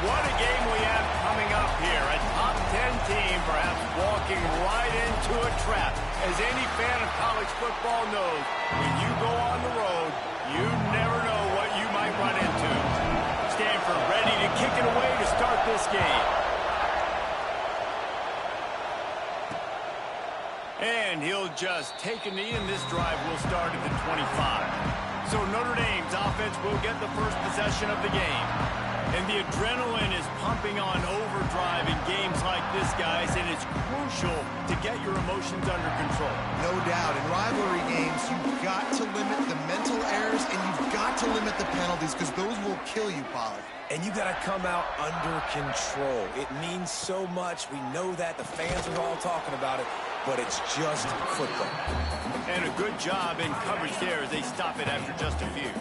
What a game we have coming up here. A top 10 team perhaps walking right into a trap. As any fan of college football knows, when you go on the road, you never know what you might run into. Stanford ready to kick it away to start this game. And he'll just take a knee, and this drive will start at the 25. So Notre Dame's offense will get the first possession of the game. And the adrenaline is pumping on overdrive in games like this, guys, and it's crucial to get your emotions under control. No doubt. In rivalry games, you've got to limit the mental errors, and you've got to limit the penalties, because those will kill you, Pollard. And you got to come out under control. It means so much. We know that. The fans are all talking about it, but it's just football. And a good job in coverage there as they stop it after just a few.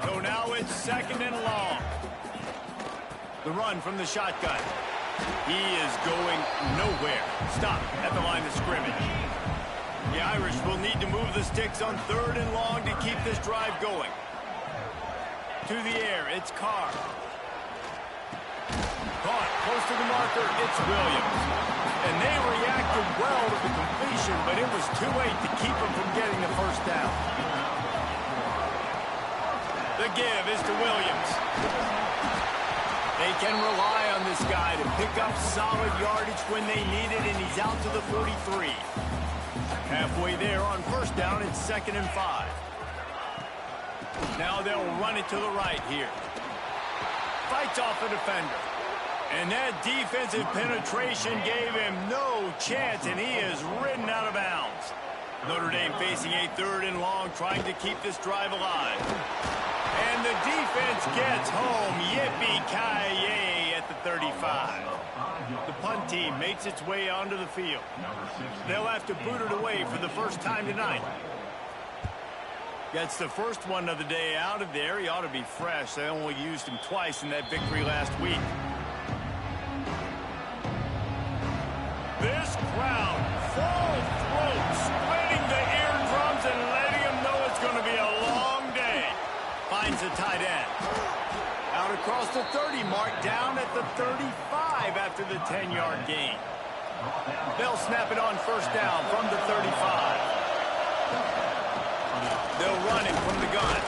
So now it's 2nd and long. The run from the shotgun. He is going nowhere. Stop at the line of scrimmage. The Irish will need to move the sticks on 3rd and long to keep this drive going. To the air, it's Carr. Caught close to the marker, it's Williams. And they reacted well to the completion, but it was too late to keep them from getting the first down. The give is to Williams. They can rely on this guy to pick up solid yardage when they need it, and he's out to the 43. Halfway there on 1st down, it's 2nd and 5. Now they'll run it to the right here. Fights off a defender. And that defensive penetration gave him no chance, and he is ridden out of bounds. Notre Dame facing a 3rd and long, trying to keep this drive alive. And the defense gets home. Yippee-ki-yay at the 35. The punt team makes its way onto the field. They'll have to boot it away for the first time tonight. Gets the first one of the day out of there. He ought to be fresh. They only used him twice in that victory last week. This crowd, full throat, splitting the eardrums and letting them know it's going to be a long day. Finds the tight end. Out across the 30 mark, down at the 35 after the 10-yard gain. They'll snap it on 1st down from the 35. They'll run it from the gun.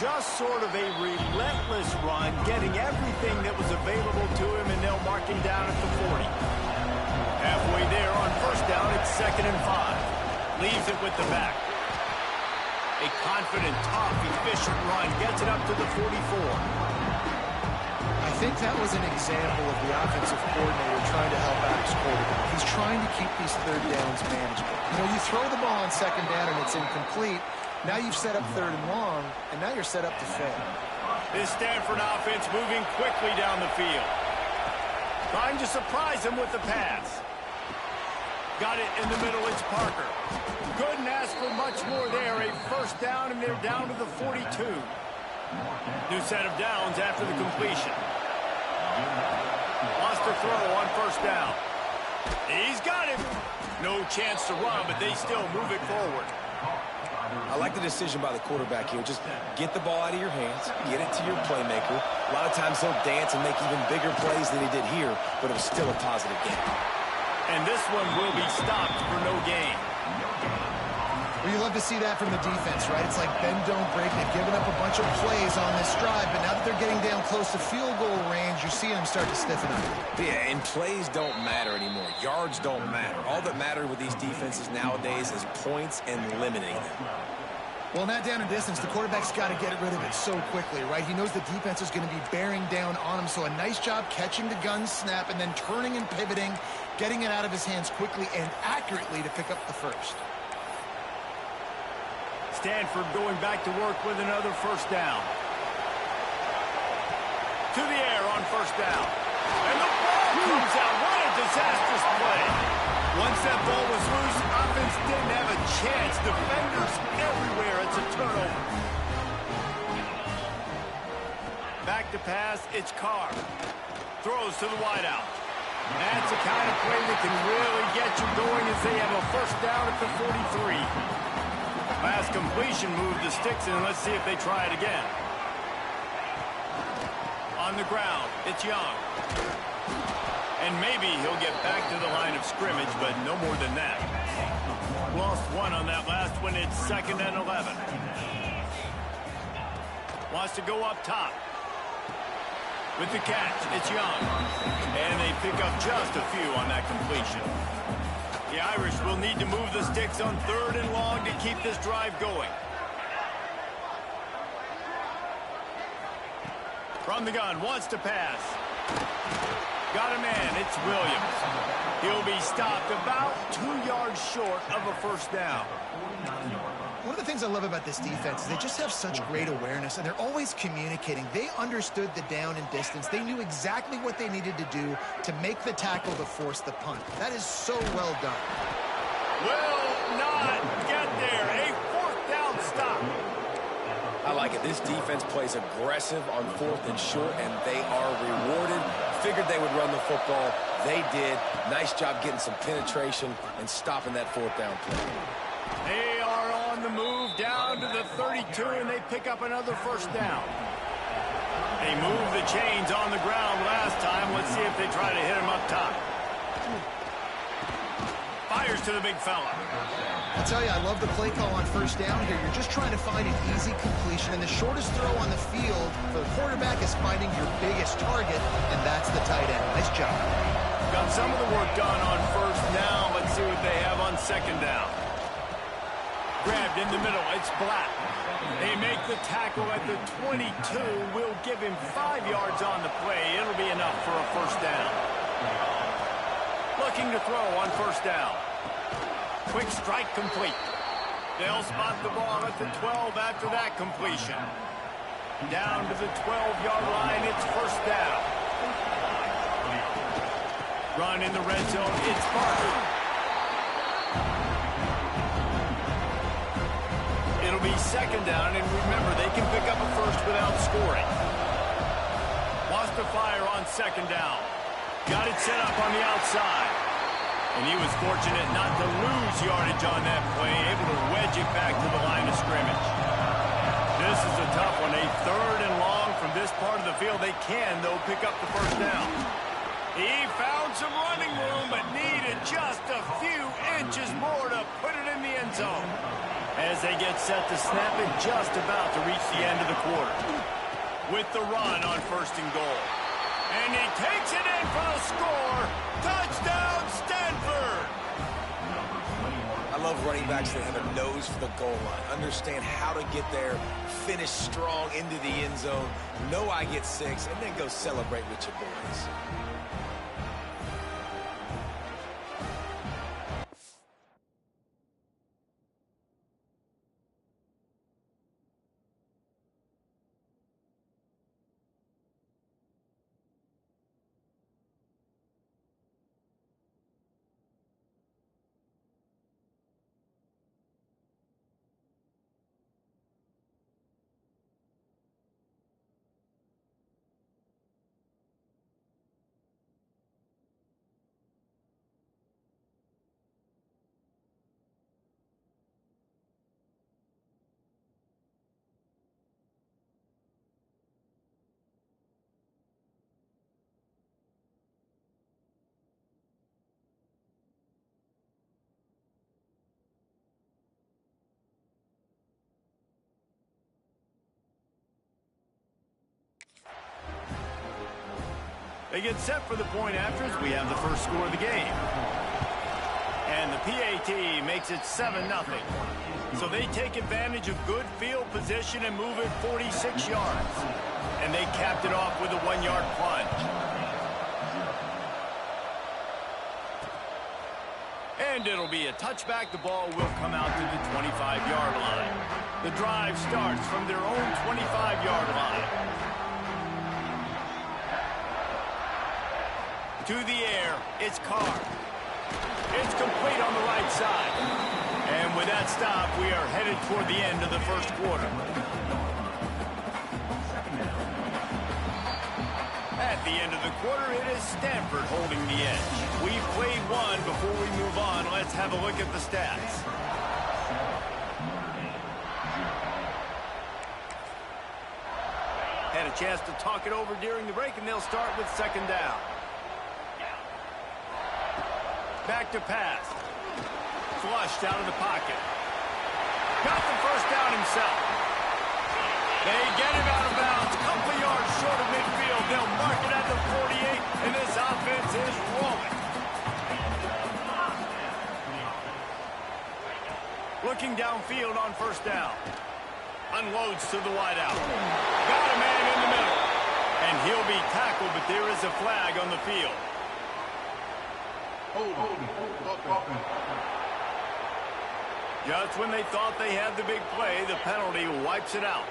Just sort of a relentless run, getting everything that was available to him, and they'll mark him down at the 40. Halfway there on 1st down, it's 2nd and 5. Leaves it with the back. A confident, tough, efficient run gets it up to the 44. I think that was an example of the offensive coordinator trying to help out his quarterback. He's trying to keep these 3rd downs manageable. You know, you throw the ball on 2nd down and it's incomplete. Now you've set up 3rd and long, and now you're set up to fail. This Stanford offense moving quickly down the field. Trying to surprise him with the pass. Got it in the middle, it's Parker. Couldn't ask for much more there. A 1st down, and they're down to the 42. New set of downs after the completion. Lost the throw on 1st down. He's got him. No chance to run, but they still move it forward. I like the decision by the quarterback here. Just get the ball out of your hands, get it to your playmaker. A lot of times he'll dance and make even bigger plays than he did here, but it was still a positive game. And this one will be stopped for no gain. Well, you love to see that from the defense, right? It's like bend, don't break. They've given up a bunch of plays on this drive, but now that they're getting down close to field goal range, you're seeing them start to stiffen up. Yeah, and plays don't matter anymore. Yards don't matter. All that matters with these defenses nowadays is points and limiting them. Well, in that down and distance, the quarterback's got to get rid of it so quickly, right? He knows the defense is going to be bearing down on him, so a nice job catching the gun snap and then turning and pivoting, getting it out of his hands quickly and accurately to pick up the first. Stanford going back to work with another 1st down. To the air on 1st down. And the ball comes out. What a disastrous play. Once that ball was loose, offense didn't have a chance. Defenders everywhere. It's a turnover. Back to pass. It's Carr. Throws to the wideout. That's the kind of play that can really get you going as they have a 1st down at the 43. Last completion moved the sticks in. Let's see if they try it again. On the ground, it's Young. And maybe he'll get back to the line of scrimmage, but no more than that. Lost one on that last one. It's 2nd and 11. Wants to go up top. With the catch, it's Young. And they pick up just a few on that completion. The Irish will need to move the sticks on 3rd and long to keep this drive going. From the gun, wants to pass. Got a man, it's Williams. He'll be stopped about 2 yards short of a first down. One of the things I love about this defense is they just have such great awareness, and they're always communicating. They understood the down and distance. They knew exactly what they needed to do to make the tackle to force the punt. That is so well done. Will not get there. A 4th down stop. I like it. This defense plays aggressive on 4th and short, and they are rewarded. Figured they would run the football. They did. Nice job getting some penetration and stopping that 4th down play. They are on the move down to the 32, and they pick up another first down. They moved the chains on the ground last time. Let's see if they try to hit him up top. Fires to the big fella. I tell you, I love the play call on first down here. You're just trying to find an easy completion, and the shortest throw on the field for the quarterback is finding your biggest target, and that's the tight end. Nice job. Got some of the work done on first down. Let's see what they have on 2nd down. Grabbed in the middle. It's Black. They make the tackle at the 22. We'll give him 5 yards on the play. It'll be enough for a first down. Looking to throw on first down. Quick strike complete. They'll spot the ball at the 12 after that completion. Down to the 12-yard line. It's first down. Run in the red zone. It's Parker. It'll be 2nd down, and remember, they can pick up a first without scoring. Wants to fire on 2nd down. Got it set up on the outside. And he was fortunate not to lose yardage on that play, able to wedge it back to the line of scrimmage. This is a tough one. A 3rd and long from this part of the field. They can, though, pick up the first down. He found some running room, but needed just a few inches more to put it in the end zone. As they get set to snap it, just about to reach the end of the quarter. With the run on 1st and goal. And he takes it in for the score. Touchdown, Stanford! I love running backs that have a nose for the goal line. Understand how to get there, finish strong into the end zone, know I get 6, and then go celebrate with your boys. They get set for the point afters. We have the first score of the game. And the PAT makes it 7-0. So they take advantage of good field position and move it 46 yards. And they capped it off with a 1-yard plunge. And it'll be a touchback. The ball will come out to the 25-yard line. The drive starts from their own 25-yard line. To the air, it's Carr. It's complete on the right side. And with that stop, we are headed toward the end of the first quarter. At the end of the quarter, it is Stanford holding the edge. We've played one. Before we move on, let's have a look at the stats. Had a chance to talk it over during the break, and they'll start with second down. Back to pass. Flushed out of the pocket. Got the first down himself. They get him out of bounds. Couple yards short of midfield. They'll mark it at the 48, and this offense is rolling. Looking downfield on first down. Unloads to the wideout. Got a man in the middle. And he'll be tackled, but there is a flag on the field. Just when they thought they had the big play, the penalty wipes it out.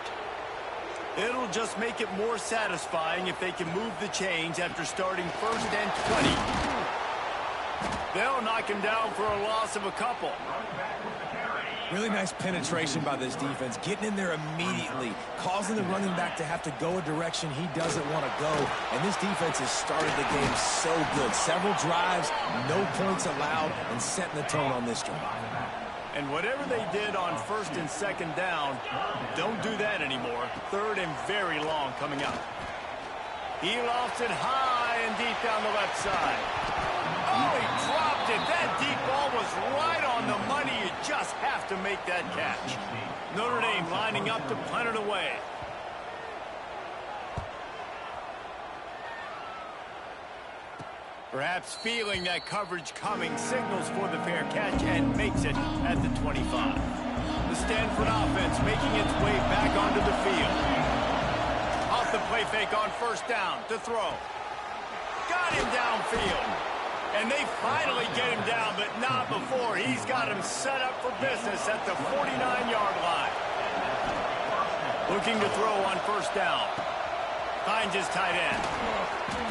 It'll just make it more satisfying if they can move the chains after starting first and 20. They'll knock him down for a loss of a couple. Really nice penetration by this defense, getting in there immediately, causing the running back to have to go a direction he doesn't want to go. And this defense has started the game so good. Several drives, no points allowed, and setting the tone on this drive. And whatever they did on first and second down, don't do that anymore. Third and very long coming up. He lofts it high and deep down the left side. Oh, he dropped it. That deep ball was right on the money. You just have to make that catch. Notre Dame lining up to punt it away. Perhaps feeling that coverage coming, signals for the fair catch and makes it at the 25. The Stanford offense making its way back onto the field. Off the play fake on first down to throw. Got him downfield. And they finally get him down, but not before. He's got him set up for business at the 49-yard line. Looking to throw on first down. Finds his tight end.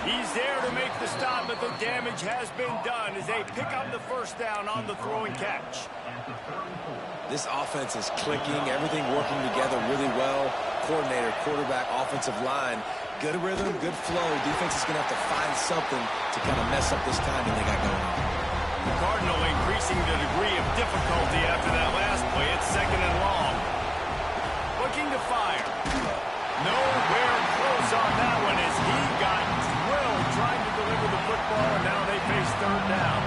He's there to make the stop, but the damage has been done as they pick up the first down on the throw and catch. This offense is clicking, everything working together really well. Coordinator, quarterback, offensive line. Good rhythm, good flow. Defense is going to have to find something to kind of mess up this timing they got going on. Cardinal increasing the degree of difficulty after that last play. It's second and long. Looking to fire. Nowhere close on that one as he got drilled trying to deliver the football, and now they face third down.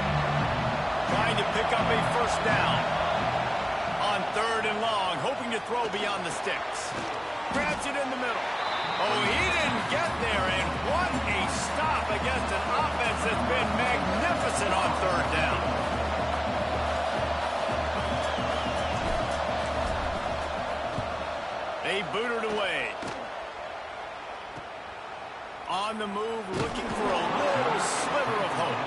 Trying to pick up a first down. On third and long, hoping to throw beyond the sticks. Grabs it in the middle. Oh, he didn't get there, and what a stop against an offense that's been magnificent on third down. They boot it away. On the move, looking for a little sliver of hope.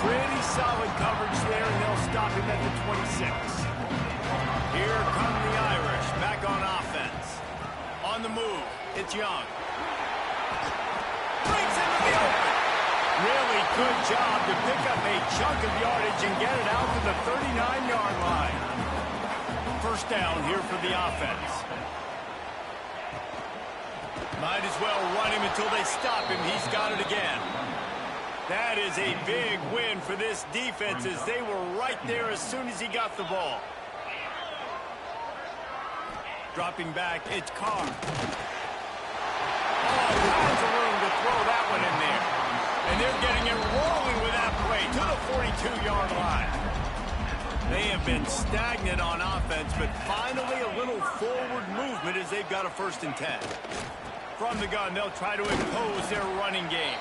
Pretty solid coverage there, and they'll stop him at the 26. Here come the Irish, back on offense. On the move, it's Young. Brings him to the open. Really good job to pick up a chunk of yardage and get it out to the 39-yard line. First down here for the offense. Might as well run him until they stop him. He's got it again. That is a big win for this defense as they were right there as soon as he got the ball. Dropping back, it's Carr. All kinds of room to throw that one in there. And they're getting it rolling with that play to the 42-yard line. They have been stagnant on offense, but finally a little forward movement as they've got a 1st and 10. From the gun, they'll try to impose their running game.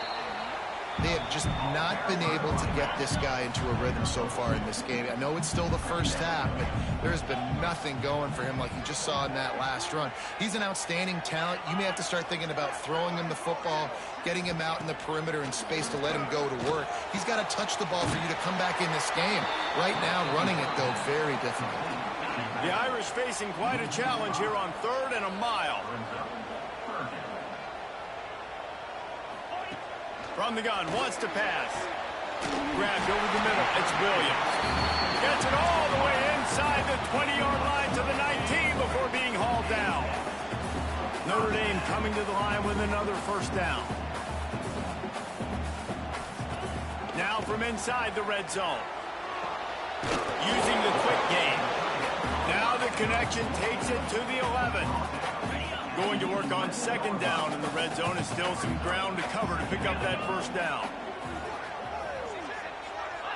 They have just not been able to get this guy into a rhythm so far in this game. I know it's still the first half, but there's been nothing going for him like you just saw in that last run. He's an outstanding talent. You may have to start thinking about throwing him the football, getting him out in the perimeter in space to let him go to work. He's got to touch the ball for you to come back in this game. Right now, running it, though, very difficult. The Irish facing quite a challenge here on 3rd and a mile. From the gun, wants to pass. Grabbed over the middle, it's Williams. Gets it all the way inside the 20-yard line to the 19 before being hauled down. Notre Dame coming to the line with another first down. Now from inside the red zone. Using the quick game. Now the connection takes it to the 11. Going to work on second down in the red zone, and still some ground to cover to pick up that first down.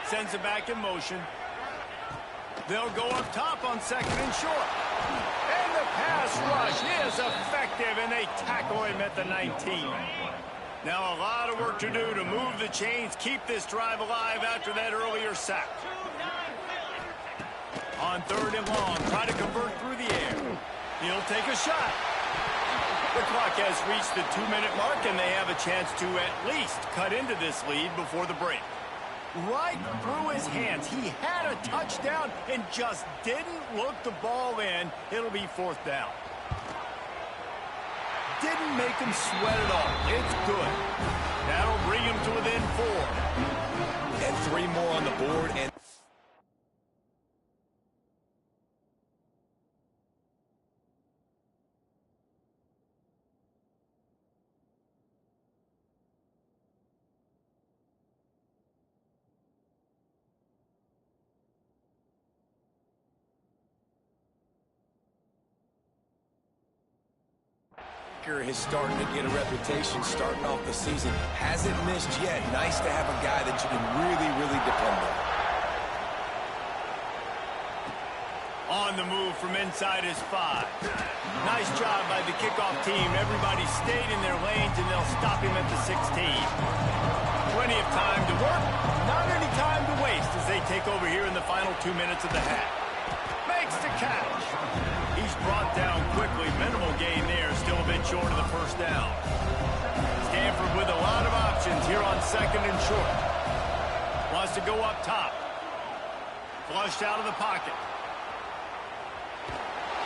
Sends it back in motion. They'll go up top on second and short. And the pass rush is effective, and they tackle him at the 19. Now a lot of work to do to move the chains, keep this drive alive after that earlier sack. On third and long, try to convert through the air. He'll take a shot. The clock has reached the 2-minute mark, and they have a chance to at least cut into this lead before the break. Right through his hands. He had a touchdown and just didn't look the ball in. It'll be fourth down. Didn't make him sweat at all. It's good. That'll bring him to within 4. And 3 more on the board. And is starting to get a reputation starting off the season. Hasn't missed yet. Nice to have a guy that you can really, really depend on. On the move from inside his 5. Nice job by the kickoff team. Everybody stayed in their lanes, and they'll stop him at the 16. Plenty of time to work. Not any time to waste as they take over here in the final 2 minutes of the half. Makes the catch. He's brought down quickly. Minimal gain there. Still a bit short of the first down. Stanford with a lot of options here on second and short. Wants to go up top. Flushed out of the pocket.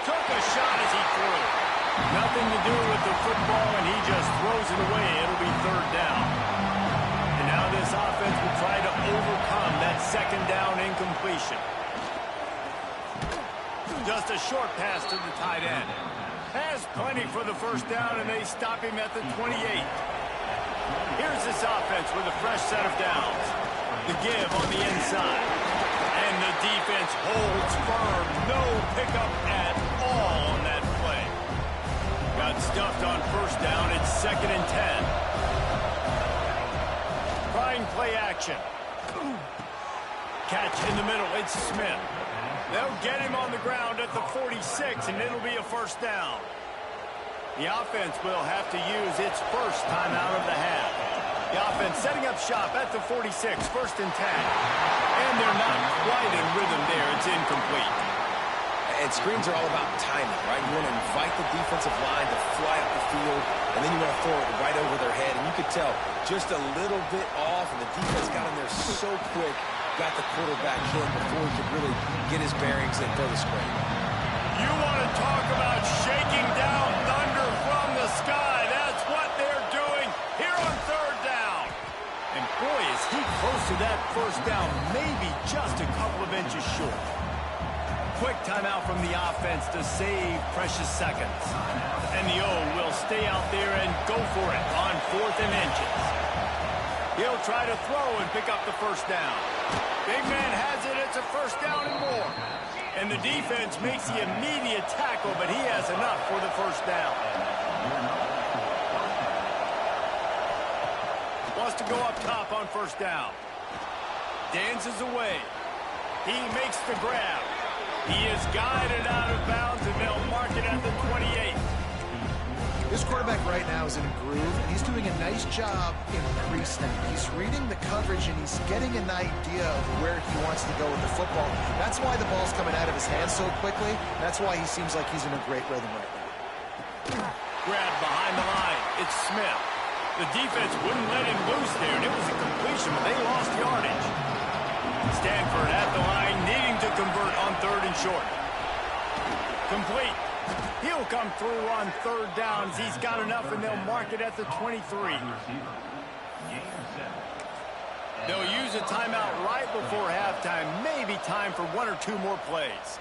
Took a shot as he threw. Nothing to do with the football, and he just throws it away. It'll be third down. And now this offense will try to overcome that second down incompletion. Just a short pass to the tight end. Has plenty for the first down, and they stop him at the 28. Here's this offense with a fresh set of downs. The give on the inside. And the defense holds firm. No pickup at all on that play. Got stuffed on first down. It's second and 10. Trying play action. Catch in the middle. It's Smith. They'll get him on the ground at the 46, and it'll be a first down. The offense will have to use its first timeout of the half. The offense setting up shop at the 46, first and 10. And they're not quite in rhythm there. It's incomplete. And screens are all about timing, right? You want to invite the defensive line to fly up the field, and then you want to throw it right over their head. And you could tell just a little bit off, and the defense got in there so quick. Got the quarterback hit before he could really get his bearings and throw the screen. You want to talk about shaking down thunder from the sky. That's what they're doing here on third down. And boy, is he close to that first down, maybe just a couple of inches short. Quick timeout from the offense to save precious seconds. And the O will stay out there and go for it on fourth and inches. He'll try to throw and pick up the first down. Big man has it. It's a first down and more. And the defense makes the immediate tackle, but he has enough for the first down. Wants to go up top on first down. Dances away. He makes the grab. He is guided out of bounds, and they'll mark it at the 28. This quarterback right now is in a groove, and he's doing a nice job in pre-snap. He's reading the coverage, and he's getting an idea of where he wants to go with the football. That's why the ball's coming out of his hands so quickly. That's why he seems like he's in a great rhythm right now. Grab behind the line. It's Smith. The defense wouldn't let him loose there, and it was a completion, but they lost yardage. Stanford at the line, needing to convert on third and short. Complete. He'll come through on third downs. He's got enough, and they'll mark it at the 23. They'll use a timeout right before halftime. Maybe time for 1 or 2 more plays.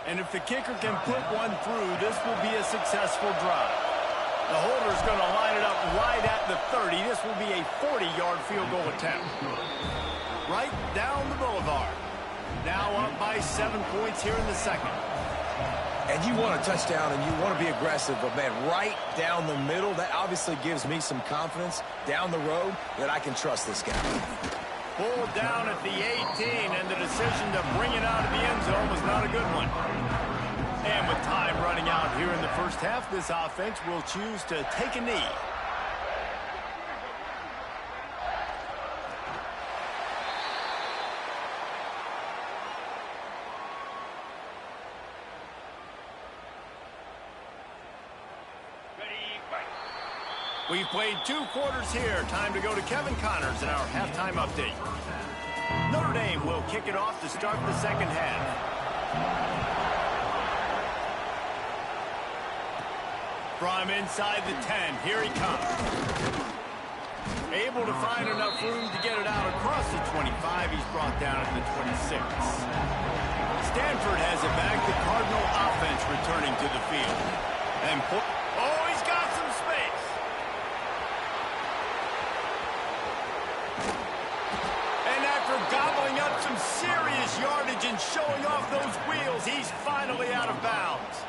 And if the kicker can put one through, this will be a successful drive. The holder's going to line it up right at the 30. This will be a 40-yard field goal attempt. Right down the boulevard. Now up by 7 points here in the second. And you want a touchdown and you want to be aggressive, but, man, right down the middle, that obviously gives me some confidence down the road that I can trust this guy. Pulled down at the 18, and the decision to bring it out of the end zone was not a good one. And with time running out here in the first half, this offense will choose to take a knee. We've played 2 quarters here. Time to go to Kevin Connors in our halftime update. Notre Dame will kick it off to start the second half. From inside the 10, here he comes. Able to find enough room to get it out across the 25. He's brought down at the 26. Stanford has it back. The Cardinal offense returning to the field. And he's got some space. And after gobbling up some serious yardage and showing off those wheels, he's finally out of bounds.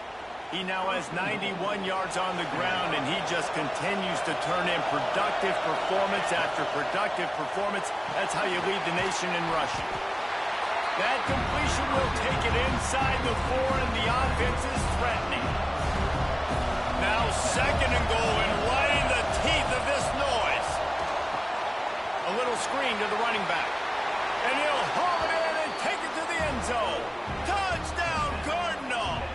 He now has 91 yards on the ground, and he just continues to turn in productive performance after productive performance. That's how you lead the nation in rushing. That completion will take it inside the 4, and the offense is threatening. Now 2nd and goal, and right in the teeth of this noise. A little screen to the running back. And he'll haul it in and take it to the end zone. Touchdown, Cardinal!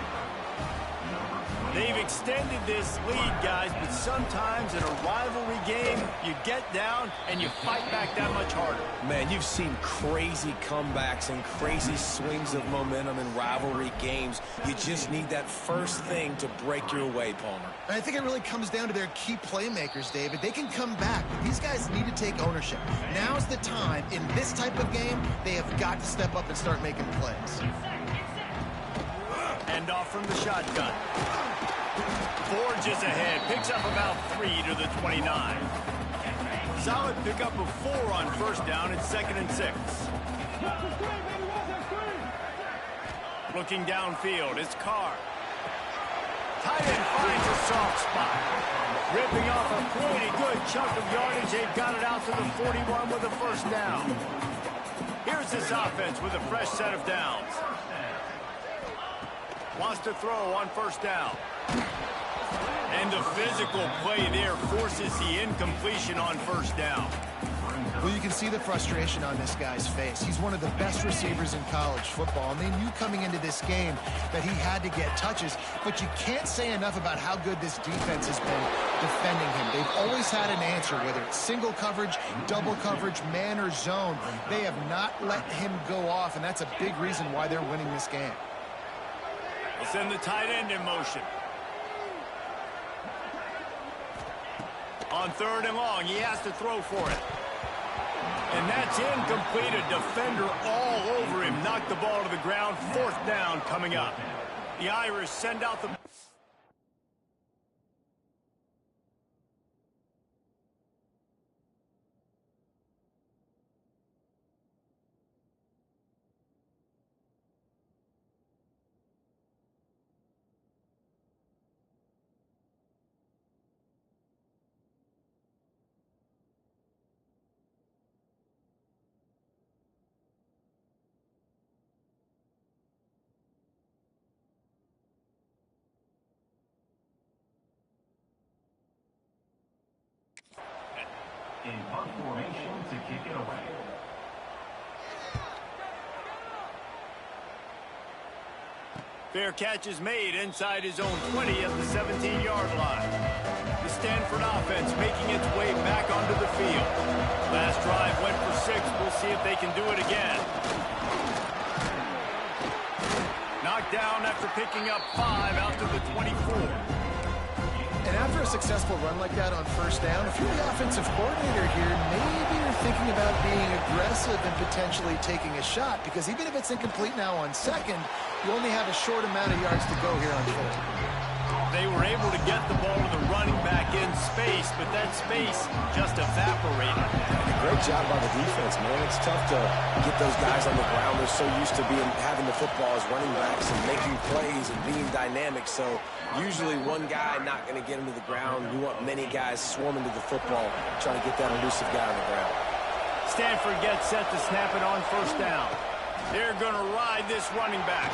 They've extended this lead, guys, but sometimes in a rivalry game, you get down and you fight back that much harder. Man, you've seen crazy comebacks and crazy swings of momentum in rivalry games. You just need that first thing to break your way, Palmer. And I think it really comes down to their key playmakers, David. They can come back, but these guys need to take ownership. Now's the time. In this type of game, they have got to step up and start making plays. Hand off from the shotgun. Forges ahead, picks up about 3 to the 29. Solid pickup of 4 on first down and 2nd and 6. Looking downfield, it's Carr. Tight end finds a soft spot. Ripping off a pretty good chunk of yardage. They've got it out to the 41 with a first down. Here's this offense with a fresh set of downs. Wants to throw on first down. And the physical play there forces the incompletion on first down. Well, you can see the frustration on this guy's face. He's one of the best receivers in college football, and they knew coming into this game that he had to get touches, but you can't say enough about how good this defense has been defending him. They've always had an answer, whether it's single coverage, double coverage, man or zone. They have not let him go off, and that's a big reason why they're winning this game. We'll send the tight end in motion. On 3rd and long, he has to throw for it. And that's incomplete. A defender all over him. Knocked the ball to the ground. 4th down coming up. The Irish send out the... In punt formation to kick it away. Fair catch is made inside his own 20 at the 17-yard line. The Stanford offense making its way back onto the field. Last drive went for 6. We'll see if they can do it again. Knocked down after picking up 5 out to the 24. And after a successful run like that on first down, if you're the offensive coordinator here, maybe you're thinking about being aggressive and potentially taking a shot, because even if it's incomplete now on 2nd, you only have a short amount of yards to go here on 4th. They were able to get the ball to the running back in space, but that space just evaporated. Great job by the defense, man. It's tough to get those guys on the ground. They're so used to having the football as running backs and making plays and being dynamic. So usually one guy not going to get him to the ground. You want many guys swarming to the football, trying to get that elusive guy on the ground. Stanford gets set to snap it on first down. They're going to ride this running back.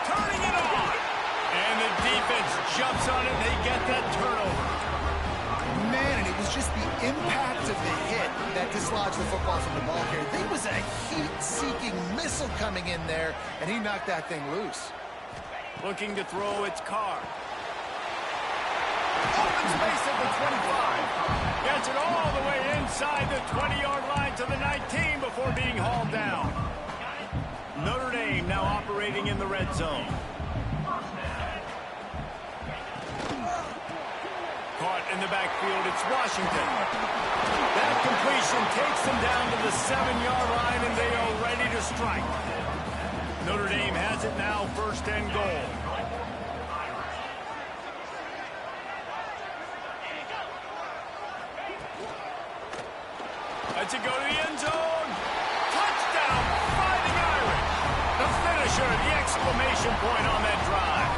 Turning it on. And the defense jumps on it. They get that turnover. Man, and it was just the impact of the hit that dislodged the football from the ball carrier. There was a heat-seeking missile coming in there, and he knocked that thing loose. Looking to throw, it's Carr. Open space at the 25. Gets it all the way inside the 20-yard line to the 19 before being hauled down. Notre Dame now operating in the red zone. Caught in the backfield, it's Washington. That completion takes them down to the 7-yard line, and they are ready to strike. Notre Dame has it now, first and goal. Let's it go to the end zone. Touchdown, Fighting Irish. The finisher, the exclamation point on that drive.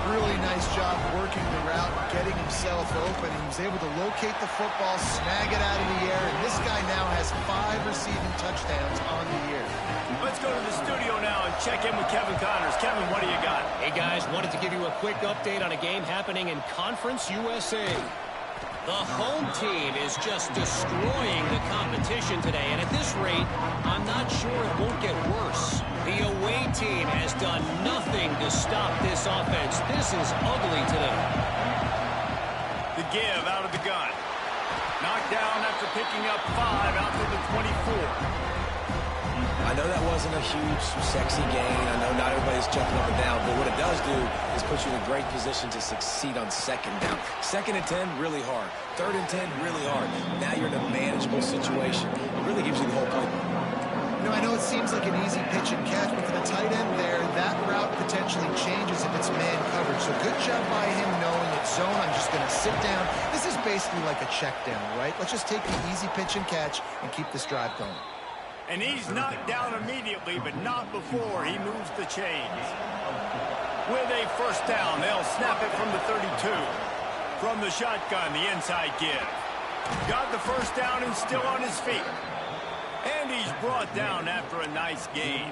Really nice job working the route, getting himself open. He was able to locate the football, snag it out of the air, and this guy now has 5 receiving touchdowns on the year. Let's go to the studio now and check in with Kevin Connors. Kevin, what do you got? Hey, guys, wanted to give you a quick update on a game happening in Conference USA. The home team is just destroying the competition today, and at this rate, I'm not sure it won't get worse. The away team has done nothing to stop this offense. This is ugly today. The give out of the gun. Knocked down after picking up 5 out to the 24. I know that wasn't a huge, sexy gain. I know not everybody's jumping up and down, but what it does do is put you in a great position to succeed on second down. 2nd and 10, really hard. 3rd and 10, really hard. Now you're in a manageable situation. It really gives you the whole playbook. You know, I know it seems like an easy pitch and catch, but for the tight end there, that route potentially changes if it's man coverage. So good job by him knowing it's zone. I'm just going to sit down. This is basically like a check down, right? Let's just take the easy pitch and catch and keep this drive going. And he's knocked down immediately, but not before he moves the chains. With a first down, they'll snap it from the 32. From the shotgun, the inside give. Got the first down and still on his feet. And he's brought down after a nice gain.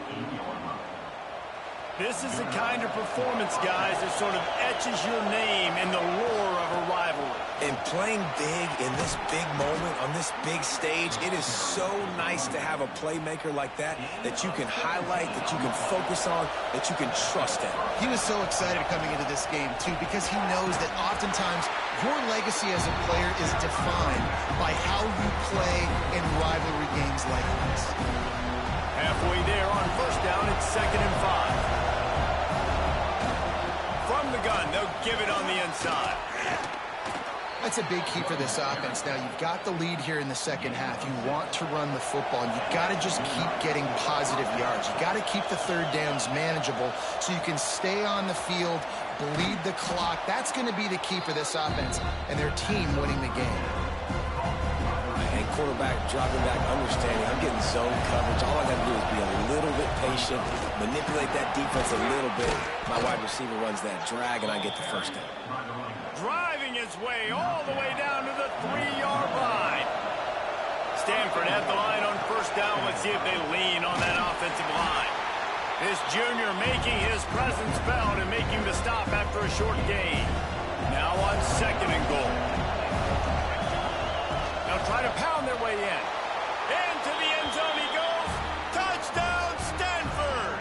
This is the kind of performance, guys, that sort of etches your name in the lore of a rivalry. And playing big in this big moment, on this big stage, it is so nice to have a playmaker like that you can highlight, that you can focus on, that you can trust in. He was so excited coming into this game, too, because he knows that oftentimes your legacy as a player is defined by how you play in rivalry games like this. Halfway there on first down, it's 2nd and 5. From the gun, they'll give it on the inside. That's a big key for this offense. Now, you've got the lead here in the second half. You want to run the football. You've got to just keep getting positive yards. You've got to keep the 3rd downs manageable so you can stay on the field, bleed the clock. That's going to be the key for this offense and their team winning the game. And quarterback dropping back, understanding I'm getting zone coverage. All I got to do is be a little bit patient, manipulate that defense a little bit. My wide receiver runs that drag, and I get the first down. Driving his way all the way down to the 3-yard line. Stanford at the line on first down. Let's see if they lean on that offensive line. This junior making his presence felt and making the stop after a short gain. Now on 2nd and goal. They'll try to pound their way in. Into the end zone he goes. Touchdown, Stanford!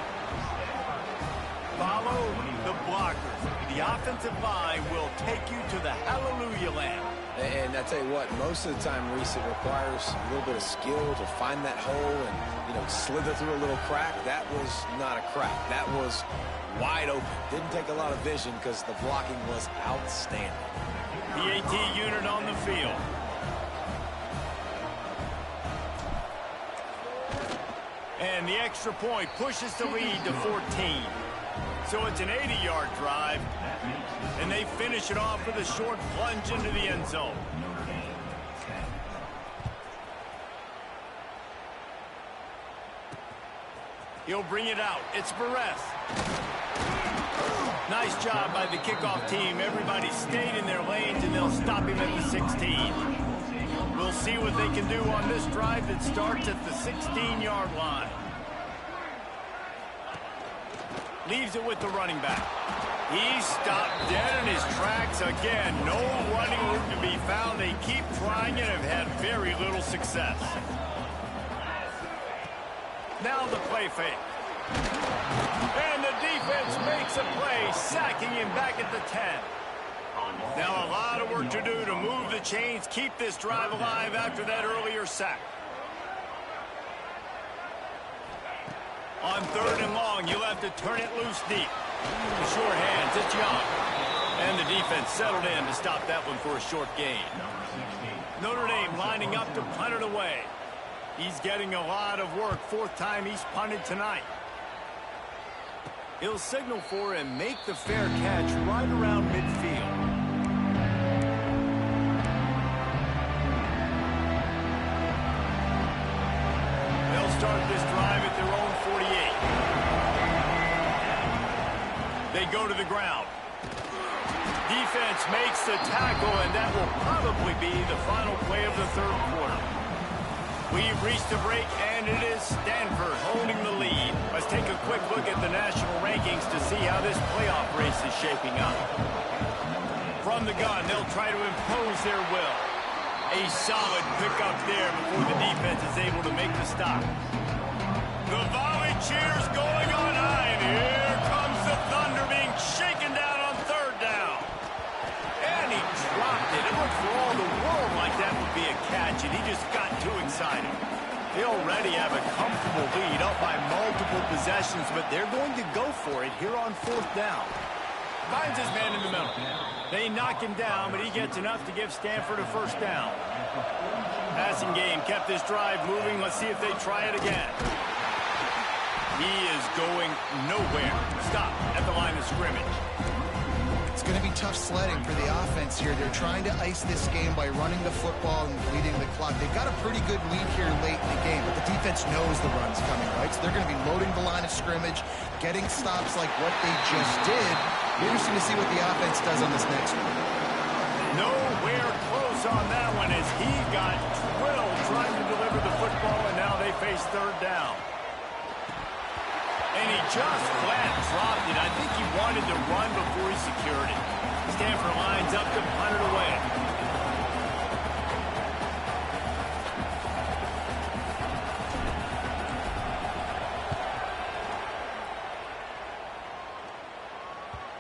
Follow the blockers. The offensive line will take you to the hallelujah land. And I tell you what, most of the time, Reese, it requires a little bit of skill to find that hole and, slither through a little crack. That was not a crack. That was wide open. Didn't take a lot of vision because the blocking was outstanding. The AT unit on the field. And the extra point pushes the lead to 14. So it's an 80-yard drive, and they finish it off with a short plunge into the end zone. He'll bring it out. It's Perez. Nice job by the kickoff team. Everybody stayed in their lanes, and they'll stop him at the 16. We'll see what they can do on this drive that starts at the 16-yard line. Leaves it with the running back. He stopped dead in his tracks again. No running room to be found. They keep trying and have had very little success. Now the play fake. And the defense makes a play, sacking him back at the 10. Now a lot of work to do to move the chains, keep this drive alive after that earlier sack. On 3rd and long, you'll have to turn it loose deep. The short hands, it's Young. And the defense settled in to stop that one for a short gain. Notre Dame lining up to punt it away. He's getting a lot of work. 4th time he's punted tonight. He'll signal for and make the fair catch right around midfield. They'll start this drive at their own 48. They go to the ground. Defense makes the tackle, and that will probably be the final play of the 3rd quarter. We've reached the break, and it is Stanford holding the lead. Let's take a quick look at the national rankings to see how this playoff race is shaping up. From the gun, they'll try to impose their will. A solid pickup there before the defense is able to make the stop. The volley cheers going on high, and here comes the Thunder being shaken down on 3rd down. And he dropped it. It looked for all the world like that would be a catch, and he just got too excited. They already have a comfortable lead up by multiple possessions, but they're going to go for it here on 4th down. Finds his man in the middle. They knock him down, but he gets enough to give Stanford a 1st down. Passing game kept this drive moving. Let's see if they try it again. He is going nowhere. Stop at the line of scrimmage. It's going to be tough sledding for the offense here. They're trying to ice this game by running the football and bleeding the clock. They've got a pretty good lead here late in the game, but the defense knows the run's coming, right? So they're going to be loading the line of scrimmage, getting stops like what they just did. Interesting to see what the offense does on this next one. Nowhere close on that one as he got drilled trying to deliver the football, and now they face 3rd down. And he just flat dropped it. I think he wanted to run before he secured it. Stanford lines up to punt it away.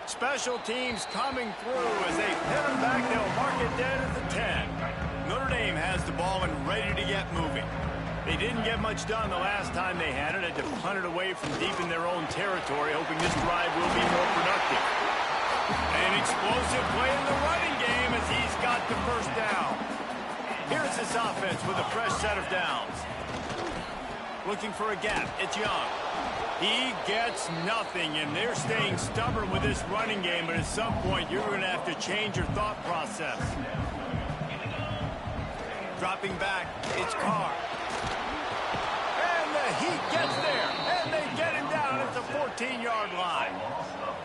Special teams coming through as they pin him back. They'll mark it dead at the 10. Notre Dame has the ball and ready to get moving. They didn't get much done the last time they had it. Had to punt it away from deep in their own territory, hoping this drive will be more productive. An explosive play in the running game as he's got the 1st down. Here's this offense with a fresh set of downs. Looking for a gap. It's Young. He gets nothing, and they're staying stubborn with this running game, but at some point you're going to have to change your thought process. Dropping back, it's Carr. He gets there, and they get him down at the 14-yard line.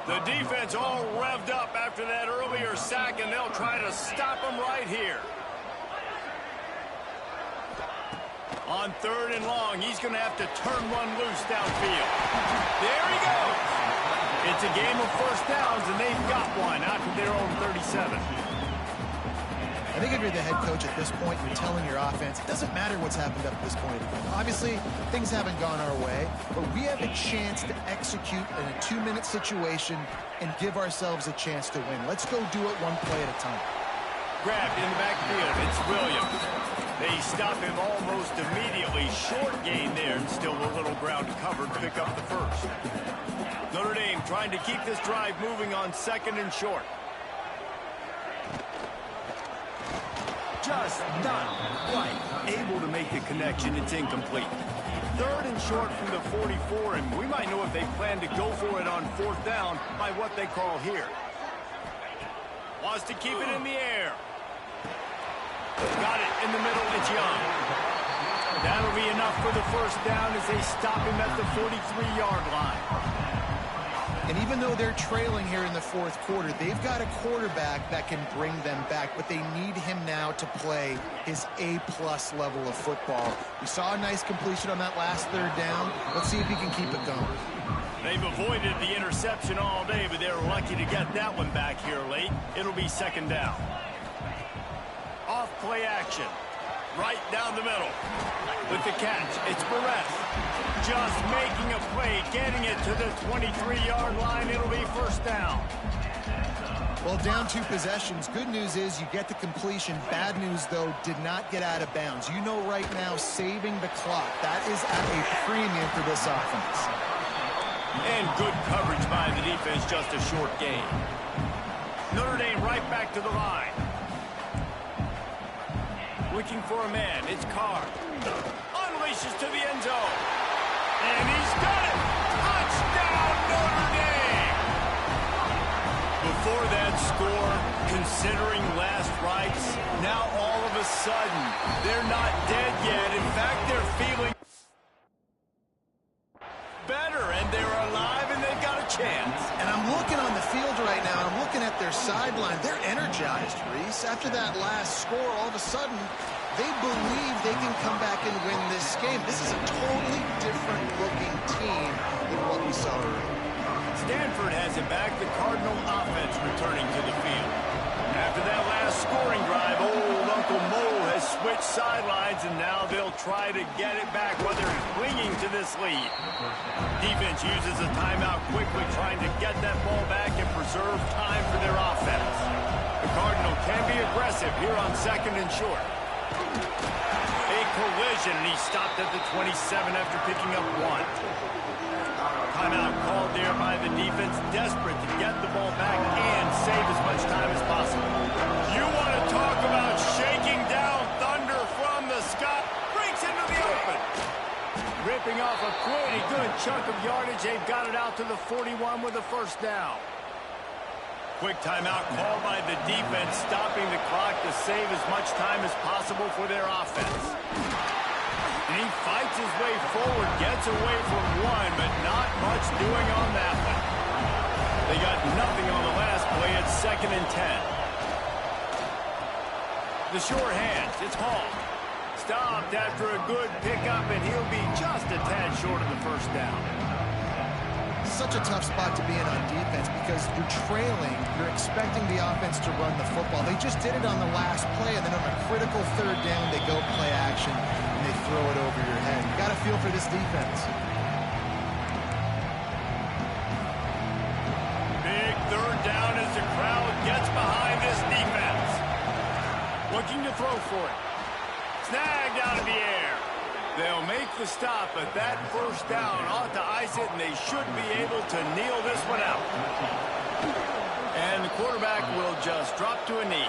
The defense all revved up after that earlier sack, and they'll try to stop him right here. On 3rd and long, he's going to have to turn one loose downfield. There he goes. It's a game of 1st downs, and they've got one out to their own 37. I think if you're the head coach at this point, you're telling your offense, it doesn't matter what's happened up to this point. Obviously, things haven't gone our way, but we have a chance to execute in a 2-minute situation and give ourselves a chance to win. Let's go do it one play at a time. Grabbed in the backfield, it's Williams. They stop him almost immediately. Short gain there, and still a little ground covered to pick up the 1st. Notre Dame trying to keep this drive moving on 2nd and short. Just not quite able to make the connection. It's incomplete. third and short from the 44, and we might know if they plan to go for it on fourth down by what they call here. Wants to keep it in the air. Got it in the middle. It's Young. That'll be enough for the first down as they stop him at the 43-yard line. And even though they're trailing here in the fourth quarter, they've got a quarterback that can bring them back, but they need him now to play his A-plus level of football. We saw a nice completion on that last third down. Let's see if he can keep it going. They've avoided the interception all day, but they're lucky to get that one back here late. It'll be second down. Off play action. Right down the middle. With the catch, it's Perez. Just making a play, getting it to the 23-yard line. It'll be first down. Well, down 2 possessions. Good news is you get the completion. Bad news, though, did not get out of bounds. You know right now, saving the clock. That is at a premium for this offense. And good coverage by the defense, just a short gain. Notre Dame right back to the line. Looking for a man. It's Carr. Unleashes to the end zone. And he's got it. Touchdown, Notre Dame. Before that score, considering last rites, now all of a sudden, they're not dead yet. In fact, they're feeling better, and they're alive, and they've got a chance. And I'm looking on the field right now, and I'm looking at their sideline. They're energized, Reese. After that last score, all of a sudden, they believe they can come back and win this game. This is a totally different-looking team than what we saw earlier. Stanford has it back. The Cardinal offense returning to the field. After that last scoring drive, old Uncle Mo has switched sidelines, and now they'll try to get it back while they're clinging to this lead. Defense uses a timeout quickly, trying to get that ball back and preserve time for their offense. The Cardinal can be aggressive here on second and short. A collision, and he stopped at the 27 after picking up 1. Timeout called there by the defense, desperate to get the ball back and save as much time as possible. You want to talk about shaking down thunder from the sky. Breaks into the open. Ripping off a pretty good chunk of yardage. They've got it out to the 41 with a first down. Quick timeout called by the defense, stopping the clock to save as much time as possible for their offense. And he fights his way forward, gets away from one, but not much doing on that one. They got nothing on the last play. It's second and 10. The short hands, it's Hall. Stopped after a good pickup, and he'll be just a tad short of the first down. Such a tough spot to be in on defense because you're trailing, you're expecting the offense to run the football. They just did it on the last play, and then on a critical third down, they go play action, and they throw it over your head. You got to feel for this defense. Big third down as the crowd gets behind this defense. Looking to throw for it. Snagged out of the air. They'll make the stop, but that first down ought to ice it, and they should be able to kneel this one out. And the quarterback will just drop to a knee.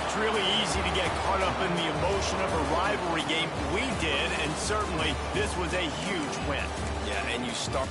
It's really easy to get caught up in the emotion of a rivalry game. We did, and certainly this was a huge win. Yeah, and you start...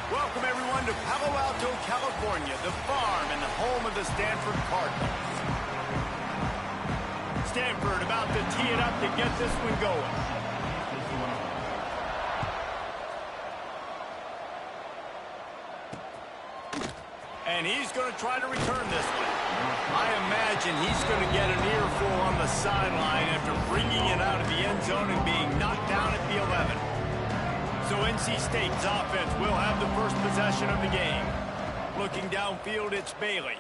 Welcome, everyone, to Palo Alto, California, the farm and the home of the Stanford Cardinals. Stanford about to tee it up to get this one going. And he's going to try to return this one. I imagine he's going to get an earful on the sideline after bringing it out of the end zone and being knocked down at the 11. So NC State's offense will have the first possession of the game. Looking downfield, it's Bailey.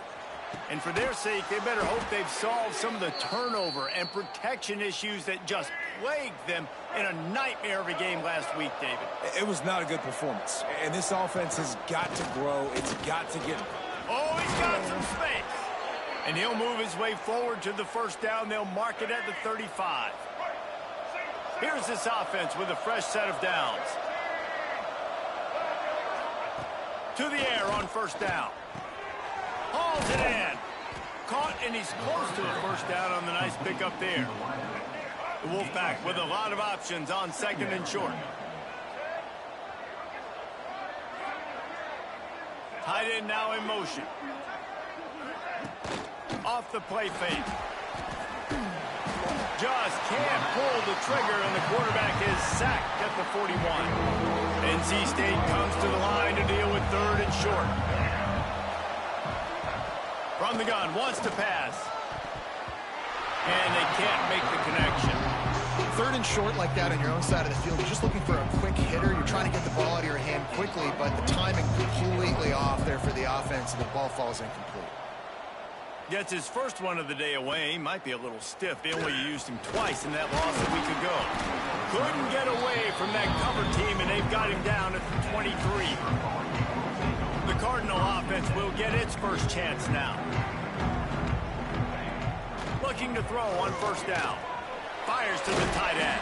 And for their sake, they better hope they've solved some of the turnover and protection issues that just plagued them in a nightmare of a game last week, David. It was not a good performance. And this offense has got to grow. It's got to get... Oh, he's got some space. And he'll move his way forward to the first down. They'll mark it at the 35. Here's this offense with a fresh set of downs. To the air on first down. Hauls it in. Caught, and he's close to a first down on the nice pickup there. The Wolfpack with a lot of options on second and short. Tight end now in motion. Off the play fake. Just can't pull the trigger, and the quarterback is sacked at the 41. NC State comes to the line to deal with third and short. From the gun, wants to pass. And they can't make the connection. Third and short like that on your own side of the field, you're just looking for a quick hitter. You're trying to get the ball out of your hand quickly, but the timing completely off there for the offense, and the ball falls incomplete. Gets his first one of the day away. He might be a little stiff. They only used him twice in that loss a week ago. Couldn't get away from that cover team, and they've got him down at the 23. The Cardinal offense will get its first chance now. Looking to throw on first down. Fires to the tight end.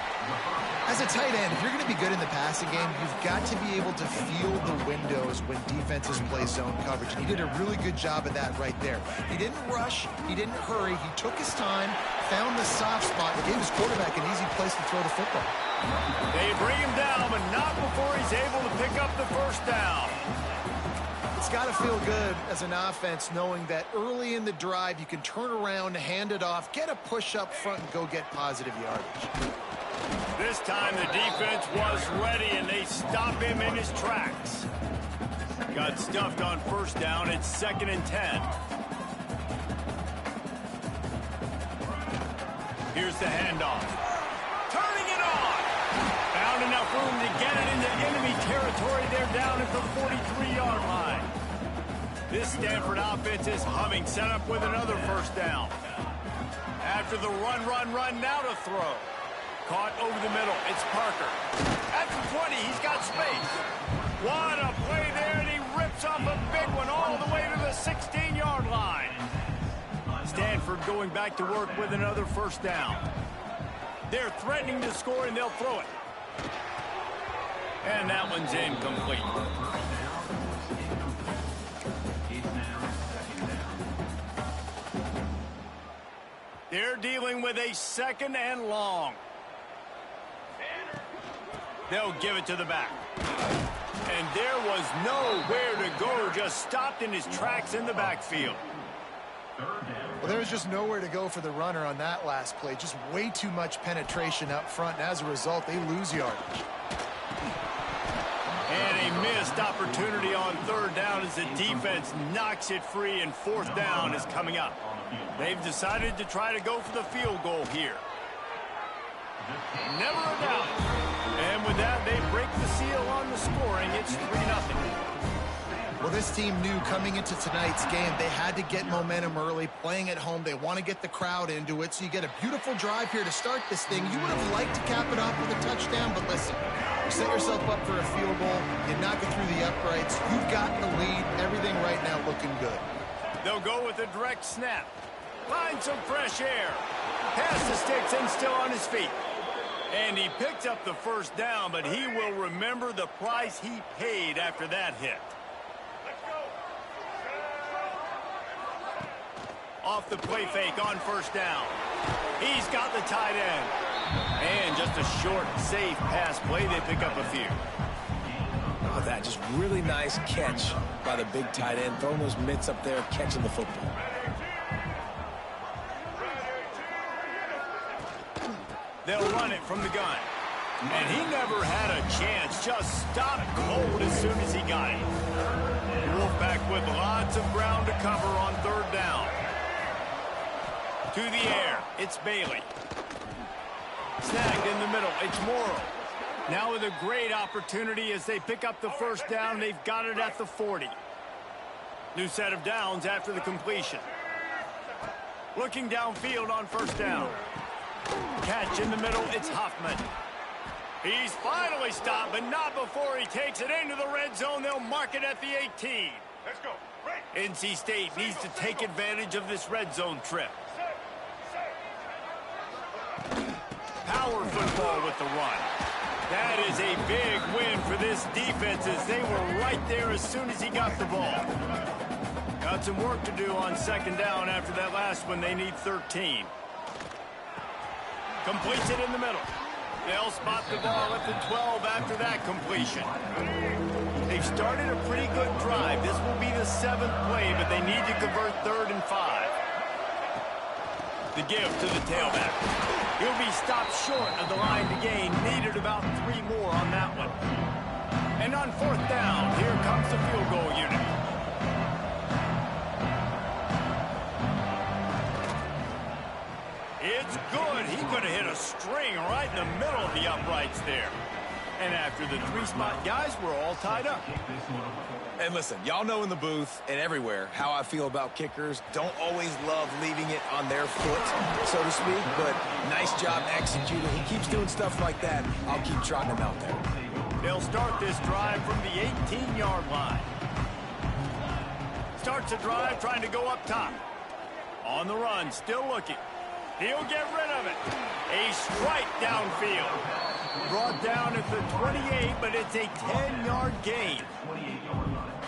As a tight end, if you're going to be good in the passing game, you've got to be able to feel the windows when defenses play zone coverage. And he did a really good job of that right there. He didn't rush. He didn't hurry. He took his time, found the soft spot, and gave his quarterback an easy place to throw the football. They bring him down, but not before he's able to pick up the first down. It's got to feel good as an offense knowing that early in the drive you can turn around, hand it off, get a push up front, and go get positive yardage. This time the defense was ready, and they stop him in his tracks. Got stuffed on first down. It's 2nd and 10. Here's the handoff. Turning it on. Found enough room to get it into enemy territory. They're down at the 43-yard line. This Stanford offense is humming, set up with another first down. After the run, now to throw. Caught over the middle. It's Parker. At the 20, he's got space. What a play there, and he rips off a big one all the way to the 16-yard line. Stanford going back to work with another first down. They're threatening to score, and they'll throw it. And that one's incomplete. They're dealing with a 2nd and long. They'll give it to the back. And there was nowhere to go, just stopped in his tracks in the backfield. Well, there was just nowhere to go for the runner on that last play. Just way too much penetration up front, and as a result, they lose yardage. And a missed opportunity on third down as the defense knocks it free, and fourth down is coming up. They've decided to try to go for the field goal here. Never a doubt. And with that, they break the seal on the scoring. It's 3-0. Well, this team knew coming into tonight's game they had to get momentum early, playing at home. They want to get the crowd into it, so you get a beautiful drive here to start this thing. You would have liked to cap it off with a touchdown, but listen, you set yourself up for a field goal, you knock it through the uprights, you've got the lead, everything right now looking good. They'll go with a direct snap. Find some fresh air. Pass the sticks and still on his feet. And he picked up the first down, but he will remember the price he paid after that hit. Off the play fake on first down. He's got the tight end. And just a short, safe pass play. They pick up a few. Oh, that Just really nice catch by the big tight end, throwing those mitts up there, catching the football. They'll run it from the gun. And he never had a chance. Just stopped cold as soon as he got it. Wolfpack with lots of ground to cover on third down. To the air, it's Bailey. Snagged in the middle, it's Morrow. Now with a great opportunity as they pick up the first down, they've got it at the 40. New set of downs after the completion. Looking downfield on first down. Catch in the middle, it's Hoffman. He's finally stopped, but not before he takes it into the red zone. They'll mark it at the 18. Let's go. NC State needs to take advantage of this red zone trip. Power football with the run. That is a big win for this defense as they were right there as soon as he got the ball. Got some work to do on second down after that last one. They need 13. Completes it in the middle. They'll spot the ball at the 12 after that completion. They've started a pretty good drive. This will be the 7th play, but they need to convert 3rd and 5. The give to the tailback. He'll be stopped short of the line to gain. Needed about 3 more on that one. And on 4th down, here comes the field goal unit. It's good. He could have hit a string right in the middle of the uprights there. And after the 3-spot guys, we're all tied up. And listen, y'all know in the booth and everywhere how I feel about kickers. Don't always love leaving it on their foot, so to speak, but nice job executing. He keeps doing stuff like that. I'll keep trotting him out there. They'll start this drive from the 18-yard line. Starts a drive trying to go up top. On the run, still looking. He'll get rid of it. A strike downfield. Brought down at the 28, but it's a 10-yard gain.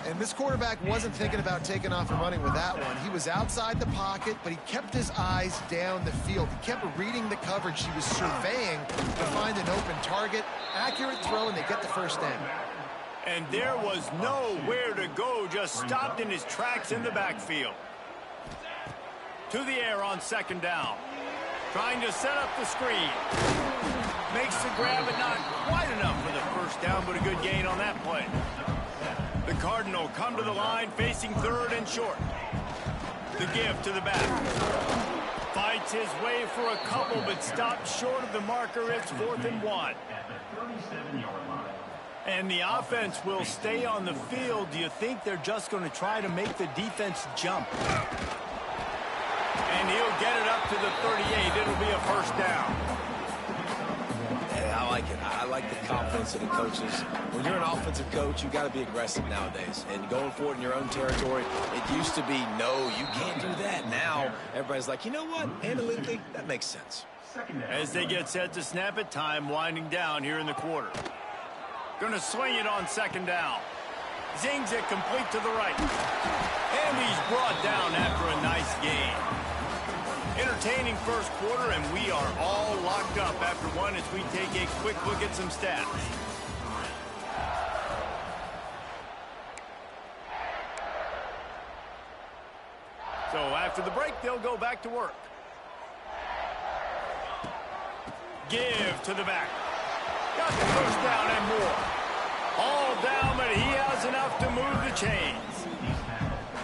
And this quarterback wasn't thinking about taking off and running with that one. He was outside the pocket, but he kept his eyes down the field. He kept reading the coverage. He was surveying to find an open target. Accurate throw, and they get the first down. And there was nowhere to go, just stopped in his tracks in the backfield. To the air on second down. Trying to set up the screen. Makes the grab, but not quite enough for the first down, but a good gain on that play. The Cardinal come to the line, facing 3rd and short. The give to the back. Fights his way for a couple, but stopped short of the marker. It's 4th and 1. And the offense will stay on the field. Do you think they're just going to try to make the defense jump? And he'll get it up to the 38. It'll be a first down. Hey, I like it. I like the confidence of the coaches. When you're an offensive coach, you got to be aggressive nowadays. And going forward in your own territory, it used to be, no, you can't do that. Now, everybody's like, you know what? Analytically, that makes sense. As they get set to snap it, time winding down here in the quarter. Going to swing it on second down. Zings it complete to the right. And he's brought down after a nice gain. Entertaining first quarter, and we are all locked up after one as we take a quick look at some stats. So after the break, they'll go back to work. Give to the back. Got the first down and more. All down, but he has enough to move the chains.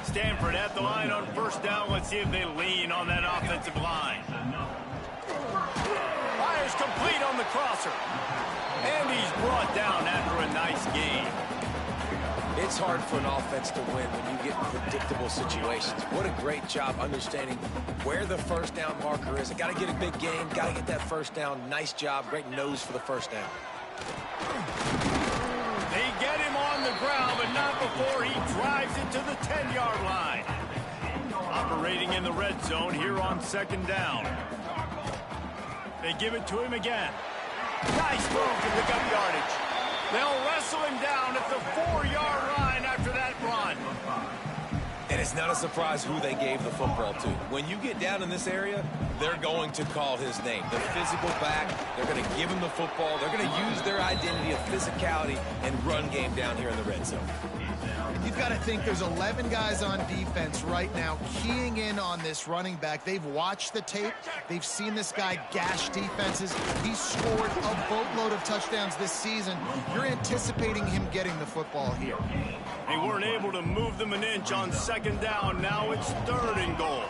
Stanford at the line on first down. Let's see if they lean on that offensive line. Fires complete on the crosser. And he's brought down after a nice gain. It's hard for an offense to win when you get in predictable situations. What a great job understanding where the first down marker is. Got to get a big gain. Got to get that first down. Nice job. Great nose for the first down. They get him on the ground, but not before he drives it to the 10-yard line. Operating in the red zone here on second down. They give it to him again. Nice move to pick up yardage. They'll wrestle him down at the 4-yard line after that run. And It's not a surprise who they gave the football to. When you get down in this area, they're going to call his name. The physical back, they're going to give him the football. They're going to use their identity of physicality and run game down here in the red zone. You've got to think there's 11 guys on defense right now keying in on this running back. They've watched the tape. They've seen this guy gash defenses. He's scored a boatload of touchdowns this season. You're anticipating him getting the football here. They weren't able to move them an inch on second down. Now it's 3rd and goal.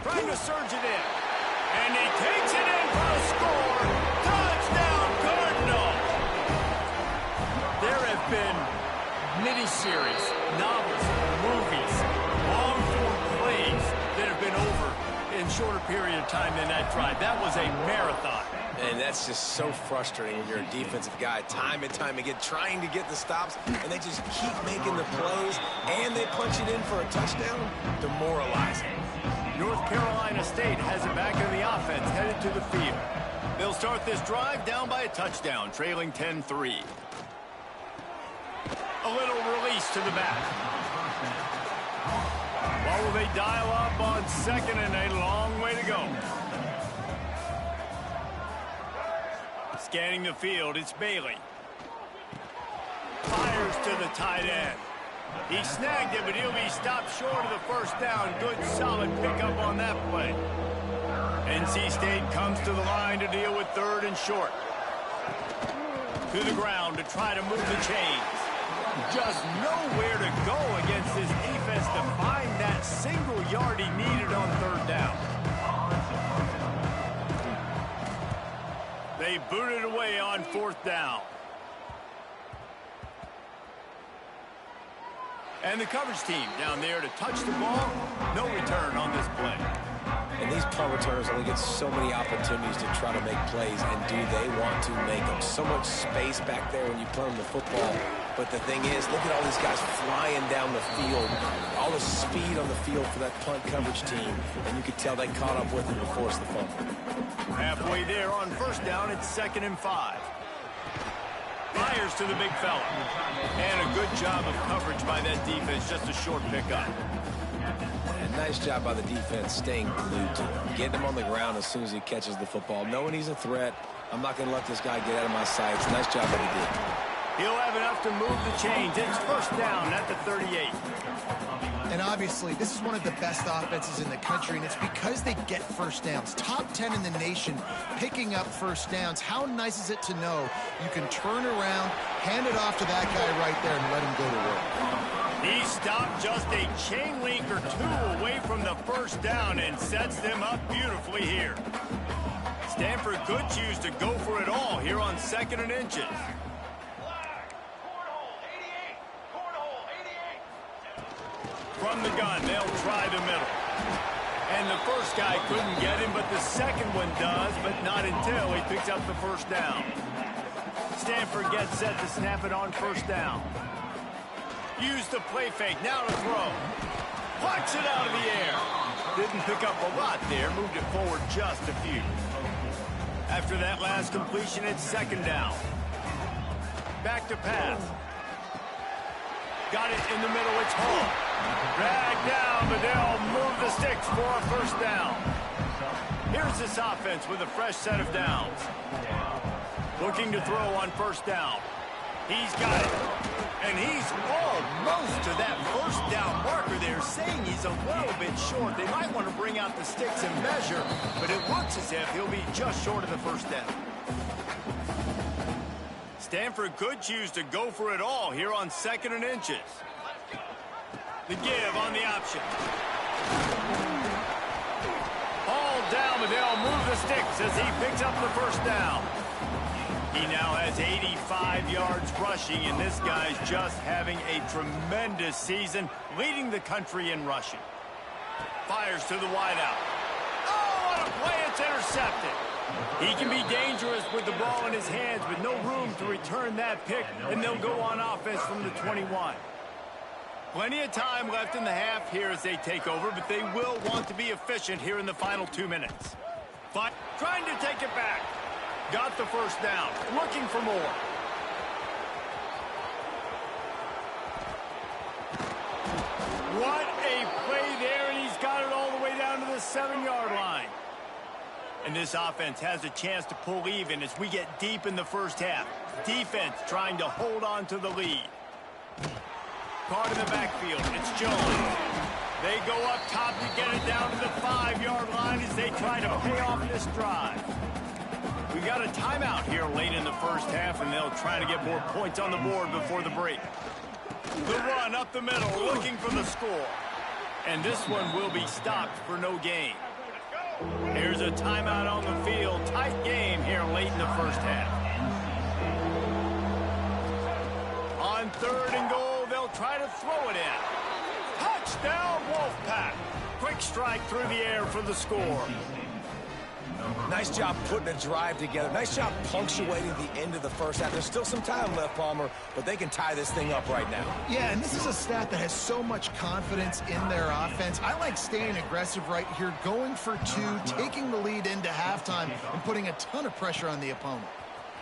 Trying to surge it in. And he takes it in for a score. Touchdown, Cardinal! There have been miniseries, novels, movies, long-form plays that have been over in shorter period of time than that drive. That was a marathon. And that's just so frustrating when you're a defensive guy, time and time again, trying to get the stops, and they just keep making the plays, and they punch it in for a touchdown. Demoralizing. North Carolina State has it back in the offense, headed to the field. They'll start this drive down by a touchdown, trailing 10-3. A little release to the back. What will they dial up on second and a long way to go? Scanning the field, it's Bailey. Fires to the tight end. He snagged it, but he'll be stopped short of the first down. Good, solid pickup on that play. NC State comes to the line to deal with 3rd and short. To the ground to try to move the chains. Just nowhere to go against this defense to find that single yard he needed on 3rd down. They boot it away on 4th down. And the coverage team down there to touch the ball. No return on this play. And these punt returners only get so many opportunities to try to make plays, and do they want to make them? So much space back there when you punt them the football. But the thing is, look at all these guys flying down the field. All the speed on the field for that punt coverage team. And you could tell they caught up with it and forced the fumble. Halfway there on 1st down, it's 2nd and 5. Fires to the big fella. And a good job of coverage by that defense, just a short pickup. And nice job by the defense staying glued to him. Getting him on the ground as soon as he catches the football. Knowing he's a threat, I'm not going to let this guy get out of my sights. Nice job that he did. He'll have enough to move the chains. It's 1st down at the 38. And obviously, this is one of the best offenses in the country, and it's because they get first downs. Top 10 in the nation picking up first downs. How nice is it to know you can turn around, hand it off to that guy right there, and let him go to work. He stopped just a chain link or two away from the first down and sets them up beautifully here. Stanford could choose to go for it all here on 2nd and inches. From the gun, they'll try the middle. And the first guy couldn't get him, but the second one does, but not until he picks up the first down. Stanford gets set to snap it on 1st down. Use the play fake, now to throw. Punch it out of the air. Didn't pick up a lot there, moved it forward just a few. After that last completion, it's 2nd down. Back to pass. Got it in the middle, it's Hall. Dragged down, but they'll move the sticks for a 1st down. Here's this offense with a fresh set of downs. Looking to throw on 1st down. He's got it. And he's almost to that 1st down marker there, saying he's a little bit short. They might want to bring out the sticks and measure, but it looks as if he'll be just short of the 1st down. Stanford could choose to go for it all here on 2nd and inches. The give on the option. All down, but they'll move the sticks as he picks up the 1st down. He now has 85 yards rushing, and this guy's just having a tremendous season, leading the country in rushing. Fires to the wideout. Oh, what a play! It's intercepted. He can be dangerous with the ball in his hands, but no room to return that pick, and they'll go on offense from the 21. Plenty of time left in the half here as they take over, but they will want to be efficient here in the final 2 minutes. Trying to take it back. Got the 1st down. Looking for more. What a play there, and he's got it all the way down to the 7-yard line. And this offense has a chance to pull even as we get deep in the first half. Defense trying to hold on to the lead. Caught in the backfield. It's Jones. They go up top to get it down to the 5-yard line as they try to pay off this drive. We got a timeout here late in the first half, and they'll try to get more points on the board before the break. The run up the middle, looking for the score. And this one will be stopped for no gain. Here's a timeout on the field. Tight game here late in the first half. On 3rd and goal, they'll try to throw it in. Touchdown, Wolfpack. Quick strike through the air for the score. Nice job putting a drive together. Nice job punctuating the end of the first half. There's still some time left, Palmer, but they can tie this thing up right now. Yeah, and this is a stat that has so much confidence in their offense. I like staying aggressive right here, going for 2, taking the lead into halftime, and putting a ton of pressure on the opponent.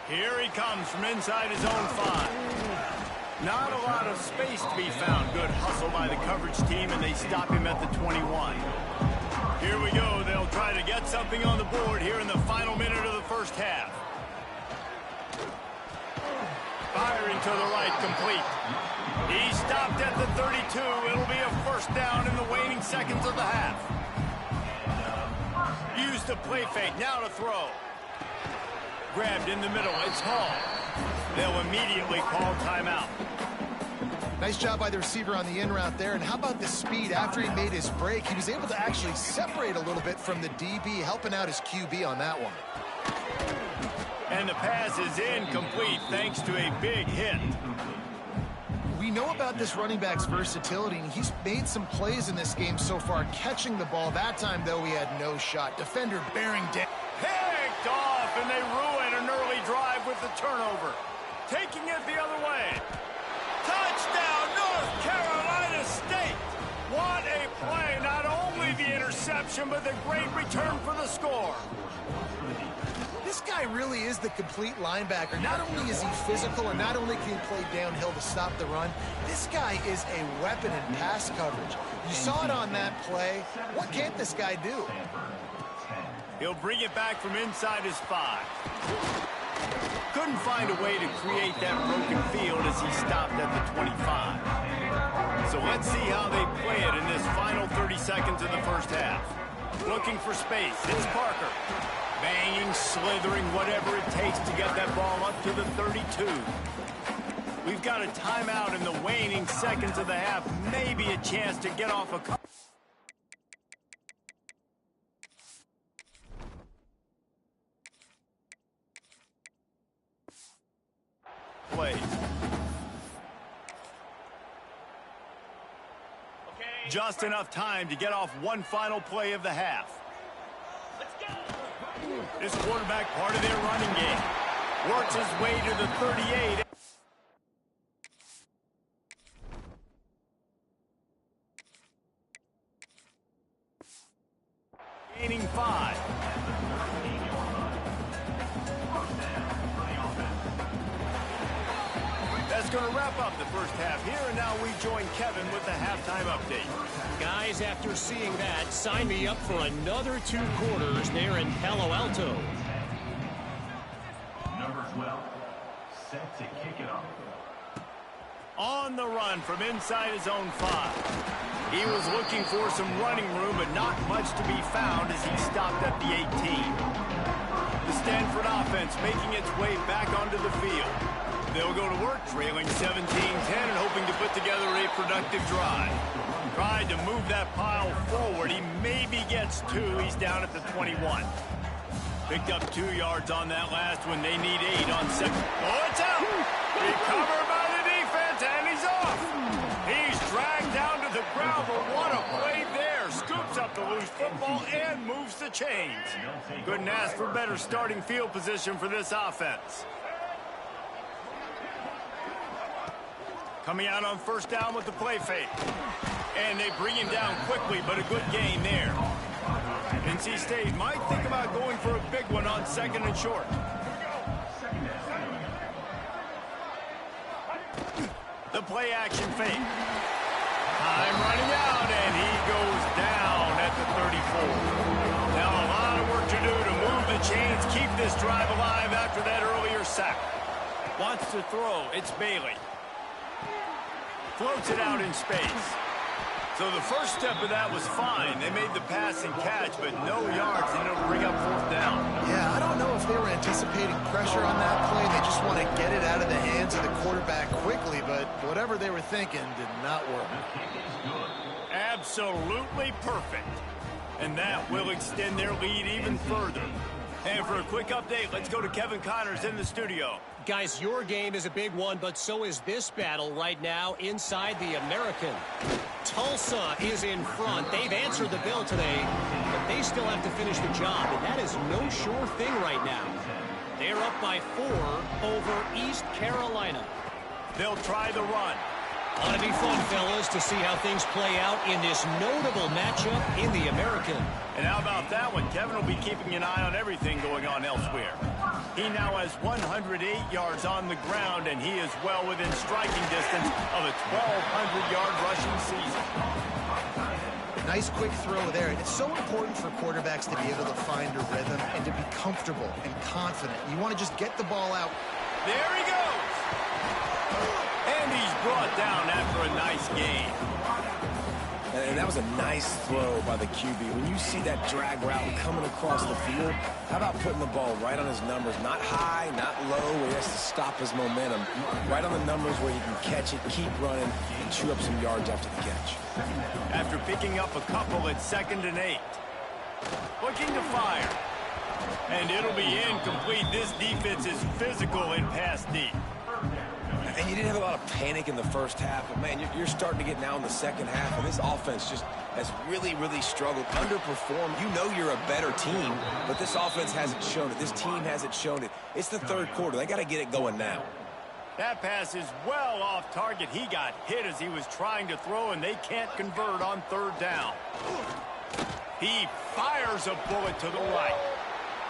Here he comes from inside his own 5. Not a lot of space to be found. Good hustle by the coverage team, and they stop him at the 21. Here we go. They'll try to get something on the board here in the final minute of the first half. Firing to the right, complete. He stopped at the 32. It'll be a first down in the waning seconds of the half. Use the play fake. Now to throw. Grabbed in the middle. It's Hall. They'll immediately call timeout. Nice job by the receiver on the in route there. And how about the speed after he made his break? He was able to actually separate a little bit from the DB, helping out his QB on that one. And the pass is incomplete thanks to a big hit. We know about this running back's versatility, and he's made some plays in this game so far, catching the ball. That time, though, he had no shot. Defender bearing down. Picked off, and they ruin an early drive with the turnover. Taking it the other way. Touchdown, North Carolina State. What a play. Not only the interception, but the great return for the score. This guy really is the complete linebacker. Not only is he physical, and not only can he play downhill to stop the run, this guy is a weapon in pass coverage. You saw it on that play. What can't this guy do? He'll bring it back from inside his 5. Couldn't find a way to create that broken field as he stopped at the 25. So let's see how they play it in this final 30 seconds of the first half. Looking for space. It's Parker. Banging, slithering, whatever it takes to get that ball up to the 32. We've got a timeout in the waning seconds of the half. Maybe a chance to get off a couple. Plays. Just enough time to get off one final play of the half. This quarterback, part of their running game, works his way to the 38. Gaining 5. That's going to wrap up the first half here, and now we join Kevin with the halftime update. Guys, after seeing that, sign me up for another 2 quarters there in Palo Alto. Number 12, set to kick it off. On the run from inside his own 5. He was looking for some running room, but not much to be found as he stopped at the 18. The Stanford offense making its way back onto the field. They'll go to work trailing 17-10 and hoping to put together a productive drive. Tried to move that pile forward. He maybe gets 2. He's down at the 21. Picked up 2 yards on that last one. They need 8 on second. Oh, it's out! Recovered by the defense, and he's off! He's dragged down to the ground, but what a play there. Scoops up the loose football and moves the chains. Couldn't ask for better starting field position for this offense. Coming out on first down with the play fake. And they bring him down quickly, but a good gain there. NC State might think about going for a big one on second and short. The play action fake. Time running out. this drive alive after that earlier sack. Wants to throw. It's Bailey. Floats it out in space. So the first step of that was fine. They made the pass and catch, but no yards, and it'll bring up fourth down. Yeah, I don't know if they were anticipating pressure on that play. They just want to get it out of the hands of the quarterback quickly, but whatever they were thinking did not work. Absolutely perfect. And that will extend their lead even further. And for a quick update, let's go to Kevin Connors in the studio. Guys, your game is a big one, but so is this battle right now inside the American. Tulsa is in front. They've answered the bell today, but they still have to finish the job, and that is no sure thing right now. They're up by 4 over East Carolina. They'll try the run. Ought to be fun, fellas, to see how things play out in this notable matchup in the American. And how about that one? Kevin will be keeping an eye on everything going on elsewhere. He now has 108 yards on the ground, and he is well within striking distance of a 1,200-yard rushing season. Nice quick throw there. It's so important for quarterbacks to be able to find a rhythm and to be comfortable and confident. You want to just get the ball out. There he goes. And he's brought down after a nice gain. And that was a nice throw by the QB. When you see that drag route coming across the field, how about putting the ball right on his numbers? Not high, not low, where he has to stop his momentum. Right on the numbers where he can catch it, keep running, and chew up some yards after the catch. After picking up a couple, it's 2nd and 8. Looking to fire. And it'll be incomplete. This defense is physical in pass deep. And you didn't have a lot of panic in the first half, but, man, you're starting to get now in the second half, and this offense just has really, really struggled, underperformed. You know you're a better team, but this offense hasn't shown it. This team hasn't shown it. It's the third quarter. They got to get it going now. That pass is well off target. He got hit as he was trying to throw, and they can't convert on 3rd down. He fires a bullet to the right.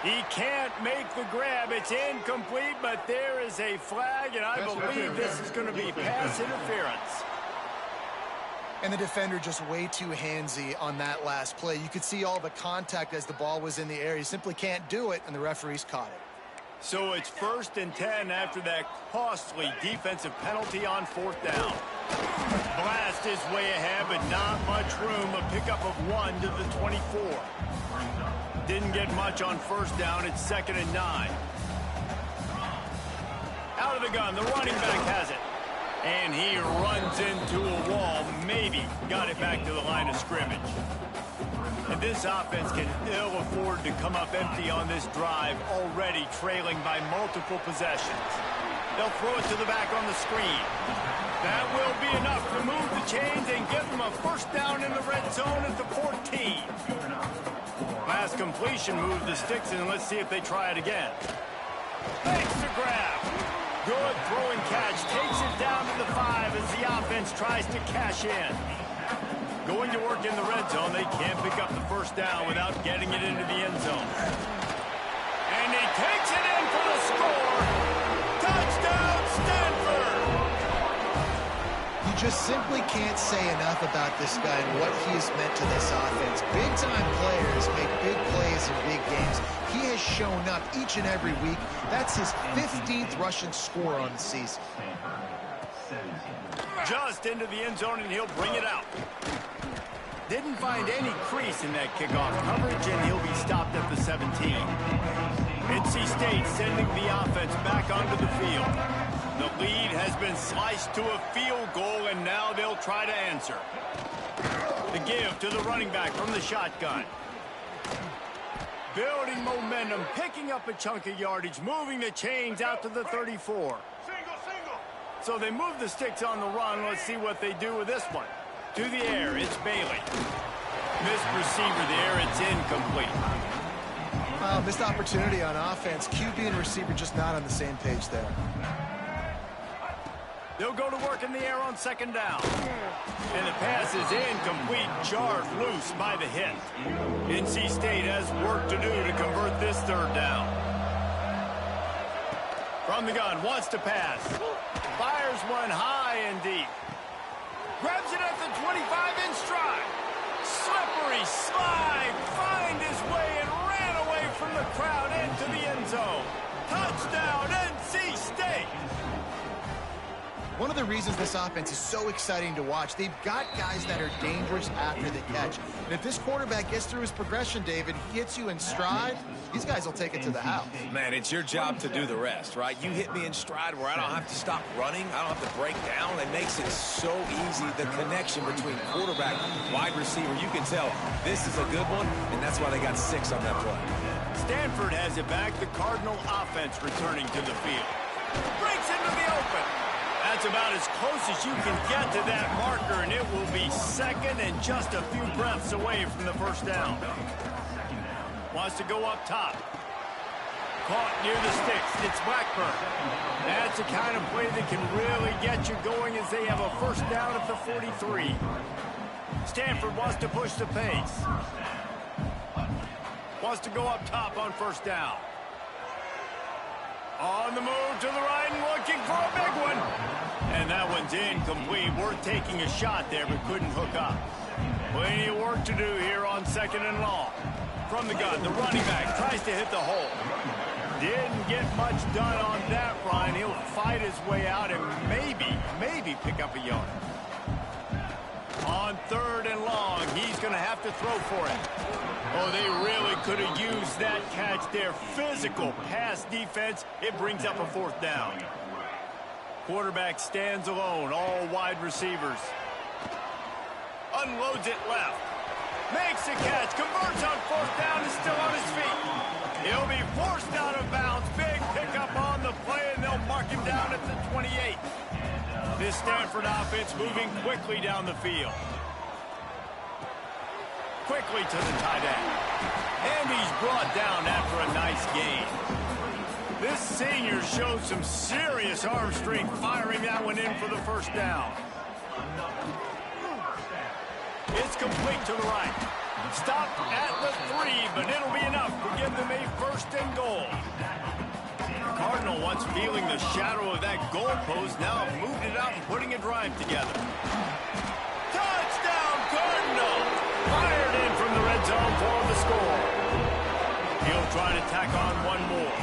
He can't make the grab. It's incomplete, but there is a flag, and I believe this is going to be pass interference. And the defender just way too handsy on that last play. You could see all the contact as the ball was in the air. He simply can't do it, and the referees caught it. So it's 1st and 10 after that costly defensive penalty on 4th down. Blast his way ahead, but not much room. A pickup of 1 to the 24. Didn't get much on 1st down. It's 2nd and 9. Out of the gun. The running back has it. And he runs into a wall. Maybe got it back to the line of scrimmage. And this offense can ill afford to come up empty on this drive, already trailing by multiple possessions. They'll throw it to the back on the screen. That will be enough to move the chains and give them a 1st down in the red zone at the 14. Last completion moved the sticks, and let's see if they try it again. Makes the grab. Good throw and catch. Takes it down to the 5 as the offense tries to cash in. Going to work in the red zone. They can't pick up the 1st down without getting it into the end zone. And he takes it in for the score. Touchdown, Stanford! You just simply can't say enough about this guy and what he has meant to this offense. Big-time players make big plays in big games. He has shown up each and every week. That's his 15th rushing score on the season. Just into the end zone, and he'll bring it out. Didn't find any crease in that kickoff coverage, and he'll be stopped at the 17. NC State sending the offense back onto the field. The lead has been sliced to a field goal, and now they'll try to answer. The give to the running back from the shotgun. Building momentum, picking up a chunk of yardage, moving the chains out to the 34. So they move the sticks on the run. Let's see what they do with this one. To the air, it's Bailey. Missed receiver there, it's incomplete. Missed opportunity on offense. QB and receiver just not on the same page there. They'll go to work in the air on 2nd down. And the pass is incomplete, jarred loose by the hit. NC State has work to do to convert this 3rd down. From the gun, wants to pass. Fires one high and deep. Grabs it at the 25 in stride. Slippery slide, find his way and ran away from the crowd into the end end zone. Touchdown, NC State! One of the reasons this offense is so exciting to watch, they've got guys that are dangerous after the catch. And if this quarterback gets through his progression, David, he hits you in stride, these guys will take it to the house. Man, it's your job to do the rest, right? You hit me in stride where I don't have to stop running. I don't have to break down. It makes it so easy. The connection between quarterback and wide receiver, you can tell this is a good one, and that's why they got 6 on that play. Stanford has it back. The Cardinal offense returning to the field. Breaks into the open. That's about as close as you can get to that marker, and it will be second and just a few breaths away from the first down. Wants to go up top. Caught near the sticks. It's Blackburn. That's the kind of play that can really get you going as they have a first down at the 43. Stanford wants to push the pace. Wants to go up top on first down. On the move to the right and looking for a big one. And that one's incomplete. Worth taking a shot there, but couldn't hook up. Plenty of work to do here on second and long. From the gun, the running back tries to hit the hole. Didn't get much done on that run. He'll fight his way out and maybe pick up a yard. On third and long, he's going to have to throw for it. Oh, they really could have used that catch there. Physical pass defense. It brings up a fourth down. Quarterback stands alone, all wide receivers. Unloads it left. Makes a catch, converts on fourth down, is still on his feet. He'll be forced out of bounds. Big pickup on the play, and they'll mark him down at the 28. This Stanford offense moving quickly down the field. Quickly to the tight end. And he's brought down after a nice gain. This senior showed some serious arm strength firing that one in for the first down. It's complete to the right. Stop at the 3, but it'll be enough to give them a first and goal. Cardinal, once feeling the shadow of that goalpost, now have moved it out and putting a drive together. Touchdown, Cardinal! Fired in from the red zone for the score. He'll try to tack on one more.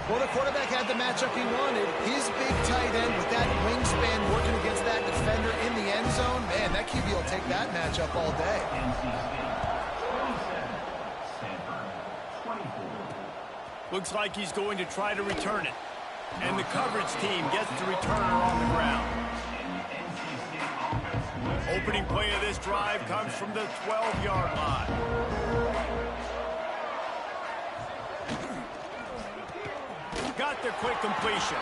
Well, the quarterback had the matchup he wanted. His big tight end with that wingspan working against that defender in the end zone. Man, that QB will take that matchup all day. Looks like he's going to try to return it. And the coverage team gets the returner on the ground. Opening play of this drive comes from the 12-yard line. Got the quick completion.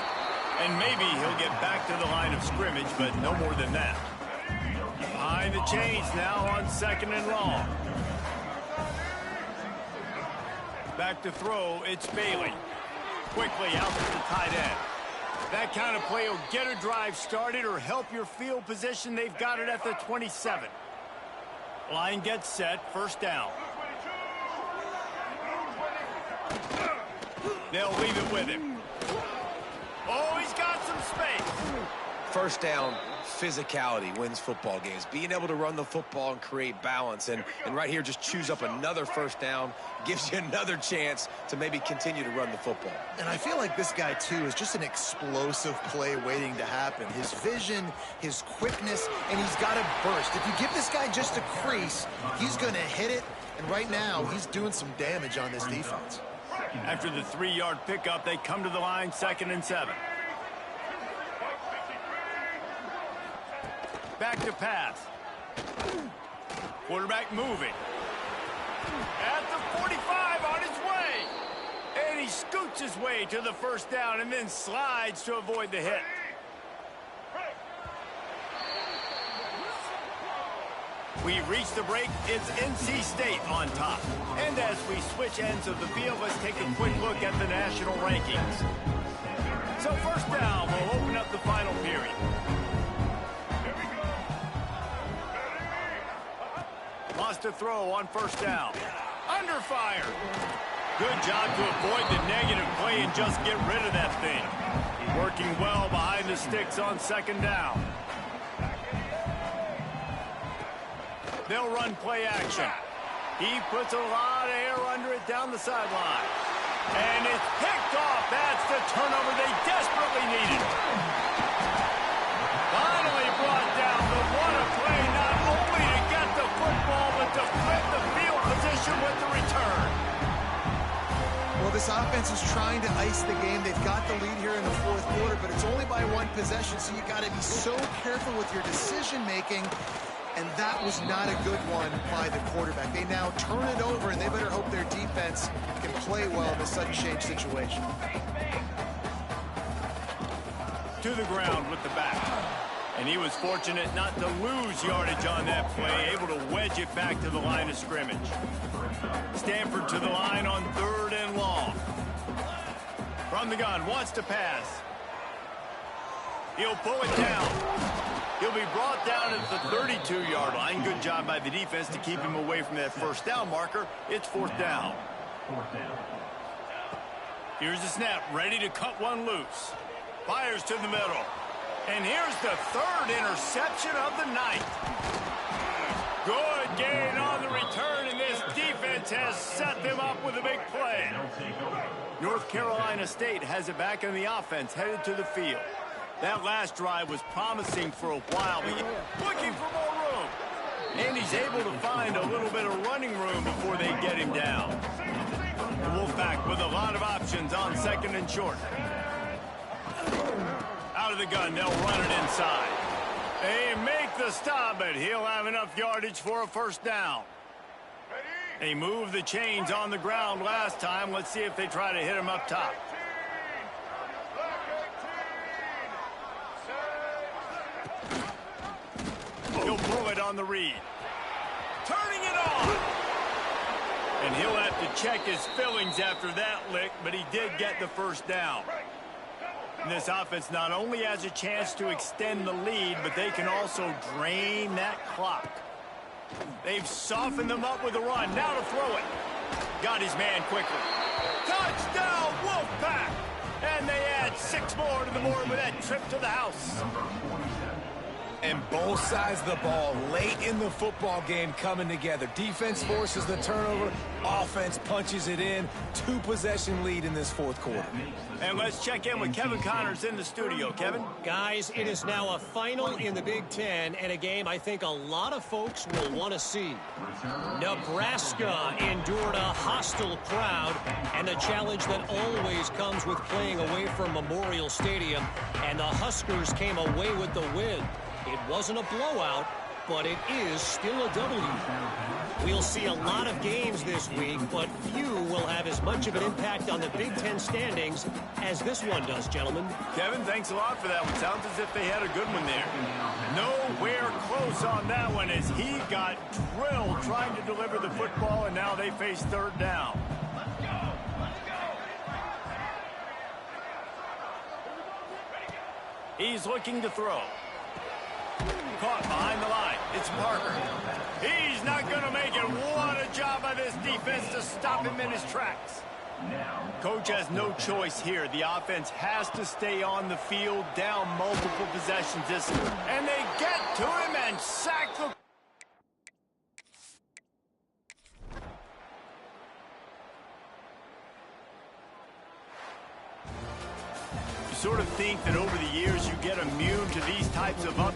And maybe he'll get back to the line of scrimmage, but no more than that. Behind the chains now on second and long. Back to throw, it's Bailey. Quickly out to the tight end. That kind of play will get a drive started or help your field position. They've got it at the 27. Line gets set, first down. They'll leave it with him. Oh, he's got some space. First down, physicality wins football games. Being able to run the football and create balance. And right here, just choose up another first down. Gives you another chance to maybe continue to run the football. And I feel like this guy, too, is just an explosive play waiting to happen. His vision, his quickness, and he's got to burst. If you give this guy just a crease, he's going to hit it. And right now, he's doing some damage on this defense. After the 3-yard pickup, they come to the line, 2nd and 7. Back to pass. Quarterback moving. At the 45 on his way. And he scoots his way to the first down and then slides to avoid the hit. We reach the break. It's NC State on top. And as we switch ends of the field, let's take a quick look at the national rankings. So first down, we'll open up the final period. Lost to throw on first down. Under fire. Good job to avoid the negative play and just get rid of that thing. Working well behind the sticks on second down. They'll run play action. He puts a lot of air under it down the sideline. And it's picked off. That's the turnover they desperately needed. Finally brought down, but what a play, not only to get the football, but to flip the field position with the return. Well, this offense is trying to ice the game. They've got the lead here in the fourth quarter, but it's only by one possession, so you got to be so careful with your decision-making, and that was not a good one by the quarterback. They now turn it over, and they better hope their defense can play well in this sudden change situation. To the ground with the back. And he was fortunate not to lose yardage on that play, able to wedge it back to the line of scrimmage. Stanford to the line on 3rd and long. From the gun, wants to pass. He'll pull it down. He'll be brought down at the 32-yard line. Good job by the defense to keep him away from that first down marker. It's 4th down. Here's the snap, ready to cut one loose. Fires to the middle. And here's the 3rd interception of the night. Good gain on the return, and this defense has set them up with a big play. North Carolina State has it back in the offense, headed to the field. That last drive was promising for a while, but looking for more room. And he's able to find a little bit of running room before they get him down. The Wolfpack with a lot of options on 2nd and short. Out of the gun, they'll run it inside. They make the stop, but he'll have enough yardage for a 1st down. They moved the chains on the ground last time. Let's see if they try to hit him up top. He'll pull it on the read. Turning it on. And he'll have to check his fillings after that lick, but he did get the 1st down. And this offense not only has a chance to extend the lead, but they can also drain that clock. They've softened them up with a run. Now to throw it. Got his man quickly. Touchdown, Wolfpack! And they add 6 more to the board with that trip to the house. And both sides of the ball late in the football game coming together. Defense forces the turnover. Offense punches it in. 2-possession lead in this 4th quarter. And let's check in with Kevin Connors in the studio. Kevin? Guys, it is now a final in the Big Ten and a game I think a lot of folks will want to see. Nebraska endured a hostile crowd and the challenge that always comes with playing away from Memorial Stadium, and the Huskers came away with the win. It wasn't a blowout, but it is still a W. We'll see a lot of games this week, but few will have as much of an impact on the Big Ten standings as this one does, gentlemen. Kevin, thanks a lot for that one. Sounds as if they had a good one there. Nowhere close on that one as he got drilled trying to deliver the football, and now they face 3rd down. He's looking to throw. Caught behind the line. It's Parker. He's not going to make it. What a job by this defense to stop him in his tracks. Coach has no choice here. The offense has to stay on the field, down multiple possessions. And they get to him and sack the... You sort of think that over the years you get immune to these types of up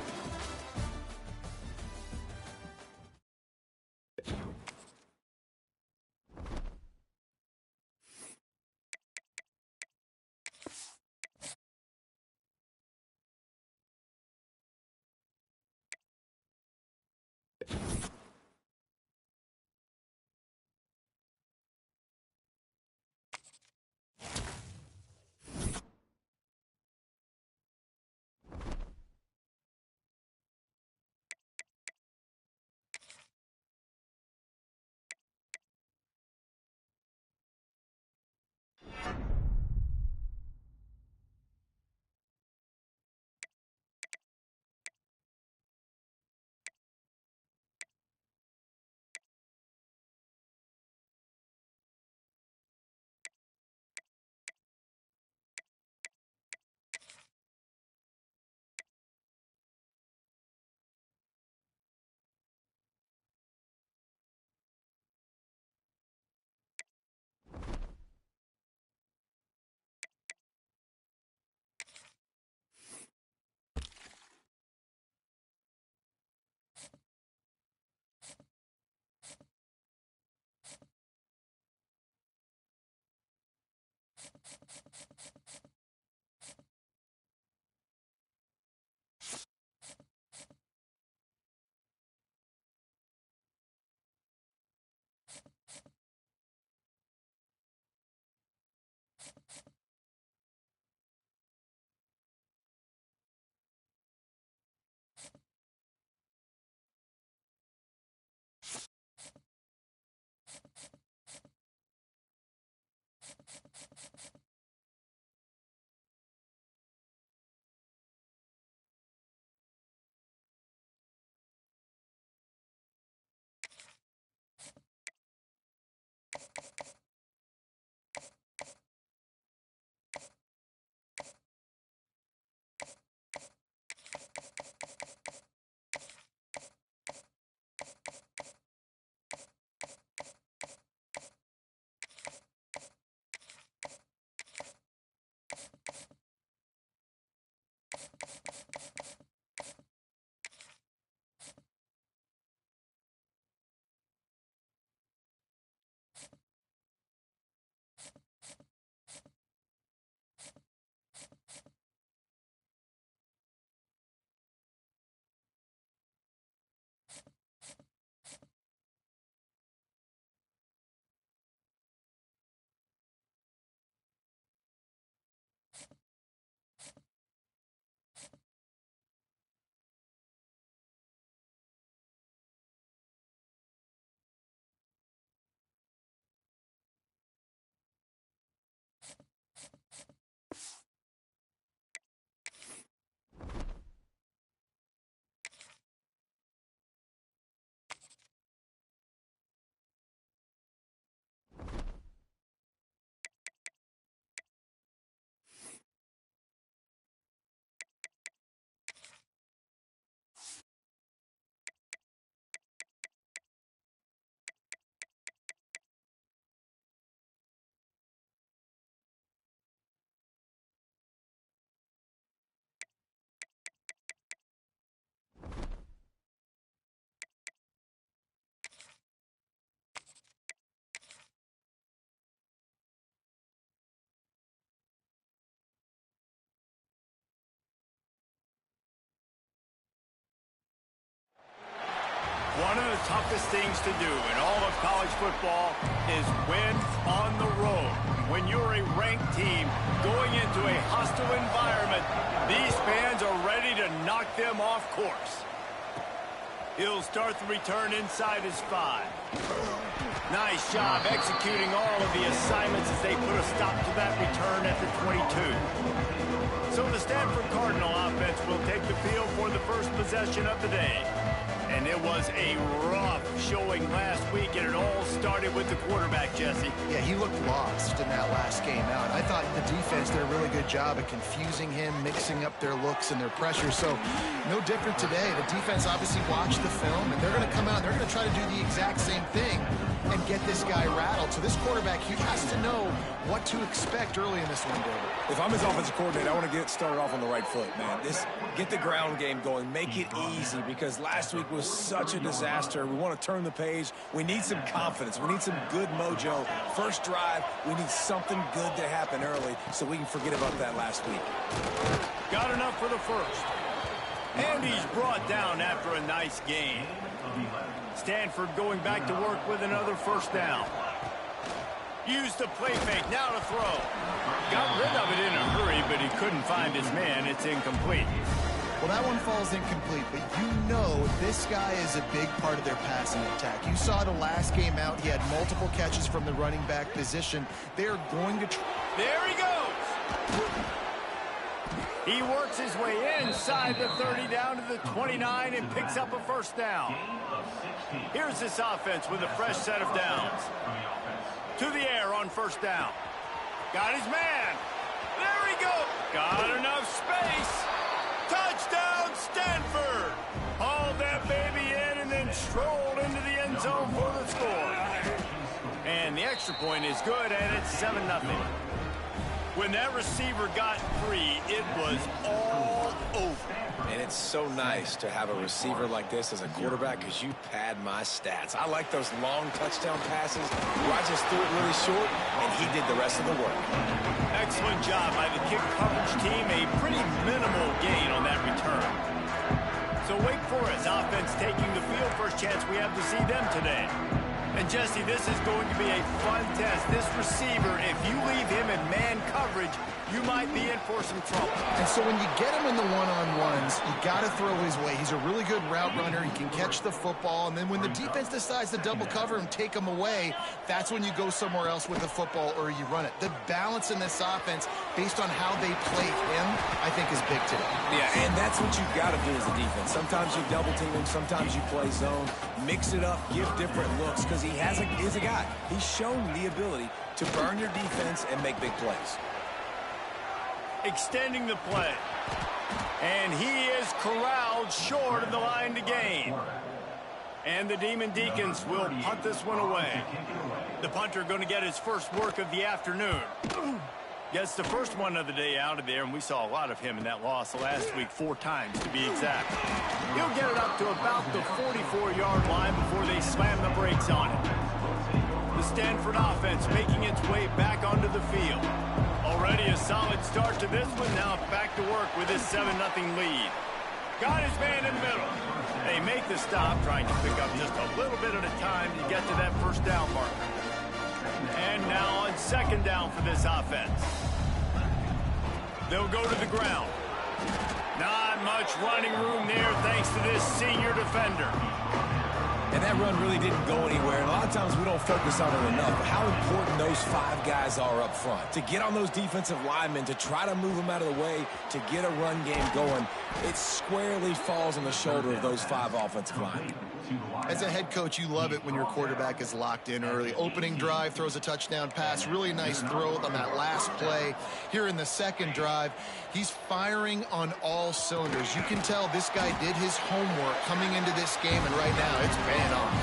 One of the toughest things to do in all of college football is win on the road. When you're a ranked team going into a hostile environment, these fans are ready to knock them off course. He'll start the return inside his 5. Nice job executing all of the assignments as they put a stop to that return at the 22. So the Stanford Cardinal offense will take the field for the first possession of the day. And it was a rough showing last week, and it all started with the quarterback, Jesse. Yeah, he looked lost in that last game out. I thought the defense did a really good job of confusing him, mixing up their looks and their pressure. So no different today. The defense obviously watched the film, and they're going to come out and they're going to try to do the exact same thing and get this guy rattled. So this quarterback, he has to know what to expect early in this window. If I'm his offensive coordinator, I want to get started off on the right foot, man. Get the ground game going. Make it easy, because last week was such a disaster. We want to turn the page. We need some confidence. We need some good mojo. First drive, we need something good to happen early so we can forget about that last week. Got enough for the first. And he's brought down after a nice game. Stanford going back to work with another first down. Used the play fake, now to throw. Got rid of it in a hurry, but he couldn't find his man. It's incomplete. Well, that one falls incomplete, but you know this guy is a big part of their passing attack. You saw the last game out. He had multiple catches from the running back position. They're going to try. There he goes. He works his way inside the 30 down to the 29 and picks up a first down. Here's this offense with a fresh set of downs. To the air on first down. Got his man. There he goes. Got enough space. Touchdown, Stanford! Hauled that baby in and then strolled into the end zone for the score. And the extra point is good, and it's 7-0. When that receiver got free, it was all over. And it's so nice to have a receiver like this as a quarterback because you pad my stats. I like those long touchdown passes where I just threw it really short, and he did the rest of the work. Excellent job by the kick coverage team. A pretty minimal gain on that return. So Wake Forest offense taking the field. First chance we have to see them today. And, Jesse, this is going to be a fun test. This receiver, if you leave him in man coverage, you might be in for some trouble. And so when you get him in the one-on-ones, you got to throw his way. He's a really good route runner. He can catch the football. And then when the defense decides to double cover him, take him away, that's when you go somewhere else with the football or you run it. The balance in this offense, based on how they play him, I think is big today. Yeah, and that's what you've got to do as a defense. Sometimes you double team him, sometimes you play zone. Mix it up, give different looks, because he's a guy. He's shown the ability to burn your defense and make big plays. Extending the play. And he is corralled short of the line to gain. And the Demon Deacons will punt this one away. The punter going to get his first work of the afternoon. Gets the first one of the day out of there, and we saw a lot of him in that loss last week, 4 times to be exact. He'll get it up to about the 44-yard line before they slam the brakes on it. The Stanford offense making its way back onto the field. Already a solid start to this one. Now back to work with his 7-0 lead. Got his man in the middle. They make the stop, trying to pick up just a little bit at a time to get to that first down marker. And now on second down for this offense. They'll go to the ground. Not much running room there thanks to this senior defender. And that run really didn't go anywhere. And a lot of times we don't focus on it enough. But how important those 5 guys are up front. To get on those defensive linemen, to try to move them out of the way, to get a run game going, it squarely falls on the shoulder of those 5 offensive linemen. As a head coach, you love it when your quarterback is locked in early. Opening drive, throws a touchdown pass. Really nice throw on that last play. Here in the second drive, he's firing on all cylinders. You can tell this guy did his homework coming into this game, and right now it's paying off.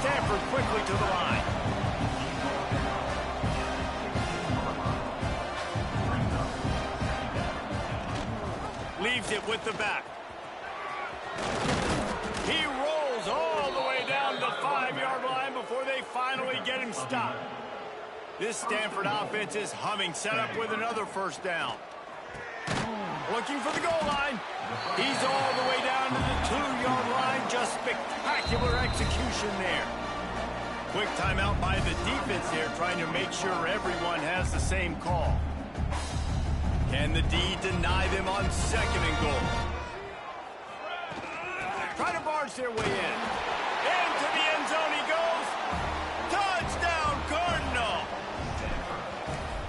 Stanford quickly to the line. Leaves it with the back. He rolls all the way down to the 5-yard line before they finally get him stopped. This Stanford offense is humming, set up with another first down. Looking for the goal line. He's all the way down to the 2-yard line. Just spectacular execution there. Quick timeout by the defense here, trying to make sure everyone has the same call. Can the D deny them on second and goal? Try to barge their way in. Into the end zone he goes. Touchdown, Cardinal.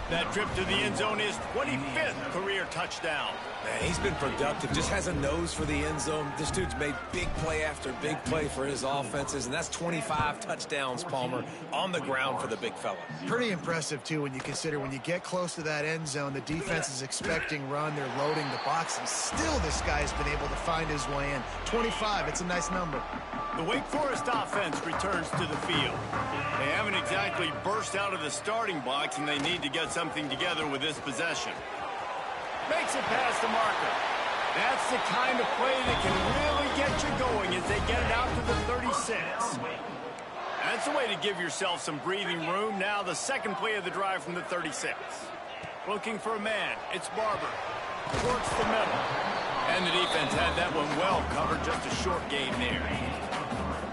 That trip to the end zone is 25th career touchdown. Man, he's been productive, just has a nose for the end zone. This dude's made big play after big play for his offenses, and that's 25 touchdowns, Palmer, on the ground for the big fella. Pretty impressive, too, when you consider when you get close to that end zone, the defense is expecting run, they're loading the box, and still this guy's been able to find his way in. 25, it's a nice number. The Wake Forest offense returns to the field. They haven't exactly burst out of the starting blocks, and they need to get something together with this possession. Makes it past the marker. That's the kind of play that can really get you going as they get it out to the 36. That's a way to give yourself some breathing room. Now the second play of the drive from the 36. Looking for a man. It's Barber. Towards the middle. And the defense had that one well covered. Just a short gain there.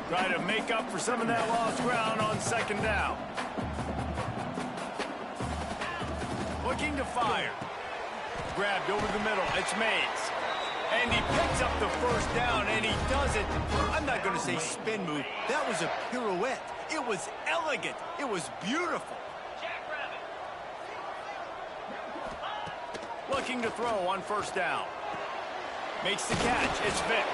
Try to make up for some of that lost ground on second down. Looking to fire. Grabbed over the middle. It's Mays. And he picks up the first down, and he does it. I'm not going to say spin move. That was a pirouette. It was elegant. It was beautiful. Looking to throw on first down. Makes the catch. It's Vic.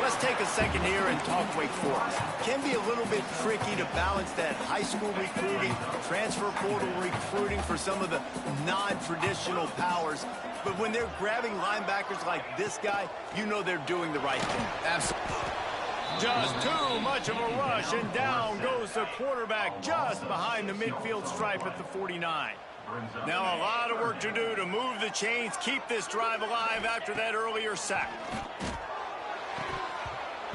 Let's take a second here and talk Wake Forest. Can be a little bit tricky to balance that high school recruiting, transfer portal recruiting for some of the non-traditional powers. But when they're grabbing linebackers like this guy, you know they're doing the right thing. Absolutely. Just too much of a rush, and down goes the quarterback just behind the midfield stripe at the 49. Now a lot of work to do to move the chains, keep this drive alive after that earlier sack.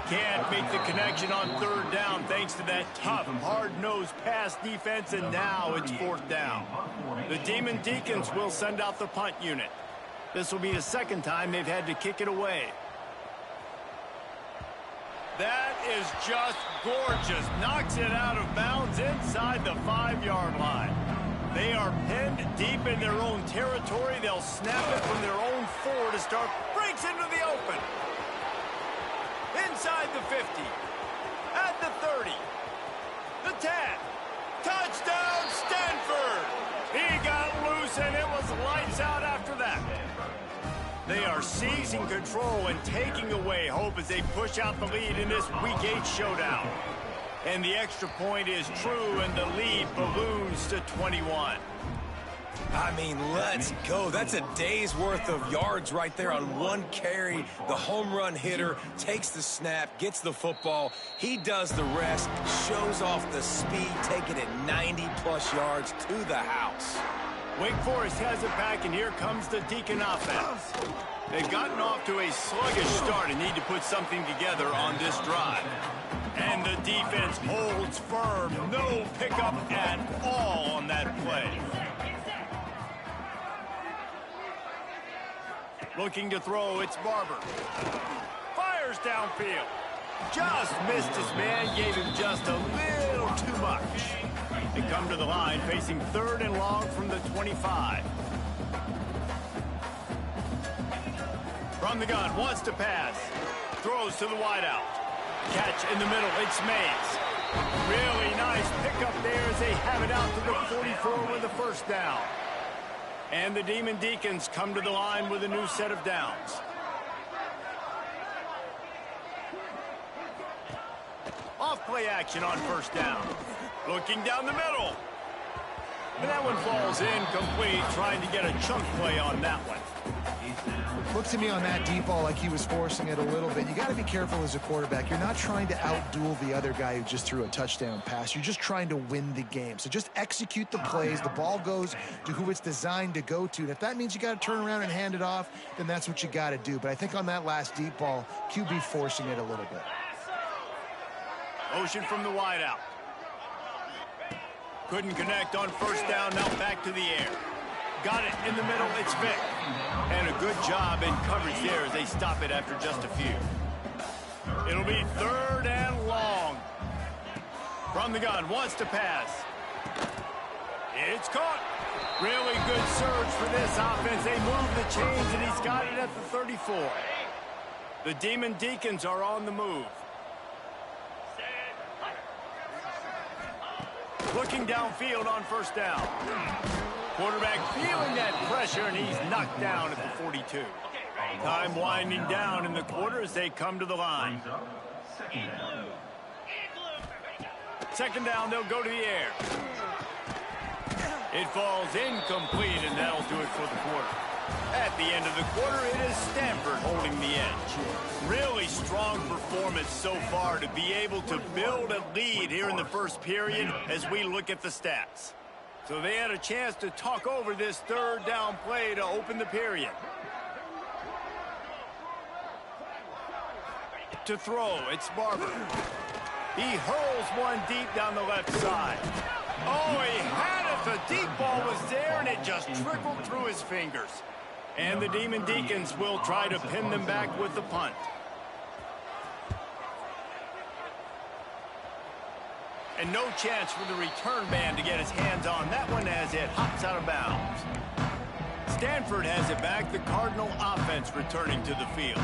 Can't make the connection on third down thanks to that tough, hard-nosed pass defense, and now it's fourth down. The Demon Deacons will send out the punt unit. This will be the second time they've had to kick it away. That is just gorgeous. Knocks it out of bounds inside the 5-yard line. They are pinned deep in their own territory. They'll snap it from their own 4 to start. Breaks into the open. Inside the 50. At the 30. The 10. Touchdown, Stanford! He got loose, and it was lights out after that. They are seizing control and taking away hope as they push out the lead in this Week 8 showdown. And the extra point is true, and the lead balloons to 21. I mean, let's go. That's a day's worth of yards right there on one carry. The home run hitter takes the snap, gets the football. He does the rest, shows off the speed, taking it 90-plus yards to the house. Wake Forest has it back, and here comes the Deacon offense. They've gotten off to a sluggish start and need to put something together on this drive. And the defense holds firm. No pickup at all on that play. Looking to throw, it's Barber. Fires downfield. Just missed his man, gave him just a little too much. They come to the line facing 3rd and long from the 25. From the gun, wants to pass. Throws to the wideout. Catch in the middle, it's Mays. Really nice pickup there as they have it out to the 44 with the first down. And the Demon Deacons come to the line with a new set of downs. Off play action on first down. Looking down the middle. And that one falls incomplete, trying to get a chunk play on that one. Looked to me on that deep ball like he was forcing it a little bit. You got to be careful as a quarterback. You're not trying to outduel the other guy who just threw a touchdown pass. You're just trying to win the game. So just execute the plays. The ball goes to who it's designed to go to. And if that means you got to turn around and hand it off, then that's what you got to do. But I think on that last deep ball, QB forcing it a little bit. Motion from the wideout. Couldn't connect on first down. Now back to the air. Got it in the middle. It's Vic. And a good job in coverage there as they stop it after just a few. It'll be 3rd and long. From the gun, wants to pass. It's caught. Really good surge for this offense. They move the chains, and he's got it at the 34. The Demon Deacons are on the move. Looking downfield on first down. Quarterback feeling that pressure, and he's knocked down at the 42. Time winding down in the quarter as they come to the line. Second down, they'll go to the air. It falls incomplete, and that'll do it for the quarter. At the end of the quarter, it is Stanford holding the edge. Really strong performance so far to be able to build a lead here in the first period as we look at the stats. So they had a chance to talk over this 3rd down play to open the period. To throw, it's Barber. He hurls one deep down the left side. Oh, he had it. The deep ball was there, and it just trickled through his fingers. And the Demon Deacons will try to pin them back with the punt. And no chance for the return man to get his hands on that one as it hops out of bounds. Stanford has it back. The Cardinal offense returning to the field.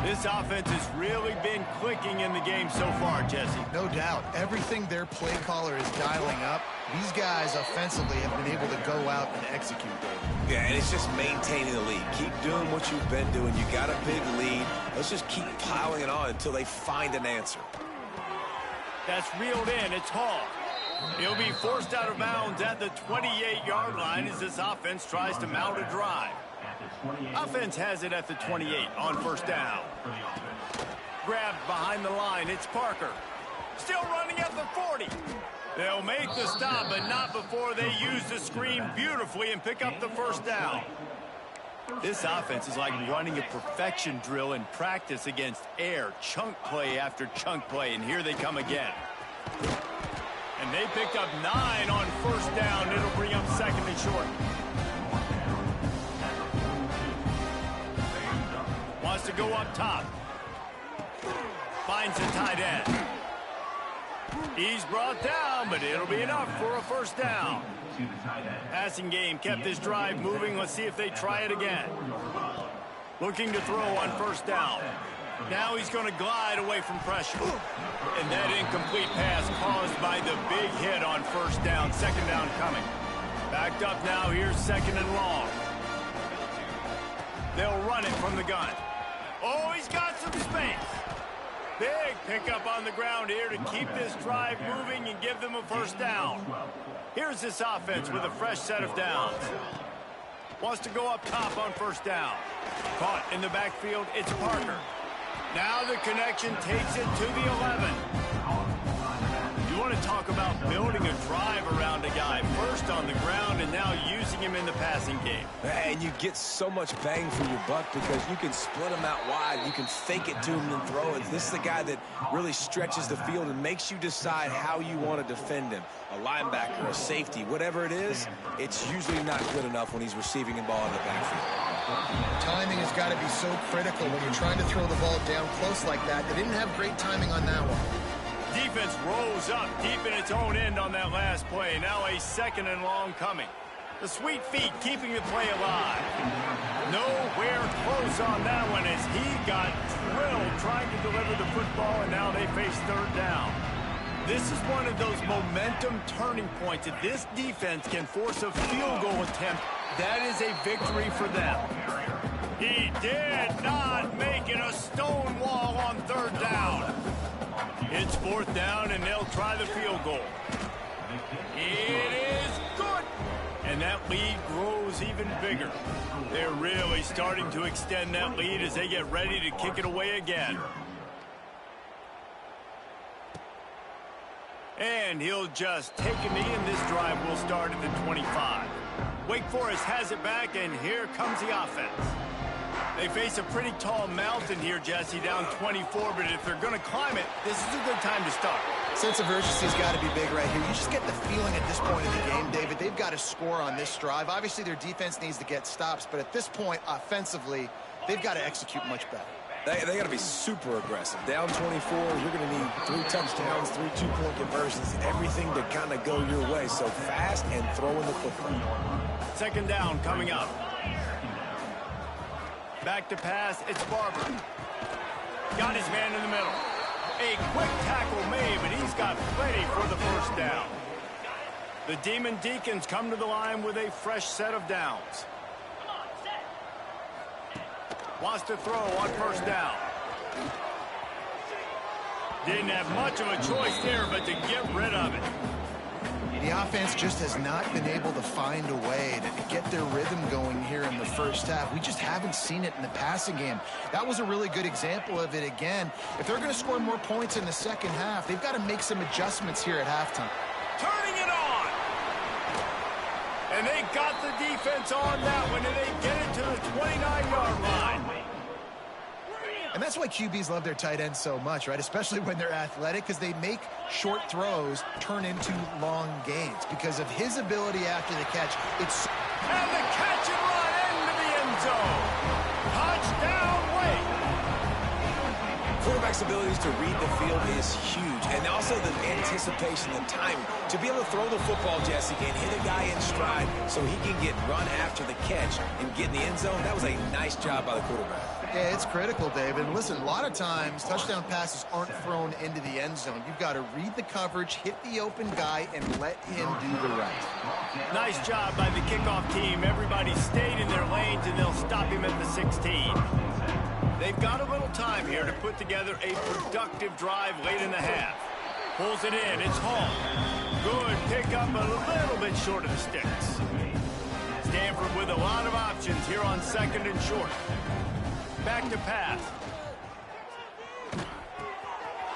This offense has really been clicking in the game so far, Jesse. No doubt. Everything their play caller is dialing up, these guys offensively have been able to go out and execute, Dave. Yeah, and it's just maintaining the lead. Keep doing what you've been doing. You got a big lead. Let's just keep piling it on until they find an answer. That's reeled in. It's Hall. He'll be forced out of bounds at the 28-yard line as this offense tries to mount a drive. Offense has it at the 28 on first down. Grabbed behind the line. It's Parker. Still running at the 40. They'll make the stop, but not before they use the screen beautifully and pick up the first down. This offense is like running a perfection drill in practice against air. Chunk play after chunk play, and here they come again. And they picked up 9 on first down. It'll bring up second and short. Wants to go up top. Finds the tight end. He's brought down, but it'll be enough for a first down. Passing game kept this drive moving. Let's see if they try it again. Looking to throw on first down. Now he's going to glide away from pressure. And that incomplete pass caused by the big hit on first down. Second down coming. Backed up now. Here's second and long. They'll run it from the gun. Oh, he's got some space. Big pickup on the ground here to keep this drive moving and give them a first down. Here's this offense with a fresh set of downs. Wants to go up top on first down. Caught in the backfield, it's Parker. Now the connection takes it to the 11. You want to talk about building a drive around a guy. First on the ground and now using him in the passing game. And you get so much bang for your buck because you can split him out wide. You can fake it to him and throw it. This is the guy that really stretches the field and makes you decide how you want to defend him. A linebacker, a safety, whatever it is, it's usually not good enough when he's receiving the ball in the backfield. Timing has got to be so critical when you're trying to throw the ball down close like that. They didn't have great timing on that one. Defense rolls up deep in its own end on that last play. Now a second and long coming. The sweet feet keeping the play alive. Nowhere close on that one as he got drilled trying to deliver the football, and now they face third down. This is one of those momentum turning points. If this defense can force a field goal attempt, that is a victory for them. He did not make it a stone wall on third down. It's fourth down, and they'll try the field goal. It is good. And that lead grows even bigger. They're really starting to extend that lead as they get ready to kick it away again. And he'll just take a knee, and this drive will start at the 25. Wake Forest has it back, and here comes the offense. They face a pretty tall mountain here, Jesse, down 24, but if they're going to climb it, this is a good time to start. Sense of urgency's got to be big right here. You just get the feeling at this point in the game, David, they've got to score on this drive. Obviously, their defense needs to get stops, but at this point, offensively, they've got to execute much better. They got to be super aggressive. Down 24, you're going to need 3 touchdowns, 3 two-point conversions, everything to kind of go your way. So fast and throwing the football. Second down coming up. Back to pass, it's Barber. Got his man in the middle. A quick tackle made, but he's got plenty for the first down. The Demon Deacons come to the line with a fresh set of downs. Wants to throw on first down. Didn't have much of a choice there, but to get rid of it. The offense just has not been able to find a way to get their rhythm going here in the first half. We just haven't seen it in the passing game. That was a really good example of it again. If they're going to score more points in the second half, they've got to make some adjustments here at halftime. Turning it on! And they got the defense on that one, and they get it to the 29-yard line. And that's why QBs love their tight ends so much, right? Especially when they're athletic, because they make short throws turn into long gains. Because of his ability after the catch, it's... And the catch and run into the end zone. Touchdown, Wake. Quarterback's abilities to read the field is huge. And also the anticipation, the timing. To be able to throw the football, Jesse, and hit a guy in stride so he can get run after the catch and get in the end zone, that was a nice job by the quarterback. Yeah, it's critical, David. And listen, a lot of times touchdown passes aren't thrown into the end zone. You've got to read the coverage, hit the open guy, and let him do the rest. Nice job by the kickoff team. Everybody stayed in their lanes, and they'll stop him at the 16. They've got a little time here to put together a productive drive late in the half. Pulls it in. It's Hall. Good pickup, a little bit short of the sticks. Stanford with a lot of options here on second and short. Back to pass.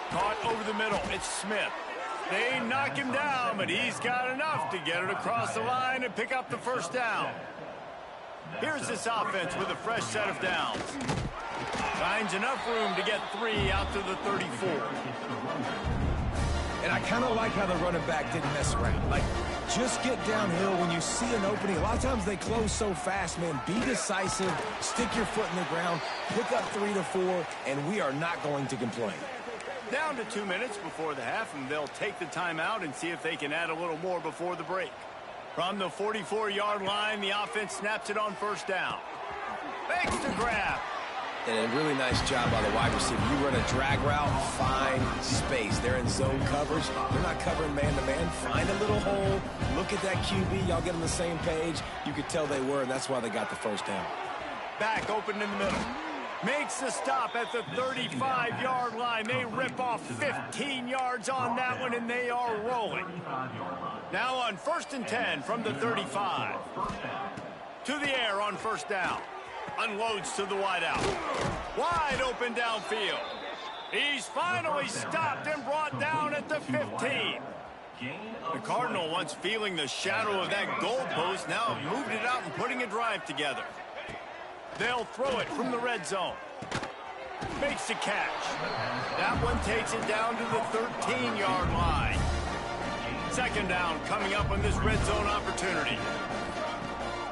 Caught over the middle. It's Smith. They knock him down, but he's got enough to get it across the line and pick up the first down. Here's this offense with a fresh set of downs. Finds enough room to get 3 out to the 34. And I kind of like how the running back didn't mess around. Like, just get downhill when you see an opening. A lot of times they close so fast, man. Be decisive, stick your foot in the ground, pick up 3 to 4, and we are not going to complain. Down to 2 minutes before the half, and they'll take the timeout and see if they can add a little more before the break. From the 44-yard line, the offense snaps it on first down. Makes the grab. And a really nice job by the wide receiver. You run a drag route, find space. They're in zone coverage. They're not covering man-to-man. Find a little hole. Look at that QB. Y'all get on the same page. You could tell they were, and that's why they got the first down. Back open in the middle. Makes the stop at the 35-yard line. They rip off 15 yards on that one, and they are rolling. Now on 1st and 10 from the 35. To the air on first down. Unloads to the wideout. Wide open downfield. He's finally stopped and brought down at the 15. The Cardinal, once feeling the shadow of that goalpost, now have moved it out and putting a drive together. They'll throw it from the red zone. Makes the catch. That one takes it down to the 13-yard line. Second down coming up on this red zone opportunity.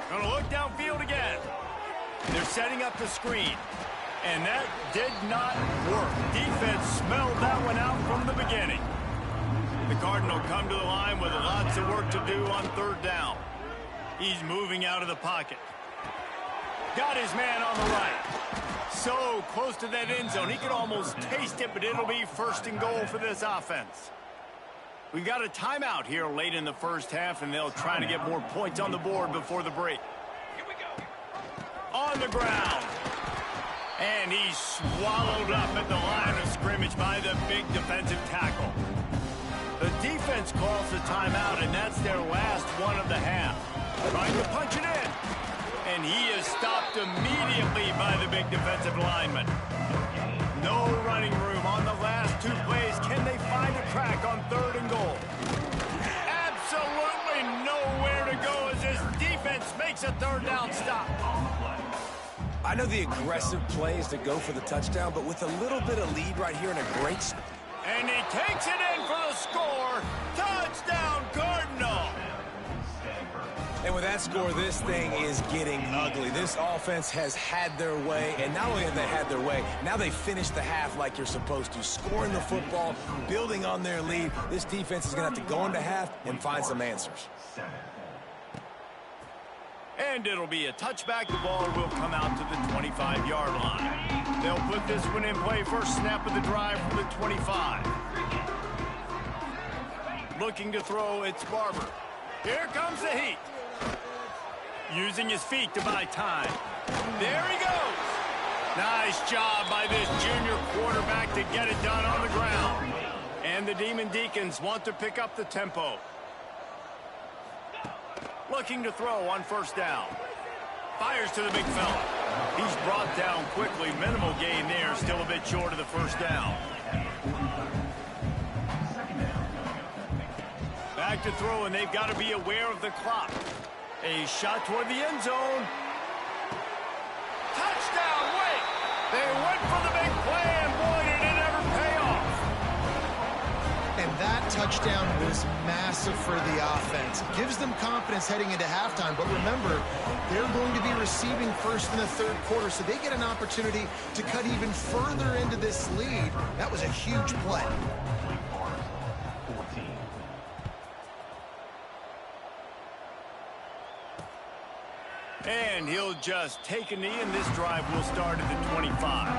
Gonna look downfield again. They're setting up the screen. And that did not work. Defense smelled that one out from the beginning. The Cardinal come to the line with lots of work to do on third down. He's moving out of the pocket. Got his man on the right. So close to that end zone. He could almost taste it, but it'll be 1st and goal for this offense. We've got a timeout here late in the first half, and they'll try to get more points on the board before the break. Here we go. On the ground. And he's swallowed up at the line of scrimmage by the big defensive tackle. The defense calls the timeout, and that's their last one of the half. Trying to punch it in. And he is stopped immediately by the big defensive lineman. No running room on the last 2 plays. Can they find a crack on 3rd and goal? Absolutely nowhere to go as this defense makes a 3rd down stop. I know the aggressive play is to go for the touchdown, but with a little bit of lead right here and a great... And he takes it in for the score. Touchdown, Cardinal. And with that score, this thing is getting ugly. This offense has had their way, and not only have they had their way, now they finished the half like you're supposed to, scoring the football, building on their lead. This defense is going to have to go into half and find some answers. And it'll be a touchback. The ball will come out to the 25-yard line. They'll put this one in play. First snap of the drive from the 25. Looking to throw, it's Barber. Here comes the heat. Using his feet to buy time. There he goes. Nice job by this junior quarterback to get it done on the ground. And the Demon Deacons want to pick up the tempo. Looking to throw on first down. Fires to the big fella. He's brought down quickly. Minimal gain there. Still a bit short of the first down. Back to throw, and they've got to be aware of the clock. A shot toward the end zone. Touchdown, wait! They went for the big play, and boy, did it ever pay off. And that touchdown was massive for the offense. It gives them confidence heading into halftime, but remember, they're going to be receiving first in the 3rd quarter, so they get an opportunity to cut even further into this lead. That was a huge play. And he'll just take a knee, and this drive will start at the 25.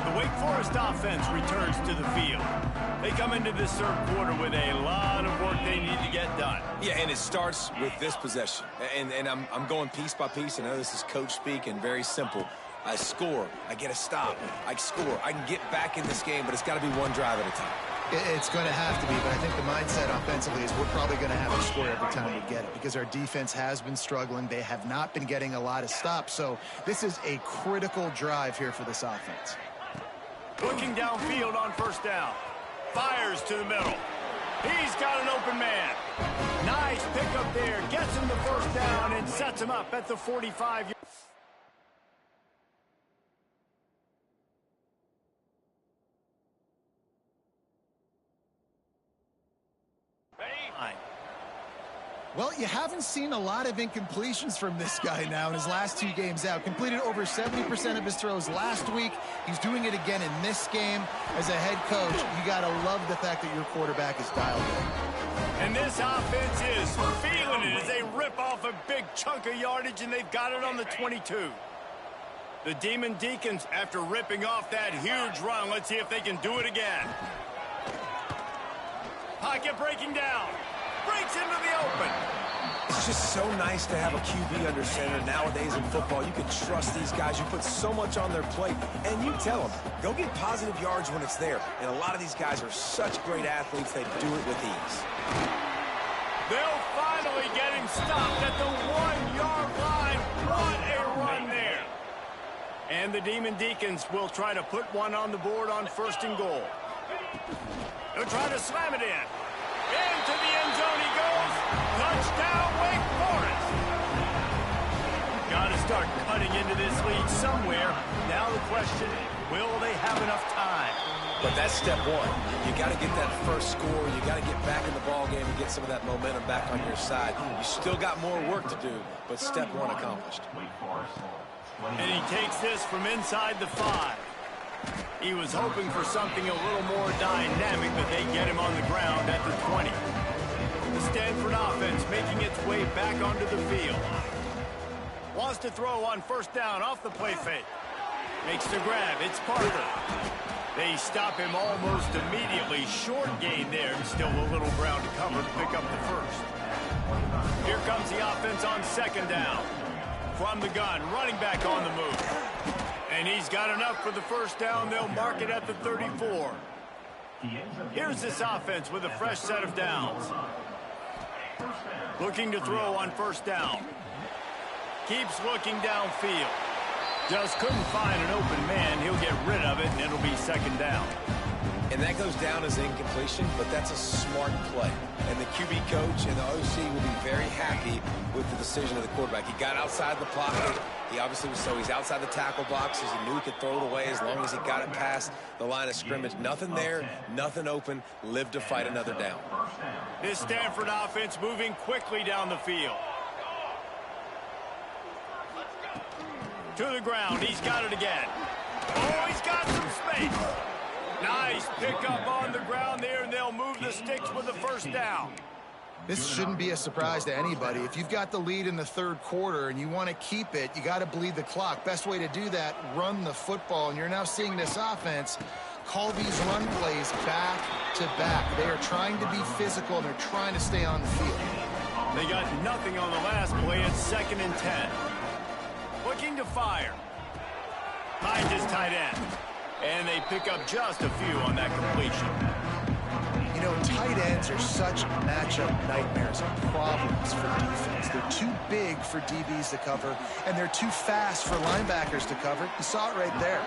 The Wake Forest offense returns to the field. They come into this 3rd quarter with a lot of work they need to get done. Yeah, and it starts with this possession. And I'm going piece by piece. I know this is coach speak and very simple. I score. I get a stop. I score. I can get back in this game, but it's got to be one drive at a time. It's going to have to be, but I think the mindset offensively is we're probably going to have to score every time we get it because our defense has been struggling. They have not been getting a lot of stops, so this is a critical drive here for this offense. Looking downfield on first down. fires to the middle. He's got an open man. Nice pickup there. Gets him the first down and sets him up at the 45. Well, you haven't seen a lot of incompletions from this guy now in his last 2 games out. Completed over 70% of his throws last week. He's doing it again in this game. As a head coach, you got to love the fact that your quarterback is dialed in. And this offense is feeling it as they rip off a big chunk of yardage, and they've got it on the 22. The Demon Deacons, after ripping off that huge run, let's see if they can do it again. Pocket breaking down. Breaks into the open. It's just so nice to have a QB under center. Nowadays in football, you can trust these guys. You put so much on their plate, and you tell them, go get positive yards when it's there. And a lot of these guys are such great athletes, they do it with ease. They'll finally get him stopped at the 1-yard line. What a run there. And the Demon Deacons will try to put one on the board on 1st and goal. They'll try to slam it in. Into the end zone he goes. Touchdown, Wake Forest. Got to start cutting into this lead somewhere. Now the question, will they have enough time? But that's step one. You got to get that first score. You got to get back in the ball game and get some of that momentum back on your side. You still got more work to do, but step one accomplished. And he takes this from inside the 5. He was hoping for something a little more dynamic, but they get him on the ground at the 20. The Stanford offense making its way back onto the field. Wants to throw on 1st down off the play fake. Makes the grab. It's Parker. They stop him almost immediately. Short gain there, and still a little ground to cover to pick up the first. Here comes the offense on 2nd down. From the gun, running back on the move. And he's got enough for the first down. They'll mark it at the 34. Here's this offense with a fresh set of downs. Looking to throw on 1st down. Keeps looking downfield. Just couldn't find an open man. He'll get rid of it, and it'll be 2nd down. And that goes down as incompletion, but that's a smart play. And the QB coach and the OC will be very happy with the decision of the quarterback. He got outside the pocket. He obviously was he's outside the tackle boxes. He knew he could throw it away as long as he got it past the line of scrimmage. Nothing there, nothing open. Live to fight another down. This Stanford offense moving quickly down the field. To the ground. He's got it again. Oh, he's got some space. Nice pickup on the ground there, and they'll move the sticks with the 1st down. This shouldn't be a surprise to anybody. If you've got the lead in the 3rd quarter and you want to keep it, you got to bleed the clock. Best way to do that, run the football. And you're now seeing this offense call these run plays back to back. They are trying to be physical, and they're trying to stay on the field. They got nothing on the last play. It's 2nd and 10. Looking to fire. Finds his tight end. And they pick up just a few on that completion. You know, tight ends are such matchup nightmares and problems for defense. They're too big for DBs to cover, and they're too fast for linebackers to cover. You saw it right there.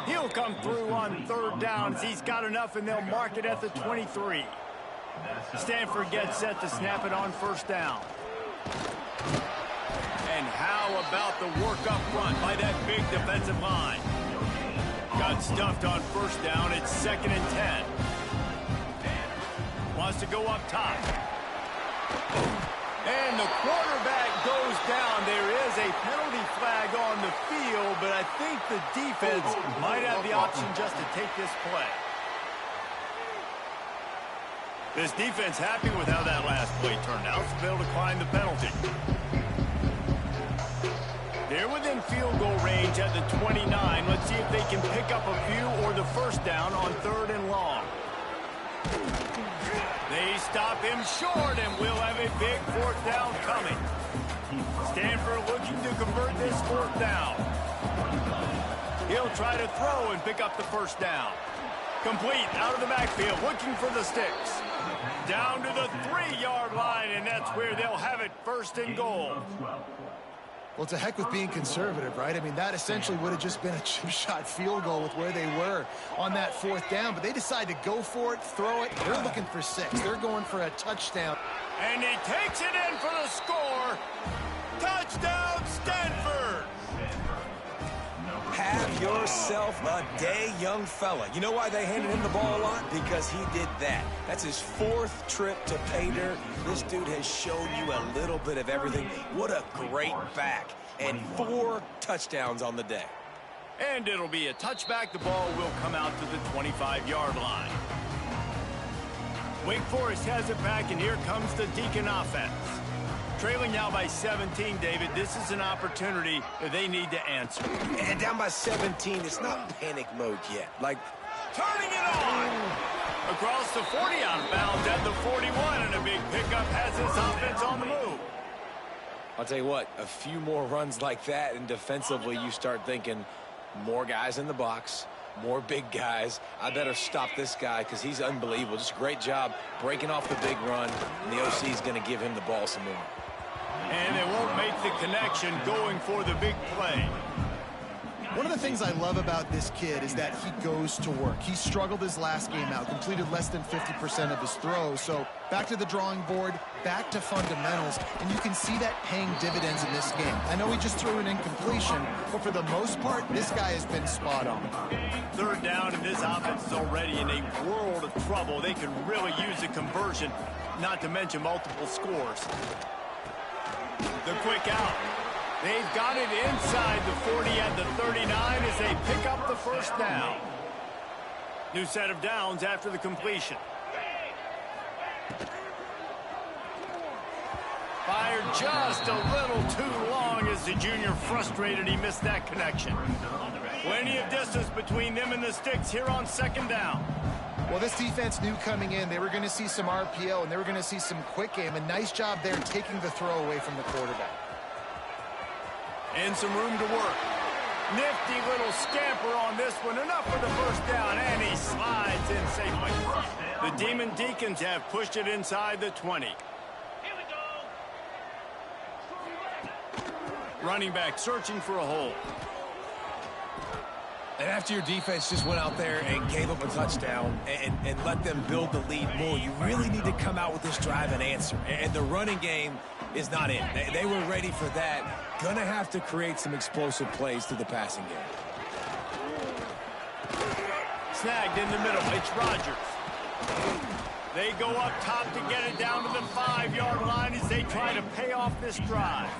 He'll come through on 3rd down as he's got enough, and they'll mark it at the 23. Stanford gets set to snap it on 1st down. And how about the work up front by that big defensive line? Got stuffed on 1st down. It's 2nd and 10. Wants to go up top. And the quarterback goes down. There is a penalty flag on the field, but I think the defense might have the option just to take this play. This defense happy with how that last play turned out, so they'll decline the penalty. They're within field goal range at the 29. Let's see if they can pick up a few or the 1st down on 3rd and long. They stop him short, and we'll have a big 4th down coming. Stanford looking to convert this 4th down. He'll try to throw and pick up the 1st down. Complete out of the backfield, looking for the sticks. Down to the 3-yard line, and that's where they'll have it, 1st and goal. Well, to heck with being conservative, right? I mean, that essentially would have just been a chip shot field goal with where they were on that 4th down. But they decide to go for it, throw it. They're looking for 6. They're going for a touchdown. And he takes it in for the score. Touchdown, Stanford! Have yourself a day, young fella. You know why they handed him the ball a lot? Because he did that. That's his 4th trip to pay dirt. This dude has shown you a little bit of everything. What a great back. And 4 touchdowns on the day. And it'll be a touchback. The ball will come out to the 25-yard line. Wake Forest has it back, and here comes the Deacon offense. Trailing now by 17, David. This is an opportunity that they need to answer. And down by 17, it's not panic mode yet. Like, turning it on! Across the 40, out of bounds at the 41, and a big pickup has his offense on the move. I'll tell you what, a few more runs like that, and defensively you start thinking more guys in the box, more big guys. I better stop this guy because he's unbelievable. Just a great job breaking off the big run, and the OC is going to give him the ball some more. And they won't make the connection going for the big play. One of the things I love about this kid is that he goes to work. He struggled his last game out, completed less than 50% of his throws. So back to the drawing board, back to fundamentals, and you can see that paying dividends in this game. I know he just threw an incompletion, but for the most part, this guy has been spot on. 3rd down, and this offense is already in a world of trouble. They could really use a conversion, not to mention multiple scores. The quick out. They've got it inside the 40 at the 39 as they pick up the 1st down. New set of downs after the completion. Fired just a little too long as the junior frustrated. He missed that connection. Plenty of distance between them and the sticks here on 2nd down. Well, this defense knew coming in they were going to see some RPO and they were going to see some quick game. A nice job there taking the throw away from the quarterback. And some room to work. Nifty little scamper on this one. Enough for the 1st down, and he slides in safely. The Demon Deacons have pushed it inside the 20. Running back searching for a hole. And after your defense just went out there and gave up a touchdown and let them build the lead more, you really need to come out with this drive and answer. And the running game is not in. They were ready for that. Gonna have to create some explosive plays through the passing game. Snagged in the middle. It's Rodgers. They go up top to get it down to the 5-yard line as they try to pay off this drive.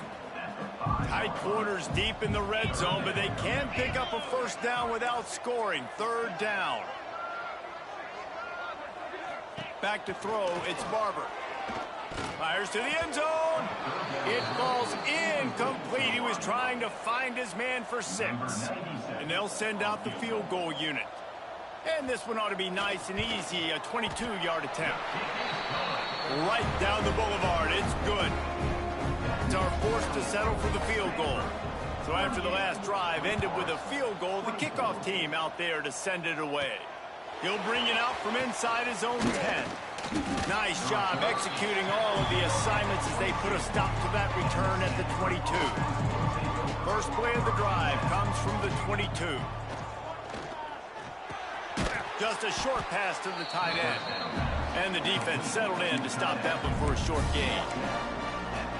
Tight quarters deep in the red zone, but they can pick up a 1st down without scoring. 3rd down. Back to throw. It's Barber. Fires to the end zone. It falls incomplete. He was trying to find his man for 6. And they'll send out the field goal unit. And this one ought to be nice and easy. A 22-yard attempt. Right down the boulevard. It's good. Are forced to settle for the field goal. So after the last drive ended with a field goal, the kickoff team out there to send it away. He'll bring it out from inside his own 10. Nice job executing all of the assignments as they put a stop to that return at the 22. First play of the drive comes from the 22. Just a short pass to the tight end. And the defense settled in to stop that one for a short gain.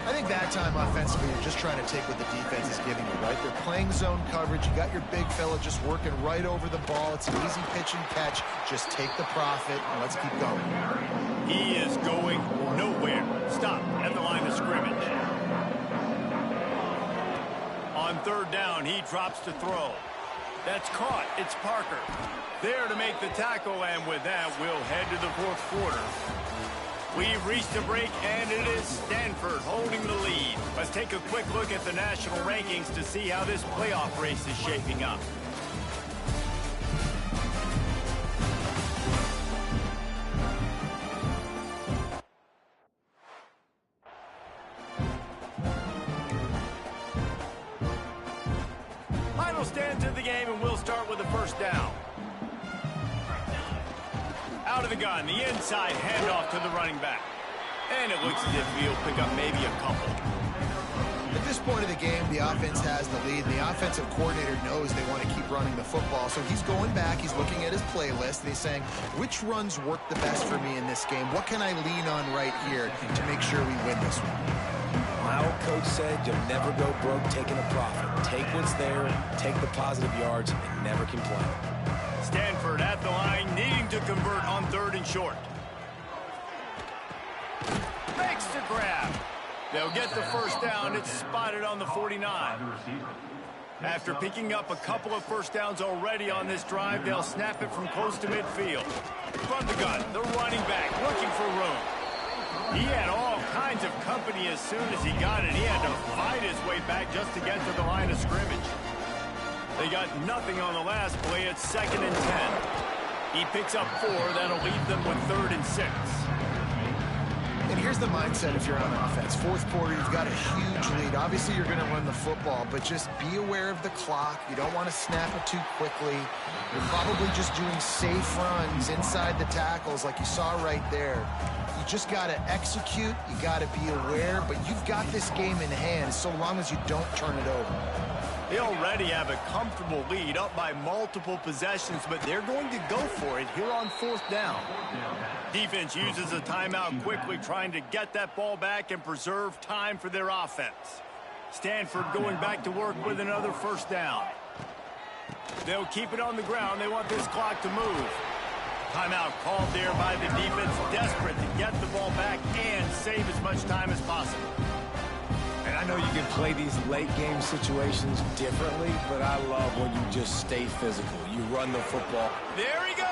I think that time offensively, you're just trying to take what the defense is giving you, right? They're playing zone coverage. You got your big fella just working right over the ball. It's an easy pitch and catch. Just take the profit and let's keep going. He is going nowhere. Stop at the line of scrimmage. On 3rd down, he drops to throw. That's caught. It's Parker. There to make the tackle, and with that, we'll head to the 4th quarter. We've reached a break, and it is Stanford holding the lead. Let's take a quick look at the national rankings to see how this playoff race is shaping up. Final stands of the game, and we'll start with the 1st down. Out of the gun, the inside handoff to the running back. And it looks as if he'll pick up maybe a couple. The this point of the game, the offense has the lead, and the offensive coordinator knows they want to keep running the football. So he's going back, he's looking at his playlist, and he's saying, which runs work the best for me in this game? What can I lean on right here to make sure we win this one? My old coach said you'll never go broke taking a profit. Take what's there, take the positive yards, and never complain. Stanford at the line, needing to convert on 3rd and short. Makes the grab. They'll get the first down. It's spotted on the 49. After picking up a couple of first downs already on this drive, they'll snap it from close to midfield. From the gun, the running back looking for room. He had all kinds of company as soon as he got it. He had to fight his way back just to get to the line of scrimmage. They got nothing on the last play. It's 2nd and 10. He picks up 4. That'll leave them with 3rd and 6. And here's the mindset if you're on offense. 4th quarter, you've got a huge lead. Obviously, you're going to run the football, but just be aware of the clock. You don't want to snap it too quickly. You're probably just doing safe runs inside the tackles like you saw right there. You just got to execute. You got to be aware, but you've got this game in hand so long as you don't turn it over. They already have a comfortable lead, up by multiple possessions, but they're going to go for it here on 4th down. Defense uses a timeout quickly, trying to get that ball back and preserve time for their offense. Stanford going back to work with another first down. They'll keep it on the ground. They want this clock to move. Timeout called there by the defense, desperate to get the ball back and save as much time as possible. And I know you can play these late game situations differently, but I love when you just stay physical. You run the football. There he goes.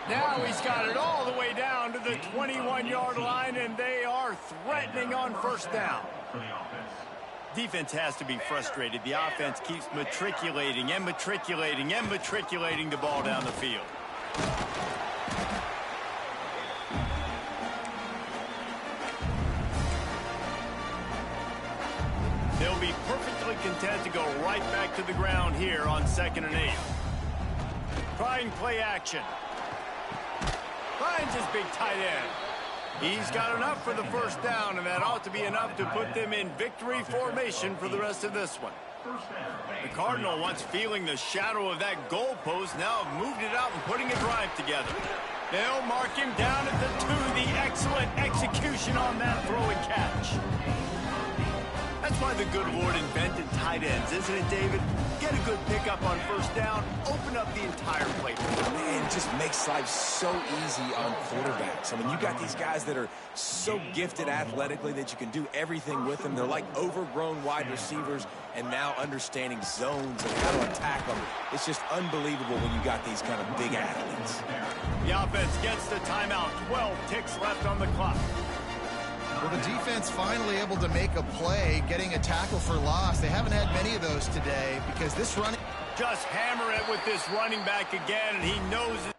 Now he's got it all the way down to the 21-yard line, and they are threatening on first down. Defense has to be frustrated. The offense keeps matriculating and matriculating and matriculating the ball down the field. They'll be perfectly content to go right back to the ground here on 2nd and 8. Trying play action. Finds his big tight end. He's got enough for the first down, and that ought to be enough to put them in victory formation for the rest of this one. The Cardinal, once feeling the shadow of that goalpost, now have moved it out and putting a drive together. They'll mark him down at the 2. The excellent execution on that throw and catch. That's why the good Lord invented tight ends, isn't it, David? Get a good pickup on first down, open up the entire play. Man, it just makes life so easy on quarterbacks. I mean, you got these guys that are so gifted athletically that you can do everything with them. They're like overgrown wide receivers, and now understanding zones and how to attack them. It's just unbelievable when you got these kind of big athletes. The offense gets the timeout. 12 ticks left on the clock. Well, the defense finally able to make a play, getting a tackle for loss. They haven't had many of those today because this running... Just hammer it with this running back again, and he knows it.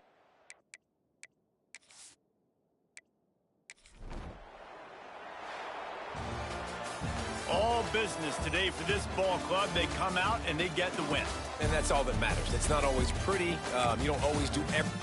All business today for this ball club. They come out and they get the win. And that's all that matters. It's not always pretty. You don't always do everything.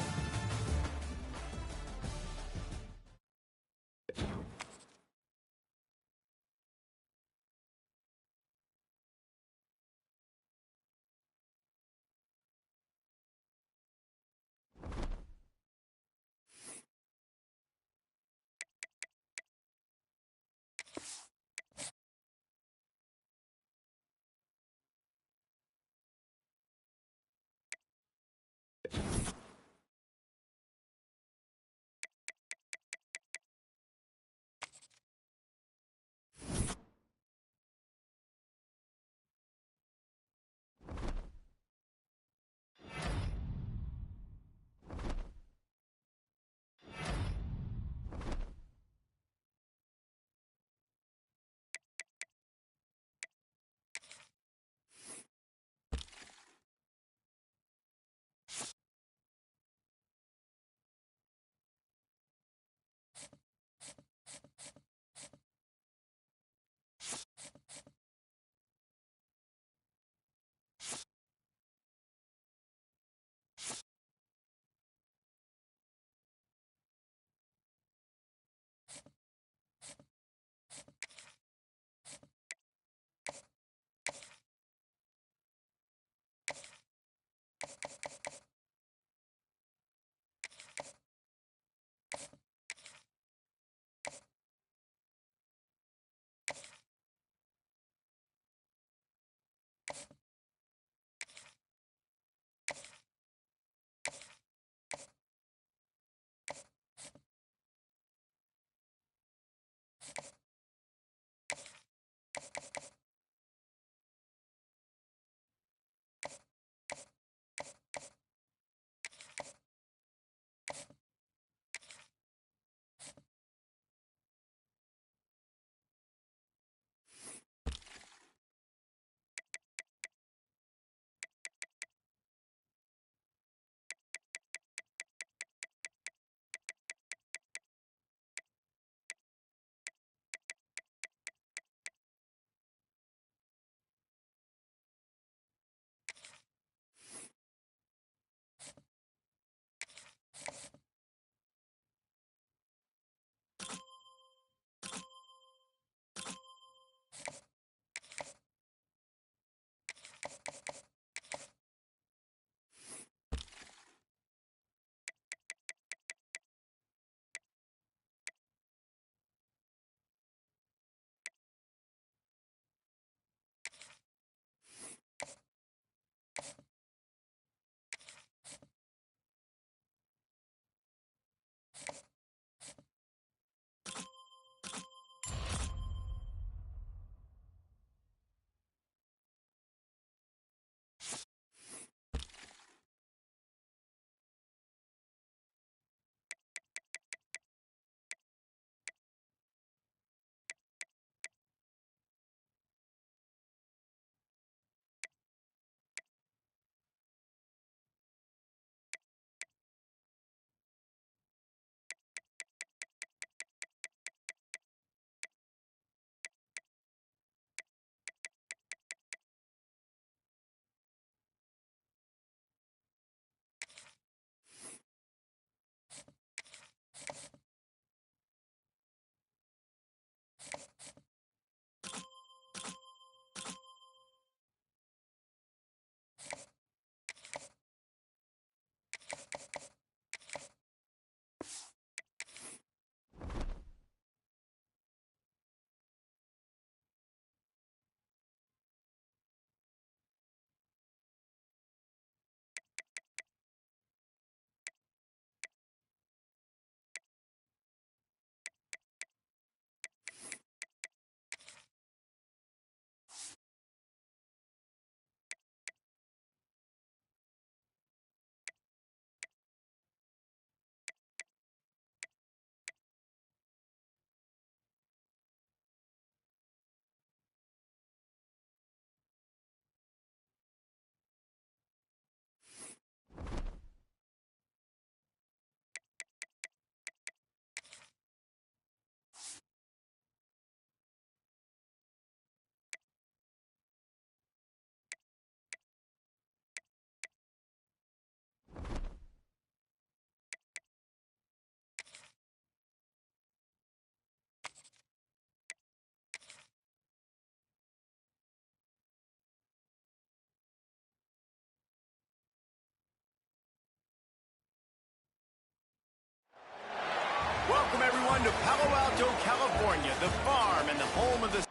Welcome, everyone, to Palo Alto, California, the farm and the home of the...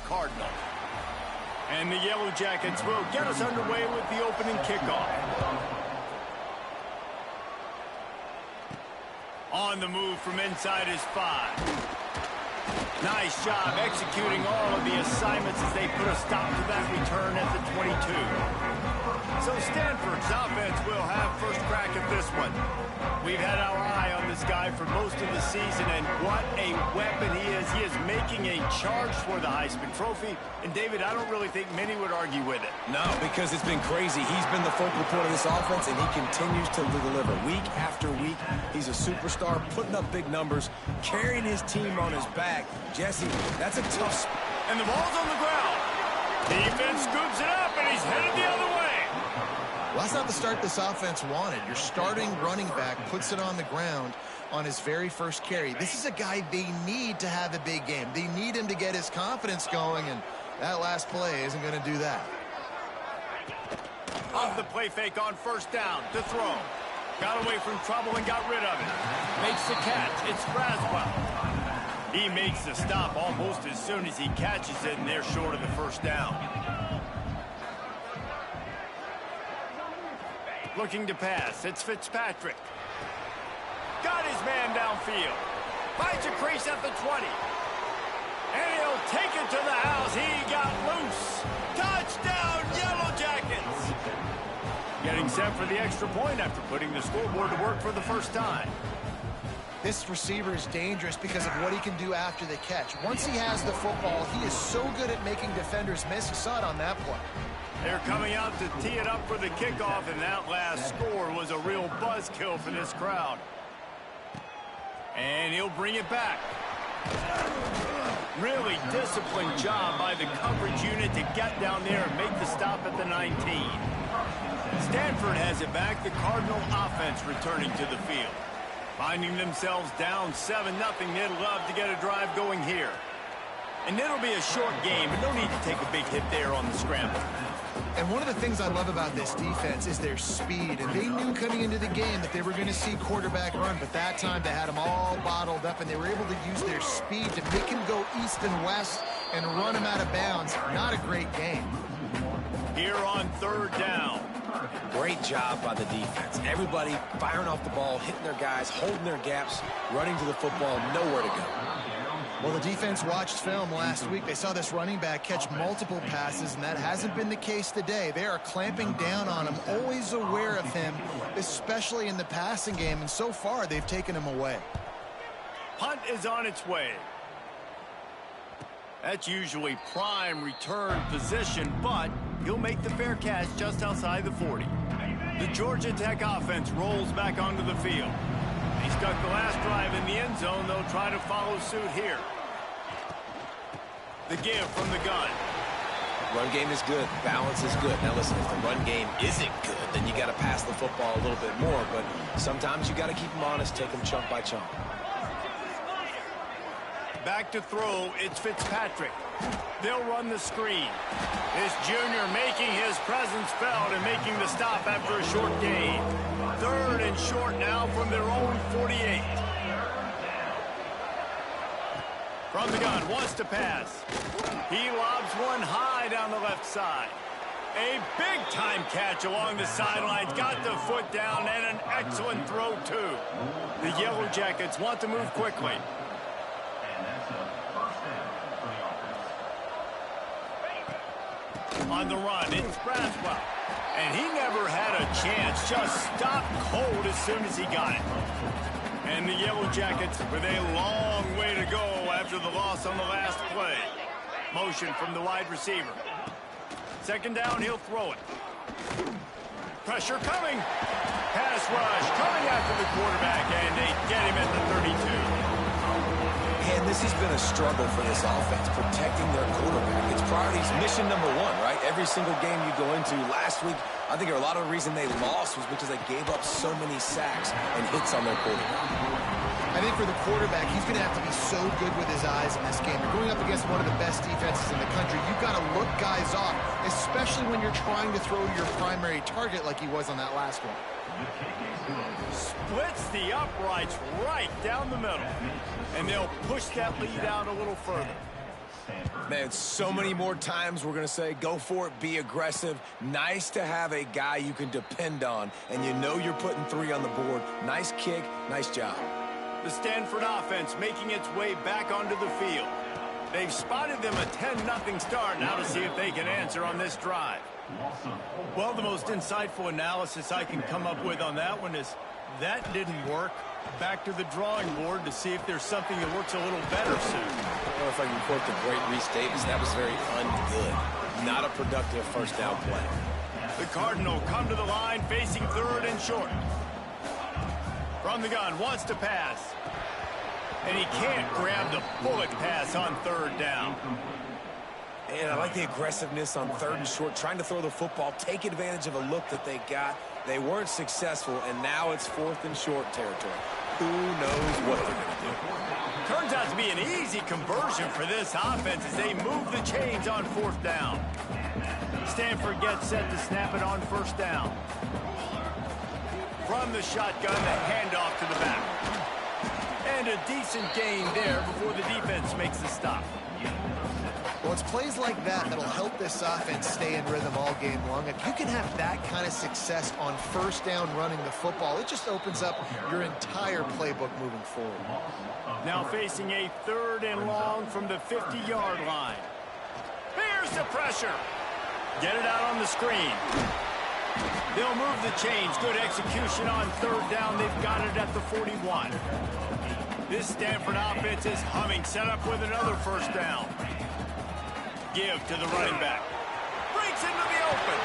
Cardinal. And the Yellow Jackets will get us underway with the opening kickoff. On the move from inside his 5. Nice job executing all of the assignments as they put a stop to that return at the 22. So Stanford's offense will have first crack at this one. We've had our eye on this guy for most of the season, and what a weapon he is. He is making a charge for the Heisman Trophy. And, David, I don't really think many would argue with it. No, because it's been crazy. He's been the focal point of this offense, and he continues to deliver week after week. He's a superstar, putting up big numbers, carrying his team on his back. Jesse, that's a tough... And the ball's on the ground. Defense scoops it up, and he's headed the other way. Well, that's not the start this offense wanted. Your starting running back puts it on the ground on his very first carry. This is a guy they need to have a big game. They need him to get his confidence going, and that last play isn't going to do that. Off the play fake on first down to throw. Got away from trouble and got rid of it. Makes the catch. It's Braswell. He makes the stop almost as soon as he catches it, and they're short of the first down. Looking to pass. It's Fitzpatrick. Got his man downfield. Finds a crease at the 20. And he'll take it to the house. He got loose. Touchdown, Yellow Jackets. Getting set for the extra point after putting the scoreboard to work for the first time. This receiver is dangerous because of what he can do after the catch. Once he has the football, he is so good at making defenders miss. You saw it on that play. They're coming out to tee it up for the kickoff, and that last score was a real buzzkill for this crowd. And he'll bring it back. Really disciplined job by the coverage unit to get down there and make the stop at the 19. Stanford has it back. The Cardinal offense returning to the field. Finding themselves down 7-0, they'd love to get a drive going here. And it'll be a short game, but no need to take a big hit there on the scramble. And one of the things I love about this defense is their speed. And they knew coming into the game that they were going to see quarterback run, but that time they had them all bottled up, and they were able to use their speed to make him go east and west and run him out of bounds. Not a great game. Here on third down. Great job by the defense. Everybody firing off the ball, hitting their guys, holding their gaps, running to the football, nowhere to go. Well, the defense watched film last week. They saw this running back catch multiple passes, and that hasn't been the case today. They are clamping down on him, always aware of him, especially in the passing game, and so far they've taken him away. Punt is on its way. That's usually prime return position, but he'll make the fair catch just outside the 40. The Georgia Tech offense rolls back onto the field. He stuck the last drive in the end zone. They'll try to follow suit here. The give from the gun. Run game is good. Balance is good. Now listen, if the run game isn't good, then you got to pass the football a little bit more. But sometimes you got to keep them honest, take them chunk by chunk. Back to throw, it's Fitzpatrick. They'll run the screen. This junior making his presence felt and making the stop after a short gain. Third and short now from their own 48. From the gun, wants to pass. He lobs one high down the left side. A big-time catch along the sidelines. Got the foot down and an excellent throw, too. The Yellow Jackets want to move quickly. On the run, it's Braswell. And he never had a chance. Just stopped cold as soon as he got it. And the Yellow Jackets with a long way to go after the loss on the last play. Motion from the wide receiver. Second down, he'll throw it. Pressure coming. Pass rush coming after the quarterback, and they get him at the 32. And this has been a struggle for this offense, protecting their quarterback. It's priorities, mission number one, right? Every single game you go into. Last week, I think a lot of the reason they lost was because they gave up so many sacks and hits on their quarterback. I think for the quarterback, he's going to have to be so good with his eyes in this game. You're going up against one of the best defenses in the country. You've got to look guys off, especially when you're trying to throw your primary target like he was on that last one. Splits the uprights right down the middle. And they'll push that lead out a little further. Man, so many more times we're going to say, go for it, be aggressive. Nice to have a guy you can depend on, and you know you're putting 3 on the board. Nice kick, nice job. The Stanford offense making its way back onto the field. They've spotted them a 10-0 start. Now to see if they can answer on this drive. Well, the most insightful analysis I can come up with on that one is that didn't work. Back to the drawing board to see if there's something that works a little better soon. I don't know if I can quote the great Reese Davis. That was very ungood. Not a productive first down play. The Cardinal come to the line facing 3rd and short. From the gun, wants to pass. And he can't grab the bullet pass on 3rd down. And I like the aggressiveness on 3rd and short, trying to throw the football, take advantage of a look that they got. They weren't successful, and now it's 4th and short territory. Who knows what they're going to do? Turns out to be an easy conversion for this offense as they move the chains on 4th down. Stanford gets set to snap it on 1st down. From the shotgun, the handoff to the back. And a decent gain there before the defense makes the stop. Well, it's plays like that that'll help this offense stay in rhythm all game long. If you can have that kind of success on 1st down running the football, it just opens up your entire playbook moving forward. Now facing a 3rd and long from the 50-yard line. Here's the pressure. Get it out on the screen. They'll move the chains. Good execution on 3rd down. They've got it at the 41. This Stanford offense is humming. Set up with another 1st down. Give to the running back. Breaks into the open.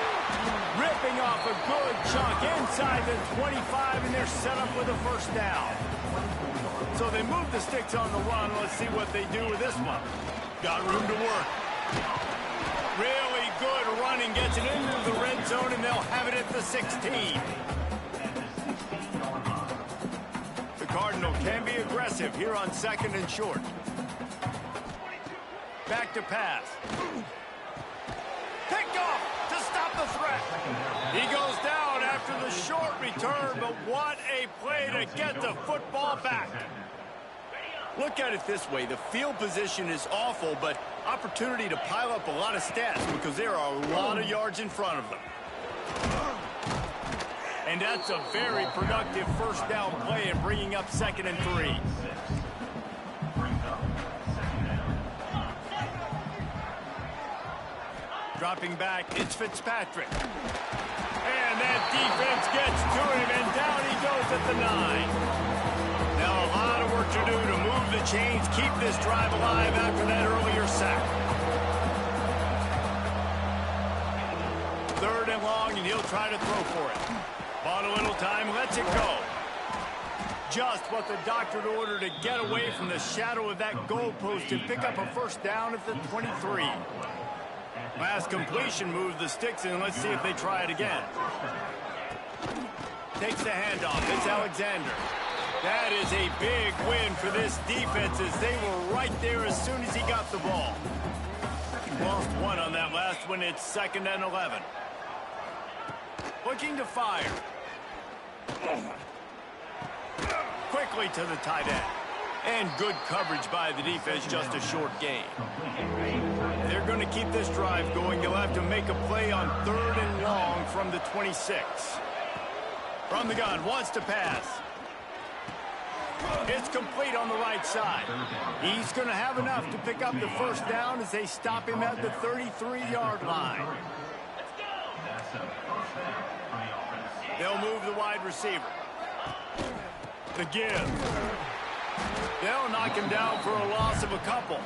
Ripping off a good chunk inside the 25, and they're set up with a 1st down. So they move the sticks on the run. Let's see what they do with this one. Got room to work. Really good running. Gets it into the red zone, and they'll have it at the 16. The Cardinal can be aggressive here on 2nd and short. Back to pass. Picked off to stop the threat. He goes down after the short return, but what a play to get the football back. Look at it this way. The field position is awful, but opportunity to pile up a lot of stats because there are a lot of yards in front of them. And that's a very productive 1st down play and bringing up 2nd and 3. Dropping back, it's Fitzpatrick. And that defense gets to him, and down he goes at the 9. Now a lot of work to do to move the chains, keep this drive alive after that earlier sack. 3rd and long, and he'll try to throw for it. Bought a little time, lets it go. Just what the doctor ordered to get away from the shadow of that goalpost and pick up a 1st down at the 23. Last completion moves the sticks in. Let's see if they try it again. Takes the handoff. It's Alexander. That is a big win for this defense as they were right there as soon as he got the ball. Lost 1 on that last one. It's 2nd and 11. Looking to fire. Quickly to the tight end. And good coverage by the defense, just a short gain. They're going to keep this drive going. They'll have to make a play on 3rd and long from the 26. From the gun, wants to pass. It's complete on the right side. He's going to have enough to pick up the 1st down as they stop him at the 33-yard line. They'll move the wide receiver. The give. They'll knock him down for a loss of a couple.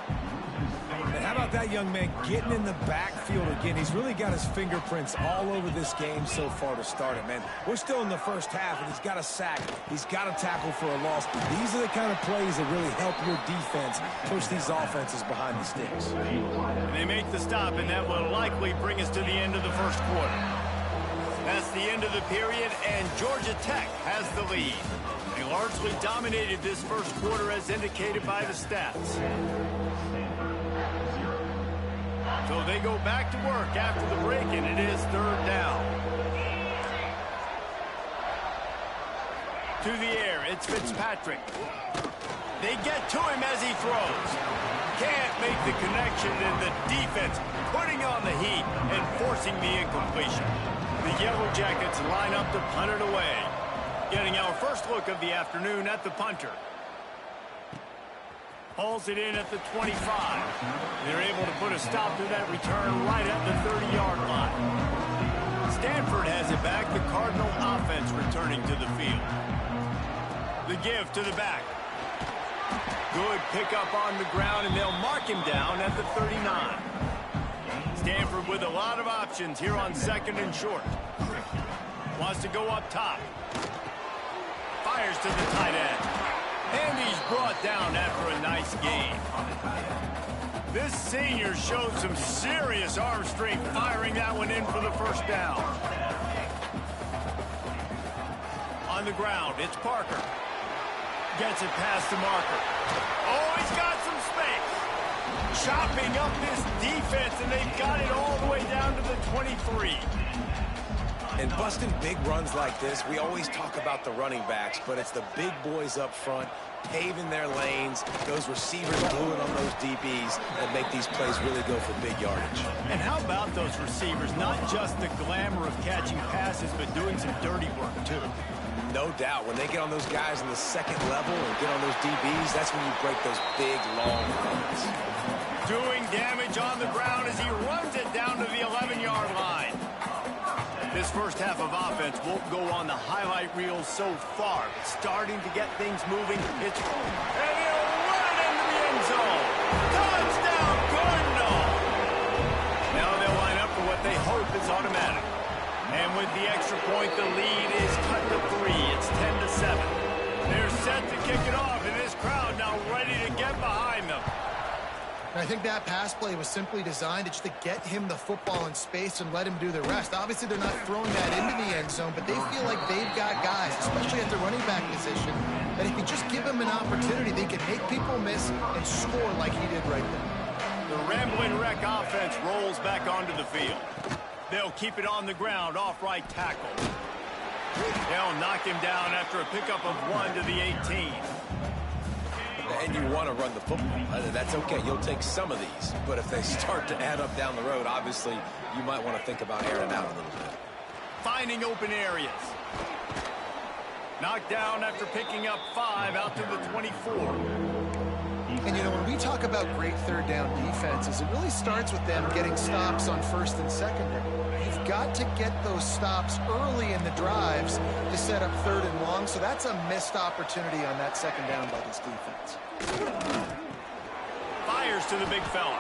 And how about that young man getting in the backfield again? He's really got his fingerprints all over this game so far to start it, man. We're still in the first half, and he's got a sack. He's got a tackle for a loss. These are the kind of plays that really help your defense push these offenses behind the sticks. And they make the stop, and that will likely bring us to the end of the first quarter. That's the end of the period, and Georgia Tech has the lead. They largely dominated this first quarter as indicated by the stats. So they go back to work after the break, and it is third down. To the air, it's Fitzpatrick. They get to him as he throws. Can't make the connection, and the defense putting on the heat and forcing the incompletion. The Yellow Jackets line up to punt it away. Getting our first look of the afternoon at the punter. Hauls it in at the 25. They're able to put a stop to that return right at the 30-yard line. Stanford has it back. The Cardinal offense returning to the field. The give to the back. Good pickup on the ground, and they'll mark him down at the 39. Stanford with a lot of options here on second and short. Wants to go up top. Fires to the tight end. And he's brought down after a nice gain. This senior showed some serious arm strength firing that one in for the first down. On the ground, it's Parker. Gets it past the marker. Oh, he's got some space. Chopping up this defense, and they've got it all the way down to the 23. And busting big runs like this, we always talk about the running backs, but it's the big boys up front, paving their lanes, those receivers gluing on those DBs that make these plays really go for big yardage. And how about those receivers? Not just the glamour of catching passes, but doing some dirty work, too. No doubt. When they get on those guys in the second level and get on those DBs, that's when you break those big, long runs. Doing damage on the ground as he runs it down to the 11-yard line. This first half of offense won't go on the highlight reel so far. But starting to get things moving. And he'll run it into the end zone. Touchdown, Cardinal! Now they'll line up for what they hope is automatic. And with the extra point, the lead is cut to 3. It's 10-7. They're set to kick it off, and this crowd now ready to get behind them. I think that pass play was simply designed just to get him the football in space and let him do the rest. Obviously, they're not throwing that into the end zone, but they feel like they've got guys, especially at the running back position, that if you just give them an opportunity, they can make people miss and score like he did right there. The Rambling Wreck offense rolls back onto the field. They'll keep it on the ground, off right tackle. They'll knock him down after a pickup of 1 to the 18. And you want to run the football. That's okay. You'll take some of these. But if they start to add up down the road, obviously, you might want to think about airing out a little bit. Finding open areas. Knocked down after picking up 5 out to the 24. And, you know, when we talk about great third down defenses, it really starts with them getting stops on first and second down. You've got to get those stops early in the drives to set up third and long, so that's a missed opportunity on that second down by this defense. Fires to the big fella.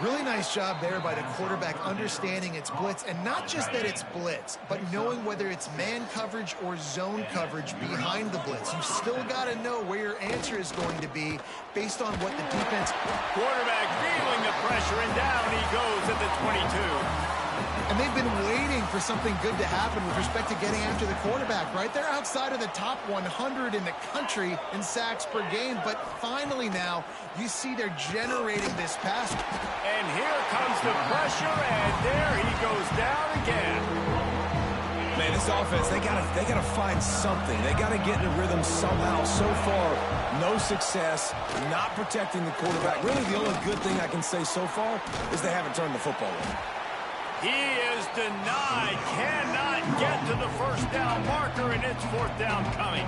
Really nice job there by the quarterback understanding it's blitz, and not just that it's blitz, but knowing whether it's man coverage or zone coverage behind the blitz. You've still got to know where your answer is going to be based on what the defense... Quarterback feeling the pressure, and down he goes at the 22. And they've been waiting for something good to happen with respect to getting after the quarterback, right? They're outside of the top 100 in the country in sacks per game, but finally now you see they're generating this pass. And here comes the pressure, and there he goes down again. Man, this offense, they gotta find something. They gotta get in a rhythm somehow. So far, no success, not protecting the quarterback. Really, the only good thing I can say so far is they haven't turned the football over. He is denied, cannot get to the first down marker, and it's fourth down coming.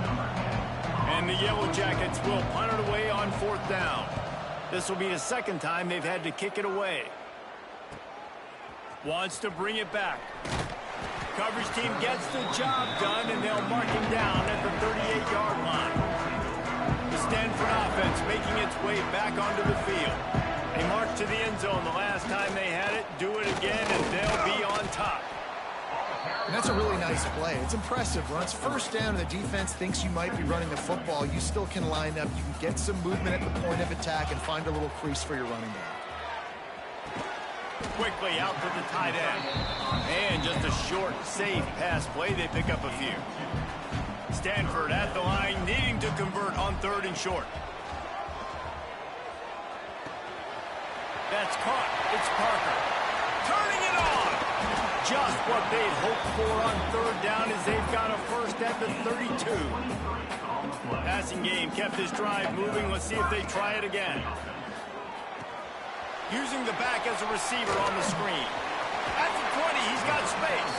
And the Yellow Jackets will punt it away on fourth down. This will be the second time they've had to kick it away. Wants to bring it back. Coverage team gets the job done, and they'll mark him down at the 38-yard line. The Stanford offense making its way back onto the field. They marched to the end zone the last time they had it. Do it again, and they'll be on top. And that's a really nice play. It's impressive. When it's first down and the defense thinks you might be running the football, you still can line up. You can get some movement at the point of attack and find a little crease for your running back. Quickly out to the tight end. And just a short, safe pass play. They pick up a few. Stanford at the line, needing to convert on 3rd and short. That's caught. It's Parker. Turning it on. Just what they'd hoped for on 3rd down as they've got a first at the 32. Passing game kept this drive moving. Let's see if they try it again. Using the back as a receiver on the screen. At the 20, he's got space.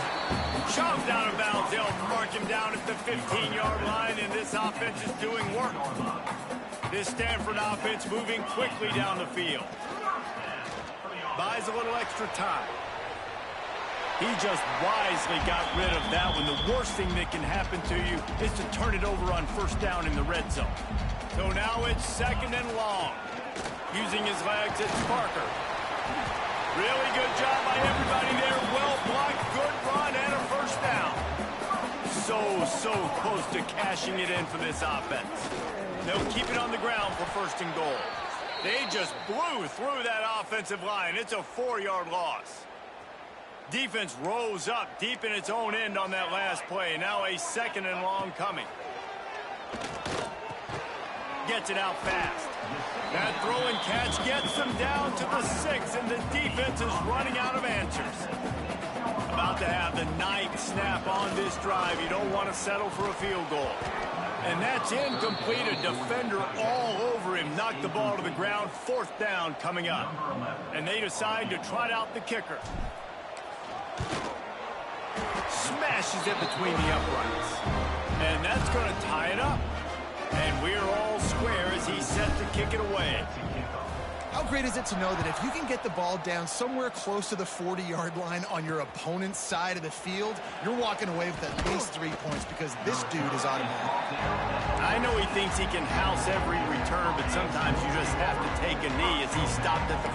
Shoved out of bounds. They'll mark him down at the 15-yard line, and this offense is doing work. This Stanford offense moving quickly down the field. Buys a little extra time. He just wisely got rid of that one. The worst thing that can happen to you is to turn it over on 1st down in the red zone. So now it's 2nd and long. Using his legs, it's Parker. Really good job by everybody there. Well blocked, good run, and a first down. So close to cashing it in for this offense. They'll keep it on the ground for 1st and goal. They just blew through that offensive line. It's a 4-yard loss. Defense rose up deep in its own end on that last play. Now a 2nd and long coming. Gets it out fast. That throw and catch gets them down to the 6, and the defense is running out of answers. About to have the 9th snap on this drive. You don't want to settle for a field goal. And that's incomplete. A defender all over him. Knocked the ball to the ground. 4th down coming up. And they decide to trot out the kicker. Smashes it between the uprights. And that's going to tie it up. And we're all square as he's set to kick it away. How great is it to know that if you can get the ball down somewhere close to the 40-yard line on your opponent's side of the field, you're walking away with at least 3 points because this dude is automatic. I know he thinks he can house every return, but sometimes you just have to take a knee as he stopped at the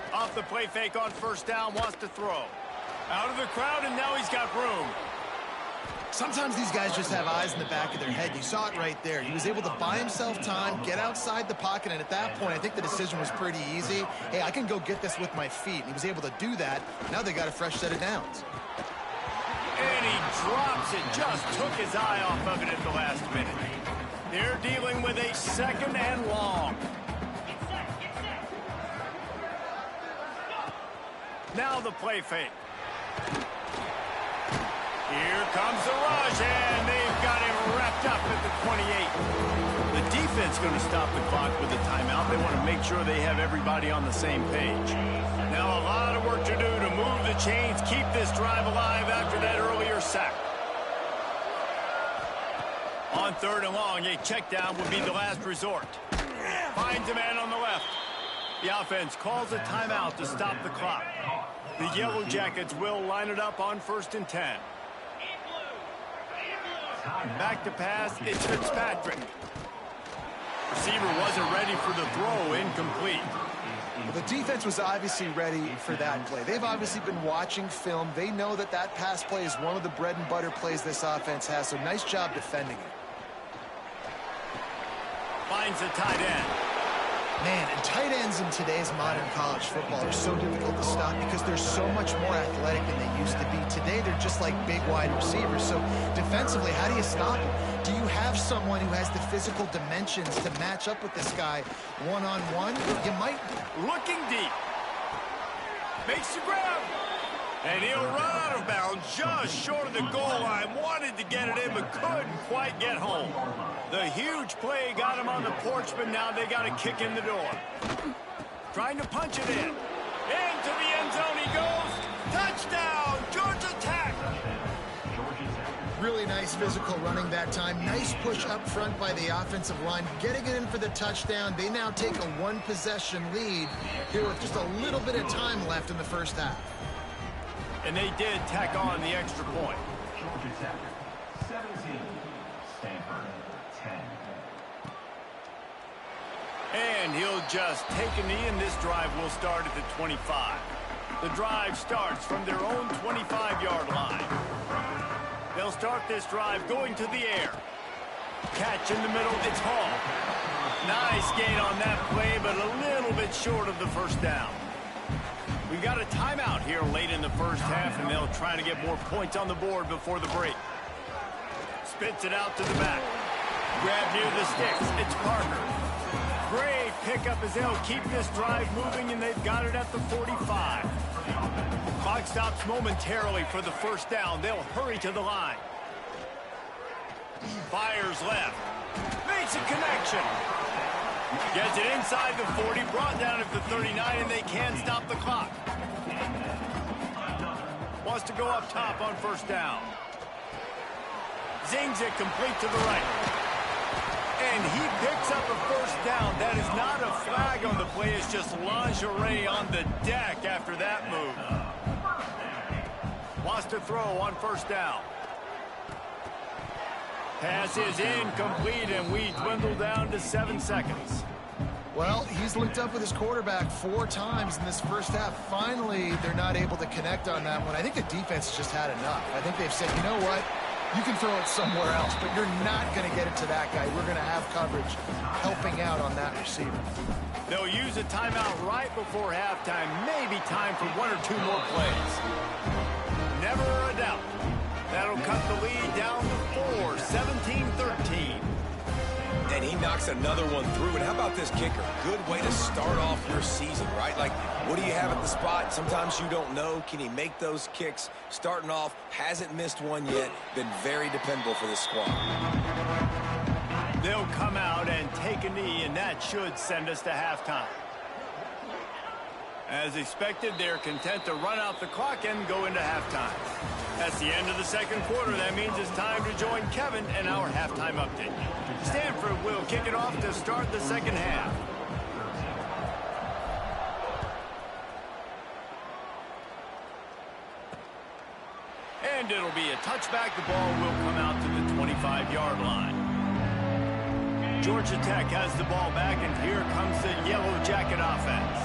14. Off the play fake on 1st down, wants to throw. Out of the crowd, and now he's got room. Sometimes these guys just have eyes in the back of their head. You saw it right there. He was able to buy himself time, get outside the pocket, and at that point, I think the decision was pretty easy. Hey, I can go get this with my feet. And he was able to do that. Now they got a fresh set of downs. And he drops it. Just took his eye off of it at the last minute. They're dealing with a 2nd and long. Now the play fake. Here comes the rush, and they've got him wrapped up at the 28. The defense going to stop the clock with a timeout. They want to make sure they have everybody on the same page. Now a lot of work to do to move the chains, keep this drive alive after that earlier sack. On 3rd and long, a check down would be the last resort. Finds a man on the left. The offense calls a timeout to stop the clock. The Yellow Jackets will line it up on 1st and 10. Back to pass, it's Fitzpatrick. Receiver wasn't ready for the throw, incomplete. Well, the defense was obviously ready for that play. They've obviously been watching film. They know that that pass play is one of the bread and butter plays this offense has, so nice job defending it. Finds the tight end. Man, and tight ends in today's modern college football are so difficult to stop because they're so much more athletic than they used to be. Today, they're just like big wide receivers. So defensively, how do you stop them? Do you have someone who has the physical dimensions to match up with this guy one-on-one? You might. Looking deep. Makes the grab. And he'll run out of bounds just short of the goal line. Wanted to get it in, but couldn't quite get home. The huge play got him on the porch, but now they got to kick in the door. Trying to punch it in. Into the end zone he goes. Touchdown, Georgia Tech. Really nice physical running that time. Nice push up front by the offensive line. Getting it in for the touchdown. They now take a one-possession lead here with just a little bit of time left in the first half. And they did tack on the extra point. Georgia Tech, 17. And he'll just take a knee, and this drive will start at the 25. The drive starts from their own 25-yard line. They'll start this drive going to the air. Catch in the middle, it's Hall. Nice gain on that play, but a little bit short of the first down. We've got a timeout here late in the first half, and they'll try to get more points on the board before the break. Spits it out to the back. Grab near the sticks, it's Parker. Great pickup as they'll keep this drive moving, and they've got it at the 45. Clock stops momentarily for the first down. They'll hurry to the line. Fires left. Makes a connection. Gets it inside the 40, brought down at the 39, and they can't stop the clock. Wants to go up top on first down. Zings it complete to the right. And he picks up a first down. That is not a flag on the play. It's just lingerie on the deck after that move. Wants to throw on first down. Pass is incomplete, and we dwindle down to 7 seconds. Well, he's linked up with his quarterback 4 times in this first half. Finally, they're not able to connect on that one. I think the defense just had enough. I think they've said, you know what? You can throw it somewhere else, but you're not going to get it to that guy. We're going to have coverage helping out on that receiver. They'll use a timeout right before halftime. Maybe time for 1 or 2 more plays. Never a doubt. That'll cut the lead down to 4, 17-13. And he knocks another one through. And how about this kicker? Good way to start off your season, right? Like, what do you have at the spot? Sometimes you don't know. Can he make those kicks? Starting off, hasn't missed one yet. Been very dependable for this squad. They'll come out and take a knee, and that should send us to halftime. As expected, they're content to run out the clock and go into halftime. That's the end of the second quarter. That means it's time to join Kevin and our halftime update. Stanford will kick it off to start the second half. And it'll be a touchback. The ball will come out to the 25-yard line. Georgia Tech has the ball back, and here comes the Yellow Jacket offense.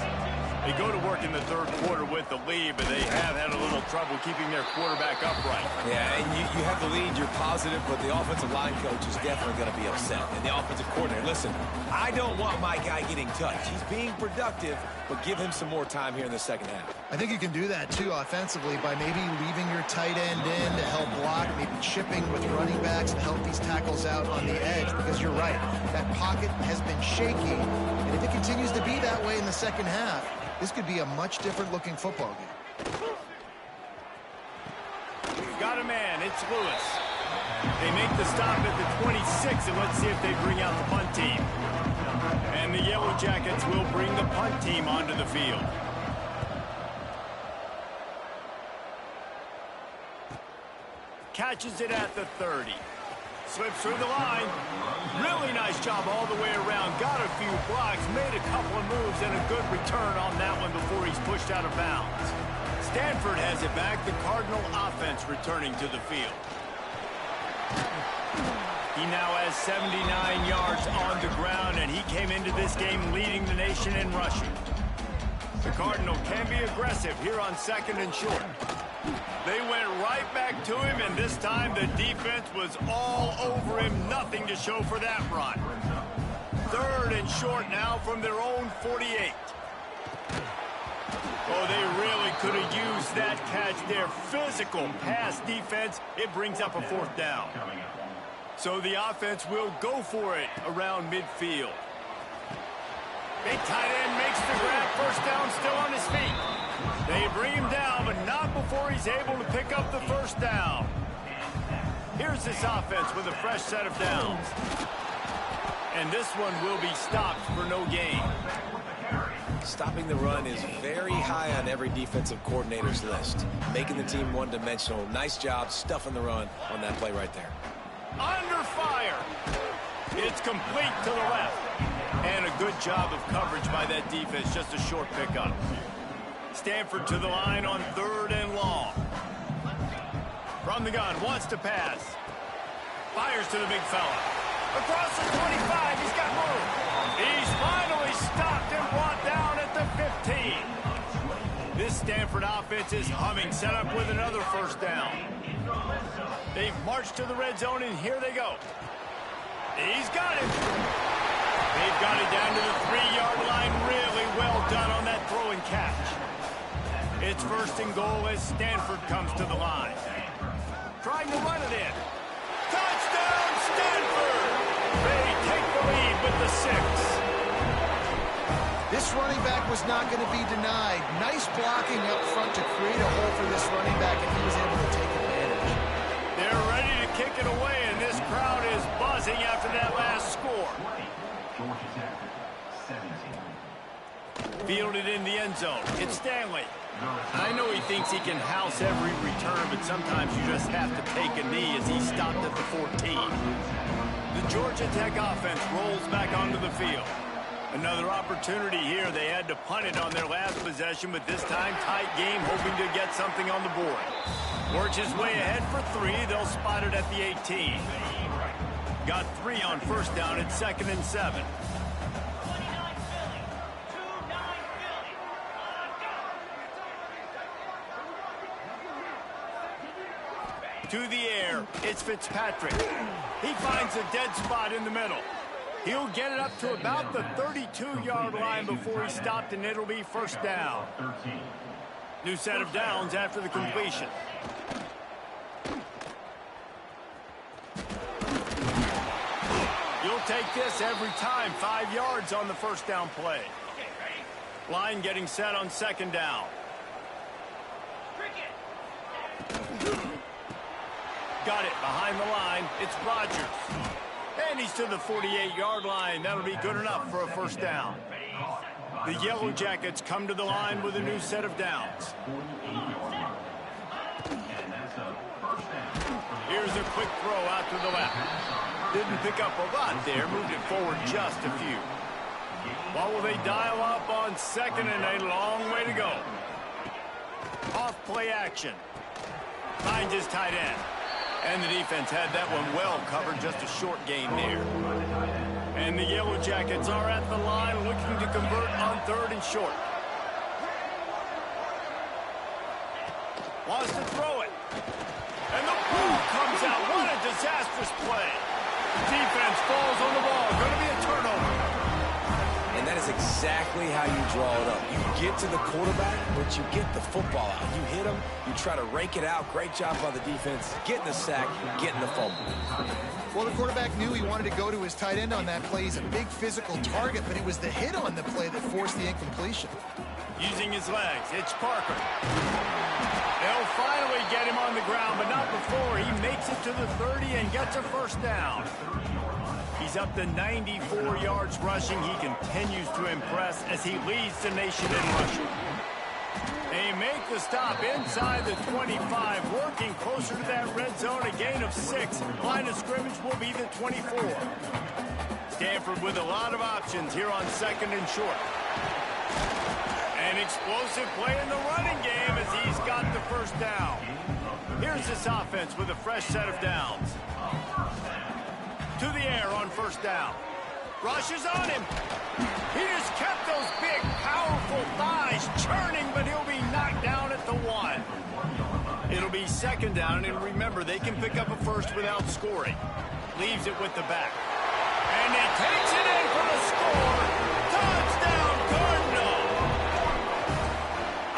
They go to work in the third quarter with the lead, but they have had a little trouble keeping their quarterback upright. Yeah, and you have the lead, you're positive, but the offensive line coach is definitely going to be upset. And the offensive coordinator, listen, I don't want my guy getting touched. He's being productive, but give him some more time here in the second half. I think you can do that, too, offensively, by maybe leaving your tight end in to help block, maybe chipping with running backs to help these tackles out on the edge, because you're right. That pocket has been shaky, and if it continues to be that way in the second half, this could be a much different-looking football game. Got a man. It's Lewis. They make the stop at the 26, and let's see if they bring out the punt team. And the Yellow Jackets will bring the punt team onto the field. Catches it at the 30. Slips through the line. Really nice job all the way around. Got a few blocks, made a couple of moves, and a good return on that one before he's pushed out of bounds. Stanford has it back. The Cardinal offense returning to the field. He now has 79 yards on the ground, and he came into this game leading the nation in rushing. The Cardinal can be aggressive here on second and short. They went right back to him, and this time the defense was all over him. Nothing to show for that run. Third and short now from their own 48. Oh, they really could have used that catch there. Physical pass defense. It brings up a fourth down. So the offense will go for it around midfield. Big tight end makes the grab. First down, still on his feet. They bring him down, but not before he's able to pick up the first down. Here's this offense with a fresh set of downs. And this one will be stopped for no gain. Stopping the run is very high on every defensive coordinator's list. Making the team one-dimensional. Nice job stuffing the run on that play right there. Under fire. It's complete to the left. And a good job of coverage by that defense. Just a short pickup. Stanford to the line on third and long. From the gun, wants to pass. Fires to the big fella. Across the 25, he's got room. He's finally offense is humming, set up with another first down. They've marched to the red zone, and here they go. He's got it. They've got it down to the 3-yard line. Really well done on that throw and catch. It's first and goal as Stanford comes to the line. Trying to run it in. Touchdown, Stanford! They take the lead with the 6. This running back was not going to be denied. Nice blocking up front to create a hole for this running back, and he was able to take advantage. They're ready to kick it away, and this crowd is buzzing after that last score. Fielded in the end zone. It's Stanley. I know he thinks he can house every return, but sometimes you just have to take a knee as he stopped at the 14. The Georgia Tech offense rolls back onto the field. Another opportunity here. They had to punt it on their last possession, but this time tight game, hoping to get something on the board. Works his way ahead for 3. They'll spot it at the 18. Got 3 on first down at 2nd and 7. To the air, it's Fitzpatrick. He finds a dead spot in the middle. He'll get it up to about the 32-yard line before he stopped, and it'll be first down. New set of downs after the completion. You'll take this every time. 5 yards on the first down play. Line getting set on second down. Got it behind the line. It's Rodgers. And he's to the 48-yard line. That'll be good enough for a first down. The Yellow Jackets come to the line with a new set of downs. Here's a quick throw out to the left. Didn't pick up a lot there. Moved it forward just a few. What will they dial up on second and a long way to go? Off play action. Finds his tight end. And the defense had that one well covered, just a short gain there. And the Yellow Jackets are at the line looking to convert on 3rd and short. Wants to throw it. And the ball comes out. What a disastrous play. Defense falls on the ball. Going to be a turnover. And that is exactly how you draw it up. You get to the quarterback, but you get the football out. You hit him, you try to rake it out. Great job by the defense, getting the sack, getting the fumble. Well, the quarterback knew he wanted to go to his tight end on that play. He's a big physical target, but it was the hit on the play that forced the incompletion. Using his legs, it's Parker. They'll finally get him on the ground, but not before he makes it to the 30 and gets a first down. He's up to 94 yards rushing. He continues to impress as he leads the nation in rushing. They make the stop inside the 25, working closer to that red zone, a gain of 6. Line of scrimmage will be the 24. Stanford with a lot of options here on 2nd and short. An explosive play in the running game as he's got the first down. Here's this offense with a fresh set of downs. To the air on first down. Rushes on him. He just kept those big, powerful thighs churning, but he'll be knocked down at the 1. It'll be 2nd down, and remember, they can pick up a first without scoring. Leaves it with the back. And he takes it in for the score. Touchdown, Cardinal.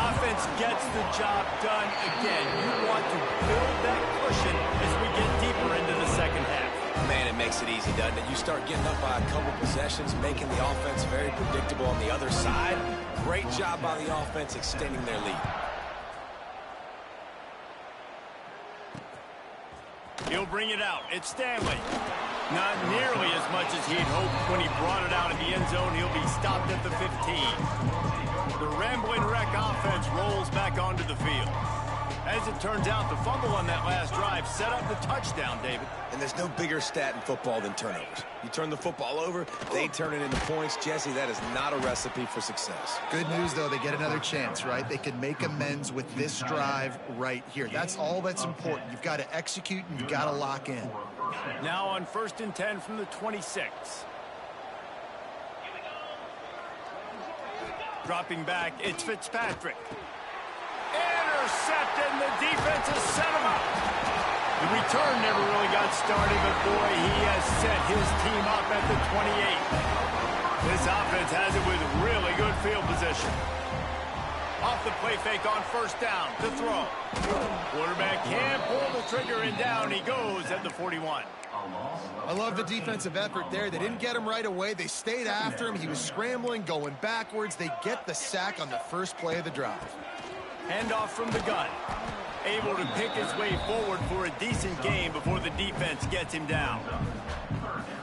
Offense gets the job done again. You want to build that cushion as we get deeper into the second half. Man, it makes it easy, doesn't it? You start getting up by a couple possessions, making the offense very predictable on the other side. Great job by the offense extending their lead. He'll bring it out. It's Stanley. Not nearly as much as he'd hoped when he brought it out of the end zone. He'll be stopped at the 15. The Rambling Wreck offense rolls back onto the field. As it turns out, the fumble on that last drive set up the touchdown, David. And there's no bigger stat in football than turnovers. You turn the football over, they turn it into points. Jesse, that is not a recipe for success. Good news, though, they get another chance, right? They can make amends with this drive right here. That's all that's important. You've got to execute and you've got to lock in. Now on 1st and 10 from the 26. Dropping back, it's Fitzpatrick. And intercepted, and the defense has set him up. The return never really got started, but boy, he has set his team up at the 28. This offense has it with really good field position. Off the play fake on first down to throw. Quarterback can't pull the trigger, and down he goes at the 41. I love the defensive effort there. They didn't get him right away. They stayed after him. He was scrambling, going backwards. They get the sack on the first play of the drive. Handoff from the gun. Able to pick his way forward for a decent game before the defense gets him down.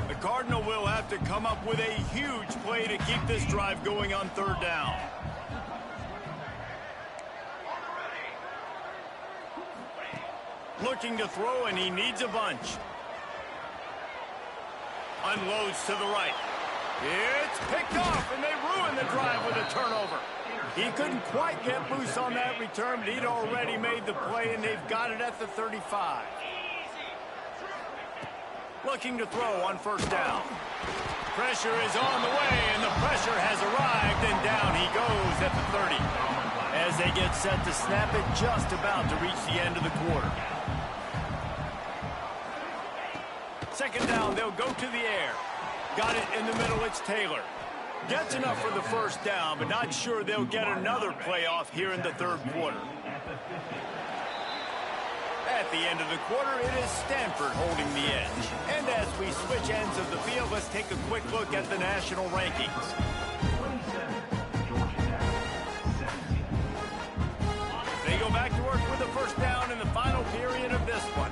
The Cardinal will have to come up with a huge play to keep this drive going on third down. Looking to throw, and he needs a bunch. Unloads to the right. It's picked off, and they ruin the drive with a turnover. He couldn't quite get loose on that return, but he'd already made the play, and they've got it at the 35. Looking to throw on first down. Pressure is on the way, and the pressure has arrived, and down he goes at the 30. As they get set to snap it, just about to reach the end of the quarter. Second down, they'll go to the air. Got it in the middle, it's Taylor. Gets enough for the first down, but not sure they'll get another playoff here in the third quarter. At the end of the quarter, it is Stanford holding the edge. And as we switch ends of the field, let's take a quick look at the national rankings. They go back to work with the first down in the final period of this one.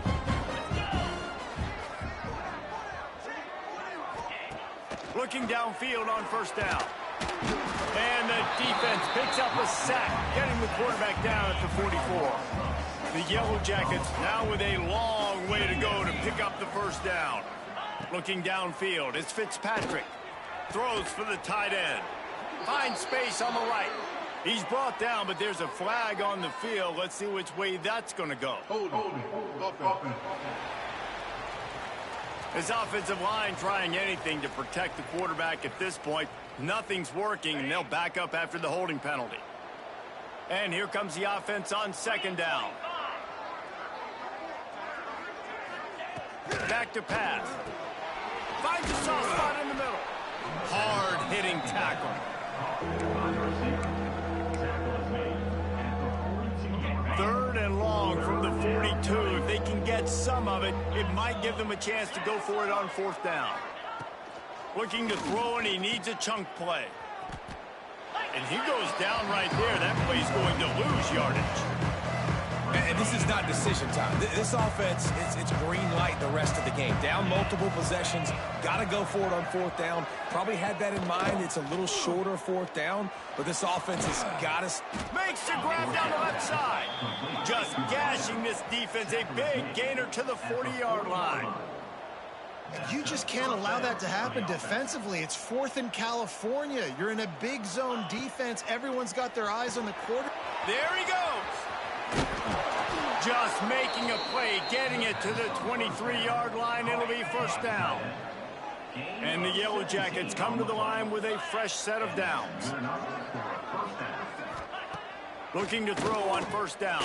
Looking downfield on first down. And the defense picks up a sack, getting the quarterback down at the 44. The Yellow Jackets now with a long way to go to pick up the first down. Looking downfield, it's Fitzpatrick. Throws for the tight end. Finds space on the right. He's brought down, but there's a flag on the field. Let's see which way that's going to go. His offensive line trying anything to protect the quarterback at this point. Nothing's working, and they'll back up after the holding penalty. And here comes the offense on second down. Back to pass. Finds a soft spot in the middle. Hard-hitting tackle. Third and long from the 42. If they can get some of it, it might give them a chance to go for it on fourth down. Looking to throw, and he needs a chunk play. And he goes down right there. That play's going to lose yardage. And this is not decision time. This offense, it's green light the rest of the game. Down multiple possessions, got to go for it on fourth down. Probably had that in mind. It's a little shorter fourth down, but this offense has got to... Makes the grab down the left side. Just gashing this defense. A big gainer to the 40-yard line. You just can't allow that to happen defensively. It's fourth in California. You're in a big zone defense. Everyone's got their eyes on the quarter. There he goes. Just making a play, getting it to the 23-yard line. It'll be first down. And the Yellow Jackets come to the line with a fresh set of downs. Looking to throw on first down.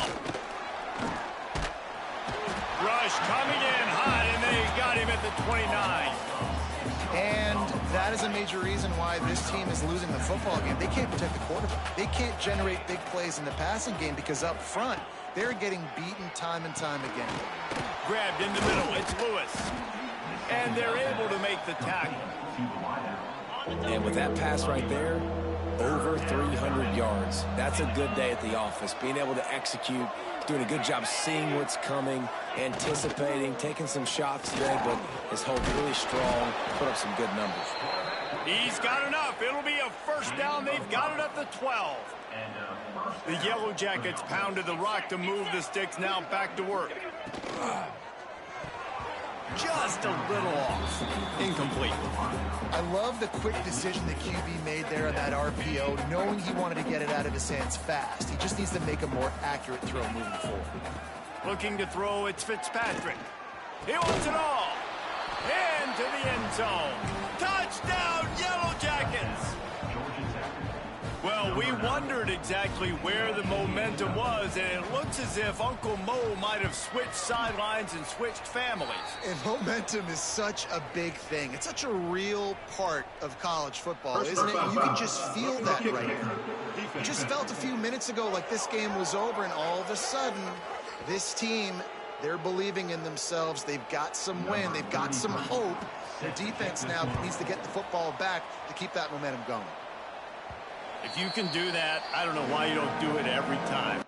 Rush coming in hot, and they got him at the 29. And that is a major reason why this team is losing the football game. They can't protect the quarterback. They can't generate big plays in the passing game because up front, they're getting beaten time and time again. Grabbed in the middle, it's Lewis. And they're able to make the tackle. And with that pass right there, over 300 yards. That's a good day at the office. Being able to execute, doing a good job seeing what's coming, anticipating, taking some shots today, but his hold really strong, put up some good numbers. He's got enough. It'll be a first down. They've got it at the 12. The Yellow Jackets pounded the rock to move the sticks. Now back to work. Just a little off. Incomplete. I love the quick decision the QB made there on that RPO, knowing he wanted to get it out of his hands fast. He just needs to make a more accurate throw moving forward. Looking to throw, it's Fitzpatrick. He wants it all. Into the end zone. Touchdown, Yellow Jackets. Well, Well, we wondered exactly where the momentum was, and it looks as if Uncle Mo might have switched sidelines and switched families. And momentum is such a big thing. It's such a real part of college football, isn't it? You can just feel that right now. It just felt a few minutes ago like this game was over, and all of a sudden, this team, they're believing in themselves. They've got some wind. They've got some hope. Their defense now needs to get the football back to keep that momentum going. If you can do that, I don't know why you don't do it every time.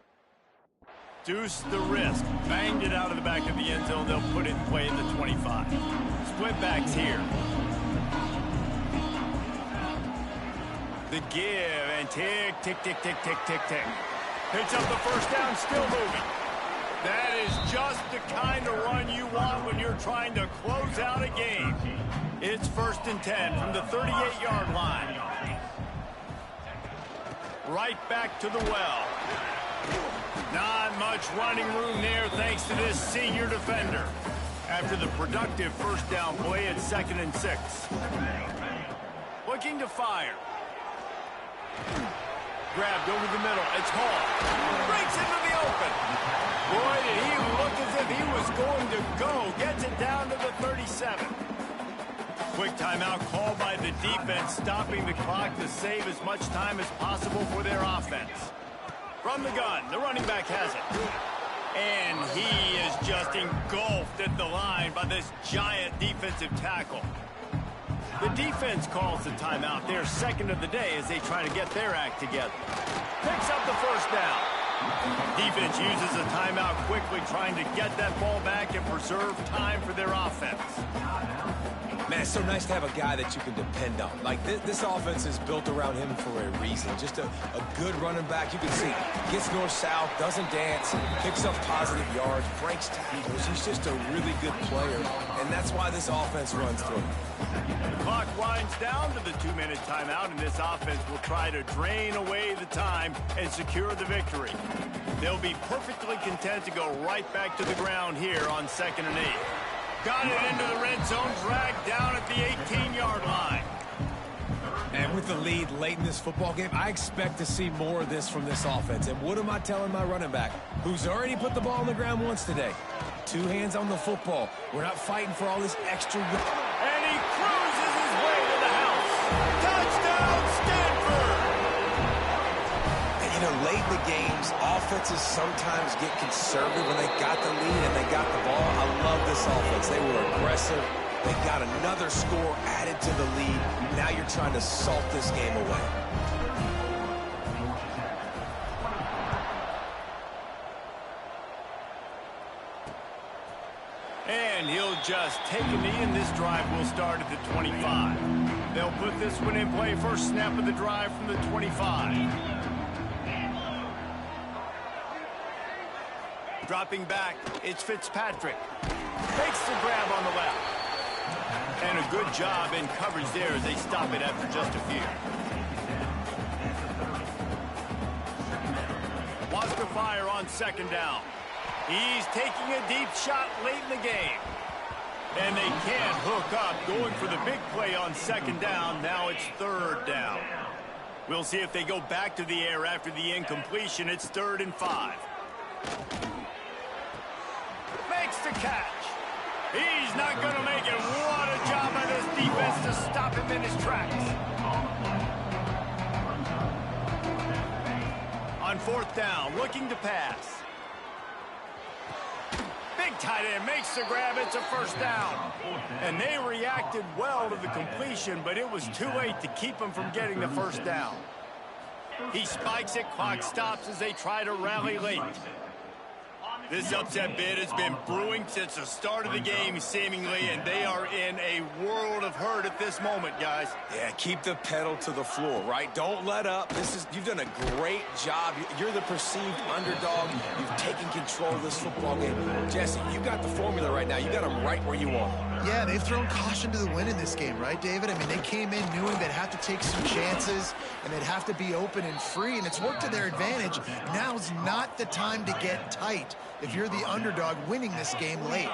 Deuce the risk. Banged it out of the back of the end zone. They'll put it in play at the 25. Split backs here. The give and tick, tick, tick, tick, tick, tick, tick. Picks up the first down, still moving. That is just the kind of run you want when you're trying to close out a game. It's 1st and 10 from the 38-yard line. Right back to the well. Not much running room there thanks to this senior defender. After the productive first down play at 2nd and 6. Looking to fire. Grabbed over the middle. It's Hall. Breaks into the open. Boy, did he look as if he was going to go. Gets it down to the 37. Quick timeout called by the defense, stopping the clock to save as much time as possible for their offense. From the gun, the running back has it. And he is just engulfed at the line by this giant defensive tackle. The defense calls the timeout. They're second of the day as they try to get their act together. Picks up the first down. Defense uses a timeout quickly, trying to get that ball back and preserve time for their offense. Man, it's so nice to have a guy that you can depend on. Like, this offense is built around him for a reason. Just a good running back. You can see, gets north-south, doesn't dance, picks up positive yards, breaks tackles. He's just a really good player, and that's why this offense runs through. The clock winds down to the 2-minute timeout, and this offense will try to drain away the time and secure the victory. They'll be perfectly content to go right back to the ground here on 2nd and 8. Got it into the red zone, dragged down at the 18-yard line. And with the lead late in this football game, I expect to see more of this from this offense. And what am I telling my running back, who's already put the ball on the ground once today? 2 hands on the football. We're not fighting for all this extra. And he cruises his way to the house. Touchdown, Stanford! And, you know, late in the games, offenses sometimes get conservative when they got the lead and they got the ball. I love this offense. They were aggressive. They got another score added to the lead. Now you're trying to salt this game away. And he'll just take a knee, and this drive will start at the 25. They'll put this one in play. First snap of the drive from the 25. Dropping back, it's Fitzpatrick. Makes the grab on the left. And a good job in coverage there as they stop it after just a few. Wants to fire on 2nd down. He's taking a deep shot late in the game. And they can't hook up, going for the big play on 2nd down. Now it's 3rd down. We'll see if they go back to the air after the incompletion. It's 3rd and 5. Makes the catch. He's not going to make it. What a job by this defense to stop him in his tracks. On 4th down, looking to pass. Big tight end makes the grab. It's a first down. And they reacted well to the completion, but it was too late to keep him from getting the first down. He spikes it. Clock stops as they try to rally late. This upset bid has been brewing since the start of the game, seemingly, and they are in a world of hurt at this moment, guys. Yeah, keep the pedal to the floor, right? Don't let up. You've done a great job. You're the perceived underdog. You've taken control of this football game. Jesse, you got the formula right now. You got them right where you want them. Yeah, they've thrown caution to the wind in this game, right, David? I mean, they came in knowing they'd have to take some chances, and they'd have to be open and free, and it's worked to their advantage. Now's not the time to get tight if you're the underdog winning this game late.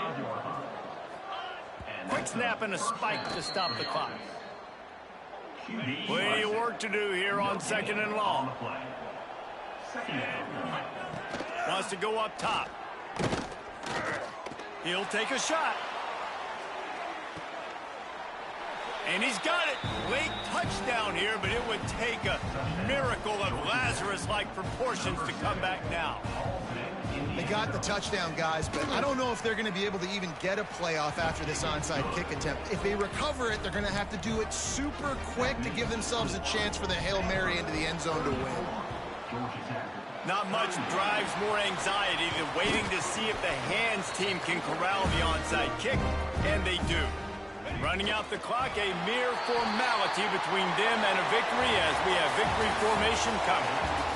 Quick snap and a spike to stop the clock. Plenty of work to do here on 2nd and long. Wants to go up top. He'll take a shot. And he's got it. Late touchdown here, but it would take a miracle of Lazarus-like proportions to come back now. They got the touchdown, guys, but I don't know if they're going to be able to even get a playoff after this onside kick attempt. If they recover it, they're going to have to do it super quick to give themselves a chance for the Hail Mary into the end zone to win. Not much drives more anxiety than waiting to see if the hands team can corral the onside kick, and they do. Running out the clock, a mere formality between them and a victory as we have victory formation coming.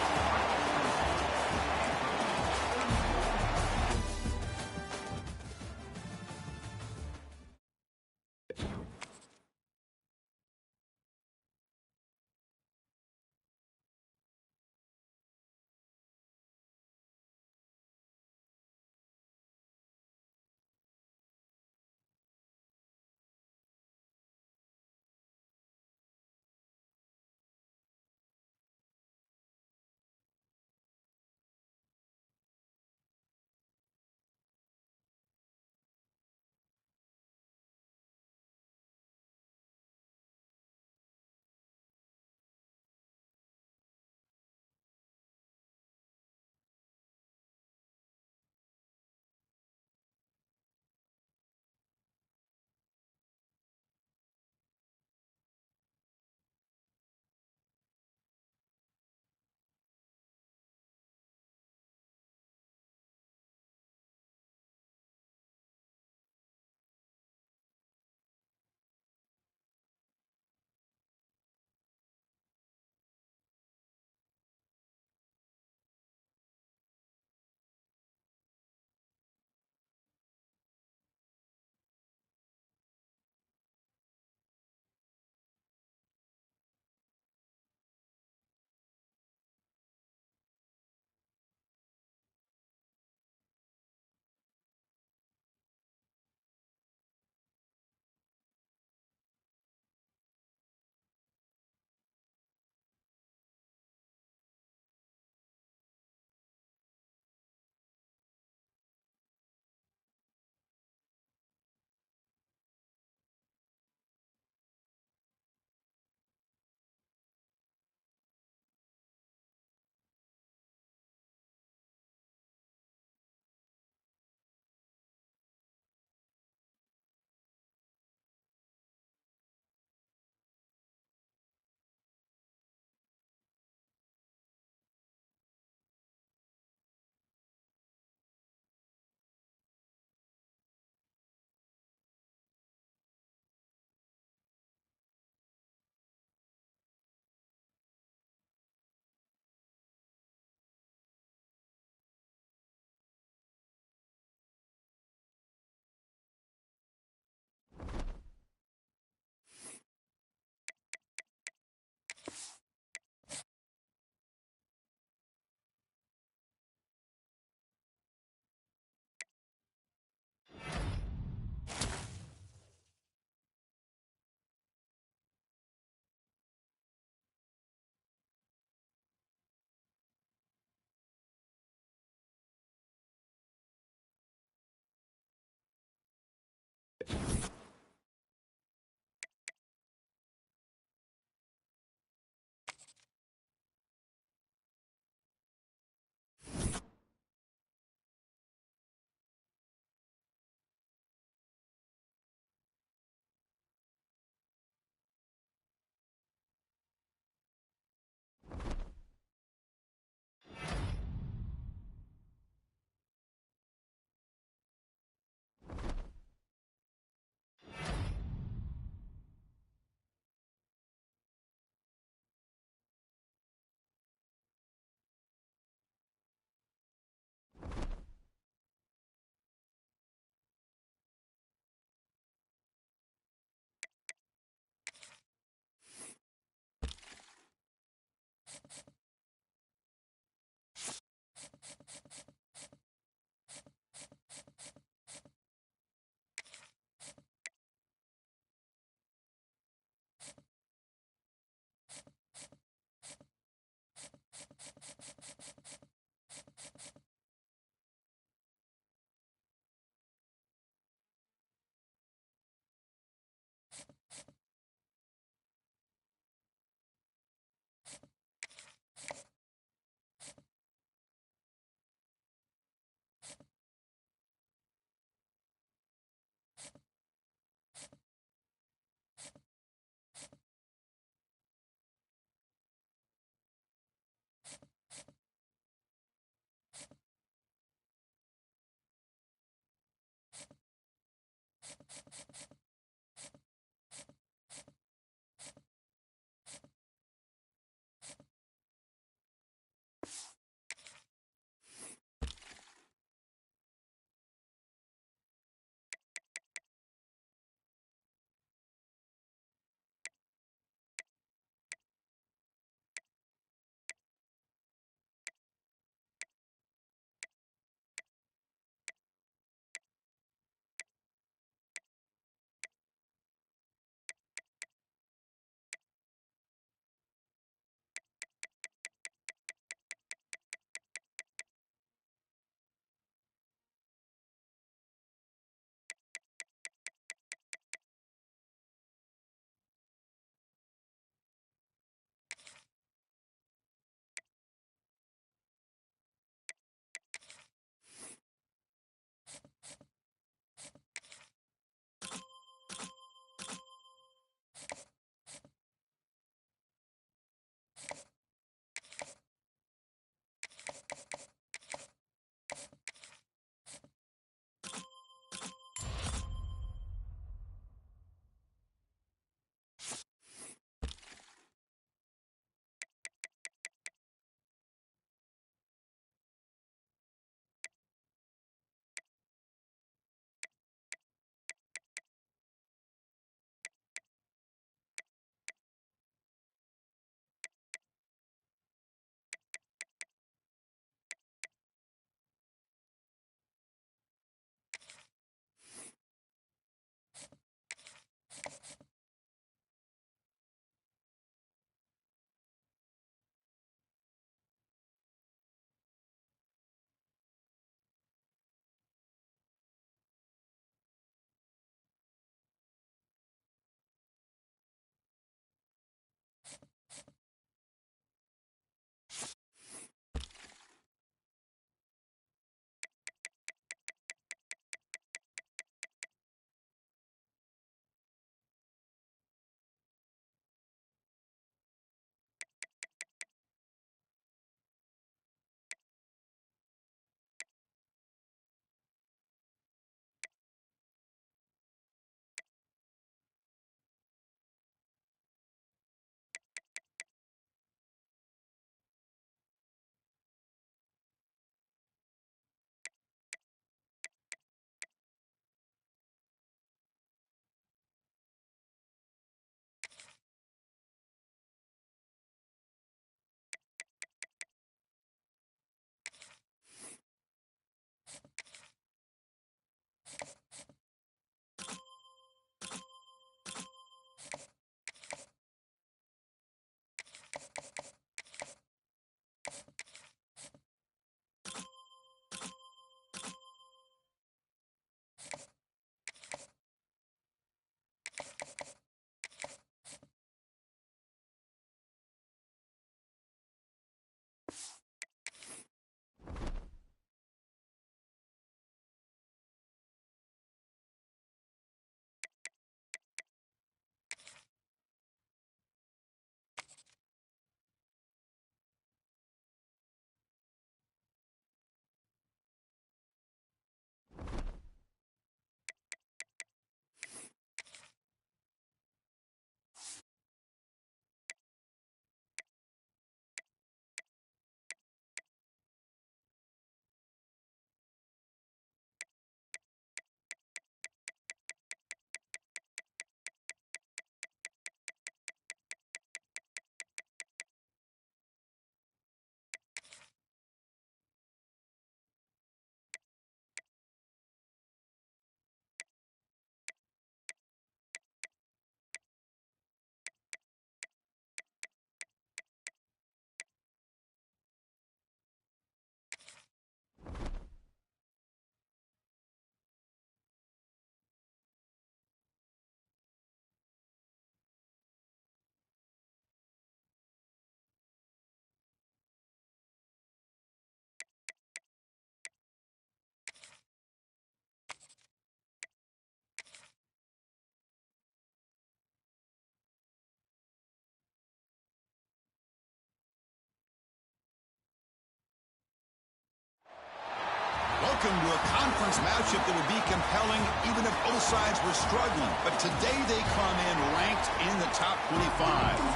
welcome to a conference matchup that would be compelling even if both sides were struggling. But today they come in ranked in the top 25.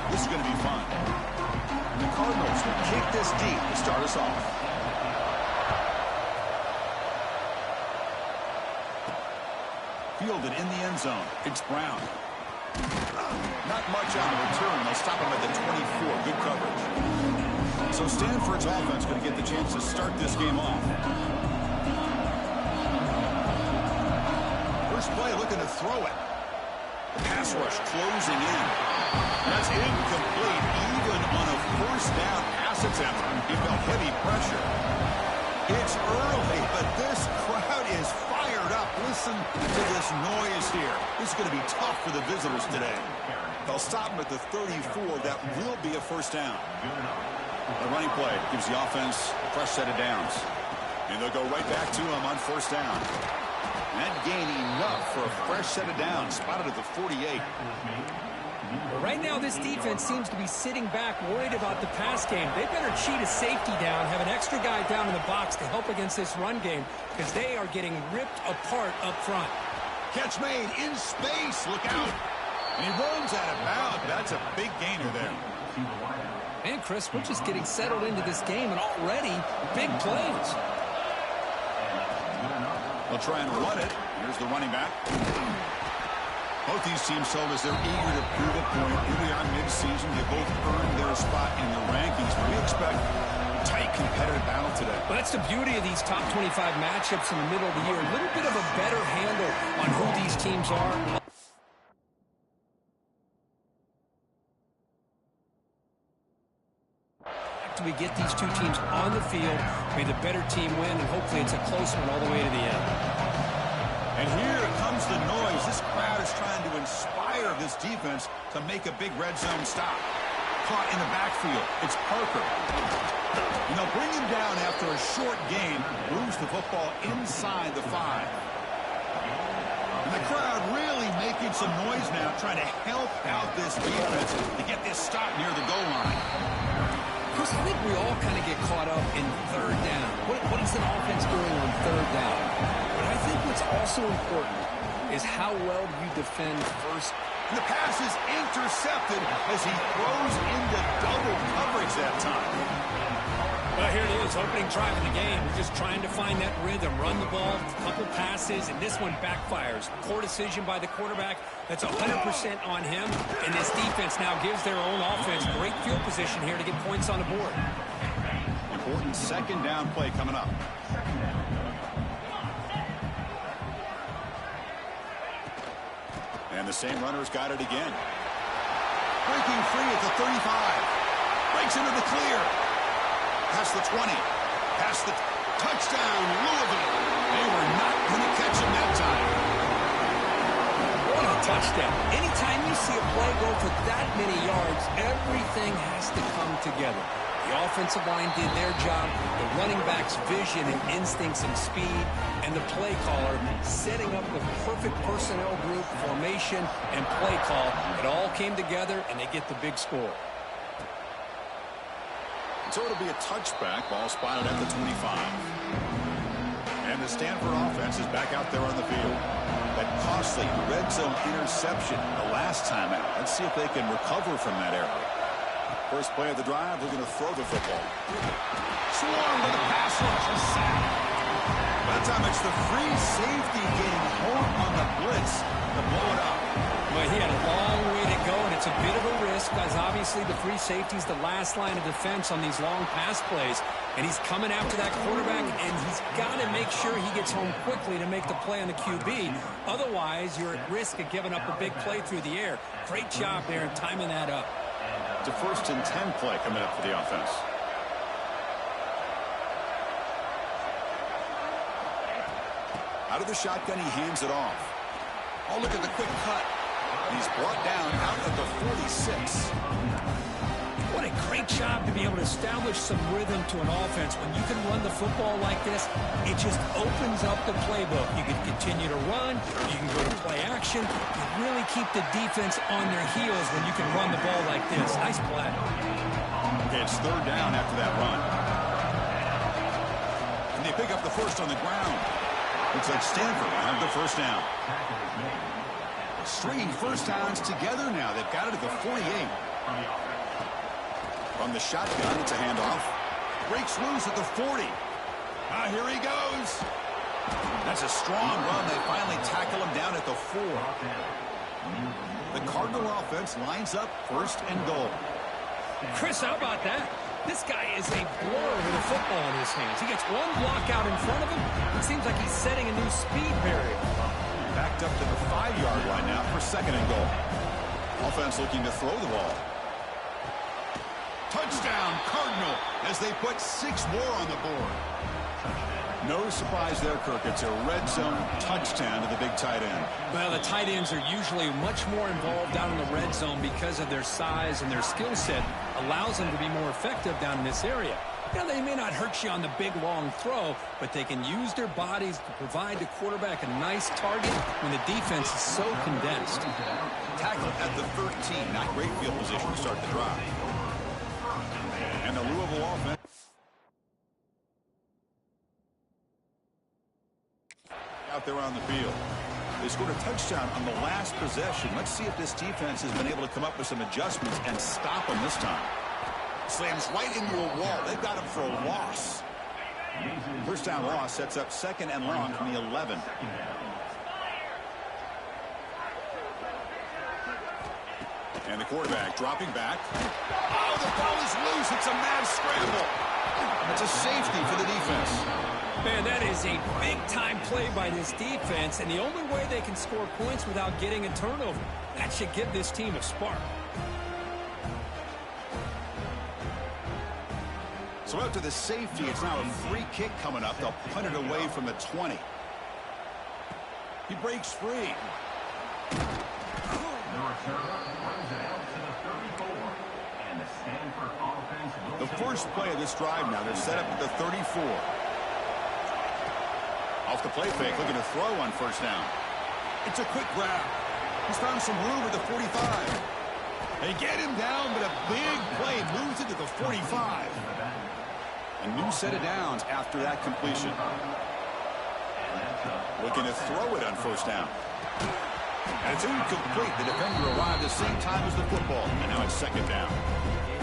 This is going to be fun. The Cardinals will kick this deep to start us off. Fielded in the end zone. It's Brown. Not much on the return. They'll stop him at the 24. Good coverage. So Stanford's offense going to get the chance to start this game off. First play looking to throw it. The pass rush closing in. That's incomplete even on a first down pass attempt. He felt heavy pressure. It's early, but this crowd is fired up. Listen to this noise here. This is going to be tough for the visitors today. They'll stop him at the 34. That will be a first down. The running play gives the offense a fresh set of downs. And they'll go right back to him on first down. That gain enough for a fresh set of downs. Spotted at the 48. Well, right now, this defense seems to be sitting back, worried about the pass game. They better cheat a safety down, have an extra guy down in the box to help against this run game, because they are getting ripped apart up front. Catch made in space. Look out. And he runs out of bounds. That's a big gainer there. And, Chris, we're just getting settled into this game, and already big plays. They'll try and run it. Here's the running back. Both these teams told us they're eager to prove a point. Here we are mid-season. They both earned their spot in the rankings. But we expect a tight, competitive battle today. Well, that's the beauty of these top 25 matchups in the middle of the year. A little bit of a better handle on who these teams are. After we get these two teams on the field, may the better team win, and hopefully it's a close one all the way to the end. And here comes the noise. This crowd is trying to inspire this defense to make a big red zone stop. Caught in the backfield. It's Parker. And they'll bring him down after a short game. Moves the football inside the 5. And the crowd really making some noise now, trying to help out this defense to get this stop near the goal line. Chris, I think we all kind of get caught up in third down. What is an offense doing on third down? But I think what's also important is how well you defend first. And the pass is intercepted as he throws into double coverage that time. Well, here it is, opening drive of the game. We're just trying to find that rhythm, run the ball, a couple passes, and this one backfires. Poor decision by the quarterback. That's 100% on him. And this defense now gives their own offense great field position here to get points on the board. Important second down play coming up. And the same runner's got it again. Breaking free at the 35. Breaks into the clear. Past the 20. Past the touchdown, Louisville. They were not going to catch him that time. What a touchdown. Anytime you see a play go for that many yards, everything has to come together. The offensive line did their job, the running back's vision and instincts and speed, and the play caller setting up the perfect personnel group, formation, and play call. It all came together, and they get the big score. So it'll be a touchback, ball spotted at the 25. And the Stanford offense is back out there on the field. That costly red zone interception the last time out. Let's see if they can recover from that error. First play of the drive, they're going to throw the football. Swarm to the pass rush, a sack. By the time it's the free safety getting home on the blitz to blow it up. Well, he had a long way to go, and it's a bit of a risk, because obviously the free safety is the last line of defense on these long pass plays. And he's coming after that quarterback, and he's got to make sure he gets home quickly to make the play on the QB. Otherwise, you're at risk of giving up a big play through the air. Great job there in timing that up. It's a 1st and 10 play coming up for the offense. Out of the shotgun, he hands it off. Oh, look at the quick cut. He's brought down out at the 46. What a great job to be able to establish some rhythm to an offense. When you can run the football like this, it just opens up the playbook. You can continue to run. You can go to play action. You really keep the defense on their heels when you can run the ball like this. Nice play. Okay, it's third down after that run. And they pick up the first on the ground. Looks like Stanford will have the first down. Stringing first downs together now. They've got it at the 48. From the shotgun, it's a handoff. Breaks loose at the 40. Here he goes. That's a strong run. They finally tackle him down at the 4. The Cardinal offense lines up first and goal. Chris, how about that? This guy is a blur with a football in his hands. He gets one block out in front of him. It seems like he's setting a new speed barrier. Backed up to the 5-yard line now for second and goal. Offense looking to throw the ball. Touchdown, Cardinal, as they put 6 more on the board. No surprise there, Kirk. It's a red zone touchdown to the big tight end. Well, the tight ends are usually much more involved down in the red zone because of their size and their skill set allows them to be more effective down in this area. Now, they may not hurt you on the big, long throw, but they can use their bodies to provide the quarterback a nice target when the defense is so condensed. Tackled at the 13. Not great field position to start the drive. And the Louisville offense out there on the field. They scored a touchdown on the last possession. Let's see if this defense has been able to come up with some adjustments and stop them this time. Slams right into a wall. They've got him for a loss. First down loss sets up second and long from the 11. And the quarterback dropping back. Oh, the ball is loose. It's a mad scramble. It's a safety for the defense. Man, that is a big-time play by this defense, and the only way they can score points without getting a turnover. That should give this team a spark. So after the safety, it's now a free kick coming up. They'll punt it away from the 20. He breaks free. The first play of this drive now, they're set up at the 34. Off the play fake, looking to throw on first down. It's a quick grab. He's found some room at the 45. They get him down, but a big play moves into the 45. A new set of downs after that completion. Looking to throw it on first down. And it's incomplete. The defender arrived at the same time as the football. And now it's second down.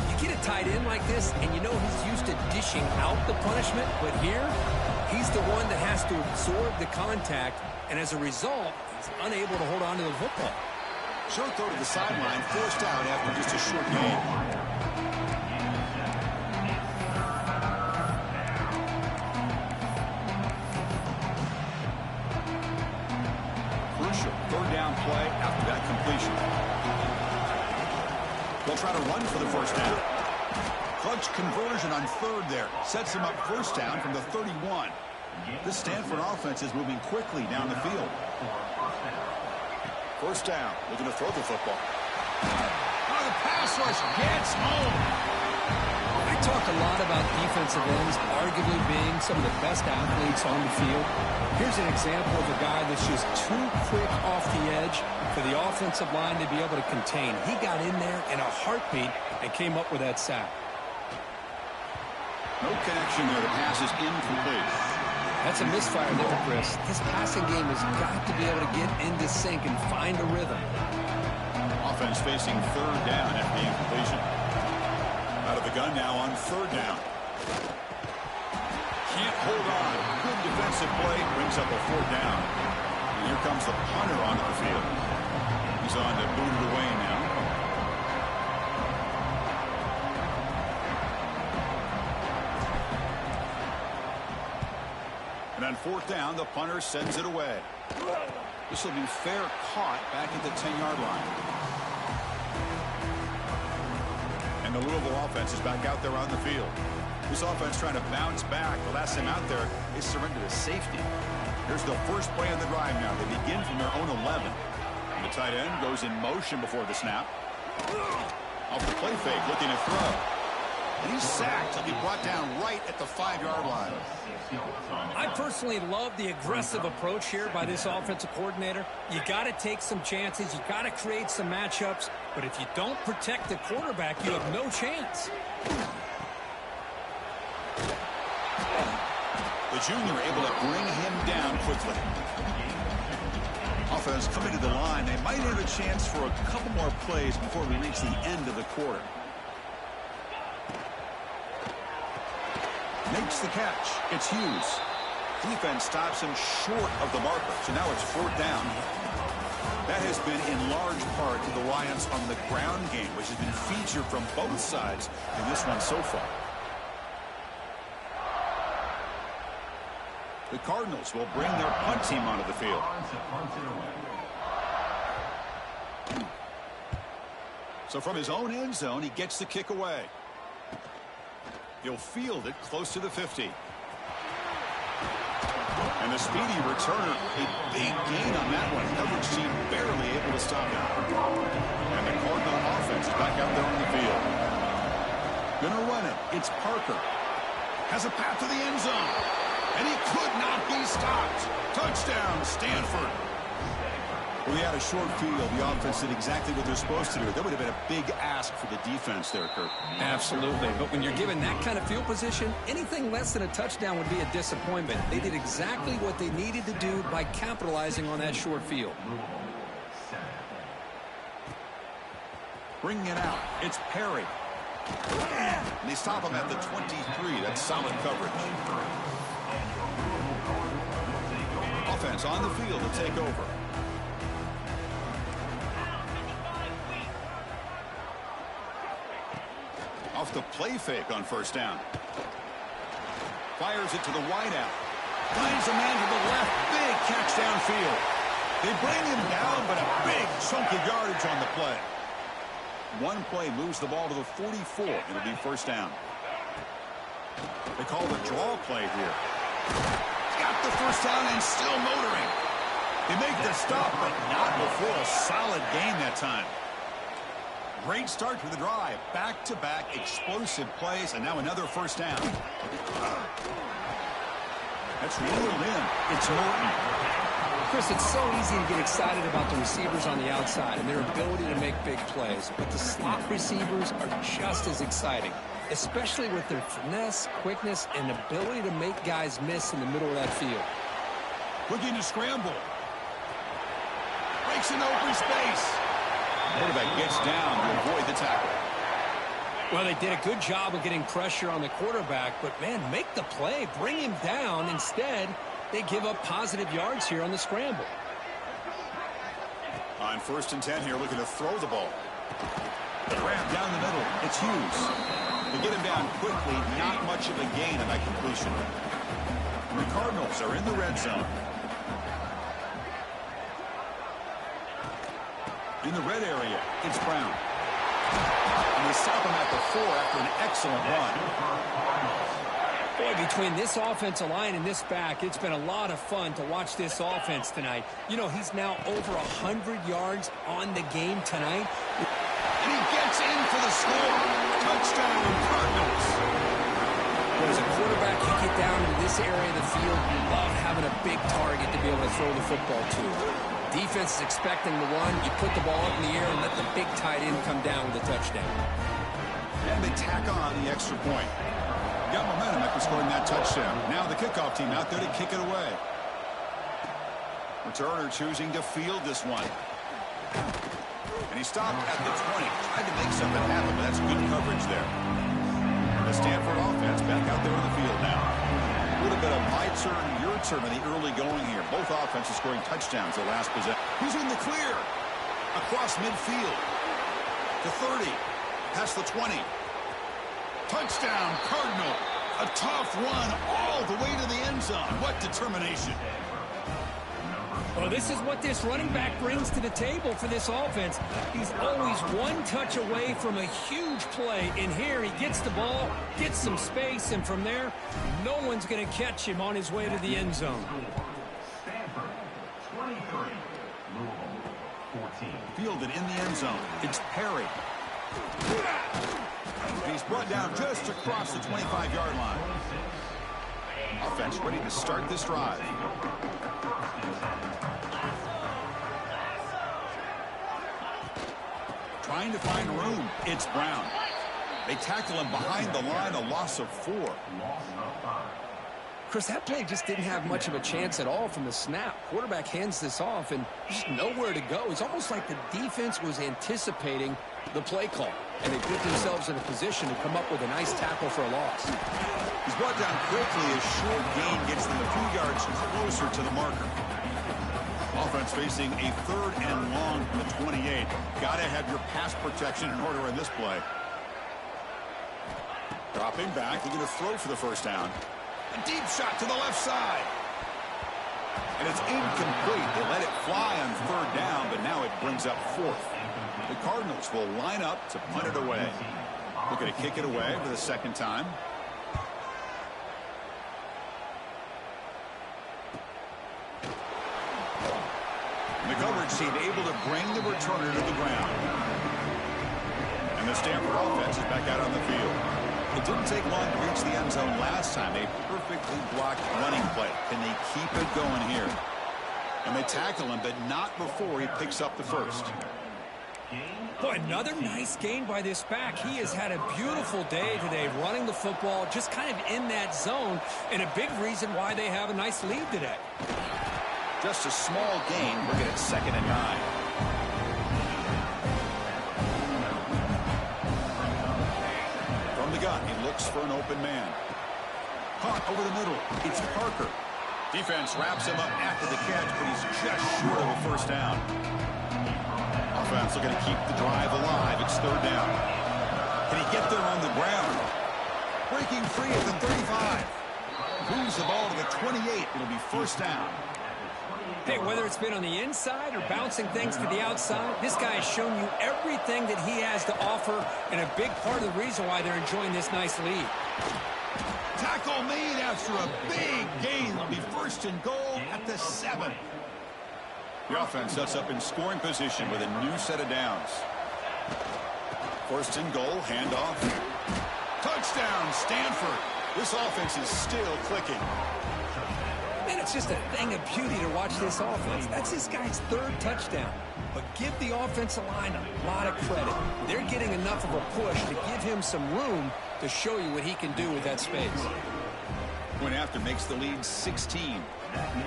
You get a tight end like this, and you know he's used to dishing out the punishment, but here, he's the one that has to absorb the contact, and as a result, he's unable to hold on to the football. Short throw to the sideline, forced out after just a short gain. Crucial third down play after that completion. They'll try to run for the first down. Clutch conversion on third there. Sets him up first down from the 31. This Stanford offense is moving quickly down the field. First down. Looking to throw the football. Oh, the pass rush gets home. I talk a lot about defensive ends arguably being some of the best athletes on the field. Here's an example of a guy that's just too quick off the edge for the offensive line to be able to contain. He got in there in a heartbeat and came up with that sack. No connection there. The pass is incomplete. That's a misfire there, Chris. This passing game has got to be able to get into sync and find a rhythm. Offense facing third down after the incompletion. Out of the gun now on third down. Can't hold on. Good defensive play. Brings up a fourth down. And here comes the punter onto the field. He's on to boot it away now. And on fourth down, the punter sends it away. This will be fair caught back at the 10-yard line. And the Louisville offense is back out there on the field. This offense trying to bounce back. The last time out there, they surrendered a safety. Here's the first play of the drive now. They begin from their own 11. And the tight end goes in motion before the snap. Off the play fake, looking to throw. And he's sacked. He'll be brought down right at the 5-yard line. I personally love the aggressive approach here by this offensive coordinator. You got to take some chances. You got to create some matchups. But if you don't protect the quarterback, you have no chance. The The junior able to bring him down quickly. Offense coming to the line. They might have a chance for a couple more plays before we reach the end of the quarter. Makes the catch. It's Hughes. Defense stops him short of the marker, so now it's 4th down. That has been in large part to the reliance on the ground game, which has been featured from both sides in this one so far. The Cardinals will bring their punt team onto the field. So from his own end zone, he gets the kick away. He'll field it close to the 50. And the speedy returner, a big gain on that one. Coverage team barely able to stop him. And the Cardinal offense is back out there on the field. Gonna run it. It's Parker. Has a path to the end zone. And he could not be stopped. Touchdown, Stanford. Well, he had a short field. The offense did exactly what they're supposed to do. That would have been a big ask for the defense there, Kirk. Absolutely. But when you're given that kind of field position, anything less than a touchdown would be a disappointment. They did exactly what they needed to do by capitalizing on that short field. Bringing it out. It's Perry. And they stop him at the 23. That's solid coverage. Offense on the field to take over. Off the play fake on 1st down. Fires it to the wideout. Finds a man to the left. Big catch downfield. They bring him down, but a big chunk of yardage on the play. One play moves the ball to the 44. It'll be 1st down. They call the draw play here. Got the 1st down and still motoring. They make the stop, but not before a solid gain that time. Great start to the drive. Back-to-back explosive plays, and now another 1st down. That's reeled in. It's Norton. Chris, it's so easy to get excited about the receivers on the outside and their ability to make big plays. But the slot receivers are just as exciting, especially with their finesse, quickness, and ability to make guys miss in the middle of that field. Looking to scramble. Breaks an open space. Quarterback gets down to avoid the tackle. Well, they did a good job of getting pressure on the quarterback, but, man, make the play. Bring him down. Instead, they give up positive yards here on the scramble. On 1st and 10 here, looking to throw the ball. Grab down the middle. It's Hughes. They get him down quickly. Not much of a gain on that completion. And the Cardinals are in the red zone. In the red area, it's Brown. And they stop him at the 4 after an excellent run. Boy, between this offensive line and this back, it's been a lot of fun to watch this offense tonight. You know, he's now over 100 yards on the game tonight. And he gets in for the score. Touchdown, Cardinals. Well, as a quarterback, you get down into this area of the field, you love having a big target to be able to throw the football to. Defense is expecting the run. You put the ball up in the air and let the big tight end come down with a touchdown. And they tack on the extra point. Got momentum after scoring that touchdown. Now the kickoff team out there to kick it away. Returner choosing to field this one. And he stopped at the 20. Tried to make something happen, but that's good coverage there. The Stanford offense back out there on the field now. A little bit of my turn, your turn in the early going here. Both offenses scoring touchdowns the last possession. He's in the clear. Across midfield. To 30. Past the 20. Touchdown, Cardinal. A tough run all the way to the end zone. What determination. Well, this is what this running back brings to the table for this offense. He's always one touch away from a huge play. And here he gets the ball, gets some space, and from there, no one's going to catch him on his way to the end zone. Stanford, 23. Louisville, 14. Fielded in the end zone. It's Perry. And he's brought down just across the 25-yard line. Offense ready to start this drive. Trying to find room. It's Brown. They tackle him behind the line, a loss of 4. Chris, that play just didn't have much of a chance at all from the snap. Quarterback hands this off, and there's just nowhere to go. It's almost like the defense was anticipating the play call, and they put themselves in a position to come up with a nice tackle for a loss. He's brought down quickly. A short gain gets them a few yards closer to the marker. Offense facing a 3rd and long from the 28. Got to have your pass protection in order in this play. Dropping back, they're going to throw for the first down. A deep shot to the left side. And it's incomplete. They let it fly on 3rd down, but now it brings up 4th. The Cardinals will line up to punt it away. Looking to kick it away for the 2nd time. And the coverage team able to bring the returner to the ground. And the Stanford offense is back out on the field. It didn't take long to reach the end zone last time. A perfectly blocked running play. Can they keep it going here? And they tackle him, but not before he picks up the first. Boy, another nice gain by this back. He has had a beautiful day today running the football, just kind of in that zone, and a big reason why they have a nice lead today. Just a small gain. Looking at 2nd and 9. From the gun, he looks for an open man. Caught over the middle. It's Parker. Defense wraps him up after the catch, but he's just short of a first down. Offense looking to keep the drive alive. It's 3rd down. Can he get there on the ground? Breaking free at the 35. Moves the ball to the 28. It'll be first down. Hey, whether it's been on the inside or bouncing things to the outside, this guy has shown you everything that he has to offer, and a big part of the reason why they're enjoying this nice lead. Tackle made after a big gain. It'll be 1st and goal at the 7. The offense sets up in scoring position with a new set of downs. 1st and goal, handoff. Touchdown, Stanford. This offense is still clicking. Man, it's just a thing of beauty to watch this offense. That's this guy's 3rd touchdown. But give the offensive line a lot of credit. They're getting enough of a push to give him some room to show you what he can do with that space. Point after makes the lead 16.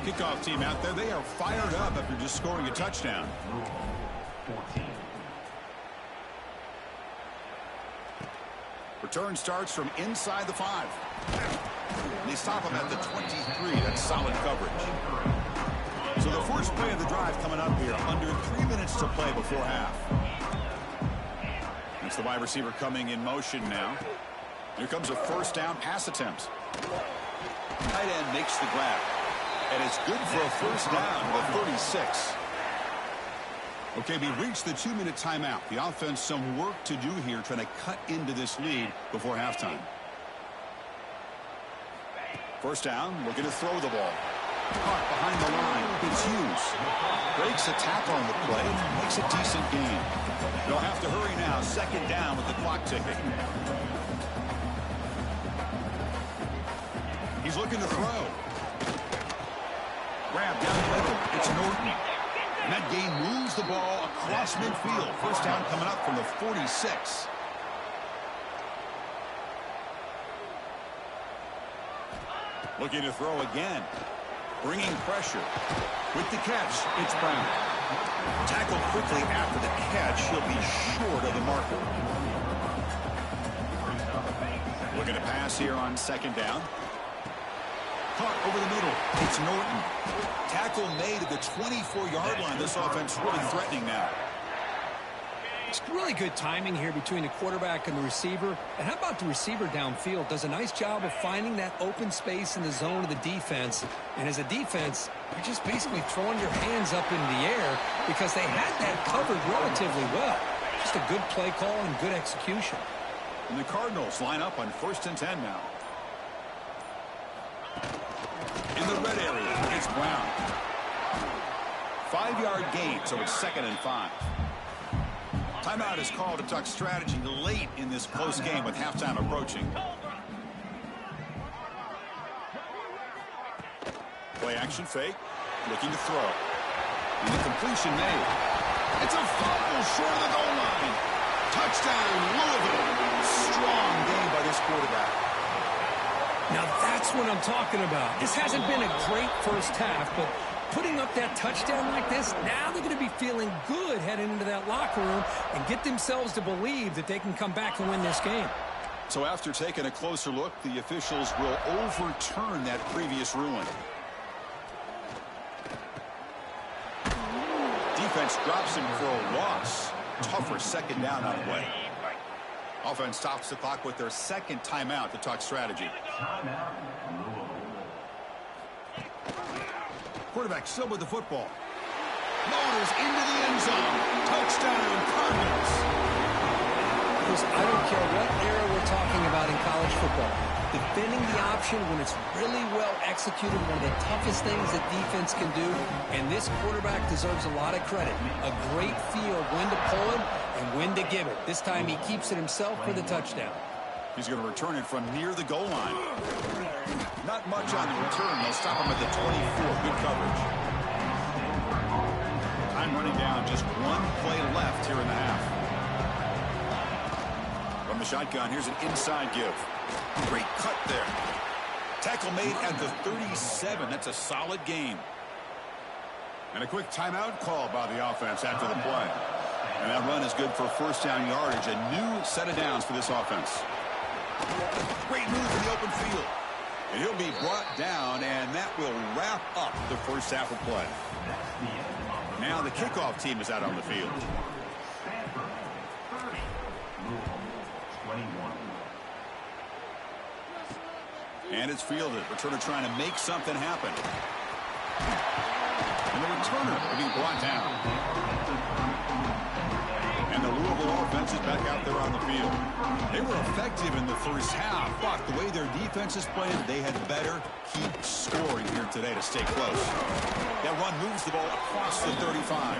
Kickoff team out there, they are fired up after just scoring a touchdown. Return starts from inside the 5. They stop him at the 23. That's solid coverage. So the first play of the drive coming up here. Under 3 minutes to play before half. It's the wide receiver coming in motion now. Here comes a first down pass attempt. Tight end makes the grab. And it's good for a first down to the 36. Okay, we reached the 2-minute timeout. The offense some work to do here trying to cut into this lead before halftime. First down, looking to throw the ball. Caught behind the line. It's Hughes. Breaks a tackle on the play. Makes a decent gain. They'll have to hurry now. 2nd down with the clock ticking. He's looking to throw. Grab down the middle. It's Norton. And that gain moves the ball across midfield. First down coming up from the 46. Looking to throw again. Bringing pressure. With the catch, it's Brown. Tackled quickly after the catch. He'll be short of the marker. Looking to pass here on 2nd down. Caught over the middle. It's Norton. Tackle made at the 24-yard line. This offense really threatening now. It's really good timing here between the quarterback and the receiver. And how about the receiver downfield? Does a nice job of finding that open space in the zone of the defense. And as a defense, you're just basically throwing your hands up into the air because they had that covered relatively well. Just a good play call and good execution. And the Cardinals line up on 1st and 10 now. In the red area, it's Brown. 5-yard gain, so it's 2nd and 5. Timeout is called to talk strategy late in this close game with halftime approaching. Play action fake. Looking to throw. And the completion made. It's a fumble short of the goal line. Touchdown, Louisville. Strong game by this quarterback. Now that's That's what I'm talking about. This hasn't been a great first half, but putting up that touchdown like this, now they're going to be feeling good heading into that locker room and get themselves to believe that they can come back and win this game. So after taking a closer look, the officials will overturn that previous ruling. Defense drops him for a loss. Tougher second down on the way. Offense stops the clock with their second timeout to talk strategy. Quarterback still with the football. Motors into the end zone. Touchdown, Cardinals. I don't care what era we're talking about in college football. Defending the option when it's really well executed, one of the toughest things that defense can do, and this quarterback deserves a lot of credit. A great feel of when to pull it and when to give it. This time he keeps it himself for the touchdown. He's going to return it from near the goal line. Not much on the return. They'll stop him at the 24. Good coverage. Time running down. Just one play left here in the half. From the shotgun, here's an inside give. Great cut there. Tackle made at the 37. That's a solid gain. And a quick timeout call by the offense after the play. And that run is good for first down yardage. A new set of downs for this offense. Great move in the open field. And he'll be brought down, and that will wrap up the first half of play. Now the kickoff team is out on the field. Stanford, 30. Louisville, 21. And it's fielded. Returner trying to make something happen. And the returner will be brought down. And the Louisville offense is back out there on the field. They were effective in the first half, but the way their defense is playing, they had better keep scoring here today to stay close. That run moves the ball across the 35.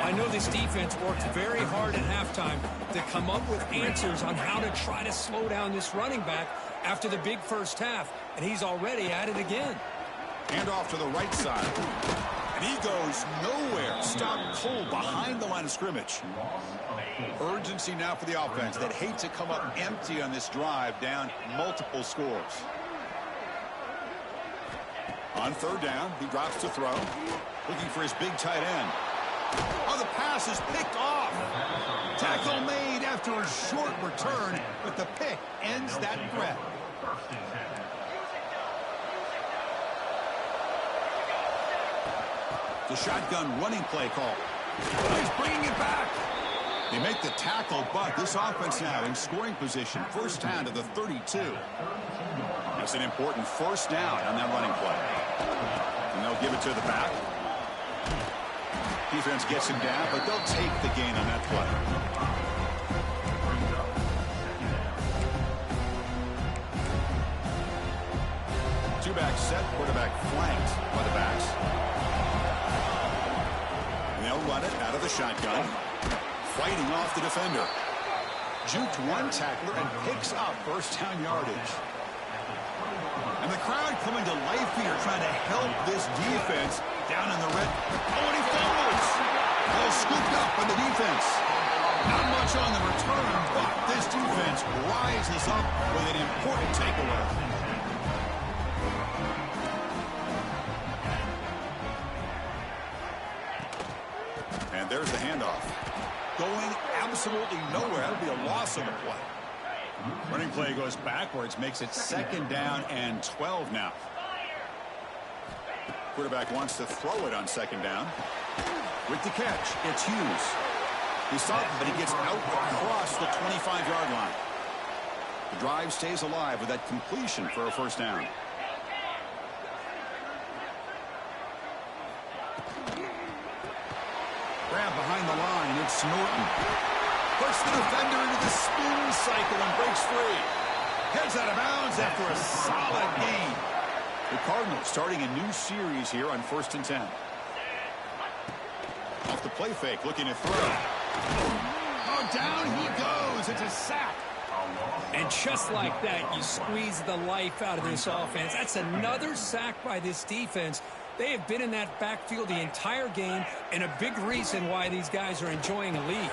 I know this defense worked very hard at halftime to come up with answers on how to try to slow down this running back after the big first half, and he's already at it again. Hand off to the right side. And he goes nowhere. Stopped cold behind the line of scrimmage. Urgency now for the offense that hate to come up empty on this drive, down multiple scores. On third down, he drops to throw. Looking for his big tight end. Oh, the pass is picked off. Tackle made after a short return, but the pick ends that threat. The shotgun running play call. He's bringing it back. They make the tackle, but this offense now in scoring position. First down to the 32. That's an important first down on that running play. And they'll give it to the back. Defense gets him down, but they'll take the gain on that play. Two-back set, quarterback flanked by the backs. And they'll run it out of the shotgun, fighting off the defender. Juked one tackler and picks up first down yardage. And the crowd coming to life here, trying to help this defense down in the red. Oh, and he fumbles. Well scooped up by the defense. Not much on the return, but this defense rises up with an important takeaway. And there's the handoff. Going absolutely nowhere. That'll be a loss on the play. Running play goes backwards, makes it second down and 12 now. Quarterback wants to throw it on second down. With the catch, it's Hughes. He's stopped, but he gets out across the 25-yard line. The drive stays alive with that completion for a first down. Grab behind the line, it's Norton. Puts the defender into the spin cycle and breaks free. Heads out of bounds after a solid gain. The Cardinals starting a new series here on 1st and 10. Off the play fake, looking to throw. Oh, down he goes. It's a sack. And just like that, you squeeze the life out of this offense. That's another sack by this defense. They have been in that backfield the entire game, and a big reason why these guys are enjoying a lead.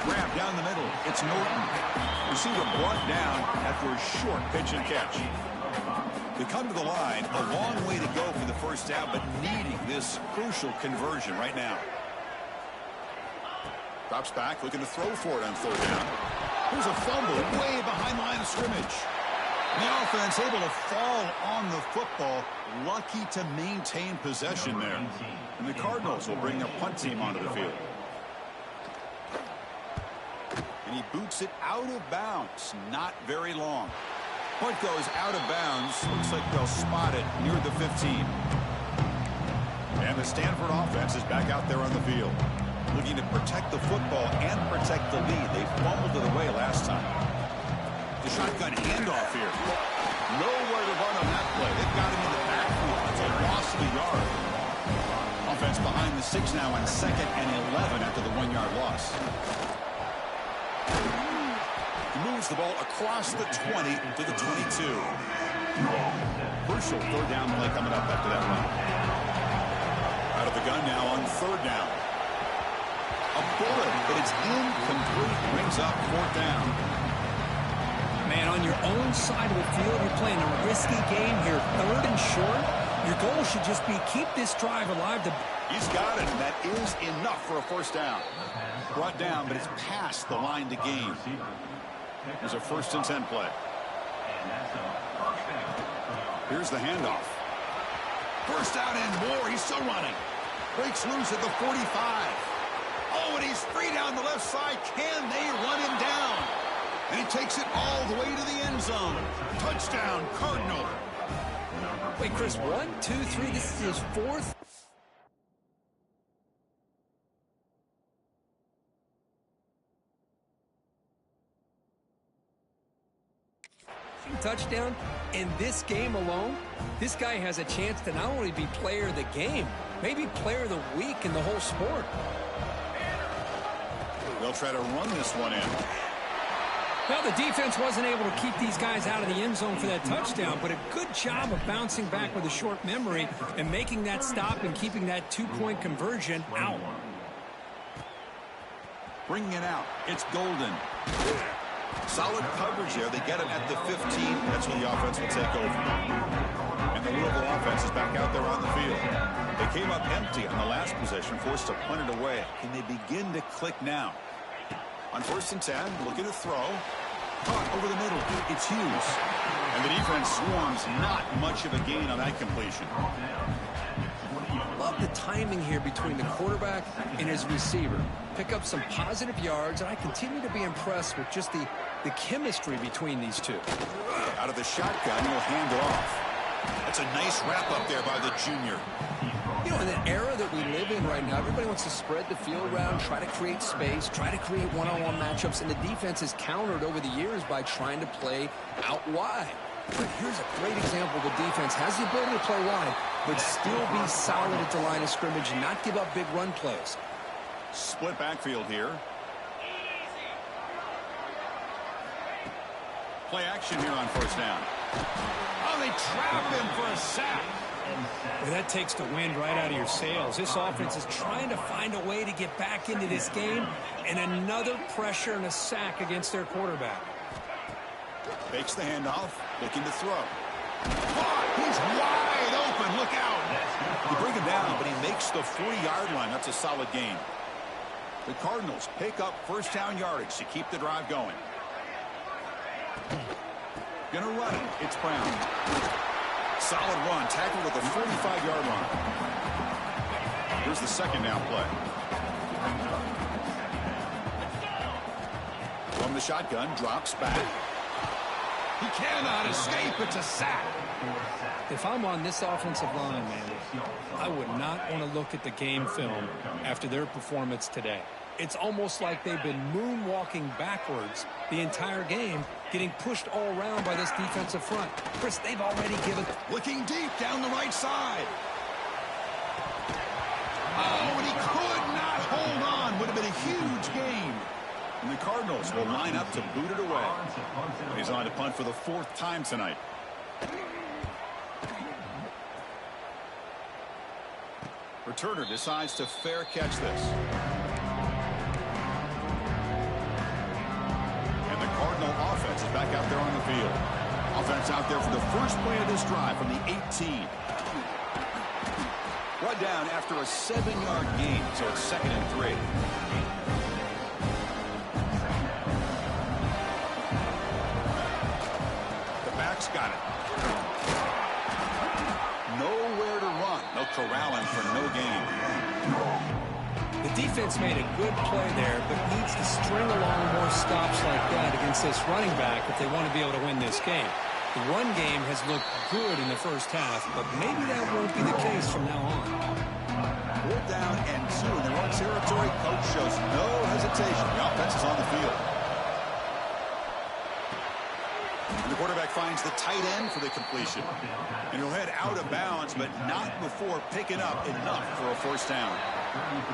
Grab down the middle. It's Norton. Receiver brought down after a short pitch and catch. They come to the line, a long way to go for the first down, but needing this crucial conversion right now. Drops back, looking to throw for it on third down. Here's a fumble way behind the line of scrimmage. The offense able to fall on the football, lucky to maintain possession there. And the Cardinals will bring their punt team onto the field. And he boots it out of bounds. Not very long. Punt goes out of bounds. Looks like they'll spot it near the 15. And the Stanford offense is back out there on the field, looking to protect the football and protect the lead. They fumbled it away last time. The shotgun handoff here. Nowhere to run on that play. They've got him in the backfield. It's a loss of a yard. Offense behind the 6 now on 2nd and 11 after the 1-yard loss. He moves the ball across the 20 to the 22. Crucial third down play coming up after that run. Out of the gun now on third down. A bullet, but it's incomplete. Brings up fourth down. Man, on your own side of the field, you're playing a risky game here. Third and short. Your goal should just be keep this drive alive. He's got it, and that is enough for a first down. Brought down, but it's past the line to gain. There's a 1st and 10 play. Here's the handoff. First down and more. He's still running. Breaks loose at the 45. Oh, and he's free down the left side. Can they run him down? And he takes it all the way to the end zone. Touchdown, Cardinal. Wait, Chris, 1, 2, 3. This is his 4th. Touchdown in this game alone. This guy has a chance to not only be player of the game, maybe player of the week in the whole sport. They'll try to run this one in. Well, the defense wasn't able to keep these guys out of the end zone for that touchdown, but a good job of bouncing back with a short memory and making that stop and keeping that 2-point conversion out. Bringing it out. It's Golden. Solid coverage there. They get it at the 15. That's where the offense will take over. And the Louisville offense is back out there on the field. They came up empty on the last possession, forced to punt it away. Can they begin to click now? On 1st and 10, looking to throw. Caught over the middle. It's Hughes. And the defense swarms. Not much of a gain on that completion. Love the timing here between the quarterback and his receiver. Pick up some positive yards, and I continue to be impressed with just the chemistry between these two. Out of the shotgun, he'll hand it off. That's a nice wrap up there by the junior. You know, in the era that we live in right now, everybody wants to spread the field around, try to create space, try to create one-on-one matchups, and the defense has countered over the years by trying to play out wide. But here's a great example. The defense has the ability to play wide, but still be solid at the line of scrimmage and not give up big run plays. Split backfield here. Play action here on 1st down. Oh, they trap him for a sack. Well, that takes the wind right out of your sails. This offense is trying to find a way to get back into this game, and another pressure and a sack against their quarterback. Fakes the handoff, looking to throw. He's wide open. Look out. You bring him down, but he makes the 40-yard line. That's a solid gain. The Cardinals pick up first down yardage to keep the drive going. Gonna run it. It's Brown. Solid run. Tackled at the 45-yard line. Here's the second down play. From the shotgun, drops back. He cannot escape. It's a sack. If I'm on this offensive line, man, I would not want to look at the game film after their performance today. It's almost like they've been moonwalking backwards the entire game, getting pushed all around by this defensive front. Chris, they've already given... Looking deep down the right side. Oh, and he could not hold on. Would have been a huge gain. And the Cardinals will line up to boot it away. He's on to punt for the 4th time tonight. Returner decides to fair catch this. And the Cardinal offense is back out there on the field. Offense out there for the first play of this drive from the 18. Brought down after a 7-yard gain, so it's 2nd and 3. The back's got it. Nowhere to run. No corralling for no gain. The defense made a good play there, but needs to string along more stops like that against this running back if they want to be able to win this game. The run game has looked good in the first half, but maybe that won't be the case from now on. 4th down and 2 in their own territory. Coach shows no hesitation. The offense is on the field. And the quarterback finds the tight end for the completion. And he'll head out of bounds, but not before picking up enough for a 1st down.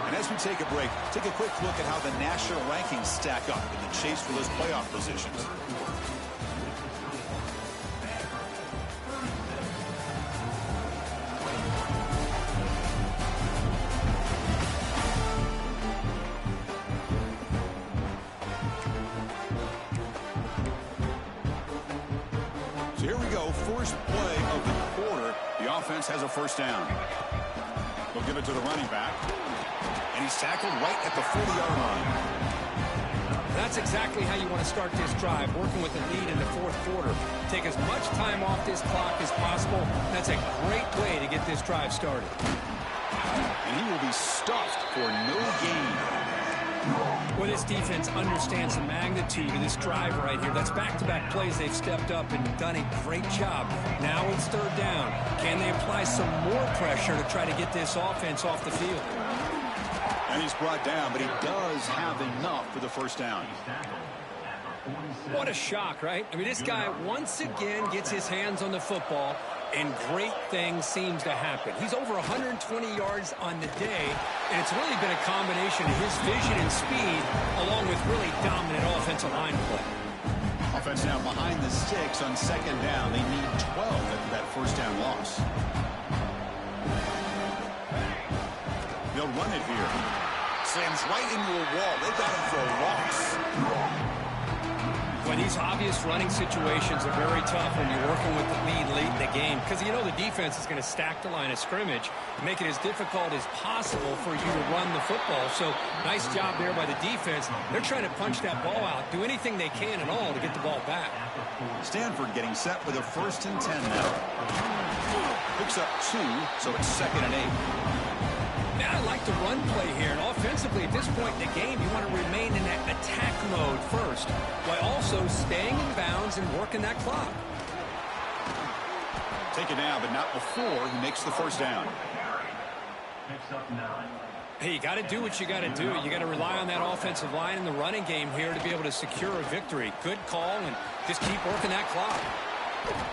And as we take a break, take a quick look at how the national rankings stack up in the chase for those playoff positions. So here we go, first play of the quarter. The offense has a 1st down. They'll give it to the running back. And he's tackled right at the 40-yard line. That's exactly how you want to start this drive, working with a lead in the 4th quarter. Take as much time off this clock as possible. That's a great way to get this drive started. And he will be stuffed for no gain. Well, this defense understands the magnitude of this drive right here. That's back-to-back plays. They've stepped up and done a great job. Now it's 3rd down. Can they apply some more pressure to try to get this offense off the field? And he's brought down, but he does have enough for the 1st down. What a shock, right? I mean, this guy once again gets his hands on the football, and great things seems to happen. He's over 120 yards on the day, and it's really been a combination of his vision and speed along with really dominant offensive line play. Offense now behind the sticks on 2nd down. They need 12 after that 1st down loss. They'll run it here. Slams right into a wall. They got him for a loss. Well, these obvious running situations are very tough when you're working with the lead late in the game because you know the defense is going to stack the line of scrimmage, make it as difficult as possible for you to run the football. So nice job there by the defense. They're trying to punch that ball out, do anything they can at all to get the ball back. Stanford getting set with a 1st and 10 now. Picks up 2, so it's 2nd and 8. Man, I like the run play here, and offensively at this point in the game, you want to remain in that attack mode first, while also staying in bounds and working that clock. Take it now, but not before he makes the 1st down. Hey, you got to do what you got to do. You got to rely on that offensive line in the running game here to be able to secure a victory. Good call, and just keep working that clock.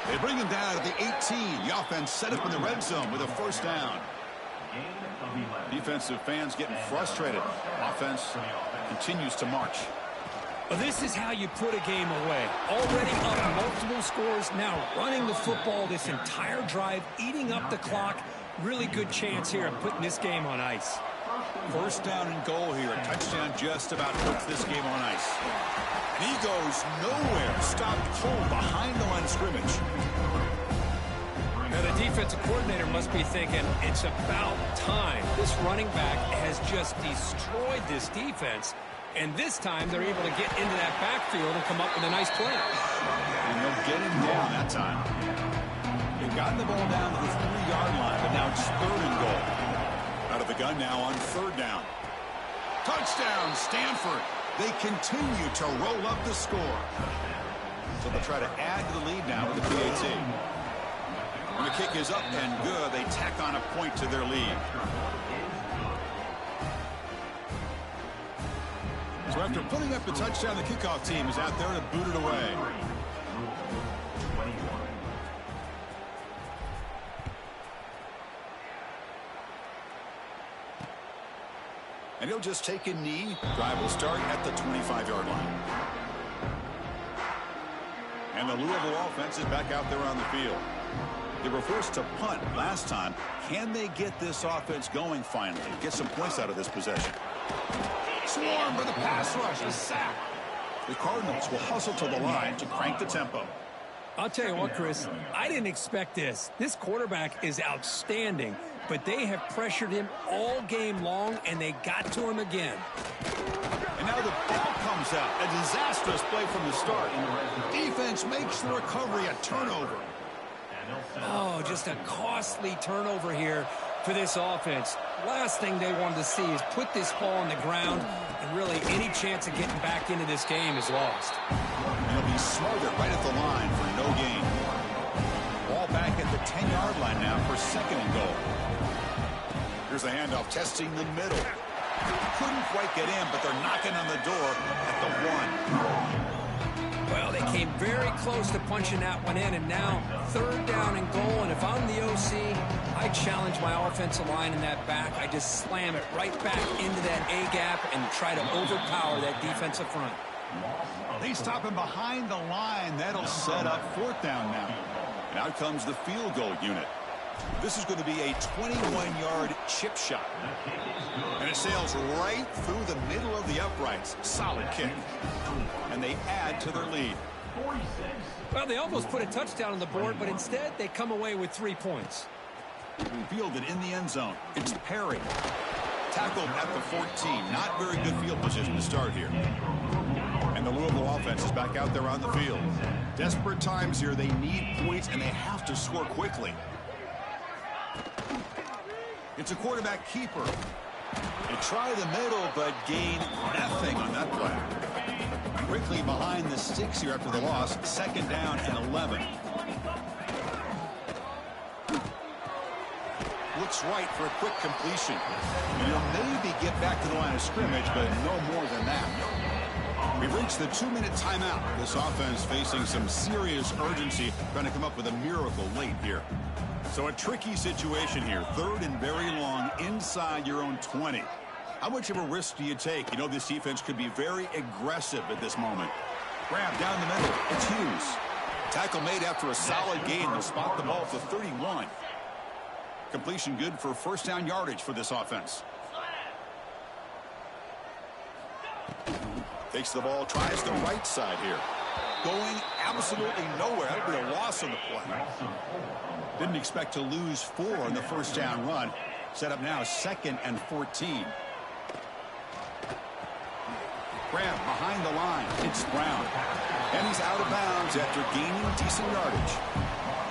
They bring him down at the 18. The offense set up in the red zone with a 1st down. Defensive fans getting frustrated. Offense continues to march. Well, this is how you put a game away. Already up multiple scores, now running the football this entire drive, eating up the clock. Really good chance here of putting this game on ice. 1st down and goal here. A touchdown just about puts this game on ice. And he goes nowhere. Stopped cold behind the line of scrimmage. Now, the defensive coordinator must be thinking, it's about time. This running back has just destroyed this defense, and this time they're able to get into that backfield and come up with a nice play. And they'll get him down that time. They've gotten the ball down to the 3-yard line, but now it's 3rd and goal. Out of the gun now on 3rd down. Touchdown, Stanford. They continue to roll up the score. So they'll try to add to the lead now with the PAT. When the kick is up and good, they tack on a point to their lead. So after putting up the touchdown, the kickoff team is out there to boot it away. And he'll just take a knee. Drive will start at the 25-yard line. And the Louisville offense is back out there on the field. They were forced to punt last time. Can they get this offense going finally? Get some points out of this possession. Swarm for the pass rush. A sack. The Cardinals will hustle to the line to crank the tempo. I'll tell you what, Chris, I didn't expect this. This quarterback is outstanding, but they have pressured him all game long, and they got to him again. And now the ball comes out. A disastrous play from the start. Defense makes the recovery a turnover. Oh, just a costly turnover here for this offense. Last thing they wanted to see is put this ball on the ground, and really any chance of getting back into this game is lost. And he'll be smothered right at the line for no gain. Ball back at the 10-yard line now for second and goal. Here's the handoff, testing the middle. Couldn't quite get in, but they're knocking on the door at the 1. Well, they came very close to punching that one in, and now third down and goal. And if I'm the OC, I challenge my offensive line in that back. I just slam it right back into that A-gap and try to overpower that defensive front. They stop him behind the line. That'll set up fourth down now. And out comes the field goal unit. This is going to be a 21-yard chip shot. And it sails right through the middle of the uprights. Solid kick. And they add to their lead. Well, they almost put a touchdown on the board, but instead they come away with 3 points. Fielded in the end zone. It's Perry. Tackled at the 14. Not very good field position to start here. And the Louisville offense is back out there on the field. Desperate times here. They need points, and they have to score quickly. It's a quarterback keeper. They try the middle, but gain nothing on that play. Quickly behind the sticks here after the loss. Second down and 11. Looks right for a quick completion. You'll maybe get back to the line of scrimmage, but no more than that. We've reached the 2-minute timeout. This offense facing some serious urgency, trying to come up with a miracle late here. So a tricky situation here. Third and very long inside your own 20. How much of a risk do you take? You know this defense could be very aggressive at this moment. Grab down the middle. It's Hughes. Tackle made after a solid gain. They'll spot the ball at the 31. Completion good for first down yardage for this offense. Takes the ball, tries the right side here. Going absolutely nowhere. That'll be a loss on the play. Didn't expect to lose 4 on the first down run. Set up now 2nd and 14. Grab behind the line. It's Brown. And he's out of bounds after gaining decent yardage.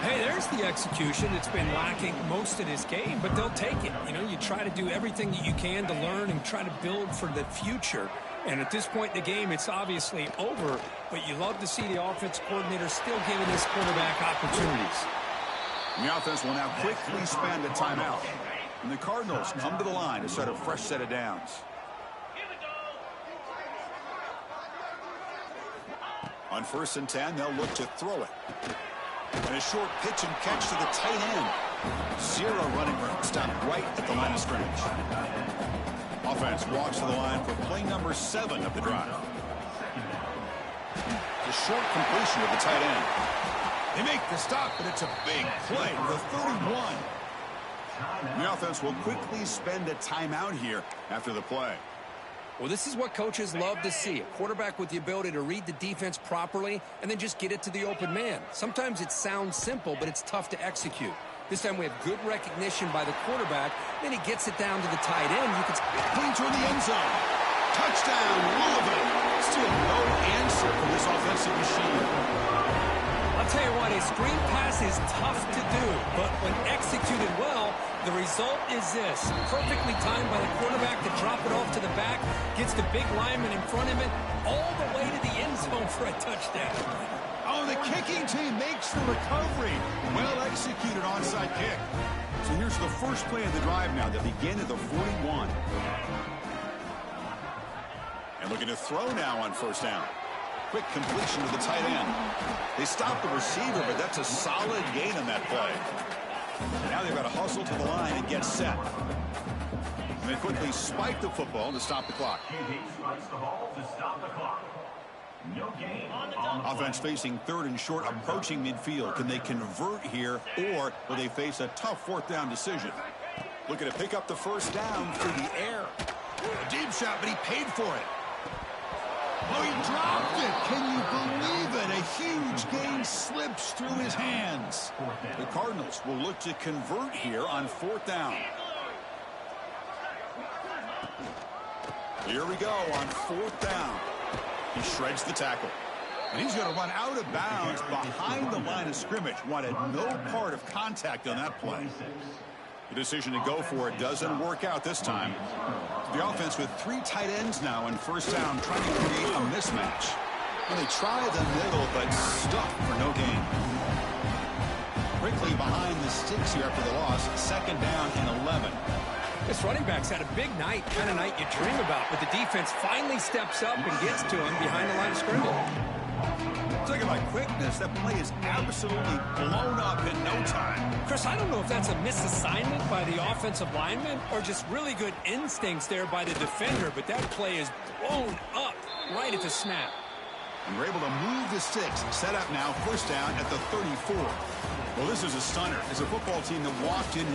Hey, there's the execution. It's been lacking most of this game, but they'll take it. You know, you try to do everything that you can to learn and try to build for the future. And at this point in the game, it's obviously over, but you love to see the offense coordinator still giving this quarterback opportunities. And the offense will now quickly spend a timeout. And the Cardinals come to the line to set a fresh set of downs. On 1st and 10, they'll look to throw it. And a short pitch and catch to the tight end. 0 running room. Stopped right at the line of scrimmage. Offense walks to the line for play number 7 of the drive. The short completion of the tight end. They make the stop, but it's a big play. The 31. The offense will quickly spend a timeout here after the play. Well, this is what coaches love to see. A quarterback with the ability to read the defense properly and then just get it to the open man. Sometimes it sounds simple, but it's tough to execute. This time we have good recognition by the quarterback. Then he gets it down to the tight end. You can clean toward the end zone. Touchdown, Louisville. Still no answer for this offensive machine. I'll tell you what, a screen pass is tough to do, but when executed well, the result is this. Perfectly timed by the quarterback to drop it off to the back, gets the big lineman in front of it, all the way to the end zone for a touchdown. Oh, the kicking team makes the recovery. Well executed onside kick. So here's the first play of the drive now. They begin at the 41. And looking to throw now on 1st down. Quick completion to the tight end. They stop the receiver, but that's a solid gain on that play. Now they've got to hustle to the line and get set. And they quickly spike the football to stop the clock. No gain. Offense facing 3rd and short, approaching midfield. Can they convert here, or will they face a tough 4th down decision? Looking to pick up the 1st down through the air. A deep shot, but he paid for it. Oh, he dropped it. Can you believe it? A huge gain slips through his hands. The Cardinals will look to convert here on 4th down. Here we go on 4th down. He shreds the tackle. And he's going to run out of bounds behind the line of scrimmage. Wanted no part of contact on that play. The decision to go for it doesn't work out this time. The offense with 3 tight ends now in 1st down, trying to create a mismatch. And they try the middle, but stuck for no gain. Quickly behind the sticks here after the loss. 2nd down and 11. This running back's had a big night, kind of night you dream about, but the defense finally steps up and gets to him behind the line of scrimmage. Talking about quickness, that play is absolutely blown up in no time. Chris, I don't know if that's a misassignment by the offensive lineman or just really good instincts there by the defender, but that play is blown up right at the snap. And we're able to move the sticks. Set up now, 1st down at the 34. Well, this is a stunner. It's a football team that walked in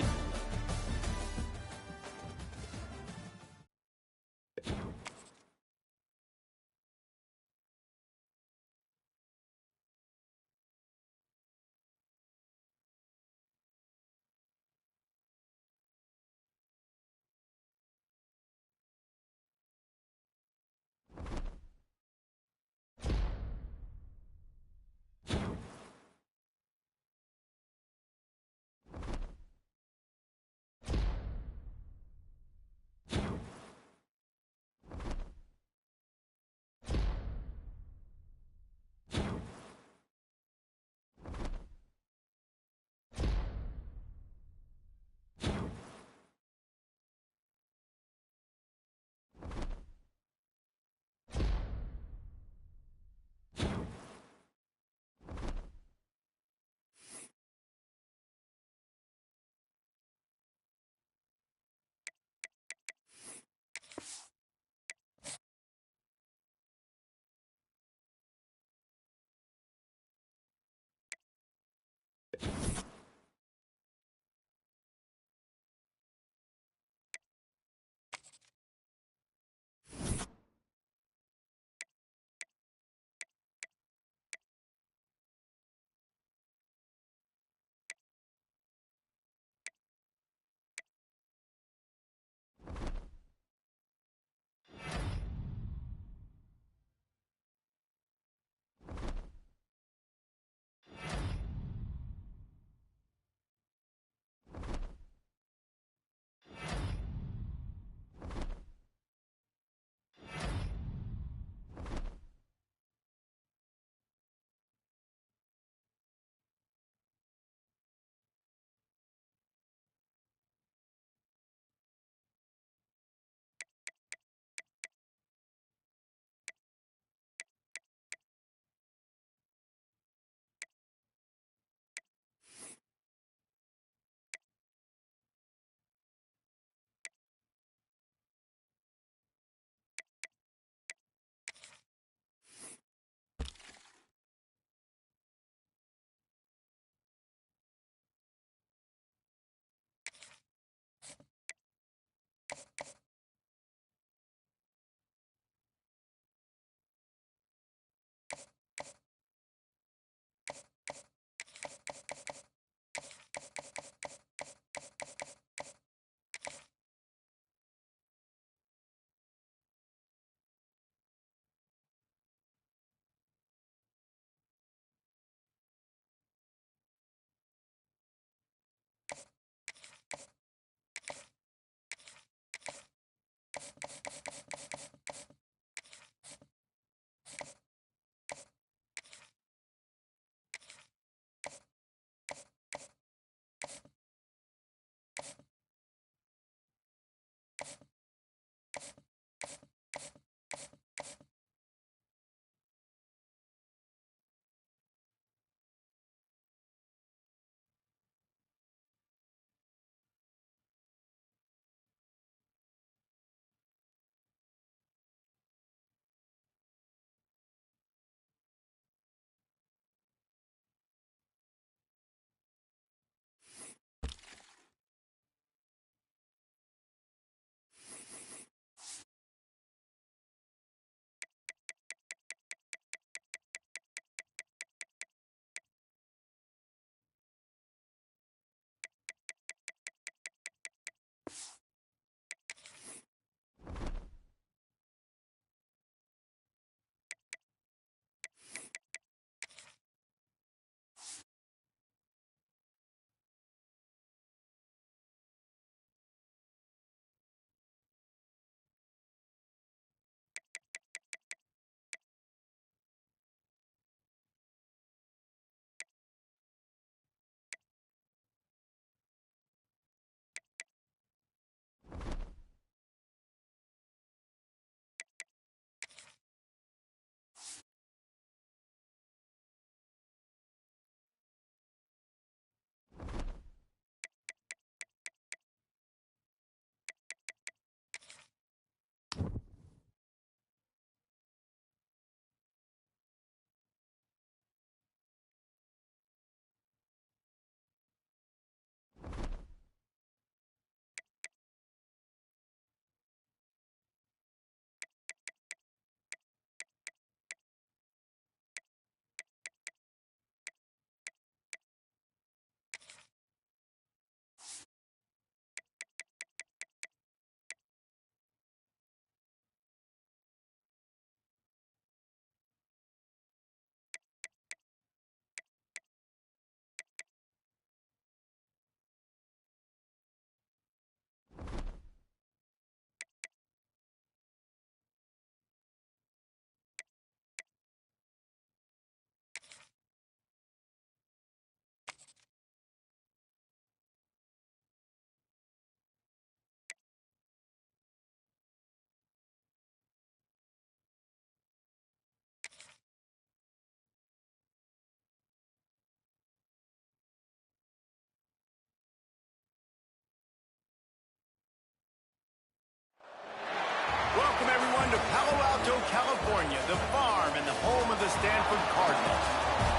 Stanford Cardinals.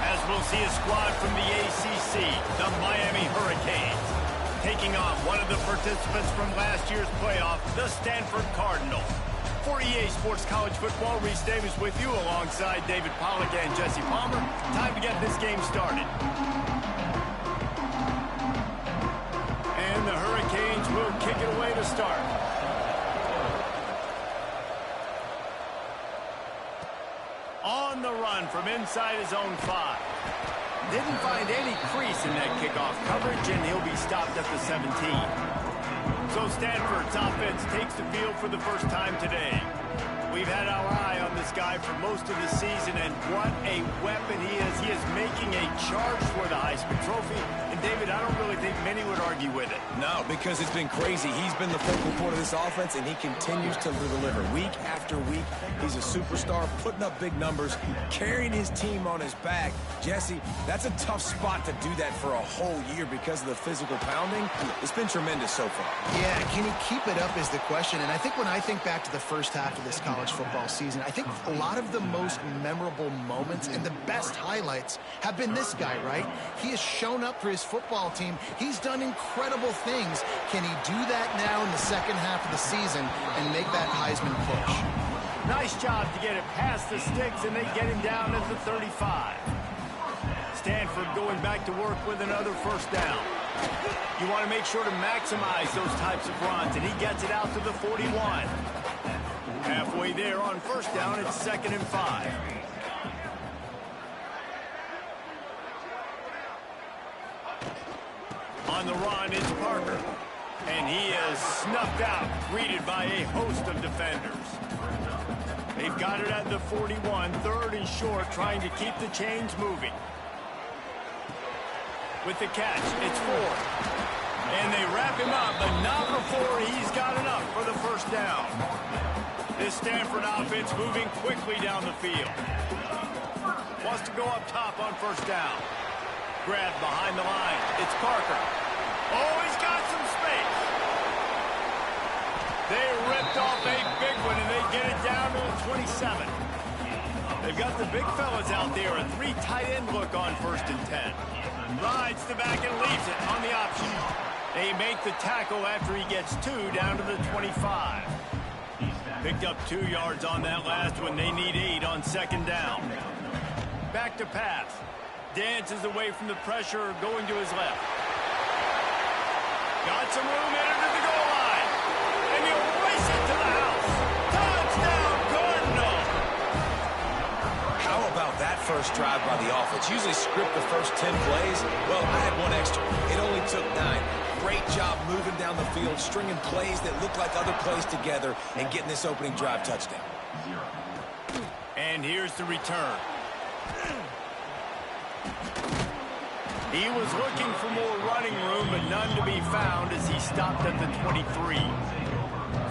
As we'll see a squad from the ACC, the Miami Hurricanes, taking on one of the participants from last year's playoff, the Stanford Cardinals. For EA Sports College Football, Reese Davis with you alongside David Pollack and Jesse Palmer. Time to get this game started. And the Hurricanes will kick it away to start. On the run from inside his own 5. Didn't find any crease in that kickoff coverage, and he'll be stopped at the 17. So Stanford's offense takes the field for the first time today. We've had our eye on this guy for most of the season, and what a weapon he is. He is making a charge for the Heisman Trophy. And, David, I don't really think many would argue with it. No, because it's been crazy. He's been the focal point of this offense, and he continues to deliver week after week. He's a superstar, putting up big numbers, carrying his team on his back. Jesse, that's a tough spot to do that for a whole year because of the physical pounding. It's been tremendous so far. Yeah, can he keep it up is the question. And I think when I think back to the first half of this college football season, I think a lot of the most memorable moments and the best highlights have been this guy, right? He has shown up for his football team. He's done incredible things. Can he do that now in the second half of the season and make that Heisman push? Nice job to get it past the sticks, and they get him down at the 35. Stanford going back to work with another first down. You want to make sure to maximize those types of runs, and he gets it out to the 41. Halfway there on first down, it's 2nd and 5. On the run, it's Parker. And he is snuffed out, greeted by a host of defenders. They've got it at the 41, 3rd and short, trying to keep the chains moving. With the catch, it's 4th. And they wrap him up, but not before he's got enough for the first down. This Stanford offense moving quickly down the field. Wants to go up top on first down. Grabbed behind the line. It's Parker. Oh, he's got some space. They ripped off a big one, and they get it down to the 27. They've got the big fellas out there. A 3 tight end look on 1st and 10. Rides the back and leaves it on the option. They make the tackle after he gets 2 down to the 25. Picked up 2 yards on that last one. They need 8 on 2nd down. Back to pass. Dances away from the pressure, going to his left. Got some room headed to the goal line. And he'll race it to the house. Touchdown, Cardinal! How about that first drive by the offense? Usually script the first 10 plays. Well, I had one extra. It only took 9. Great job moving down the field, stringing plays that look like other plays together, and getting this opening drive touchdown. And here's the return. He was looking for more running room, but none to be found as he stopped at the 23.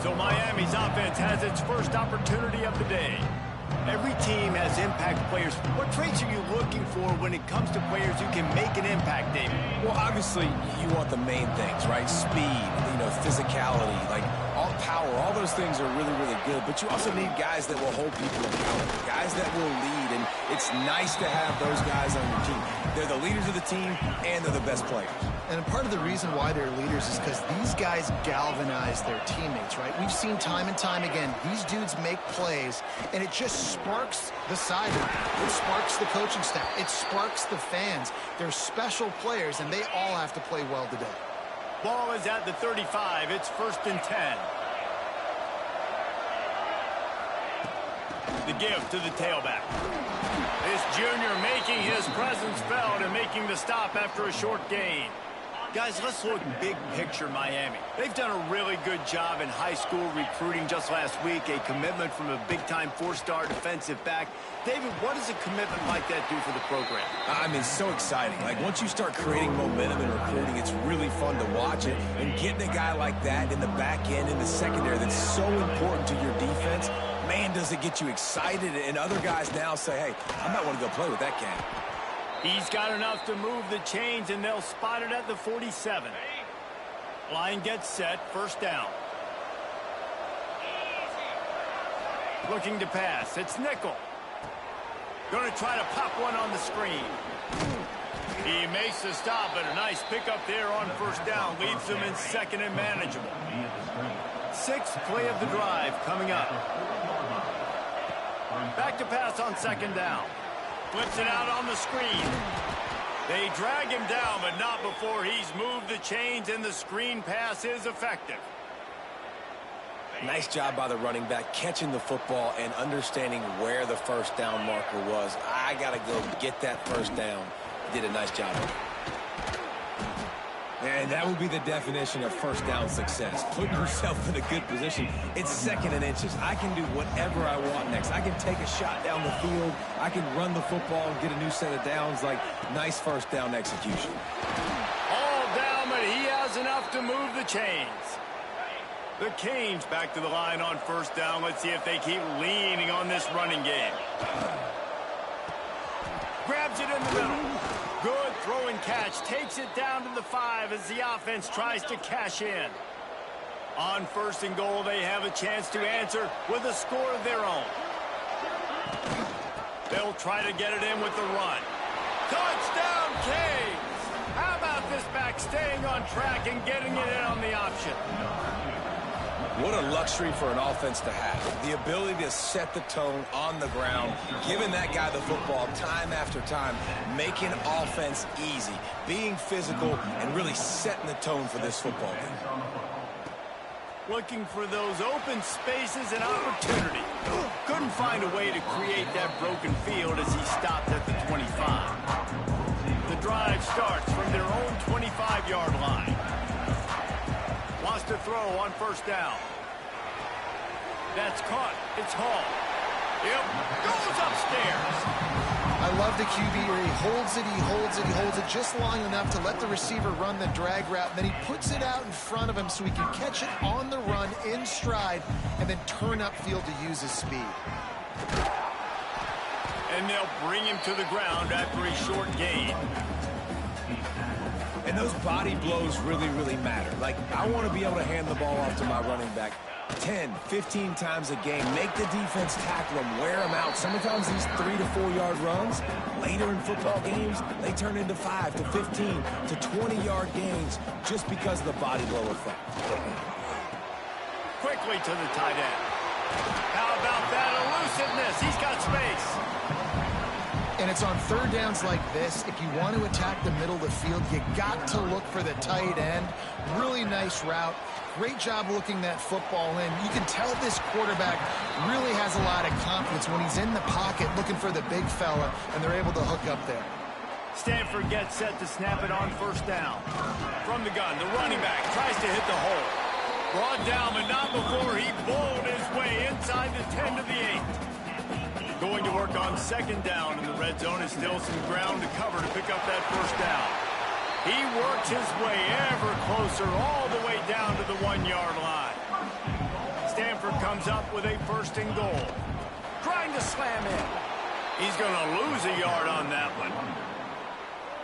So Miami's offense has its first opportunity of the day. Every team has impact players. What traits are you looking for when it comes to players who can make an impact, David? Well, obviously, you want the main things, right? Speed, physicality, like all power, all those things are really, really good. But you also need guys that will hold people accountable, guys that will lead. And it's nice to have those guys on your team. They're the leaders of the team, and they're the best players. And part of the reason why they're leaders is because these guys galvanize their teammates, right? We've seen time and time again, these dudes make plays, and it just sparks the sideline. It sparks the coaching staff. It sparks the fans. They're special players, and they all have to play well today. Ball is at the 35. It's 1st and 10. The give to the tailback. This junior making his presence felt and making the stop after a short gain. Guys, let's look big picture Miami. They've done a really good job in high school recruiting just last week, a commitment from a big-time 4-star defensive back. David, what does a commitment like that do for the program? I mean, so exciting. Like, once you start creating momentum in recruiting, it's really fun to watch it. And getting a guy like that in the back end, in the secondary, that's so important to your defense, man, does it get you excited. And other guys now say, hey, I might want to go play with that cat. He's got enough to move the chains, and they'll spot it at the 47. Line gets set, 1st down. Looking to pass, it's Nickel. Going to try to pop one on the screen. He makes the stop, but a nice pickup there on first down. Leaves him in second and manageable. Sixth play of the drive coming up. Back to pass on second down. Flips it out on the screen. They drag him down, but not before he's moved the chains, and the screen pass is effective. Nice job by the running back, catching the football and understanding where the first down marker was. I got to go get that first down. He did a nice job. And that would be the definition of first down success. Putting yourself in a good position. It's second and inches. I can do whatever I want next. I can take a shot down the field. I can run the football and get a new set of downs. Like, nice first down execution. All down, but he has enough to move the chains. The Canes back to the line on first down. Let's see if they keep leaning on this running game. Grabs it in the middle. Good throw and catch. Takes it down to the 5 as the offense tries to cash in. On first and goal, they have a chance to answer with a score of their own. They'll try to get it in with the run. Touchdown, Canes! How about this back staying on track and getting it in on the option? What a luxury for an offense to have. The ability to set the tone on the ground, giving that guy the football time after time, making offense easy, being physical, and really setting the tone for this football game. Looking for those open spaces and opportunity. Couldn't find a way to create that broken field as he stopped at the 25. The drive starts from their own 25-yard line. Wants to throw on first down. That's caught. It's Hall. Yep, goes upstairs. I love the QB where he holds it, he holds it, he holds it just long enough to let the receiver run the drag route. And then he puts it out in front of him so he can catch it on the run in stride and then turn upfield to use his speed. And they'll bring him to the ground after a short gain. And those body blows really, really matter. Like, I want to be able to hand the ball off to my running back 10, 15 times a game. Make the defense tackle him, wear him out. Sometimes these 3 to 4 yard runs, later in football games, they turn into 5 to 15 to 20-yard gains just because of the body blow effect. Quickly to the tight end. How about that elusiveness? He's got space. And it's on third downs like this. If you want to attack the middle of the field, you got to look for the tight end. Really nice route. Great job looking that football in. You can tell this quarterback really has a lot of confidence when he's in the pocket looking for the big fella, and they're able to hook up there. Stanford gets set to snap it on first down. From the gun, the running back tries to hit the hole. Brought down, but not before he bowled his way inside the 10 to the 8. Going to work on second down in the red zone is still some ground to cover to pick up that first down. He works his way ever closer all the way down to the 1-yard line. Stanford comes up with a first and goal. Trying to slam in. He's going to lose a yard on that one.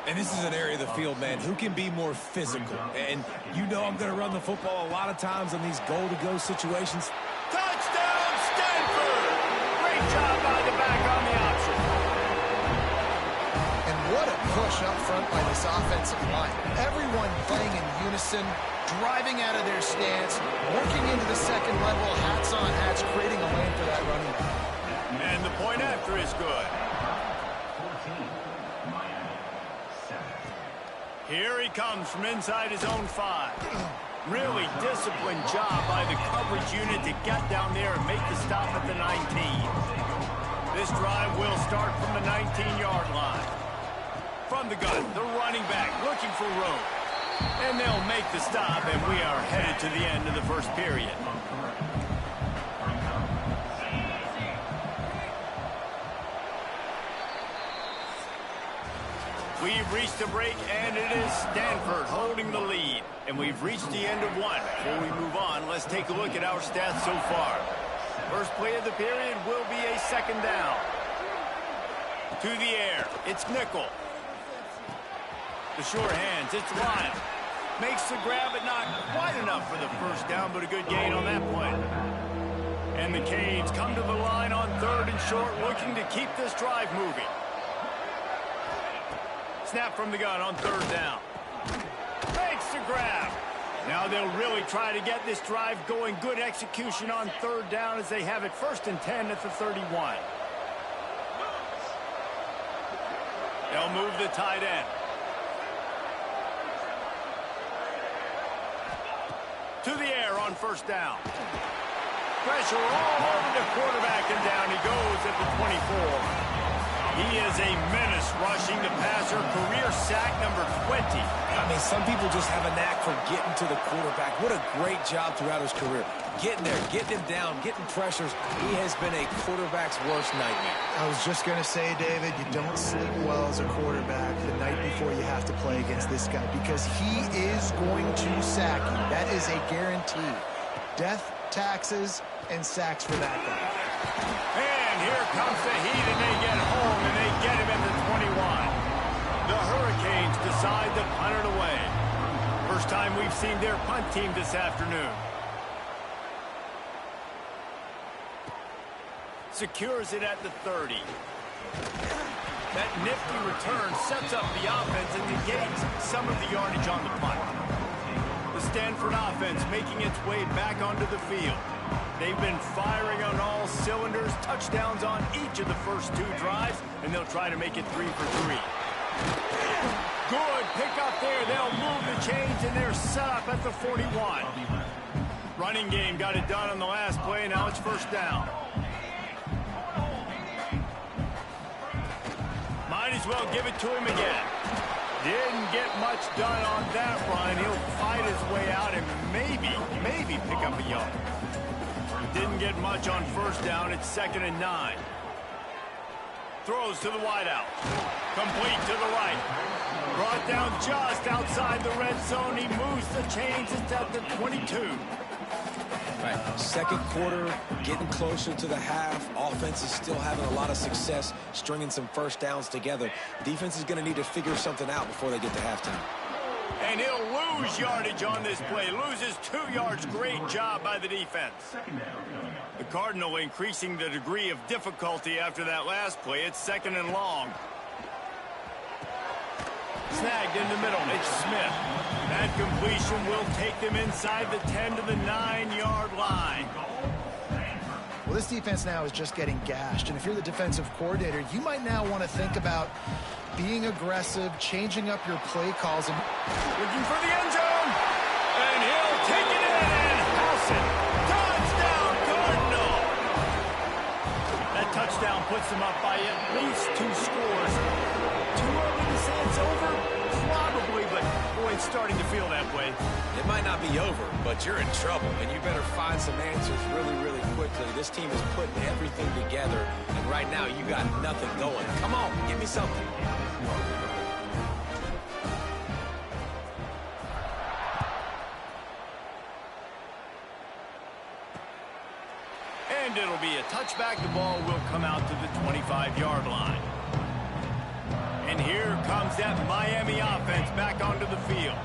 And this is an area of the field, man, who can be more physical. And you know I'm going to run the football a lot of times in these goal-to-go situations. Touchdown, Stanford! Great job by the back on the option. And what a push up front by this offensive line. Everyone playing in unison, driving out of their stance, working into the second level, hats on hats, creating a lane for that running back. And the point after is good. Here he comes from inside his own 5. Really disciplined job by the coverage unit to get down there and make the stop at the 19. This drive will start from the 19-yard line. From the gun, the running back looking for room. And they'll make the stop, and we are headed to the end of the first period. We've reached a break, and it is Stanford holding the lead. And we've reached the end of one. Before we move on, let's take a look at our stats so far. First play of the period will be a second down. To the air, it's Nickel. The short hands, it's Lyle. Makes the grab, but not quite enough for the first down, but a good gain on that play. And the Canes come to the line on 3rd and short, looking to keep this drive moving. Snap from the gun on 3rd down. Makes the grab. Now they'll really try to get this drive going. Good execution on 3rd down as they have it 1st and 10 at the 31. They'll move the tight end. To the air on 1st down. Pressure all over the quarterback, and down he goes at the 24. He is a menace rushing the passer. Career sack number 20. I mean, some people just have a knack for getting to the quarterback. What a great job throughout his career. Getting there, getting him down, getting pressures. He has been a quarterback's worst nightmare. I was just going to say, David, you don't sleep well as a quarterback the night before you have to play against this guy, because he is going to sack you. That is a guarantee. Death, taxes, and sacks for that guy. And here comes the heat, and they get home, and they get him in the 21. The Hurricanes decide to punt it away. First time we've seen their punt team this afternoon. Secures it at the 30. That nifty return sets up the offense and negates some of the yardage on the punt. The Stanford offense making its way back onto the field. They've been firing on all cylinders, touchdowns on each of the first 2 drives, and they'll try to make it 3 for 3. Good pick up there. They'll move the chains, and they're set up at the 41. Running game got it done on the last play. Now it's 1st down. Might as well give it to him again. Didn't get much done on that run. He'll fight his way out and maybe pick up a yard. Didn't get much on 1st down. It's 2nd and 9. Throws to the wideout. Complete to the right. Brought down just outside the red zone. He moves the chains. It's at the 22. Right. 2nd quarter, getting closer to the half. Offense is still having a lot of success stringing some 1st downs together. Defense is going to need to figure something out before they get to halftime. And he'll lose yardage on this play. Loses 2 yards. Great job by the defense. The Cardinal increasing the degree of difficulty after that last play. It's 2nd and long. Snagged in the middle. It's Smith. That completion will take them inside the 10 to the 9-yard line. Well, this defense now is just getting gashed, and if you're the defensive coordinator, you might now want to think about being aggressive, changing up your play calls. And looking for the end zone, and he'll take it in and house it. Touchdown, Cardinal! That touchdown puts them up by at least 2 scores. Too early to say it's over? Probably, but boy, it's starting to feel that way. It might not be over, but you're in trouble, and you better find some answers really, really quickly. This team is putting everything together, and right now you got nothing going. Come on, give me something. And it'll be a touchback. The ball will come out to the 25-yard line. And here comes that Miami offense back onto the field.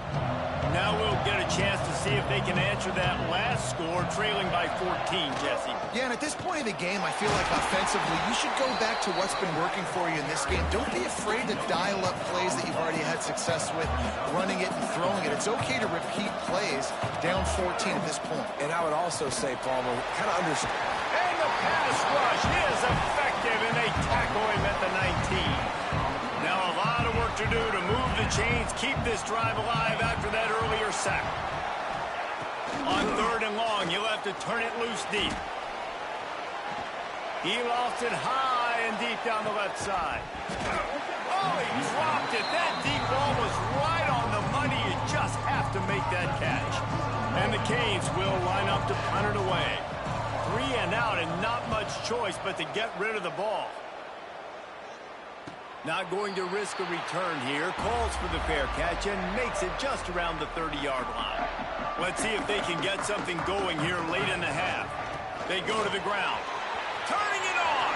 Now we'll get a chance to see if they can answer that last score, trailing by 14, Jesse. Yeah, and at this point of the game, I feel like offensively, you should go back to what's been working for you in this game. Don't be afraid to dial up plays that you've already had success with, running it and throwing it. It's okay to repeat plays down 14 at this point. And I would also say, Palmer, kind of understand. And the pass rush is effective, and they tackle him at the 19. Now a lot of work to do to move the chains, keep this drive alive after that earlier sack. On 3rd and long, he'll have to turn it loose deep. He lofts it high and deep down the left side. Oh, he dropped it. That deep ball was right on the money. You just have to make that catch. And the Canes will line up to punt it away. 3 and out, and not much choice but to get rid of the ball. Not going to risk a return here. Calls for the fair catch and makes it just around the 30-yard line. Let's see if they can get something going here late in the half. They go to the ground. Turning it on.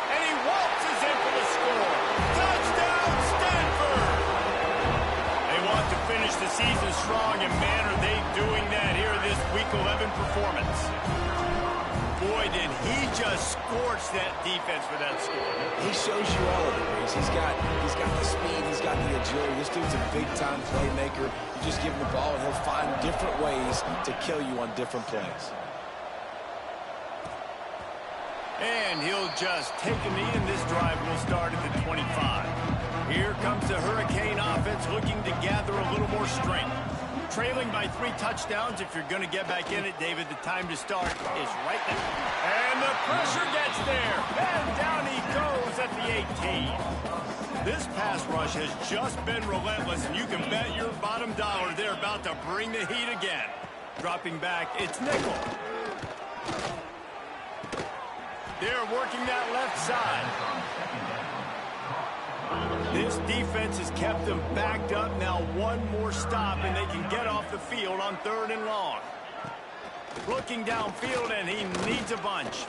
And he waltzes in for the score. Touchdown, Stanford! They want to finish the the season strong, and man, are they doing that here this Week 11 performance. Boy, did he just scorch that defense for that score. He shows you all of it, Reese. He's got the speed, he's got the agility. This dude's a big-time playmaker. You just give him the ball, and he'll find different ways to kill you on different plays. And he'll just take a knee, and this drive will start at the 25. Here comes the Hurricane offense looking to gather a little more strength. Trailing by 3 touchdowns. If you're going to get back in it, David, the time to start is right now. And the pressure gets there. And down he goes at the 18. This pass rush has just been relentless, and you can bet your bottom dollar they're about to bring the heat again. Dropping back, it's nickel. They're working that left side. This defense has kept them backed up. Now one more stop, and they can get off the field on 3rd and long. Looking downfield, and he needs a bunch.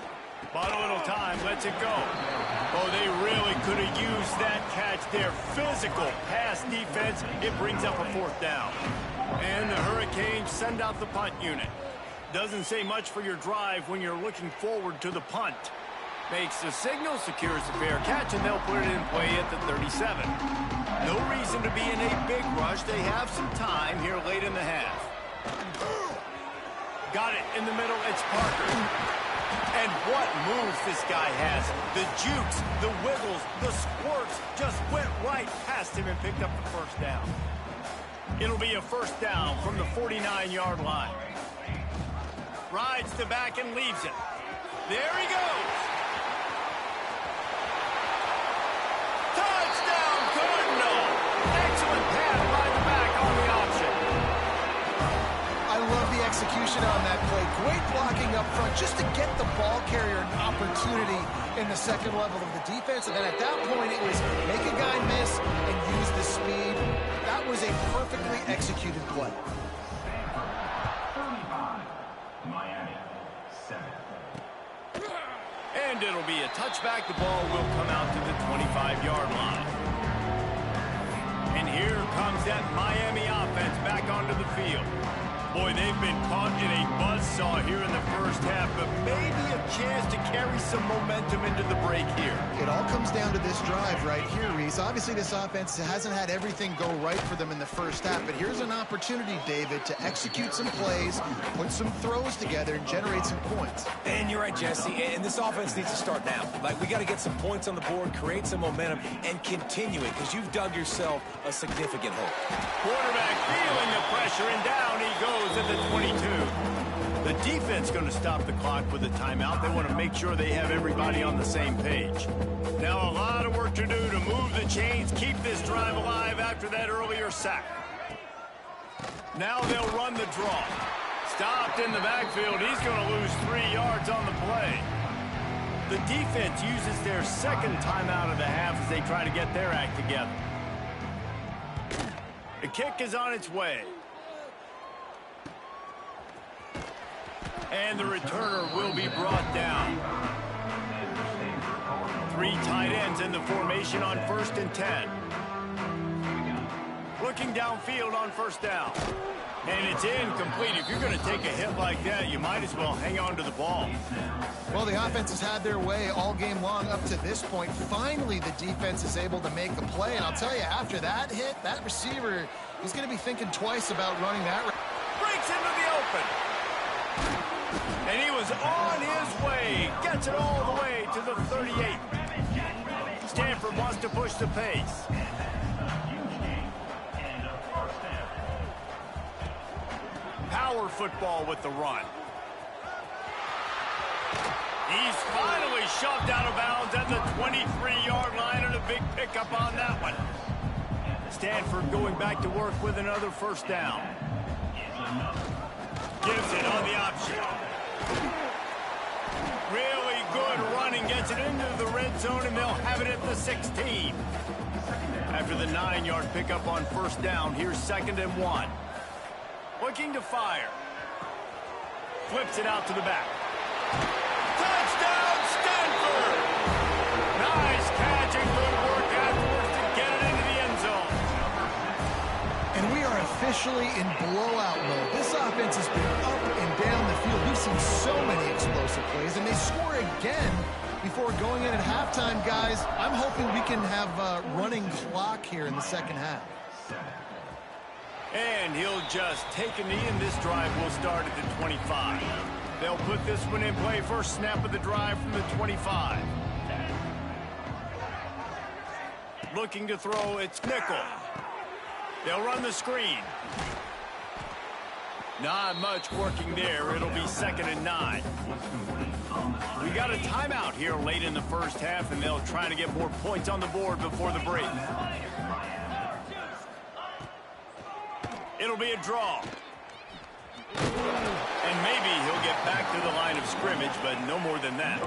But a little time, lets it go. Oh, they really could have used that catch there. Physical pass defense. It brings up a 4th down. And the Hurricanes send out the punt unit. Doesn't say much for your drive when you're looking forward to the punt. Makes the signal, secures the fair catch, and they'll put it in play at the 37. No reason to be in a big rush. They have some time here late in the half. Got it in the middle. It's Parker. And what moves this guy has. The jukes, the wiggles, the squirts just went right past him and picked up the 1st down. It'll be a 1st down from the 49-yard line. Rides the back and leaves it. There he goes. Touchdown, Cardinal. Excellent pass by the back on the option. I love the execution on that play. Great blocking up front just to get the ball carrier an opportunity in the 2nd level of the defense. And then at that point, it was make a guy miss and use the speed. That was a perfectly executed play. And it'll be a touchback. The ball will come out to the 25-yard line. And here comes that Miami offense back onto the field. Boy, they've been caught in a buzzsaw here in the 1st half, but maybe a chance to carry some momentum into the break here. It all comes down to this drive right here, Reese. Obviously, this offense hasn't had everything go right for them in the 1st half, but here's an opportunity, David, to execute some plays, put some throws together, and generate some points. And you're right, Jesse, and this offense needs to start now. Like, we got to get some points on the board, create some momentum, and continue it, because you've dug yourself a significant hole. Quarterback feeling the pressure, and down he goes at the 22. The defense going to stop the clock with a timeout. They want to make sure they have everybody on the same page. Now a lot of work to do to move the chains, keep this drive alive after that earlier sack. Now they'll run the draw. Stopped in the backfield. He's going to lose 3 yards on the play. The defense uses their 2nd timeout of the half as they try to get their act together. The kick is on its way. And the returner will be brought down. 3 tight ends in the formation on 1st and 10. Looking downfield on 1st down. And it's incomplete. If you're going to take a hit like that, you might as well hang on to the ball. Well, the offense has had their way all game long up to this point. Finally, the defense is able to make a play. And I'll tell you, after that hit, that receiver, he's going to be thinking twice about running that. Breaks into the open. And he was on his way. Gets it all the way to the 38. Stanford wants to push the pace. Power football with the run. He's finally shoved out of bounds at the 23-yard line, and a big pickup on that one. Stanford going back to work with another 1st down. Gives it on the option. Really good running, gets it into the red zone, and they'll have it at the 16. After the 9-yard pickup on 1st down, here's 2nd and 1. Looking to fire. Flips it out to the back. Touchdown, Stanford! Nice catch and good work afterwards to get it into the end zone. And we are officially in blowout mode. This offense has been up and down the field. We've seen so many explosive plays, and they score again before going in at halftime, guys. I'm hoping we can have a running clock here in the second half. And he'll just take a knee, and this drive will start at the 25. They'll put this one in play. First snap of the drive from the 25. Looking to throw, it's Nickel. They'll run the screen. Not much working there. It'll be 2nd and 9. We got a timeout here late in the first half, and they'll try to get more points on the board before the break. It'll be a draw. And maybe he'll get back to the line of scrimmage, but no more than that.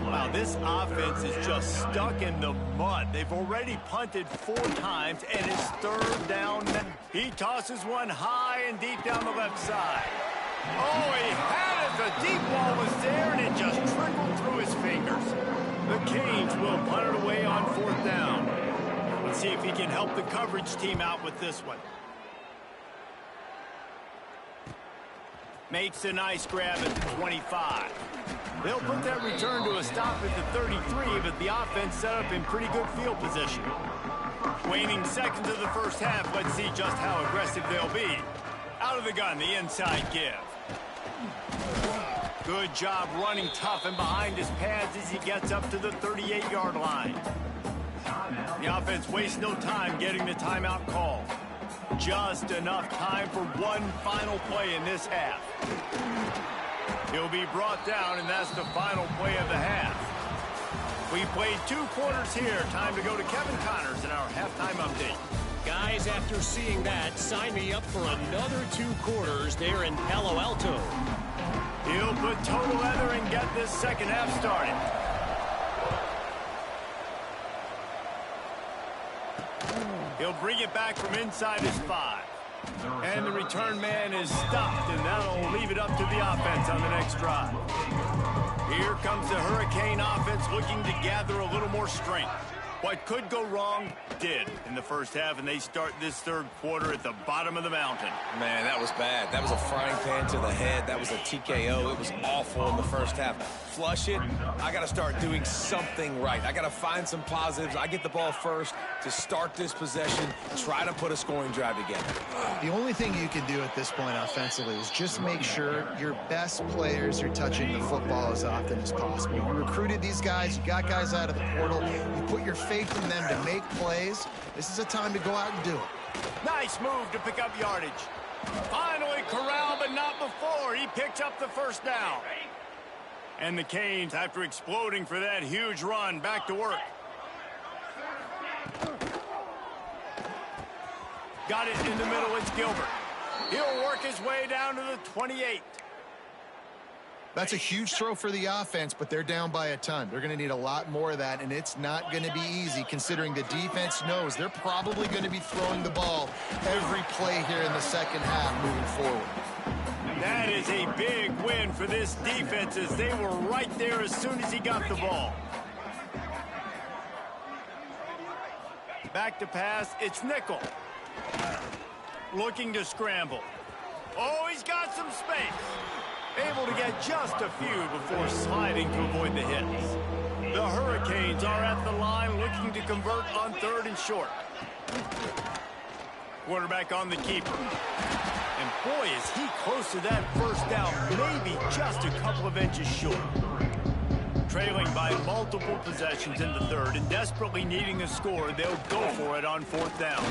Wow, this offense is just stuck in the mud. They've already punted 4 times, and it's 3rd down. He tosses one high and deep down the left side. Oh, he had it. The deep ball was there, and it just trickled through his fingers. The Canes will punt it away on 4th down. Let's see if he can help the coverage team out with this one. Makes a nice grab at the 25. They'll put that return to a stop at the 33, but the offense set up in pretty good field position. Waning seconds of the first half, let's see just how aggressive they'll be. Out of the gun, the inside give. Good job running tough and behind his pads as he gets up to the 38-yard line. The offense wastes no time getting the timeout call. Just enough time for one final play in this half. He'll be brought down, and that's the final play of the half. We played 2 quarters here. Time to go to Kevin Connors in our halftime update. Guys, after seeing that, sign me up for another 2 quarters there in Palo Alto. He'll put toe leather and get this second half started. He'll bring it back from inside his 5. And the return man is stopped, and that'll leave it up to the offense on the next drive. Here comes the Hurricane offense looking to gather a little more strength. What could go wrong did in the first half, and they start this 3rd quarter at the bottom of the mountain. Man, that was bad. That was a frying pan to the head. That was a TKO. It was awful in the first half. Flush it. I got to start doing something right. I got to find some positives. I get the ball first to start this possession, try to put a scoring drive together. The only thing you can do at this point offensively is just make sure your best players are touching the football as often as possible. You recruited these guys. You got guys out of the portal. You put your faith in them to make plays. This is a time to go out and do it. Nice move to pick up yardage. Finally corralled, but not before. He picked up the first down. And the Canes, after exploding for that huge run, back to work. Got it in the middle. It's Gilbert. He'll work his way down to the 28. That's a huge throw for the offense, but they're down by a ton. They're going to need a lot more of that, and it's not going to be easy considering the defense knows they're probably going to be throwing the ball every play here in the second half moving forward. That is a big win for this defense as they were right there as soon as he got the ball. Back to pass, it's Nickel. Looking to scramble. Oh, he's got some space. Able to get just a few before sliding to avoid the hits. The Hurricanes are at the line looking to convert on 3rd and short. Quarterback on the keeper. And boy, is he close to that first down, maybe just a couple of inches short. Trailing by multiple possessions in the 3rd and desperately needing a score, they'll go for it on 4th down.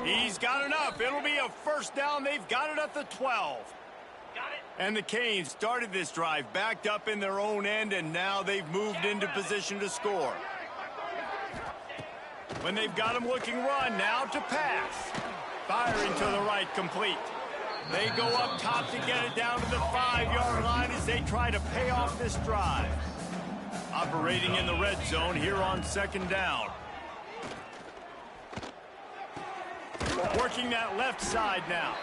He's got enough. It'll be a first down. They've got it at the 12. And the Canes started this drive backed up in their own end, and now they've moved into position to score. When they've got him looking run, now to pass. Firing to the right, complete. They go up top to get it down to the 5-yard line as they try to pay off this drive. Operating in the red zone here on 2nd down. Working that left side now.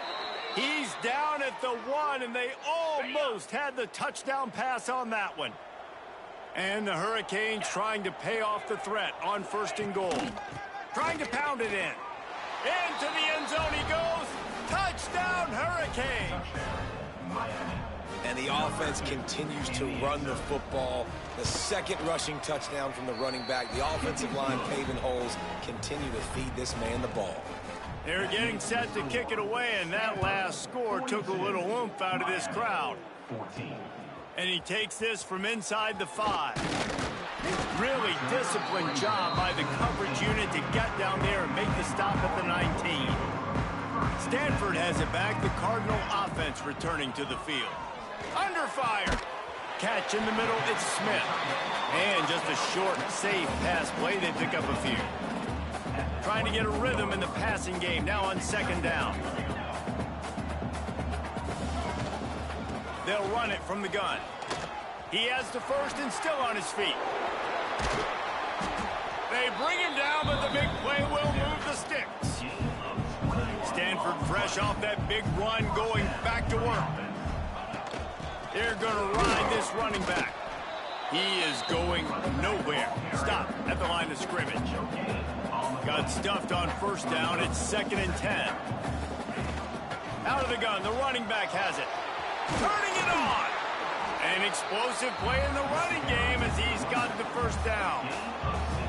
He's down at the 1, and they almost had the touchdown pass on that one. And the Hurricanes trying to pay off the threat on 1st and goal. Trying to pound it in. Into the end zone he goes. Touchdown, Hurricane. And the offense continues to run the football. The second rushing touchdown from the running back. The offensive line paving holes continue to feed this man the ball. They're getting set to kick it away, and that last score took a little oomph out of this crowd. And he takes this from inside the 5. Really disciplined job by the coverage unit to get down there and make the stop at the 19. Stanford has it back. The Cardinal offense returning to the field. Under fire. Catch in the middle, it's Smith. And just a short, safe pass play. They pick up a few. Trying to get a rhythm in the passing game. Now on second down. They'll run it from the gun. He has the first and still on his feet. They bring him down, but the big play will move the sticks. Stanford fresh off that big run, going back to work. They're going to ride this running back. He is going nowhere. Stop at the line of scrimmage. Got stuffed on first down. It's 2nd and 10. Out of the gun, the running back has it. Turning it on. An explosive play in the running game as he's got the first down.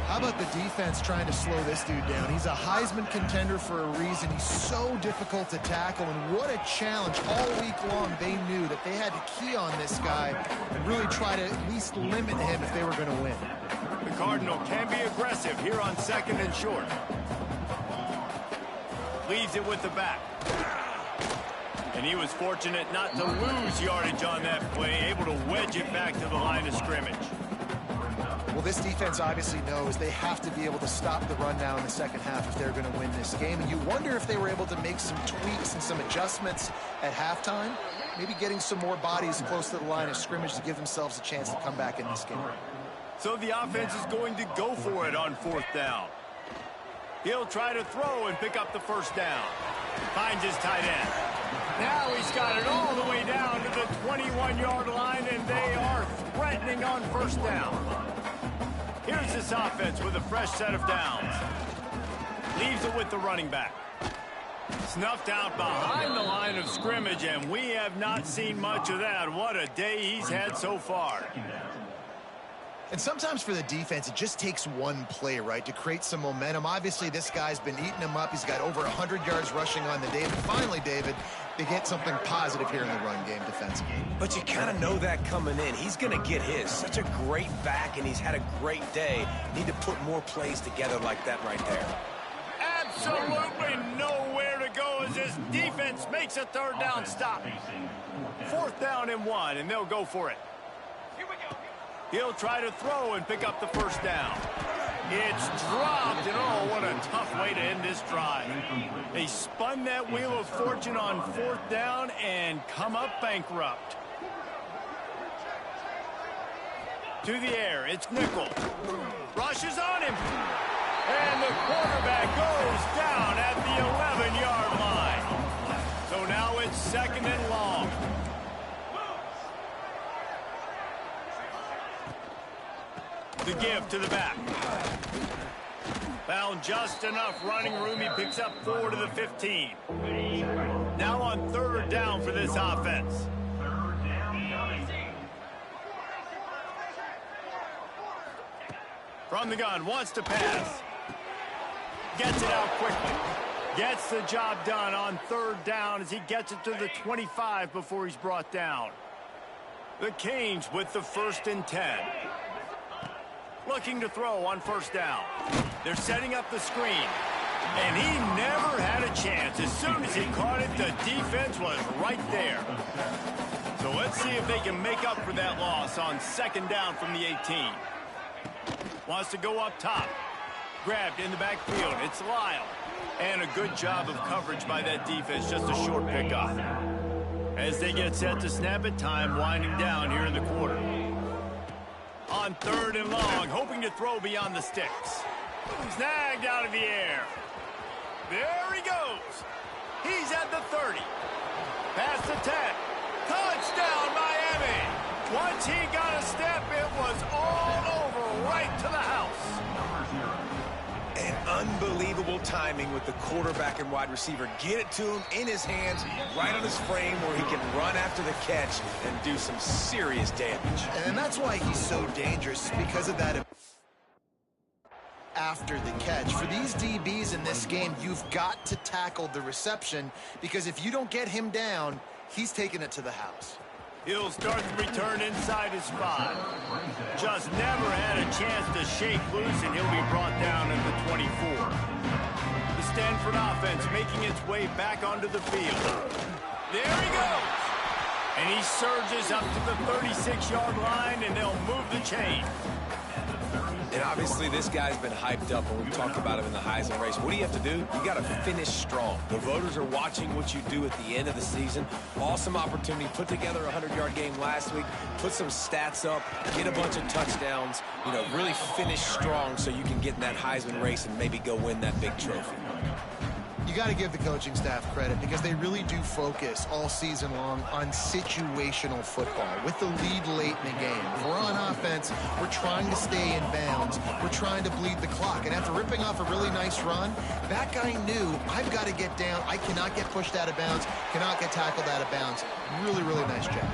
How about the defense trying to slow this dude down? He's a Heisman contender for a reason. He's so difficult to tackle, and what a challenge. All week long, they knew that they had to key on this guy and really try to at least limit him if they were going to win. The Cardinal can be aggressive here on 2nd and short. Leaves it with the back. And he was fortunate not to lose yardage on that play, able to wedge it back to the line of scrimmage. Well, this defense obviously knows they have to be able to stop the run now in the second half if they're going to win this game. And you wonder if they were able to make some tweaks and some adjustments at halftime, maybe getting some more bodies close to the line of scrimmage to give themselves a chance to come back in this game. So the offense is going to go for it on 4th down. He'll try to throw and pick up the first down. Finds his tight end. Now he's got it all the way down to the 21-yard line, and they are threatening on first down. Here's this offense with a fresh set of downs. Leaves it with the running back. Snuffed out behind the line of scrimmage, and we have not seen much of that. What a day he's had so far. And sometimes for the defense, it just takes one play, right, to create some momentum. Obviously, this guy's been eating him up. He's got over 100 yards rushing on the day. But finally, David, they get something positive here in the run game defensively. But you kind of know that coming in. He's going to get his. Such a great back, and he's had a great day. Need to put more plays together like that right there. Absolutely nowhere to go as this defense makes a 3rd down stop. 4th down and 1, and they'll go for it. He'll try to throw and pick up the first down. It's dropped, and oh, what a tough way to end this drive. They spun that wheel of fortune on 4th down and come up bankrupt. To the air, it's Nickel. Rushes on him. And the quarterback goes down at the 11-yard line. So now it's 2nd and long. The give to the back. Found just enough running room. He picks up 4 to the 15. Now on 3rd down for this offense. From the gun, wants to pass. Gets it out quickly. Gets the job done on 3rd down as he gets it to the 25 before he's brought down. The Canes with the 1st and 10. Looking to throw on 1st down. They're setting up the screen. And he never had a chance. As soon as he caught it, the defense was right there. So let's see if they can make up for that loss on 2nd down from the 18. Wants to go up top. Grabbed in the backfield. It's Lyle. And a good job of coverage by that defense. Just a short pickup. As they get set to snap it, time winding down here in the quarter. On 3rd and long, hoping to throw beyond the sticks. Snagged out of the air. There he goes. He's at the 30. Past the 10. Touchdown, Miami. Once he got a step, it was all over right to the house. An Unbelievable timing with the quarterback and wide receiver. Get it to him in his hands, right on his frame where he can run after the catch and do some serious damage. And that's why he's so dangerous, because of that after the catch. For these DBs in this game, you've got to tackle the reception, because if you don't get him down, he's taking it to the house. He'll start the return inside his spot. Just never had a chance to shake loose, and he'll be brought down at the 24. The Stanford offense making its way back onto the field. There he goes. And he surges up to the 36-yard line, and they'll move the chain. And obviously this guy's been hyped up, and we've talked about him in the Heisman race. What do you have to do? You got to finish strong. The voters are watching what you do at the end of the season. Awesome opportunity. Put together a 100-yard game last week. Put some stats up. Get a bunch of touchdowns. You know, really finish strong so you can get in that Heisman race and maybe go win that big trophy. You got to give the coaching staff credit, because they really do focus all season long on situational football with the lead late in the game. If we're on offense, we're trying to stay in bounds. We're trying to bleed the clock. And after ripping off a really nice run, that guy knew, I've got to get down. I cannot get pushed out of bounds, cannot get tackled out of bounds. Really, really nice job.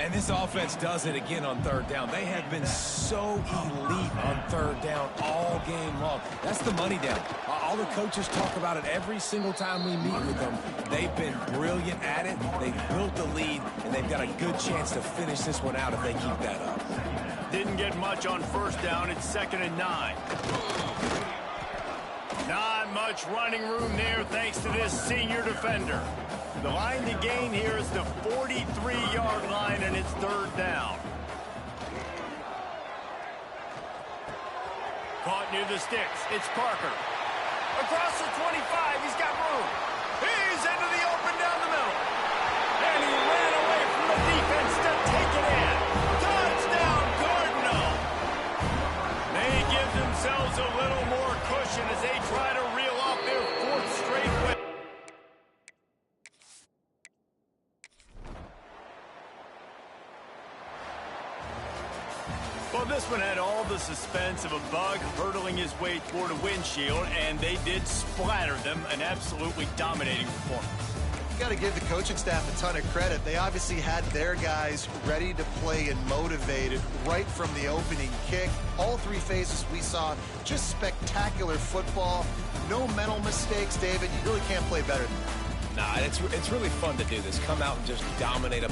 And this offense does it again on third down. They have been so elite on third down all game long. That's the money down. All the coaches talk about it every single time we meet with them. They've been brilliant at it. They've built the lead, and they've got a good chance to finish this one out if they keep that up. Didn't get much on first down. It's 2nd and 9. Not much running room there thanks to this senior defender. The line to gain here is the 43-yard line, and it's 3rd down. Caught near the sticks. It's Parker. Across the 25, he's got room. He's into the open down the middle. And he ran away from the defense to take it in. Touchdown, Cardinal. They give themselves a little more cushion as they try to reel off their 4th straight win. Well, this one had all the suspense of a bug hurtling his way toward a windshield, and they did splatter them. An absolutely dominating performance. You got to give the coaching staff a ton of credit. They obviously had their guys ready to play and motivated right from the opening kick. All 3 phases we saw, just spectacular football. No mental mistakes, David. You really can't play better than that. Nah, it's really fun to do this. Come out and just dominate a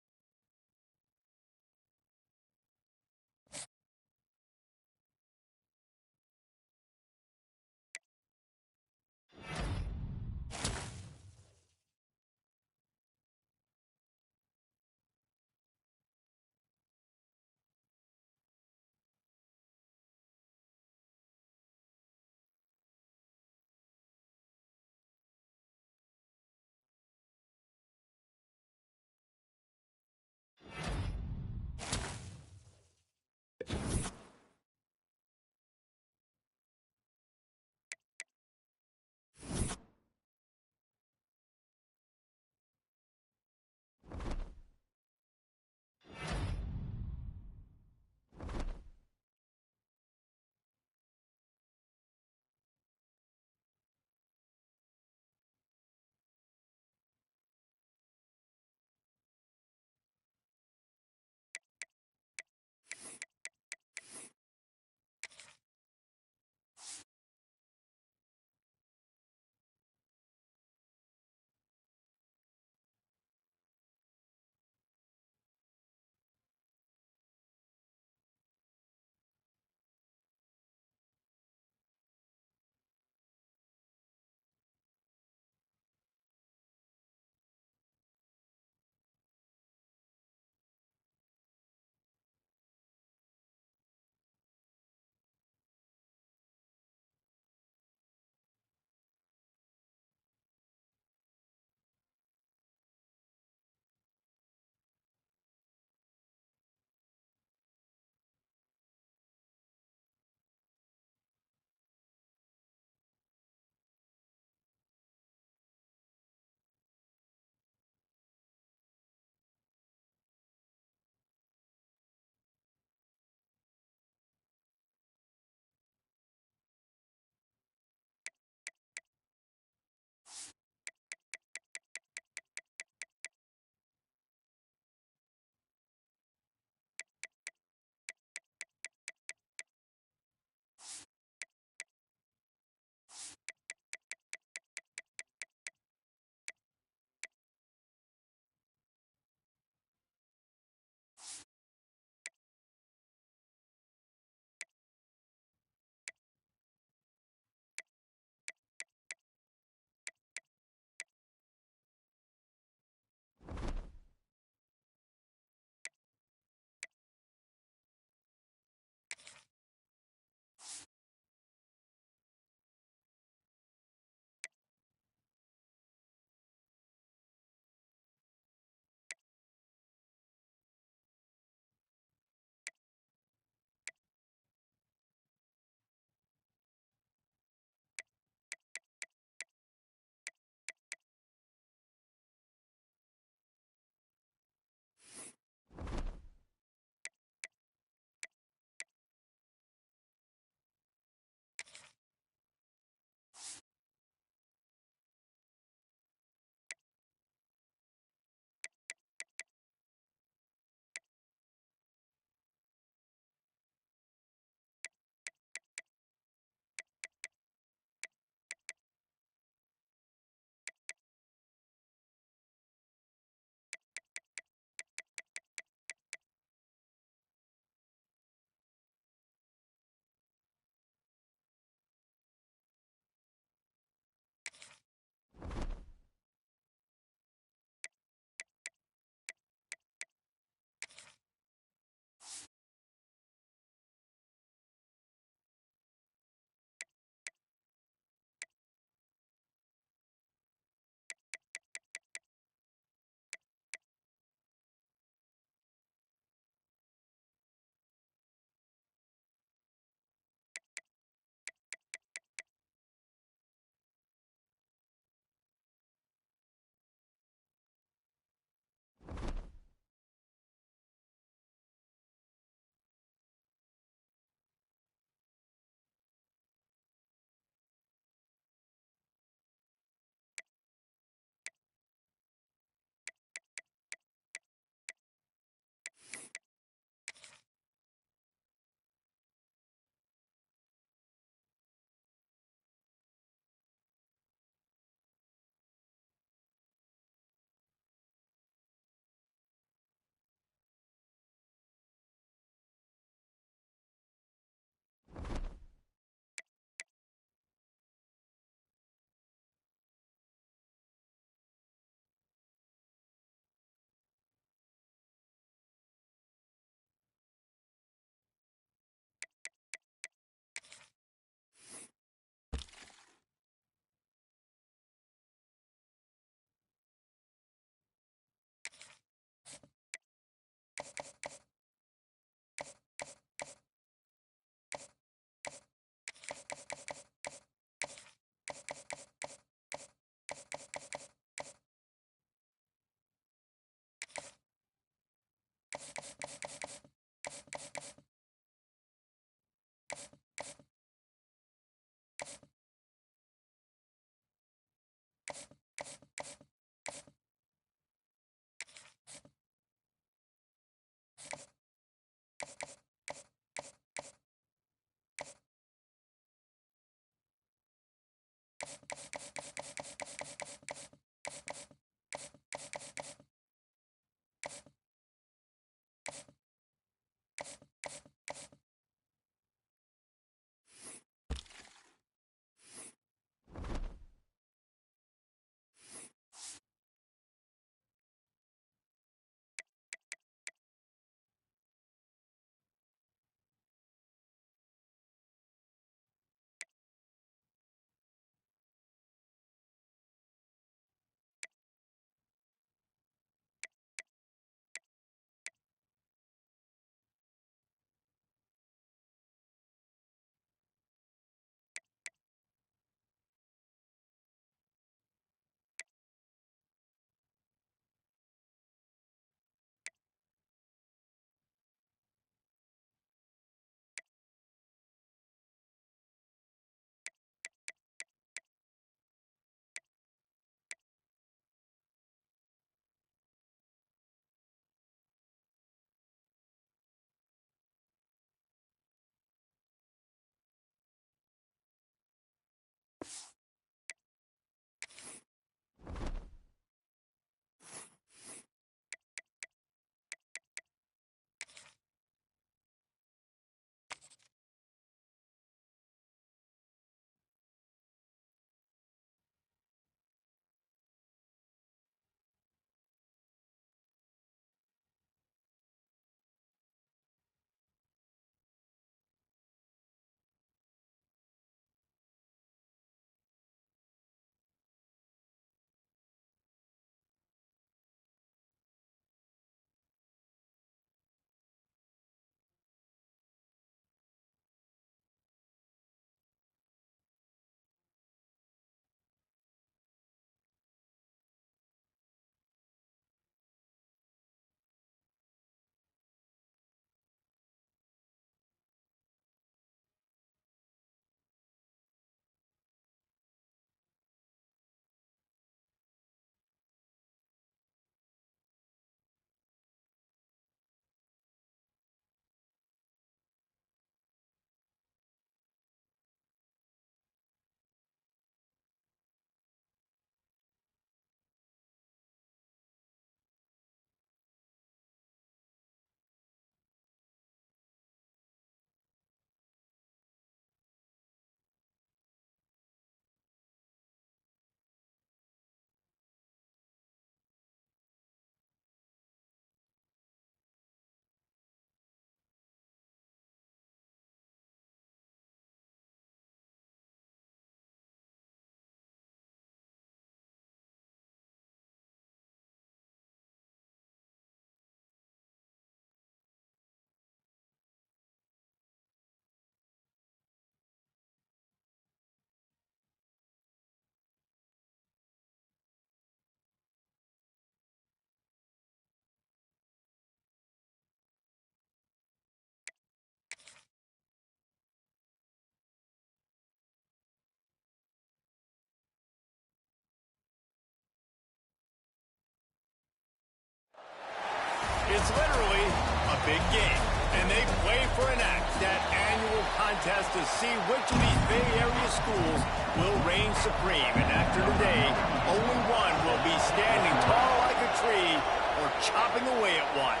It's literally a big game, and they play for an act, that annual contest to see which of these Bay Area schools will reign supreme. And after today, only one will be standing tall like a tree or chopping away at one.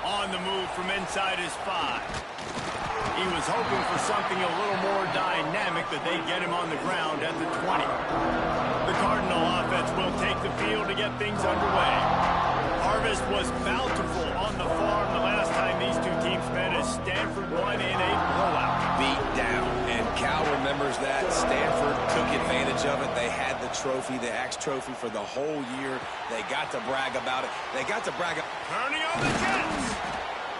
On the move from inside his 5. He was hoping for something a little more dynamic, but they get him on the ground at the 20. The Cardinal offense will take the field to get things underway. Harvest was bountiful on the farm the last time these two teams met as Stanford won in a blowout. Beat down, and Cal remembers that. Stanford took advantage of it. They had the trophy, the Axe Trophy, for the whole year. They got to brag about it. They got to brag. Turning on the Jets.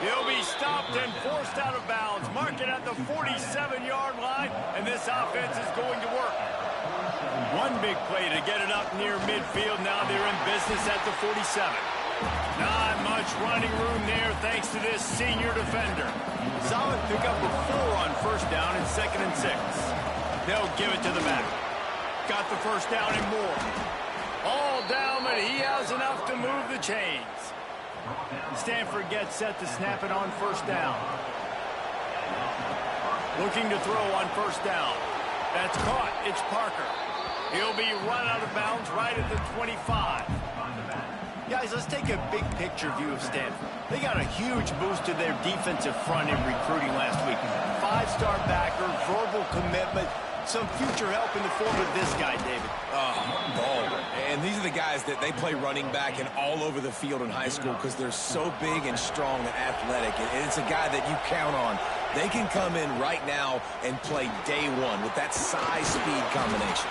He'll be stopped and forced out of bounds. Mark it at the 47-yard line, and this offense is going to work. One big play to get it up near midfield. Now they're in business at the 47. Not much running room there thanks to this senior defender. Solid pickup of 4 on first down and 2nd and 6. They'll give it to the back. Got the first down and more. All down, but he has enough to move the chains. Stanford gets set to snap it on first down. Looking to throw on first down. That's caught. It's Parker. He'll be run out of bounds right at the 25. Guys, let's take a big picture view of Stanford. They got a huge boost to their defensive front in recruiting last week. 5-star backer, verbal commitment, some future help in the form of this guy, David. Ball. And these are the guys that they play running back and all over the field in high school because they're so big and strong and athletic. And it's a guy that you count on. They can come in right now and play day one with that size-speed combination.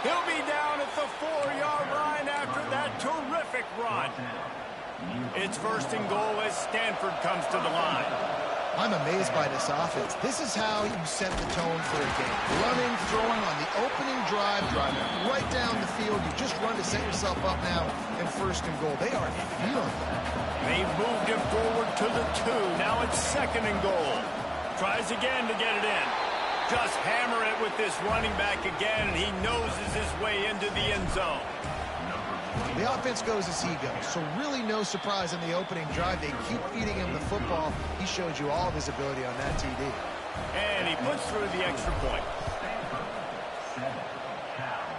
He'll be down at the 4-yard line after that terrific run. It's first and goal as Stanford comes to the line. I'm amazed by this offense. This is how you set the tone for a game. Running, throwing on the opening drive, driving right down the field. You just run to set yourself up now in first and goal. They are feeling that. They've moved him forward to the 2. Now it's second and goal. Tries again to get it in. Just hammer it with this running back again, and he noses his way into the end zone. The offense goes as he goes, so really no surprise in the opening drive. They keep feeding him the football. He showed you all of his ability on that TD. And he puts through the extra point.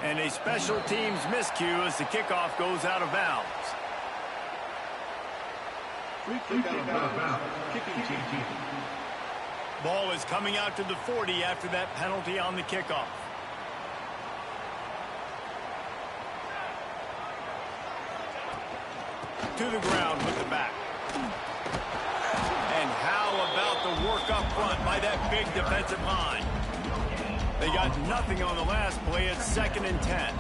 And a special teams miscue as the kickoff goes out of bounds. Ball is coming out to the 40 after that penalty on the kickoff. To the ground with the back. And how about the work up front by that big defensive line? They got nothing on the last play. It's second and 10.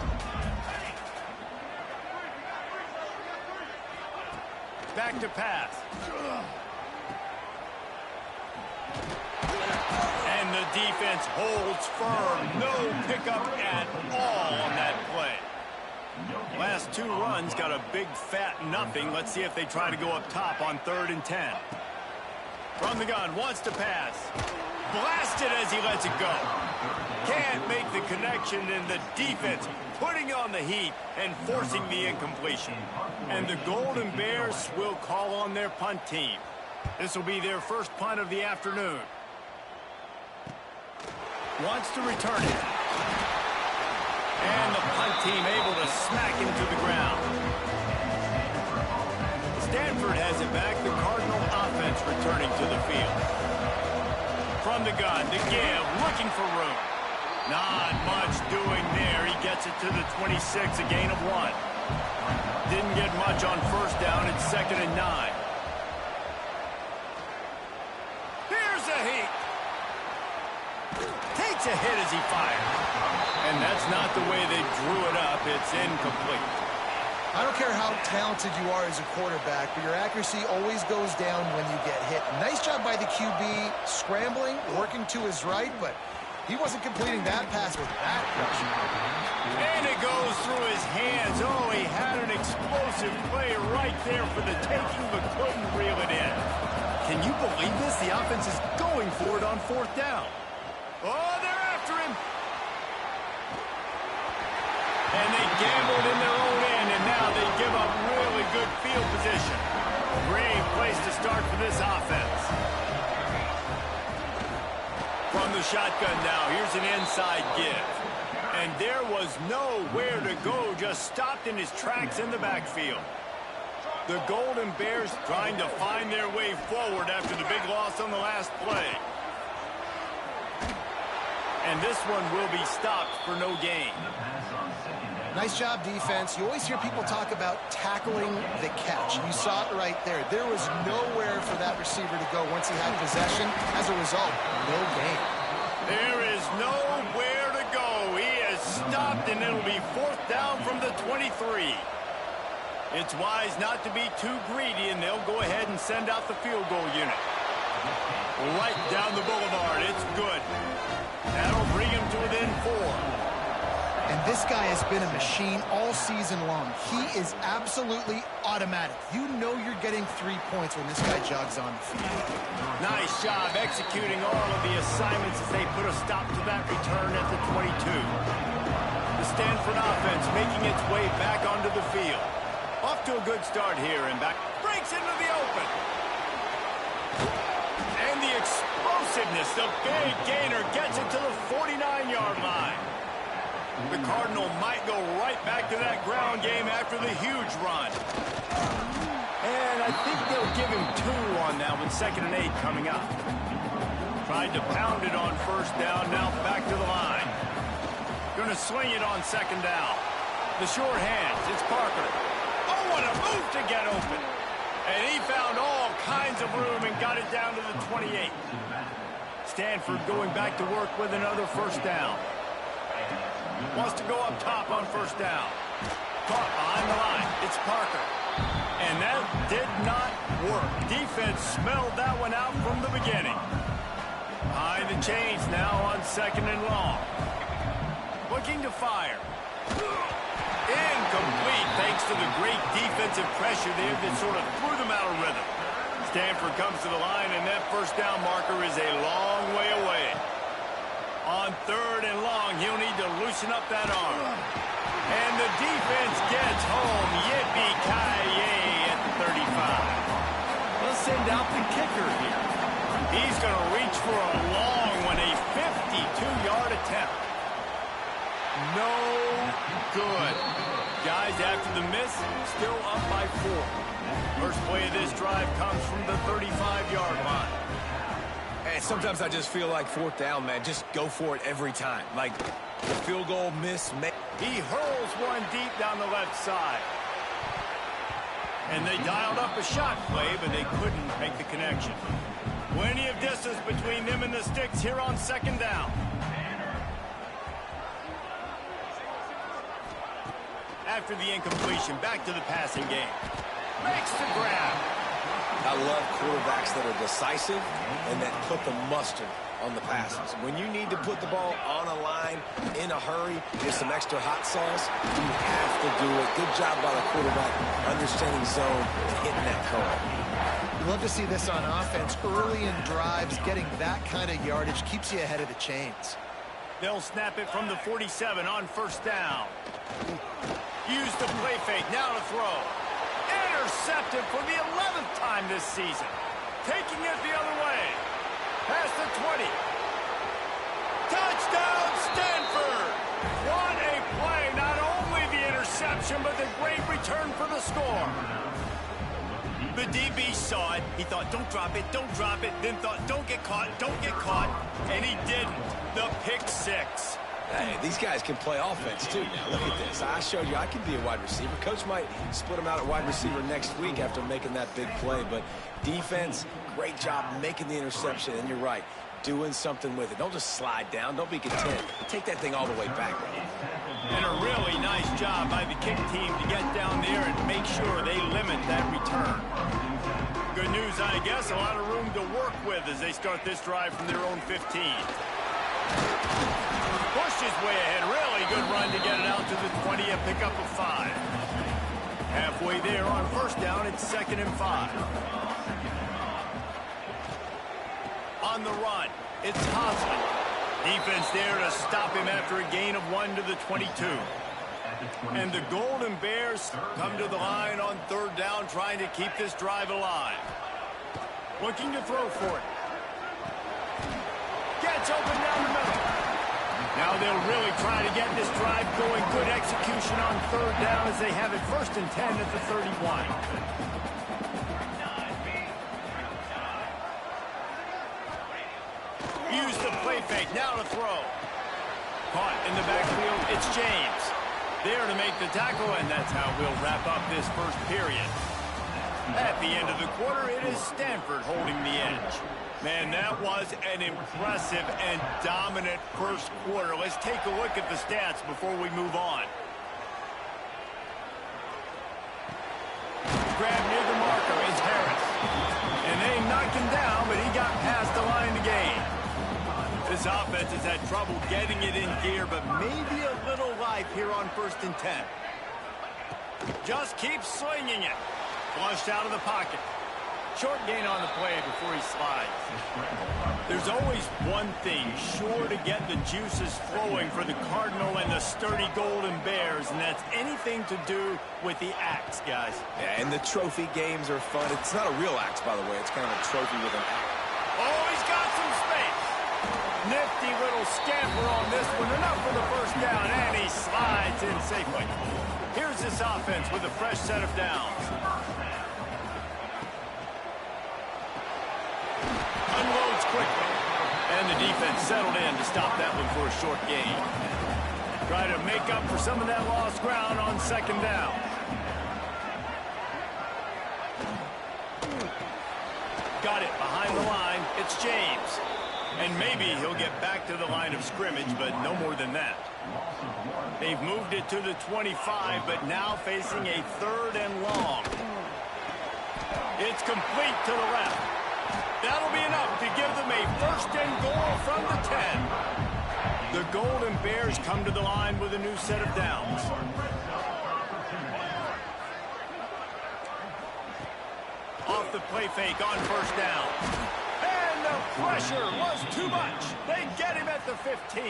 Back to pass. And the defense holds firm. No pickup at all on that play. Last 2 runs got a big fat nothing. Let's see if they try to go up top on 3rd and 10. From the gun, wants to pass. Blasted as he lets it go. Can't make the connection, and the defense putting on the heat and forcing the incompletion. And the Golden Bears will call on their punt team. This will be their first punt of the afternoon. Wants to return it. And the punt team able to smack him to the ground. Stanford has it back. The Cardinal offense returning to the field. From the gun, the give, looking for room. Not much doing there. He gets it to the 26, a gain of 1. Didn't get much on first down. It's 2nd and 9. Here's a heat. Takes a hit as he fires. And that's not the way they drew it up. It's incomplete. I don't care how talented you are as a quarterback, but your accuracy always goes down when you get hit. Nice job by the QB scrambling, working to his right, but he wasn't completing that pass with that pressure. And it goes through his hands. Oh, he had an explosive play right there for the taking, but couldn't reel it in. Can you believe this? The offense is going for it on 4th down. Oh, they're after him. And they gambled in their own end, and now they give up really good field position. Great place to start for this offense. From the shotgun now, here's an inside give. And there was nowhere to go, just stopped in his tracks in the backfield. The Golden Bears trying to find their way forward after the big loss on the last play. And this one will be stopped for no gain. Nice job, defense. You always hear people talk about tackling the catch. You saw it right there. There was nowhere for that receiver to go once he had possession. As a result, no gain. There is nowhere to go. He is stopped, and it'll be 4th down from the 23. It's wise not to be too greedy, and they'll go ahead and send out the field goal unit. Right down the boulevard. It's good. That'll bring him to within 4. And this guy has been a machine all season long. He is absolutely automatic. You know you're getting 3 points when this guy jogs on the field. Nice job executing all of the assignments as they put a stop to that return at the 22. The Stanford offense making its way back onto the field. Off to a good start here and back. Breaks into the open. And the explosiveness, the big gainer gets it to the 49-yard line. The Cardinal might go right back to that ground game after the huge run. And I think they'll give him 2 on that one, 2nd and 8 coming up. Tried to pound it on 1st down, now back to the line. Going to swing it on 2nd down. The short hands, it's Parker. Oh, what a move to get open. And he found all kinds of room and got it down to the 28. Stanford going back to work with another 1st down. Wants to go up top on 1st down. Caught behind the line. It's Parker. And that did not work. Defense smelled that one out from the beginning. Behind the chains now on 2nd and long. Looking to fire. Incomplete thanks to the great defensive pressure there that sort of threw them out of rhythm. Stanford comes to the line, and that 1st down marker is a long way away. On 3rd and long, he'll need to loosen up that arm. And the defense gets home. Yippee-ki-yay at the 35. Let's send out the kicker here. He's going to reach for a long one, a 52-yard attempt. No good. Guys, after the miss, still up by 4. First play of this drive comes from the 35-yard line. And sometimes I just feel like 4th down, man. Just go for it every time. Like the field goal miss. He hurls one deep down the left side. And they dialed up a shot play, but they couldn't make the connection. Plenty of distance between them and the sticks here on 2nd down. After the incompletion, back to the passing game. Makes the grab. I love quarterbacks that are decisive and that put the mustard on the passes. When you need to put the ball on a line in a hurry, get some extra hot sauce, you have to do it. Good job by the quarterback understanding zone and hitting that cone. You love to see this on offense. Early in drives, getting that kind of yardage keeps you ahead of the chains. They'll snap it from the 47 on 1st down. Use the play fake, now to throw. Intercepted for the 11th time this season. Taking it the other way. Past the 20. Touchdown, Stanford! What a play. Not only the interception, but the great return for the score. The DB saw it. He thought, don't drop it, don't drop it. Then thought, don't get caught, don't get caught. And he didn't. The pick 6. Hey, these guys can play offense, too. Now, look at this. I showed you I can be a wide receiver. Coach might split them out at wide receiver next week after making that big play. But defense, great job making the interception. And you're right, doing something with it. Don't just slide down. Don't be content. Take that thing all the way back. And a really nice job by the kick team to get down there and make sure they limit that return. Good news, I guess. A lot of room to work with as they start this drive from their own 15. Pushed his way ahead. Really good run to get it out to the 20 and pick up a 5. Halfway there on 1st down, it's 2nd and 5. On the run, it's Hosley. Defense there to stop him after a gain of 1 to the 22. And the Golden Bears come to the line on 3rd down, trying to keep this drive alive. Looking to throw for it. Gets open down the middle. Now they'll really try to get this drive going. Good execution on 3rd down as they have it 1st and 10 at the 31. Use the play fake. Now to throw. Caught in the backfield. It's James. There to make the tackle, and that's how we'll wrap up this 1st period. At the end of the quarter, it is Stanford holding the edge. Man, that was an impressive and dominant 1st quarter. Let's take a look at the stats before we move on. Grab near the marker is Harris. And they knocked him down, but he got past the line to gain. This offense has had trouble getting it in gear, but maybe a little life here on 1st and 10. Just keep swinging it. Flushed out of the pocket. Short gain on the play before he slides. There's always one thing sure to get the juices flowing for the Cardinal and the sturdy Golden Bears, and that's anything to do with the axe, guys. Yeah, and the trophy games are fun. It's not a real axe, by the way. It's kind of a trophy with an axe. Oh, he's got some space. Nifty little scamper on this one. Enough for the first down, and he slides in safely. Here's this offense with a fresh set of downs. Unloads quickly. And the defense settled in to stop that one for a short gain. Try to make up for some of that lost ground on second down. Got it behind the line. It's James. And maybe he'll get back to the line of scrimmage, but no more than that. They've moved it to the 25, but now facing a 3rd and long. It's complete to the left. That'll be enough to give them a 1st and goal from the 10. The Golden Bears come to the line with a new set of downs. Off the play fake on 1st down. And the pressure was too much. They get him at the 15.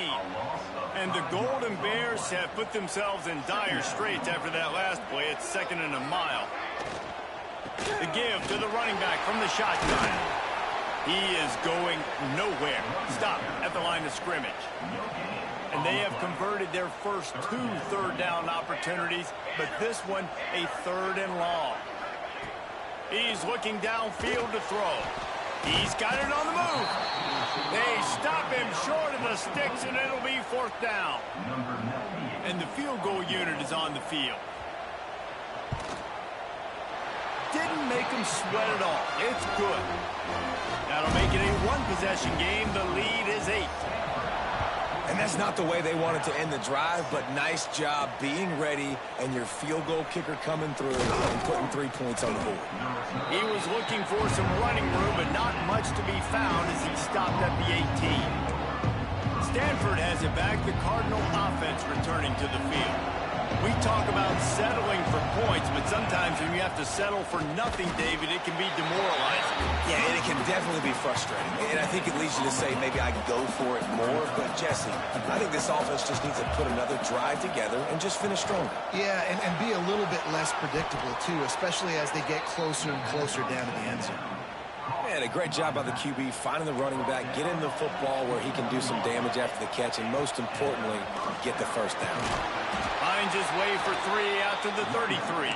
And the Golden Bears have put themselves in dire straits after that last play. It's 2nd and a mile. The give to the running back from the shotgun. He is going nowhere. Stop at the line of scrimmage. And they have converted their first 2 3rd down opportunities, but this one a 3rd and long. He's looking downfield to throw. He's got it on the move. They stop him short of the sticks, and it'll be 4th down. And the field goal unit is on the field. Didn't make him sweat at all. It's good. That'll make it a 1-possession game. The lead is 8. And that's not the way they wanted to end the drive, but nice job being ready and your field goal kicker coming through and putting 3 points on the board. He was looking for some running room, but not much to be found as he stopped at the 18. Stanford has it back. The Cardinal offense returning to the field. We talk about settling for points, but sometimes when you have to settle for nothing, David, it can be demoralizing. Yeah, and it can definitely be frustrating. And I think it leads you to say maybe I can go for it more. But, Jesse, I think this offense just needs to put another drive together and just finish stronger. Yeah, and be a little bit less predictable, too, especially as they get closer and closer down to the end zone. Man, a great job by the QB finding the running back, getting the football where he can do some damage after the catch, and most importantly, get the 1st down. Finds his way for 3 out to the 33.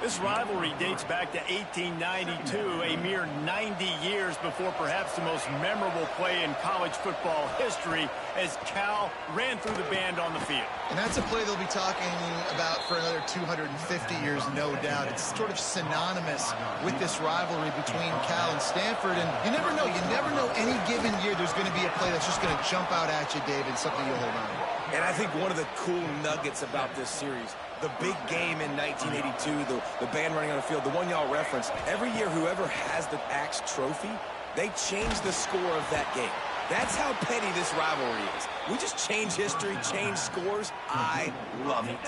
This rivalry dates back to 1892, a mere 90 years before perhaps the most memorable play in college football history as Cal ran through the band on the field. And that's a play they'll be talking about for another 250 years, no doubt. It's sort of synonymous with this rivalry between Cal and Stanford. And you never know. You never know any given year there's going to be a play that's just going to jump out at you, David, something you'll hold on to. And I think one of the cool nuggets about this series, the big game in 1982, the band running on the field, the one y'all referenced, every year whoever has the Axe trophy, they change the score of that game. That's how petty this rivalry is. We just change history, change scores. I love it.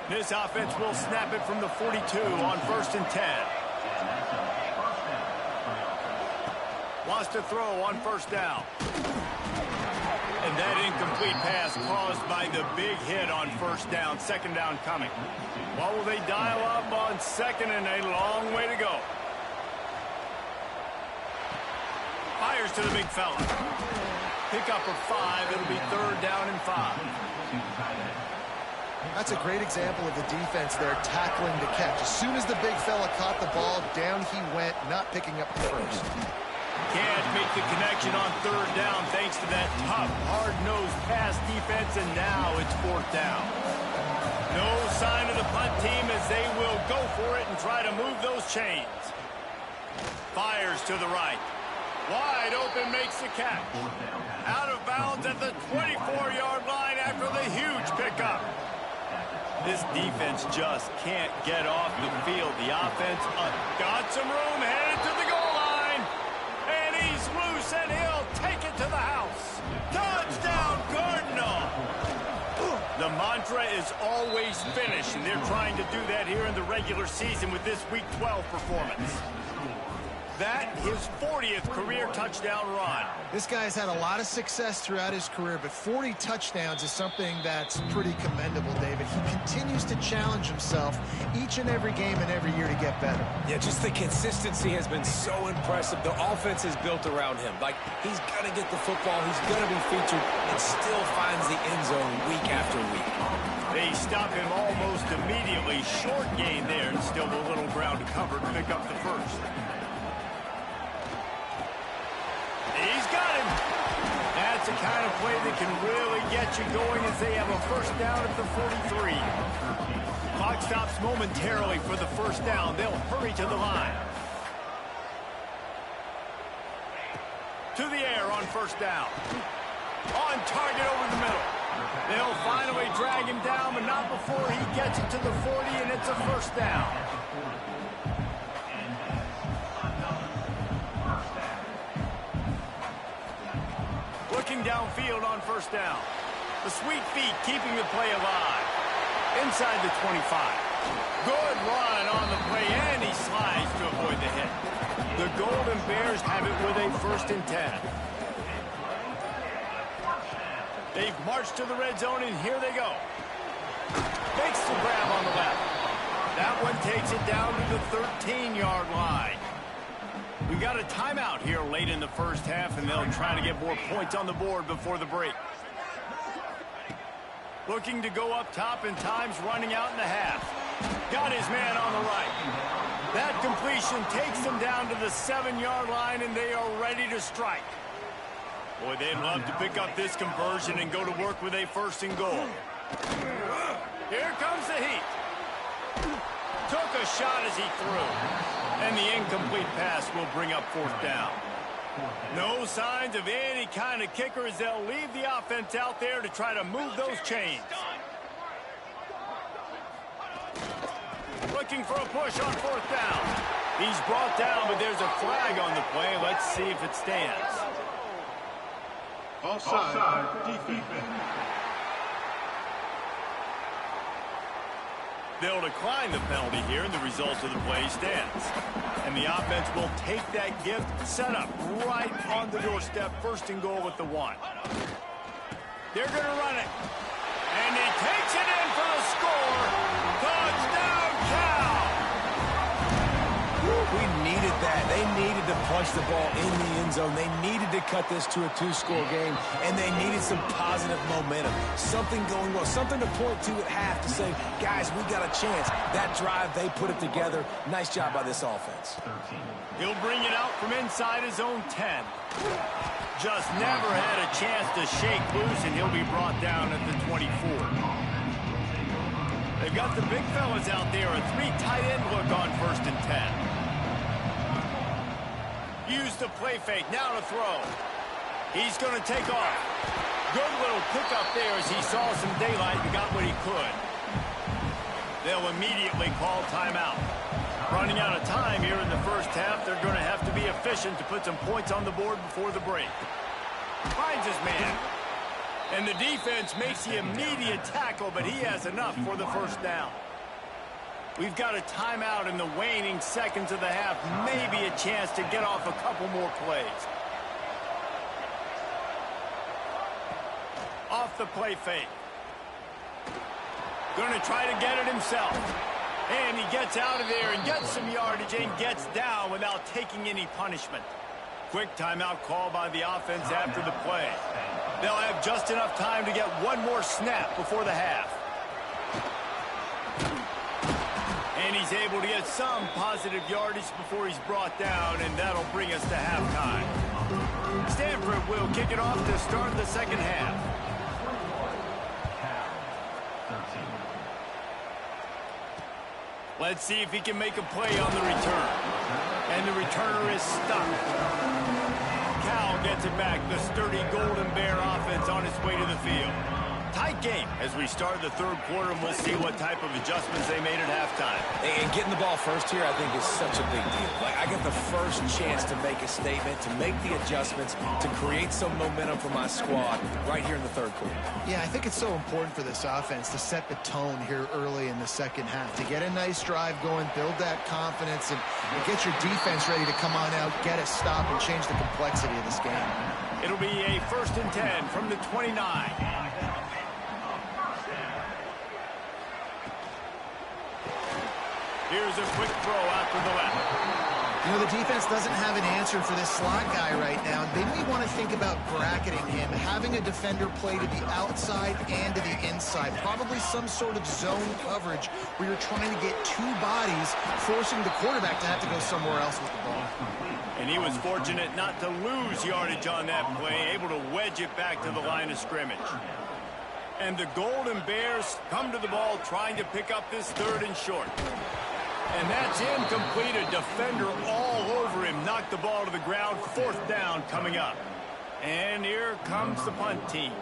This offense will snap it from the 42 on 1st and 10. Wants to throw on 1st down. And that incomplete pass caused by the big hit on 1st down. 2nd down coming. What will they dial up on 2nd and a long way to go? Fires to the big fella. Pick up of 5. It'll be 3rd down and 5. That's a great example of the defense there tackling the catch. As soon as the big fella caught the ball, down he went, not picking up the 1st. Can't make the connection on 3rd down thanks to that tough, hard-nosed pass defense, and now it's 4th down. No sign of the punt team as they will go for it and try to move those chains. Fires to the right. Wide open, makes the catch. Out of bounds at the 24-yard line after the huge pickup. This defense just can't get off the field. The offense got some room, headed to the goal line. And he's loose, and he'll take it to the house. Touchdown, Cardinal! The mantra is always finish, and they're trying to do that here in the regular season with this Week 12 performance. that his 40th career touchdown run. This guy's had a lot of success throughout his career, but 40 touchdowns is something that's pretty commendable, David. He continues to challenge himself each and every game and every year to get better. Yeah, just the consistency has been so impressive. The offense is built around him. Like, he's going to get the football, he's going to be featured, and still finds the end zone week after week. They stop him almost immediately. Short gain there, and still a little ground to cover to pick up the first. He's got him. That's the kind of play that can really get you going as they have a first down at the 43. Clock stops momentarily for the first down. They'll hurry to the line. To the air on first down. On target over the middle. They'll finally drag him down, but not before he gets it to the 40, and it's a first down. Looking downfield on first down. The sweet feet keeping the play alive. Inside the 25. Good run on the play, and he slides to avoid the hit. The Golden Bears have it with a 1st and 10. They've marched to the red zone, and here they go. Makes the grab on the left. That one takes it down to the 13-yard line. We got a timeout here late in the first half, and they'll try to get more points on the board before the break. Looking to go up top, and time's running out in the half. Got his man on the right. That completion takes them down to the 7-yard line, and they are ready to strike. Boy, they'd love to pick up this conversion and go to work with a 1st and goal. Here comes the heat. Took a shot as he threw. And the incomplete pass will bring up 4th down. No signs of any kind of kicker as they'll leave the offense out there to try to move those chains. Looking for a push on 4th down. He's brought down, but there's a flag on the play. Let's see if it stands. Offside, defense. They'll decline the penalty here, and the result of the play stands. And the offense will take that gift, set up right on the doorstep, 1st and goal with the 1. They're going to run it. And he takes it in for the score. Touchdown, Cal! We needed that. They needed to punch the ball in the end zone. They needed to cut this to a 2-score game, and they needed some positive momentum. Something going well, something to point to at half to say, guys, we got a chance. That drive, they put it together. Nice job by this offense. He'll bring it out from inside his own 10. Just never had a chance to shake loose, and he'll be brought down at the 24. They've got the big fellas out there, a 3 tight end look on 1st and 10. Use the play fake, now to throw. He's going to take off. Good little pickup there as he saw some daylight and got what he could. They'll immediately call timeout. Running out of time here in the first half, they're going to have to be efficient to put some points on the board before the break. Finds his man. And the defense makes the immediate tackle, but he has enough for the 1st down. We've got a timeout in the waning seconds of the half. Maybe a chance to get off a couple more plays. Off the play fake. Going to try to get it himself. And he gets out of there and gets some yardage and gets down without taking any punishment. Quick timeout call by the offense after the play. They'll have just enough time to get one more snap before the half. And he's able to get some positive yardage before he's brought down, and that'll bring us to halftime. Stanford will kick it off to start the second half. Let's see if he can make a play on the return. And the returner is stuck. Cal gets it back. The sturdy Golden Bear offense on its way to the field. tight game as we start the third quarter, and we'll see what type of adjustments they made at halftime. And getting the ball first here, I think, is such a big deal. Like, I get the first chance to make a statement, to make the adjustments, to create some momentum for my squad right here in the third quarter. Yeah, I think it's so important for this offense to set the tone here early in the second half, to get a nice drive going, build that confidence, and get your defense ready to come on out, get a stop, and change the complexity of this game. It'll be a 1st and 10 from the 29. Here's a quick throw out to the left. You know, the defense doesn't have an answer for this slot guy right now. They may want to think about bracketing him, having a defender play to the outside and to the inside. Probably some sort of zone coverage where you're trying to get two bodies, forcing the quarterback to have to go somewhere else with the ball. And he was fortunate not to lose yardage on that play, able to wedge it back to the line of scrimmage. And the Golden Bears come to the ball trying to pick up this 3rd and short. And that's incomplete. A defender all over him. Knocked the ball to the ground. 4th down coming up. And here comes the punt team.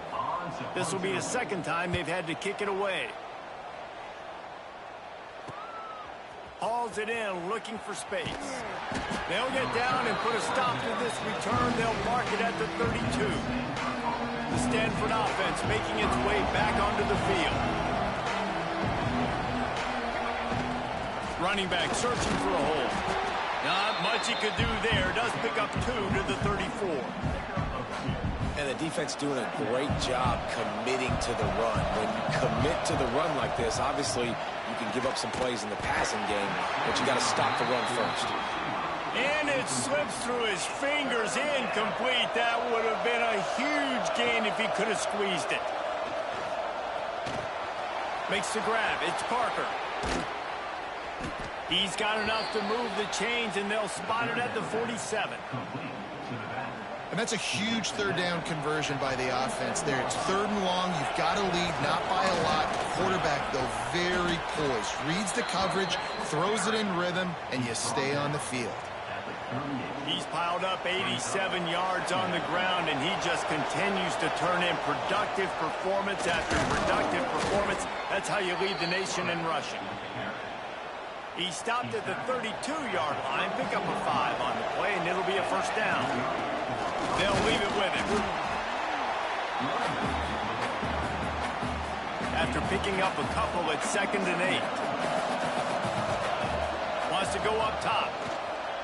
This will be the 2nd time they've had to kick it away. Hauls it in, looking for space. They'll get down and put a stop to this return. They'll mark it at the 32. The Stanford offense making its way back onto the field. Running back searching for a hole. Not much he could do there. Does pick up 2 to the 34. And the defense doing a great job committing to the run. When you commit to the run like this, obviously you can give up some plays in the passing game, but you got to stop the run first. And it slips through his fingers, incomplete. That would have been a huge gain if he could have squeezed it. Makes the grab. It's Parker. He's got enough to move the chains, and they'll spot it at the 47. And that's a huge 3rd down conversion by the offense there. It's 3rd and long. You've got to lead, not by a lot. Quarterback, though, very poised. Reads the coverage, throws it in rhythm, and you stay on the field. He's piled up 87 yards on the ground, and he just continues to turn in productive performance after productive performance. That's how you lead the nation in rushing. He stopped at the 32-yard line, pick up a 5 on the play, and it'll be a 1st down. They'll leave it with him. After picking up a couple at 2nd and 8. Wants to go up top.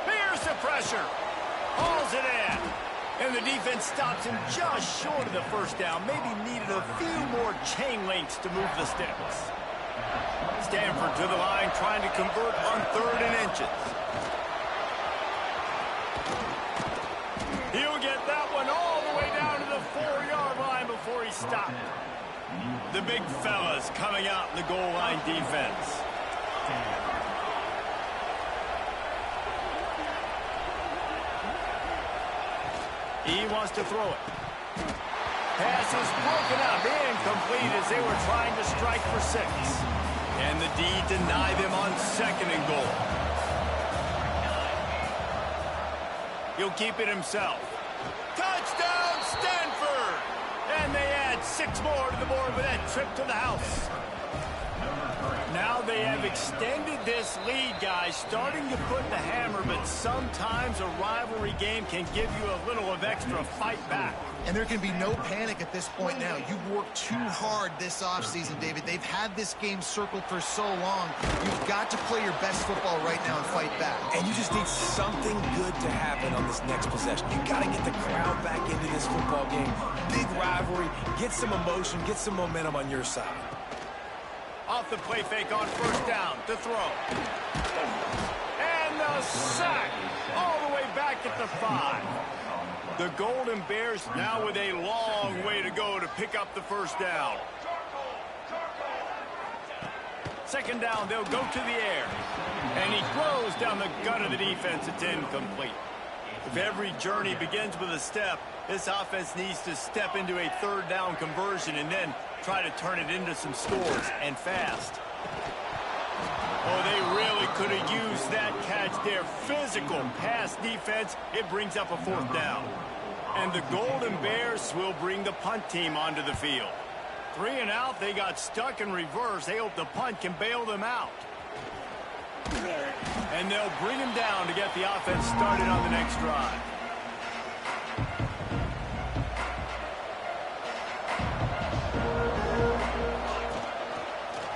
Here's the pressure. Hauls it in. And the defense stops him just short of the 1st down. Maybe needed a few more chain links to move the sticks. Stanford to the line, trying to convert on 3rd and inches. He'll get that one all the way down to the 4-yard line before he stopped. The big fellas coming out in the goal line defense. He wants to throw it. Pass is broken up, incomplete as they were trying to strike for 6. And the D denied them on 2nd and goal. He'll keep it himself. Touchdown, Stanford! And they add 6 more to the board with that trip to the house. Now they have extended this lead, guys, starting to put the hammer, but sometimes a rivalry game can give you a little of extra fight back. And there can be no panic at this point now. You've worked too hard this offseason, David. They've had this game circled for so long. You've got to play your best football right now and fight back. And you just need something good to happen on this next possession. You got to get the crowd back into this football game. Big rivalry. Get some emotion. Get some momentum on your side. Off the play fake on 1st down to throw. And the sack all the way back at the 5. The Golden Bears now with a long way to go to pick up the 1st down. 2nd down, they'll go to the air. And he throws down the gut of the defense. It's incomplete. If every journey begins with a step, this offense needs to step into a 3rd down conversion and then try to turn it into some scores, and fast. Oh, they really could have used that catch there. Physical pass defense. It brings up a 4th down. And the Golden Bears will bring the punt team onto the field. 3 and out. They got stuck in reverse. They hope the punt can bail them out. And they'll bring him down to get the offense started on the next drive.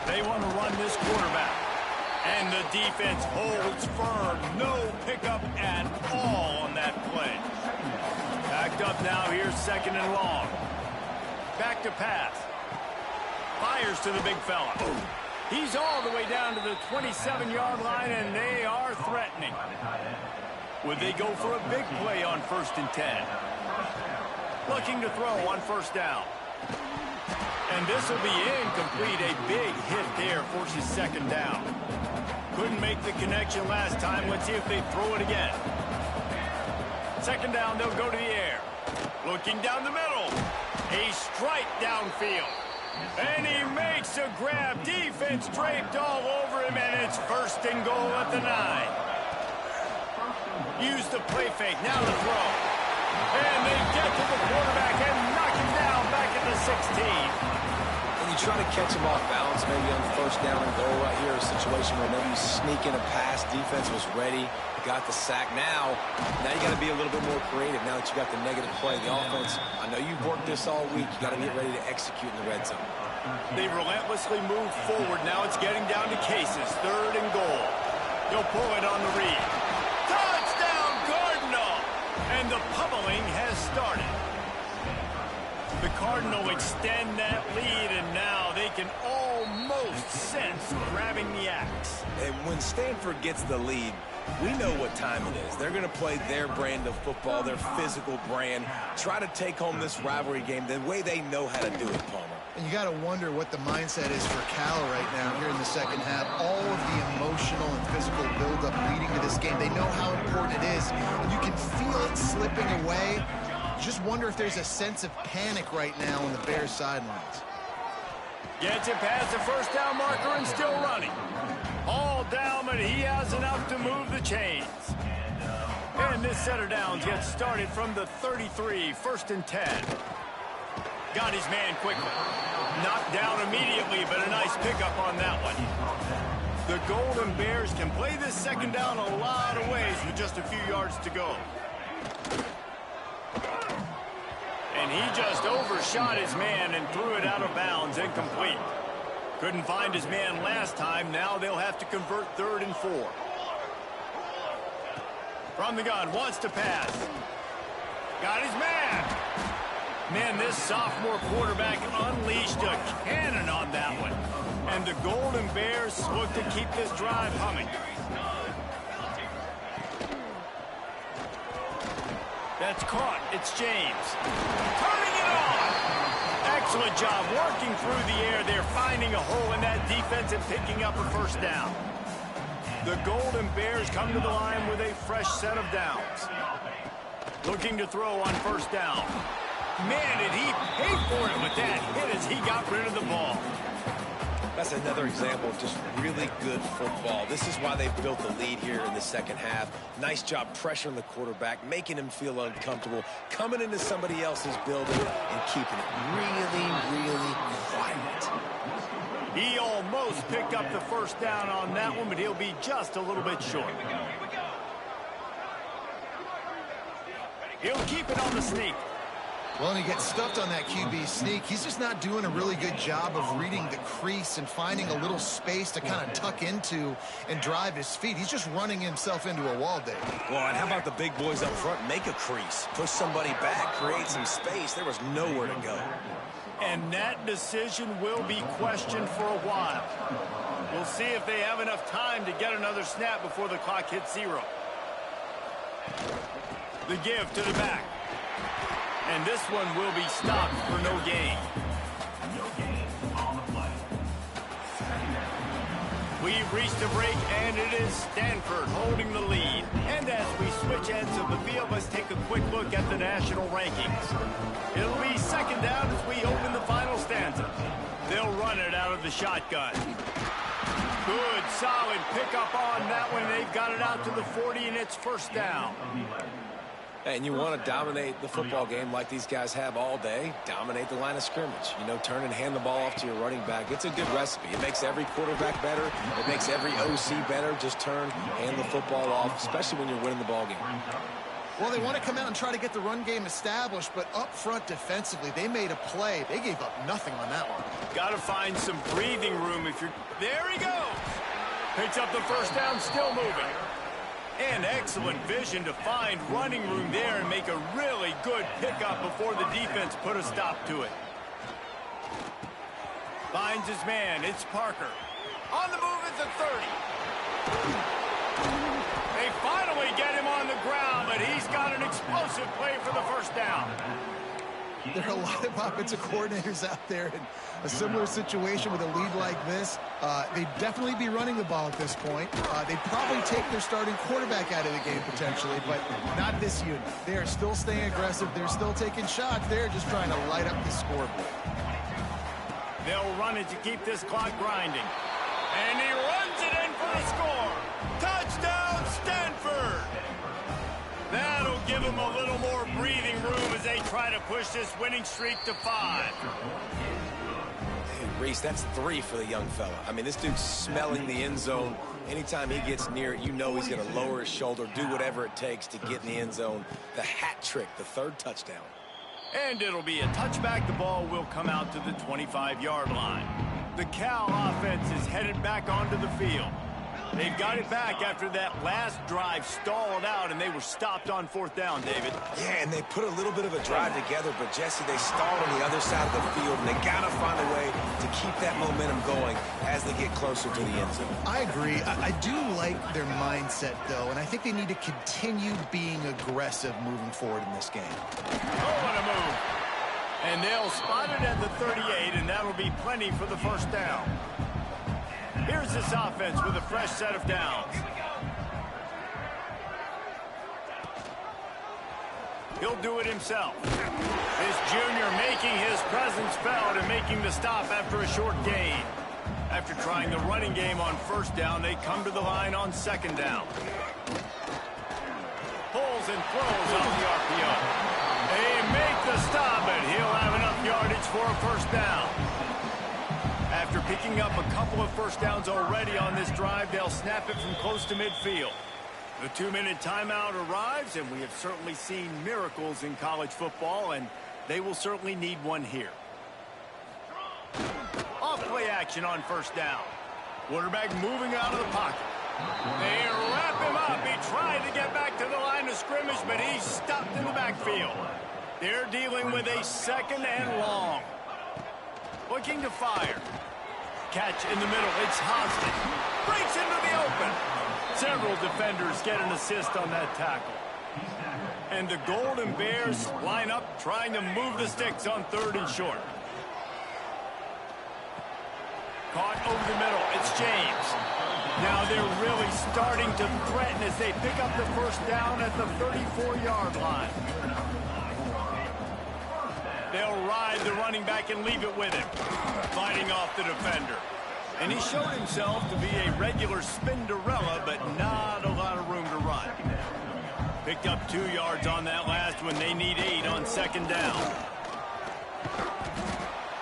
They want to run this quarterback. And the defense holds firm. No pickup at all on that play. Backed up now. Here's 2nd and long. Back to pass. Fires to the big fella. He's all the way down to the 27-yard line, and they are threatening. Would they go for a big play on 1st and 10? Looking to throw on 1st down. And this will be incomplete. A big hit there forces 2nd down. Couldn't make the connection last time. Let's see if they throw it again. 2nd down, they'll go to the air. Looking down the middle. A strike downfield. And he makes a grab. Defense draped all over him, and it's 1st and goal at the 9. Use the play fake. Now the throw. And they get to the quarterback and knock him down back at the 16. And you try to catch him off balance, maybe on 1st down and goal right here, a situation where maybe you sneak in a pass. Defense was ready. Got the sack. Now you got to be a little bit more creative now that you got the negative play. The offense, I know you've worked this all week. You got to get ready to execute in the red zone. They relentlessly move forward. Now it's getting down to cases. 3rd and goal. They'll pull it on the read. Touchdown, Cardinal! And the pummeling has started. The Cardinal extend that lead, and now they can almost sense grabbing the axe. And when Stanford gets the lead, we know what time it is. They're going to play their brand of football, their physical brand, try to take home this rivalry game the way they know how to do it, Palmer. And you got to wonder what the mindset is for Cal right now here in the 2nd half. All of the emotional and physical buildup leading to this game. They know how important it is, and you can feel it slipping away. Just wonder if there's a sense of panic right now on the Bears sidelines. Gets it past the 1st down marker and still running. All down, but he has enough to move the chains. And this set of downs gets started from the 33, 1st and 10. Got his man quickly. Knocked down immediately, but a nice pickup on that one. The Golden Bears can play this 2nd down a lot of ways with just a few yards to go. And he just overshot his man and threw it out of bounds, incomplete. Couldn't find his man last time. Now they'll have to convert 3rd and 4. From the gun, wants to pass. Got his man. Man, this sophomore quarterback unleashed a cannon on that one. And the Golden Bears look to keep this drive humming. That's caught. It's James. Turning it on. Excellent job working through the air. They're finding a hole in that defense and picking up a 1st down. The Golden Bears come to the line with a fresh set of downs. Looking to throw on 1st down. Man, did he pay for it with that hit as he got rid of the ball. That's another example of just really good football. This is why they've built the lead here in the 2nd half. Nice job pressuring the quarterback, making him feel uncomfortable, coming into somebody else's building and keeping it really, really quiet. He almost picked up the 1st down on that one, but he'll be just a little bit short. He'll keep it on the sneak. Well, and he gets stuffed on that QB sneak. He's just not doing a really good job of reading the crease and finding a little space to kind of tuck into and drive his feet. He's just running himself into a wall, Dave. Well, and how about the big boys up front? Make a crease, push somebody back, create some space. There was nowhere to go. And that decision will be questioned for a while. We'll see if they have enough time to get another snap before the clock hits 0. The give to the back. And this one will be stopped for no gain. We've reached a break, and it is Stanford holding the lead. And as we switch ends of the field, let's take a quick look at the national rankings. It'll be 2nd down as we open the final stanza. They'll run it out of the shotgun. Good, solid pickup on that one. They've got it out to the 40, and it's 1st down. And you want to dominate the football game like these guys have all day. Dominate the line of scrimmage. You know, turn and hand the ball off to your running back. It's a good recipe. It makes every quarterback better. It makes every OC better. Just turn, hand the football off, especially when you're winning the ball game. Well, they want to come out and try to get the run game established, but up front defensively, they made a play. They gave up nothing on that one. Got to find some breathing room if you're... There he goes! Picks up the first down, still moving. And excellent vision to find running room there and make a really good pickup before the defense put a stop to it. Finds his man. It's Parker. On the move at the 30. They finally get him on the ground, but he's got an explosive play for the first down. There are a lot of offensive coordinators out there in a similar situation with a lead like this. They'd definitely be running the ball at this point. They'd probably take their starting quarterback out of the game potentially, but not this unit. They are still staying aggressive. They're still taking shots. They're just trying to light up the scoreboard. They'll run it to keep this clock grinding. And he runs it in for the score. Touchdown, Stanford! That'll give them a little more breathing room as they try to push this winning streak to 5. Hey, Reese, that's 3 for the young fella. I mean, this dude's smelling the end zone. Anytime he gets near it, you know he's going to lower his shoulder, do whatever it takes to get in the end zone. The hat trick, the 3rd touchdown. And it'll be a touchback. The ball will come out to the 25-yard line. The Cal offense is headed back onto the field. They've got it back after that last drive stalled out, and they were stopped on 4th down, David. Yeah, and they put a little bit of a drive together, but, Jesse, they stalled on the other side of the field, and they got to find a way to keep that momentum going as they get closer to the end zone. I agree. I do like their mindset, though, and I think they need to continue being aggressive moving forward in this game. Oh, what a move. And they'll spot it at the 38, and that'll be plenty for the first down. Here's this offense with a fresh set of downs. He'll do it himself. This junior making his presence felt and making the stop after a short gain. After trying the running game on 1st down, they come to the line on 2nd down. Pulls and throws off the RPO. They make the stop, and he'll have enough yardage for a 1st down. After picking up a couple of 1st downs already on this drive, they'll snap it from close to midfield. The 2-minute timeout arrives, and we have certainly seen miracles in college football, and they will certainly need one here. Off-play action on 1st down. Quarterback moving out of the pocket. They wrap him up. He tried to get back to the line of scrimmage, but he's stopped in the backfield. They're dealing with a 2nd and long. Looking to fire. Catch in the middle. It's Hostin. Breaks into the open. Several defenders get an assist on that tackle. And the Golden Bears line up trying to move the sticks on 3rd and short. Caught over the middle. It's James. Now they're really starting to threaten as they pick up the 1st down at the 34-yard line. They'll ride the running back and leave it with him. Fighting off the defender. And he showed himself to be a regular Spinderella, but not a lot of room to run. Picked up 2 yards on that last one. They need 8 on 2nd down.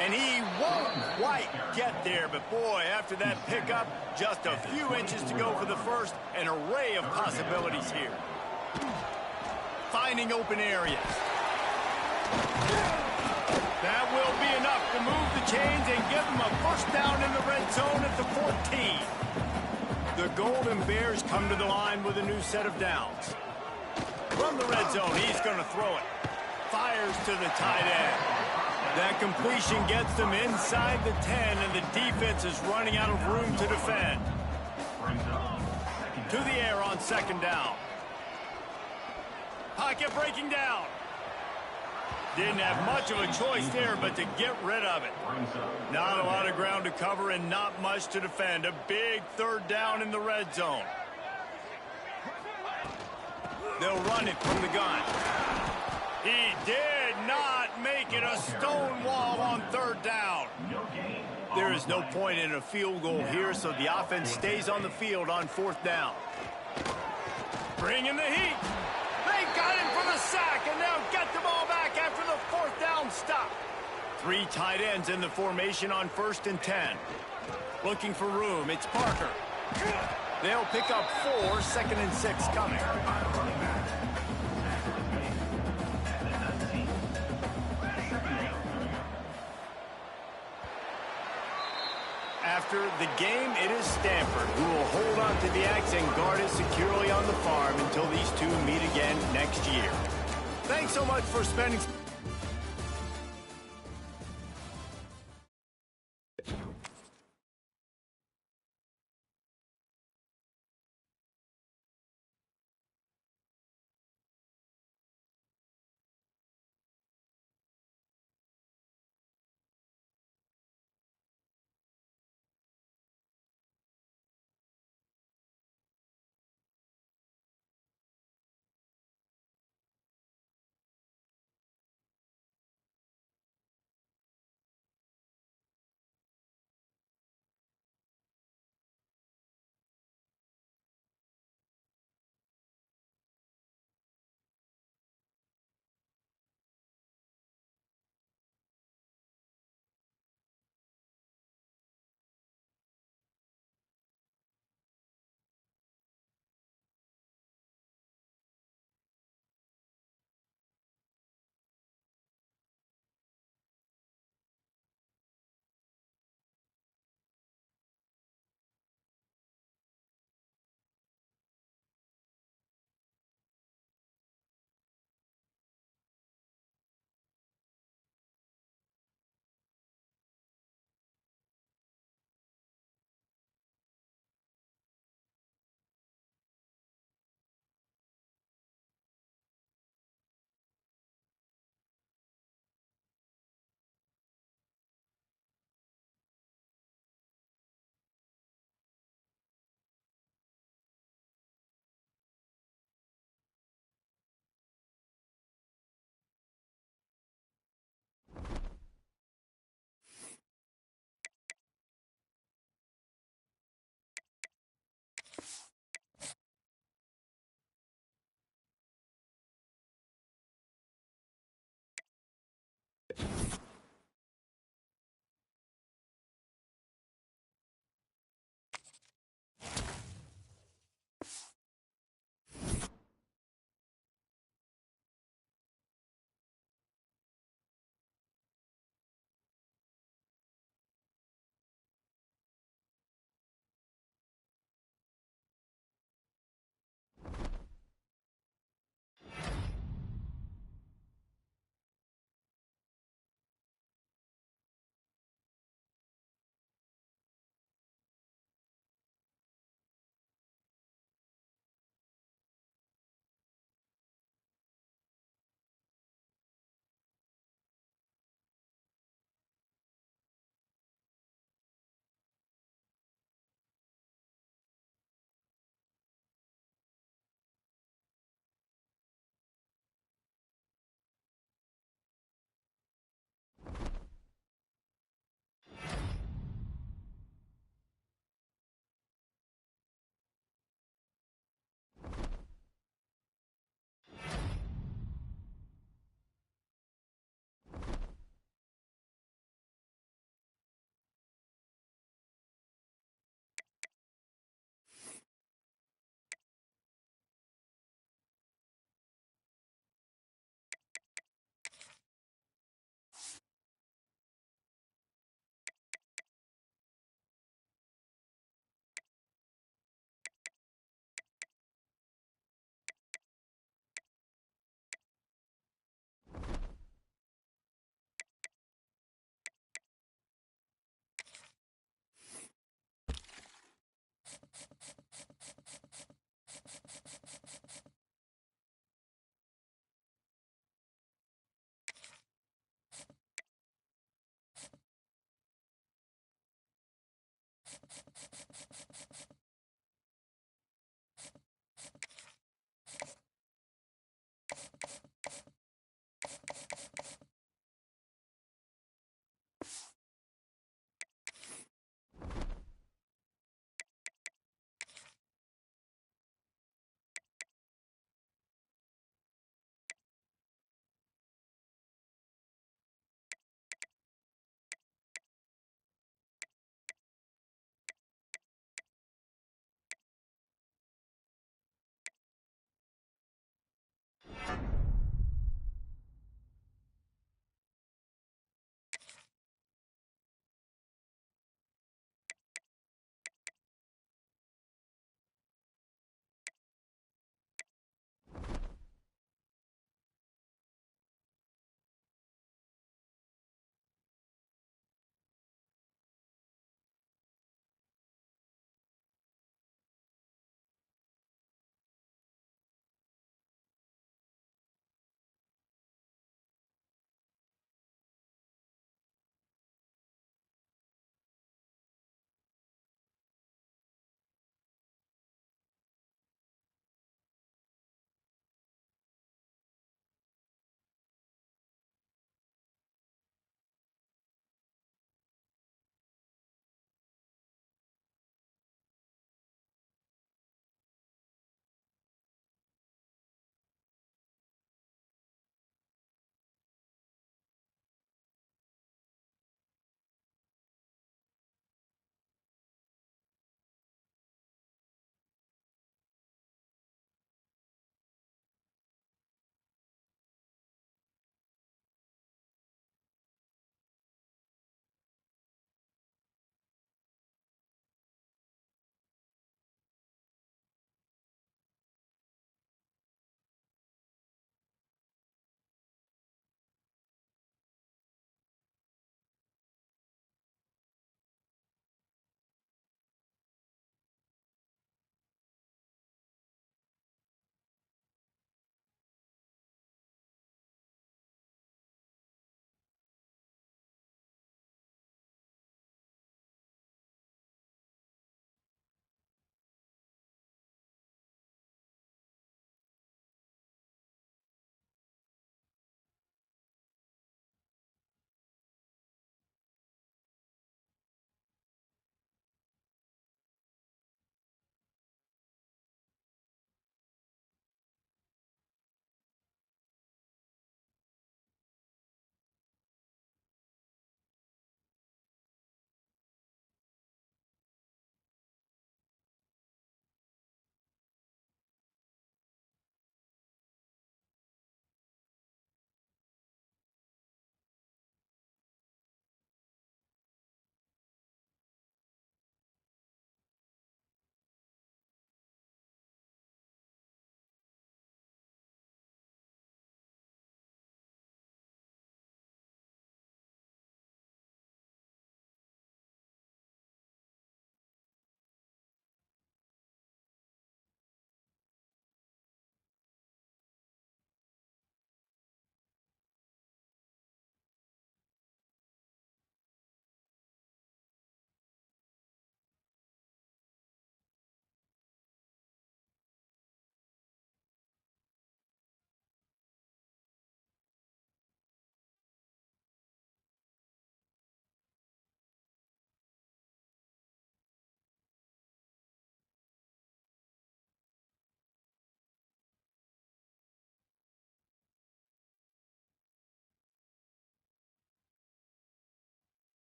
And he won't quite get there, but boy, after that pickup, just a few inches to go for the 1st. An array of possibilities here. Finding open areas. That will be enough to move the chains and give them a 1st down in the red zone at the 14. The Golden Bears come to the line with a new set of downs. From the red zone, he's going to throw it. Fires to the tight end. That completion gets them inside the 10, and the defense is running out of room to defend. To the air on 2nd down. Pocket breaking down. Didn't have much of a choice there, but to get rid of it. Not a lot of ground to cover and not much to defend. A big 3rd down in the red zone. They'll run it from the gun. He did not make it a stone wall on 3rd down. There is no point in a field goal here, so the offense stays on the field on 4th down. Bringing the heat. They got him for the sack, and they'll get the ball back after the fourth down stop. 3 tight ends in the formation on 1st and 10. Looking for room, it's Parker. They'll pick up 4, 2nd and 6 coming. After the game, it is Stanford who will hold on to the X and guard it securely on the farm until these two meet again next year. Thanks so much for spending...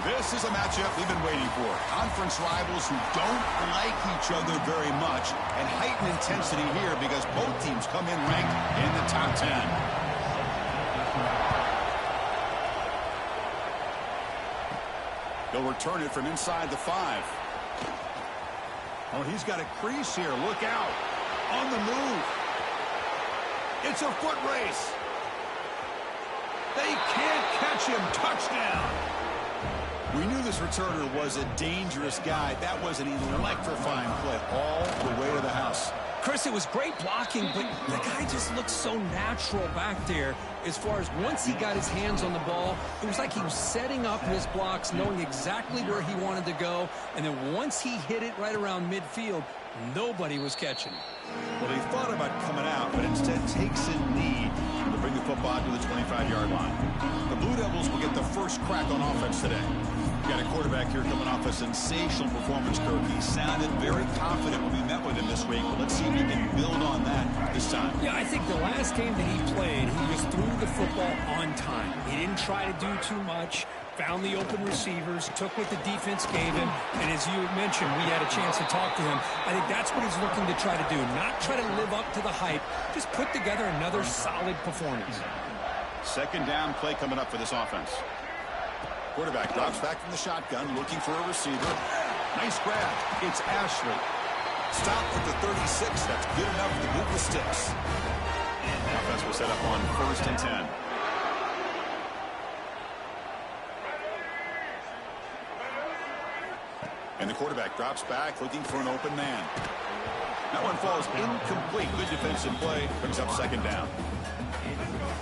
This is a matchup we've been waiting for. Conference rivals who don't like each other very much, and heightened intensity here because both teams come in ranked in the top 10. They'll return it from inside the 5. Oh, he's got a crease here. Look out. On the move. It's a foot race. They can't catch him. Touchdown. We knew this returner was a dangerous guy. That was an electrifying play all the way to the house. Chris, it was great blocking, but the guy just looked so natural back there as far as once he got his hands on the ball, it was like he was setting up his blocks, knowing exactly where he wanted to go, and then once he hit it right around midfield, nobody was catching him. Well, he thought about coming out, but instead takes a knee to bring the football to the 25-yard line. The Blue Devils will get the first crack on offense today. We've got a quarterback here coming off a sensational performance, Kirk. He sounded very confident when we met with him this week, but let's see if he can build on that this time. Yeah, I think the last game that he played, he just threw the football on time. He didn't try to do too much, found the open receivers, took what the defense gave him, and as you mentioned, we had a chance to talk to him. I think that's what he's looking to try to do, not try to live up to the hype, just put together another solid performance. Second down play coming up for this offense. Quarterback drops back from the shotgun, looking for a receiver. Nice grab. It's Ashley. Stop at the 36. That's good enough to move the sticks. Offense will set up on 1st and 10. And the quarterback drops back, looking for an open man. That one falls incomplete. Good defensive play. Brings up second down.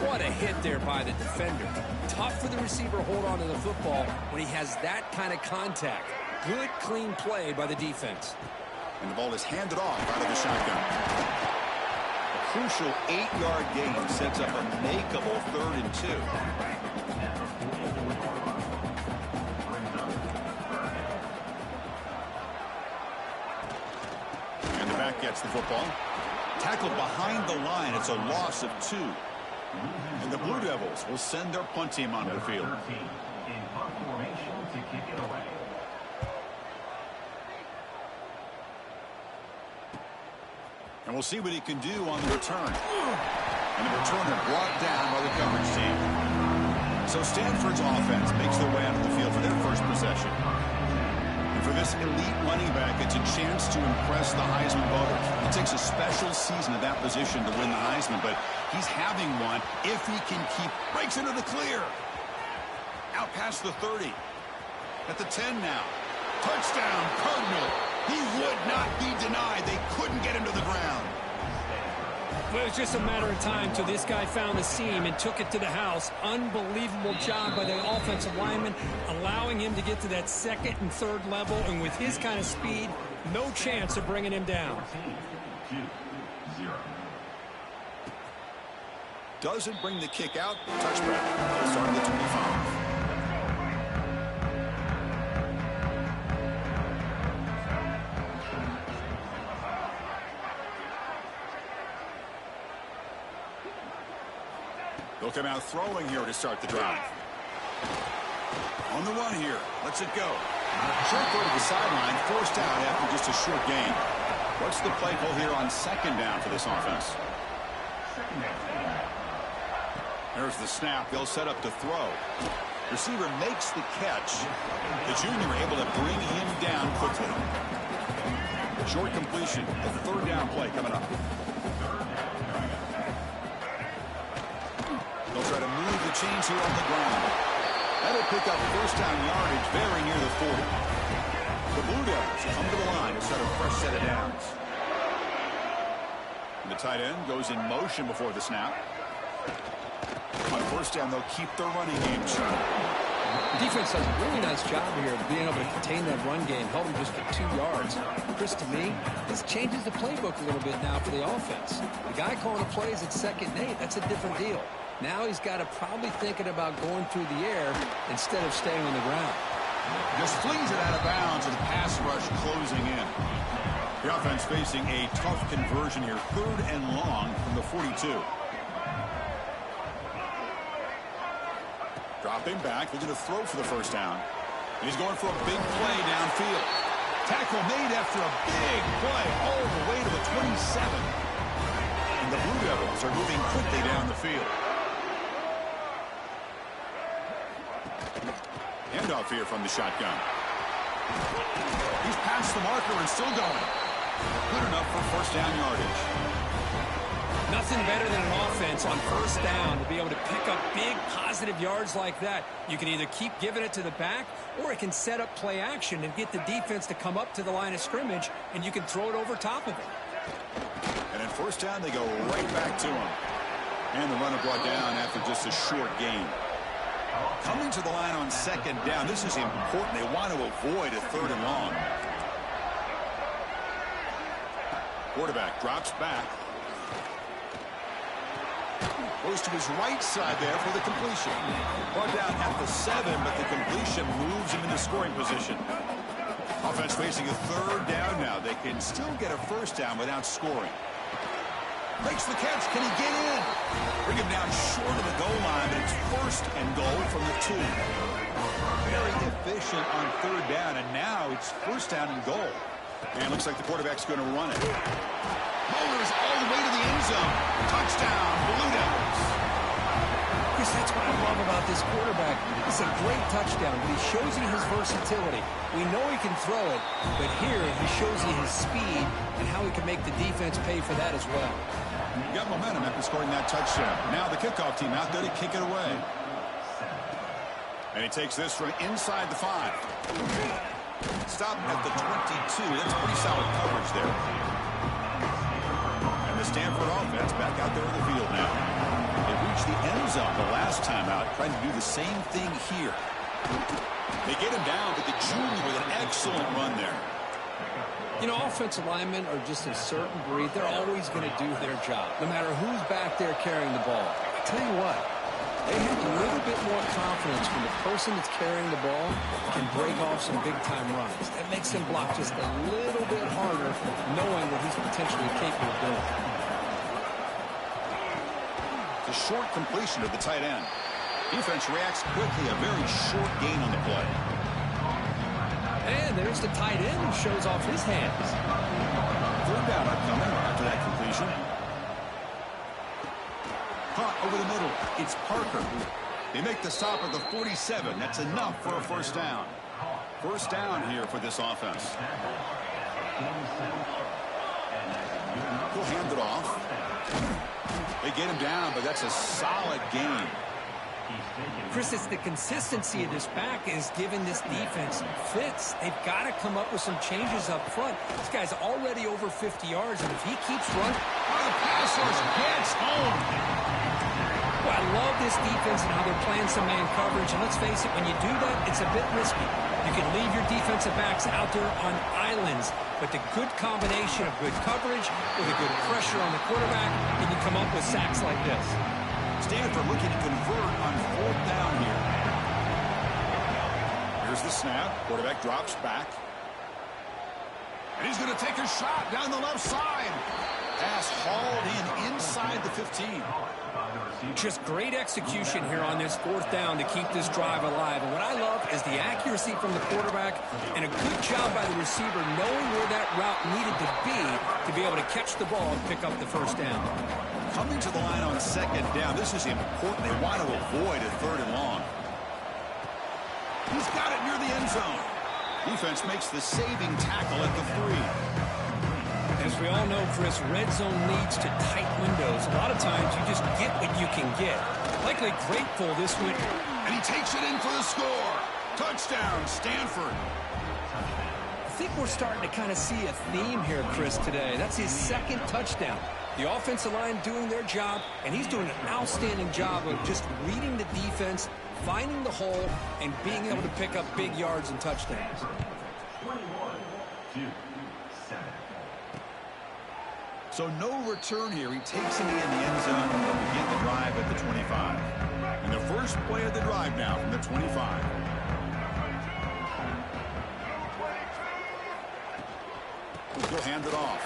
What a hit there by the defender. Tough for the receiver to hold on to the football when he has that kind of contact. Good, clean play by the defense. And the ball is handed off out of the shotgun. A crucial 8-yard gain sets up a makeable 3rd and 2. And the back gets the football. Tackled behind the line. It's a loss of 2. And the Blue Devils will send their punt team onto the field. In punt formation to kick it away. And we'll see what he can do on the return. And the returner brought down by the coverage team. So Stanford's offense makes their way onto the field for their first possession. And for this elite running back, it's a chance to impress the Heisman voters. It takes a special season at that position to win the Heisman, but he's having one if he can keep. Breaks into the clear. Out past the 30. At the 10 now. Touchdown, Cardinal. He would not be denied. They couldn't get him to the ground. Well, it was just a matter of time till this guy found the seam and took it to the house. Unbelievable job by the offensive lineman, allowing him to get to that 2nd and 3rd level, and with his kind of speed, no chance of bringing him down. 2-0. Doesn't bring the kick out. Touchback. They'll start at the 25. They'll come out throwing here to start the drive. On the run here. Lets it go. Short throw to the sideline. Forced out after just a short gain. What's the play call here on 2nd down for this offense? There's the snap. They'll set up to throw. Receiver makes the catch. The junior able to bring him down quickly. Short completion. The 3rd down play coming up. They'll try to move the chains here on the ground. That'll pick up 1st down yardage very near the 40. The Blue Devils come to the line to start a fresh set of downs. And the tight end goes in motion before the snap. On 1st down, they'll keep their running game sharp. The defense does a really nice job here of being able to contain that run game, held him just for 2 yards. Chris, to me, this changes the playbook a little bit now for the offense. The guy calling the plays at 2nd and 8, that's a different deal. Now he's got to probably thinking about going through the air instead of staying on the ground. Just flings it out of bounds with the pass rush closing in. The offense facing a tough conversion here. 3rd and long from the 42. Dropping back, looking to throw for the 1st down. He's going for a big play downfield. Tackle made after a big play all the way to the 27. And the Blue Devils are moving quickly down the field. Handoff here from the shotgun. He's past the marker and still going. Good enough for first down yardage. Nothing better than an offense on first down to be able to pick up big positive yards like that. You can either keep giving it to the back, or it can set up play action and get the defense to come up to the line of scrimmage, and you can throw it over top of it. And in first down, they go right back to him. And the runner brought down after just a short gain. Coming to the line on second down, this is important. They want to avoid a third and long. Quarterback drops back. Goes to his right side there for the completion. Brought down at the 7, but the completion moves him into scoring position. Offense facing a third down now. They can still get a first down without scoring. Makes the catch. Can he get in? Bring him down short of the goal line, but it's first and goal from the 2. Very efficient on third down, and now it's first down and goal. And looks like the quarterback's going to run it. Mowers all the way to the end zone. Touchdown, Blue Devils. Chris, that's what I love about this quarterback. It's a great touchdown, but he shows you his versatility. We know he can throw it, but here he shows you his speed and how he can make the defense pay for that as well. You got momentum after scoring that touchdown. Now the kickoff team out there to kick it away. And he takes this from inside the 5. Stop at the 22. That's pretty solid coverage there. And the Stanford offense back out there in the field now. They reached the end zone the last time out, trying to do the same thing here. They get him down, but the junior with an excellent run there. You know, offensive linemen are just a certain breed. They're always going to do their job, no matter who's back there carrying the ball. I tell you what, they have a little bit more confidence when the person that's carrying the ball can break off some big-time runs. That makes them block just a little bit harder, knowing what he's potentially capable of doing. The short completion of the tight end. Defense reacts quickly, a very short gain on the play. And there's the tight end who shows off his hands. Third down upcoming after that completion. Caught over the middle. It's Parker. They make the stop at the 47. That's enough for a first down. First down here for this offense. He'll hand it off. They get him down, but that's a solid gain. Chris, it's the consistency of this back is giving this defense fits. They've got to come up with some changes up front. This guy's already over 50 yards, and if he keeps running... Oh, the pass rush gets home. Well, I love this defense and how they're playing some man coverage, and let's face it, when you do that, it's a bit risky. You can leave your defensive backs out there on islands, but the good combination of good coverage with a good pressure on the quarterback, and you come up with sacks like this. Stanford looking to convert on fourth down here. Here's the snap. Quarterback drops back. And he's going to take a shot down the left side. Pass hauled in inside the 15. Just great execution here on this fourth down to keep this drive alive. And what I love is the accuracy from the quarterback and a good job by the receiver knowing where that route needed to be able to catch the ball and pick up the first down. Coming to the line on second down. This is important. They want to avoid a third and long. He's got it near the end zone. Defense makes the saving tackle at the 3. As we all know, Chris, red zone leads to tight windows. A lot of times you just get what you can get. Likely grateful this week. And he takes it in for the score. Touchdown, Stanford. I think we're starting to kind of see a theme here, Chris, today. That's his second touchdown. The offensive line doing their job, and he's doing an outstanding job of just reading the defense, finding the hole, and being able to pick up big yards and touchdowns. 21-7. So no return here. He takes it in the end zone and will begin the drive at the 25. And the first play of the drive now from the 25. He'll hand it off.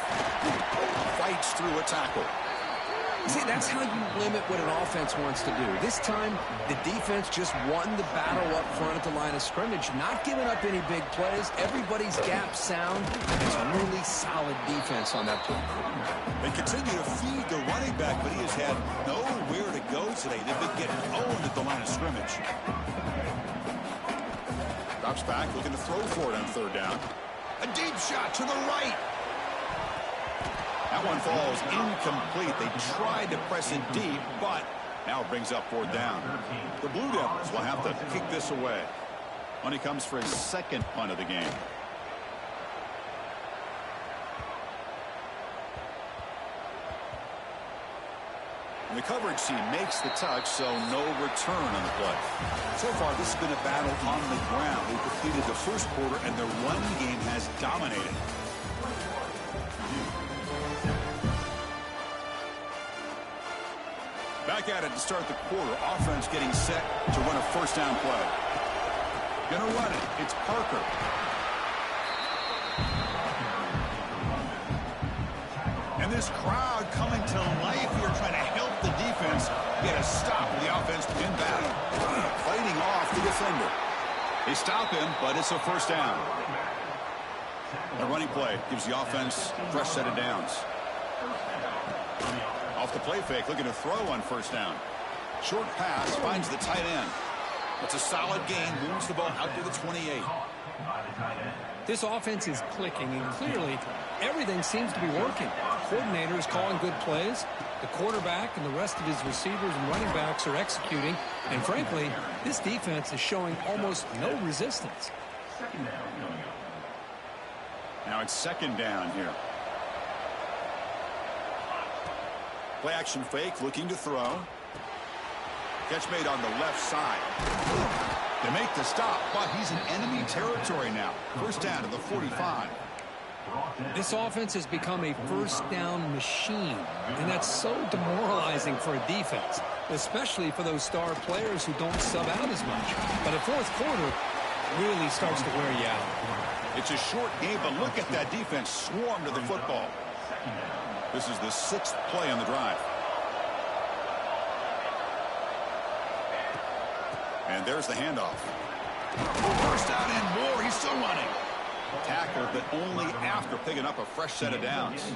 Fights through a tackle. See, that's how you limit what an offense wants to do. This time, the defense just won the battle up front at the line of scrimmage, not giving up any big plays. Everybody's gap sound. It's really solid defense on that play. They continue to feed the running back, but he has had nowhere to go today. They've been getting owned at the line of scrimmage. Drops back, looking to throw for it on third down. A deep shot to the right. That one falls incomplete. They tried to press it deep, but now it brings up fourth down. The Blue Devils will have to kick this away when he comes for his second punt of the game. And the coverage team makes the touch, so no return on the play. So far, this has been a battle on the ground. They completed the first quarter, and their run game has dominated. Back at it to start the quarter. Offense getting set to run a first down play. Gonna run it. It's Parker. And this crowd coming to life here, trying to help the defense get a stop of the offense in battle. Fighting off the defender. They stop him, but it's a first down. A running play gives the offense a fresh set of downs. Off the play fake, looking to throw on first down. Short pass, finds the tight end. It's a solid gain, moves the ball out to the 28. This offense is clicking, and clearly everything seems to be working. The coordinator is calling good plays. The quarterback and the rest of his receivers and running backs are executing. And frankly, this defense is showing almost no resistance. Now it's second down here. Play action fake, looking to throw. Catch made on the left side. They make the stop, but he's in enemy territory now. First down to the 45. This offense has become a first down machine, and that's so demoralizing for a defense, especially for those star players who don't sub out as much. But the fourth quarter really starts to wear you out. It's a short game, but look at that defense swarm to the football. This is the sixth play on the drive. And there's the handoff. First down and more. He's still running. Tackle, but only after picking up a fresh set of downs.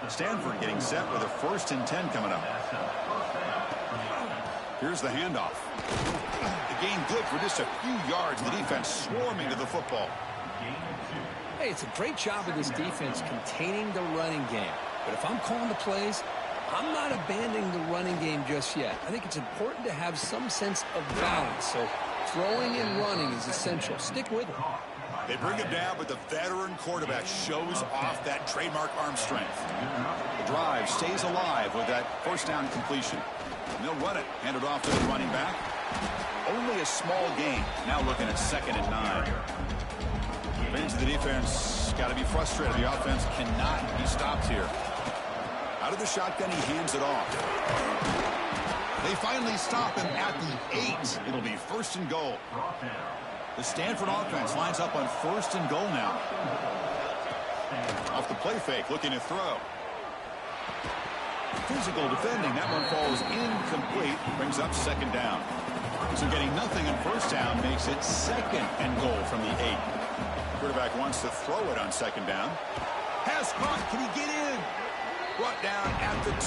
Stanford getting set with a 1st and 10 coming up. Here's the handoff. The gain good for just a few yards. The defense swarming to the football. Hey, it's a great job of this defense containing the running game. But if I'm calling the plays, I'm not abandoning the running game just yet. I think it's important to have some sense of balance. So throwing and running is essential. Stick with it. They bring him down, but the veteran quarterback shows off that trademark arm strength. The drive stays alive with that first down completion. And they'll run it. Hand it off to the running back. Only a small gain. Now looking at 2nd and 9. Fans of the defense got to be frustrated. The offense cannot be stopped here. Out of the shotgun, he hands it off. They finally stop him at the 8. It'll be 1st and goal. The Stanford offense lines up on 1st and goal now. Off the play fake, looking to throw. Physical defending. That one falls incomplete. Brings up 2nd down. So getting nothing on first down makes it 2nd and goal from the 8. Quarterback wants to throw it on 2nd down. Pass caught. Can he get in? Brought down at the 2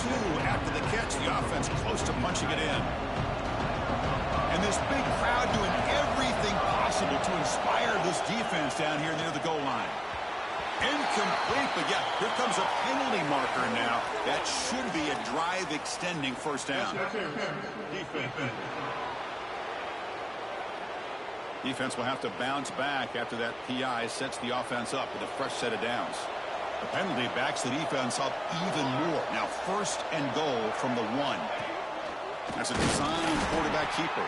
after the catch. The offense close to punching it in. And this big crowd doing everything possible to inspire this defense down here near the goal line. Incomplete, but yeah, here comes a penalty marker now. That should be a drive-extending first down. Defense will have to bounce back after that PI sets the offense up with a fresh set of downs. The penalty backs the defense up even more. Now 1st and goal from the 1. That's a design quarterback keeper.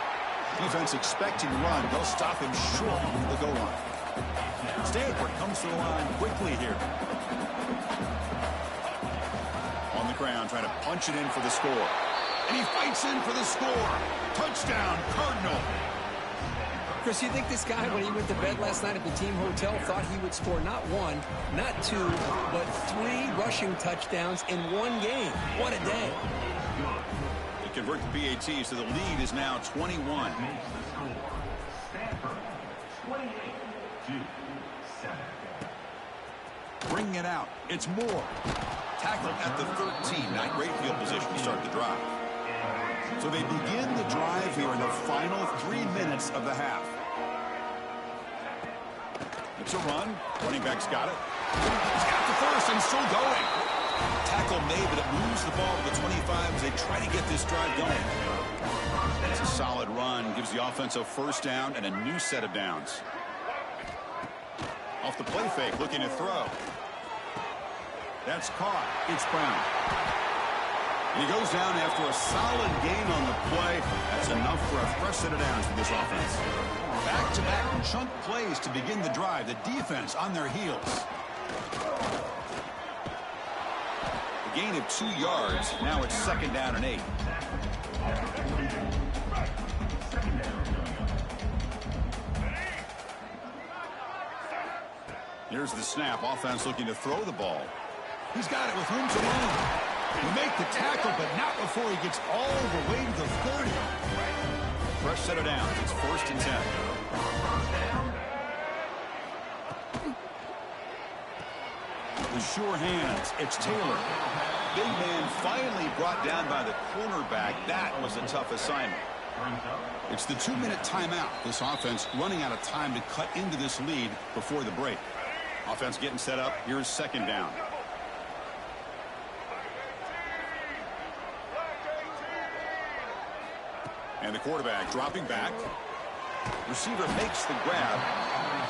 Defense expecting to run. They'll stop him short of the goal line. Stanford comes to the line quickly here. On the ground, trying to punch it in for the score. And he fights in for the score. Touchdown, Cardinal. Chris, you think this guy, when he went to bed last night at the team hotel, thought he would score not one, not two, but 3 rushing touchdowns in one game? What a day. They convert the PAT, so the lead is now 21. Stanford, 28-7. Bringing it out. It's Moore. Tackled at the 13. Not great field position to start the drive. So they begin the drive here in the final 3 minutes of the half. It's a run. Running back's got it. He's got the first and still going. Tackle made, but it moves the ball to the 25 as they try to get this drive going. It's a solid run. Gives the offense a first down and a new set of downs. Off the play fake, looking to throw. That's caught. It's Brown. He goes down after a solid gain on the play. That's enough for a fresh set of downs for this offense. Back-to-back chunk plays to begin the drive. The defense on their heels. A gain of 2 yards. Now it's 2nd down and 8. Here's the snap. Offense looking to throw the ball. He's got it with room to run. He make the tackle, but not before he gets all the way to the 30. Fresh set of downs. It's 1st and 10. The sure hands. It's Taylor. Big man finally brought down by the cornerback. That was a tough assignment. It's the 2-minute timeout. This offense running out of time to cut into this lead before the break. Offense getting set up. Here's 2nd down. And the quarterback dropping back. Receiver makes the grab.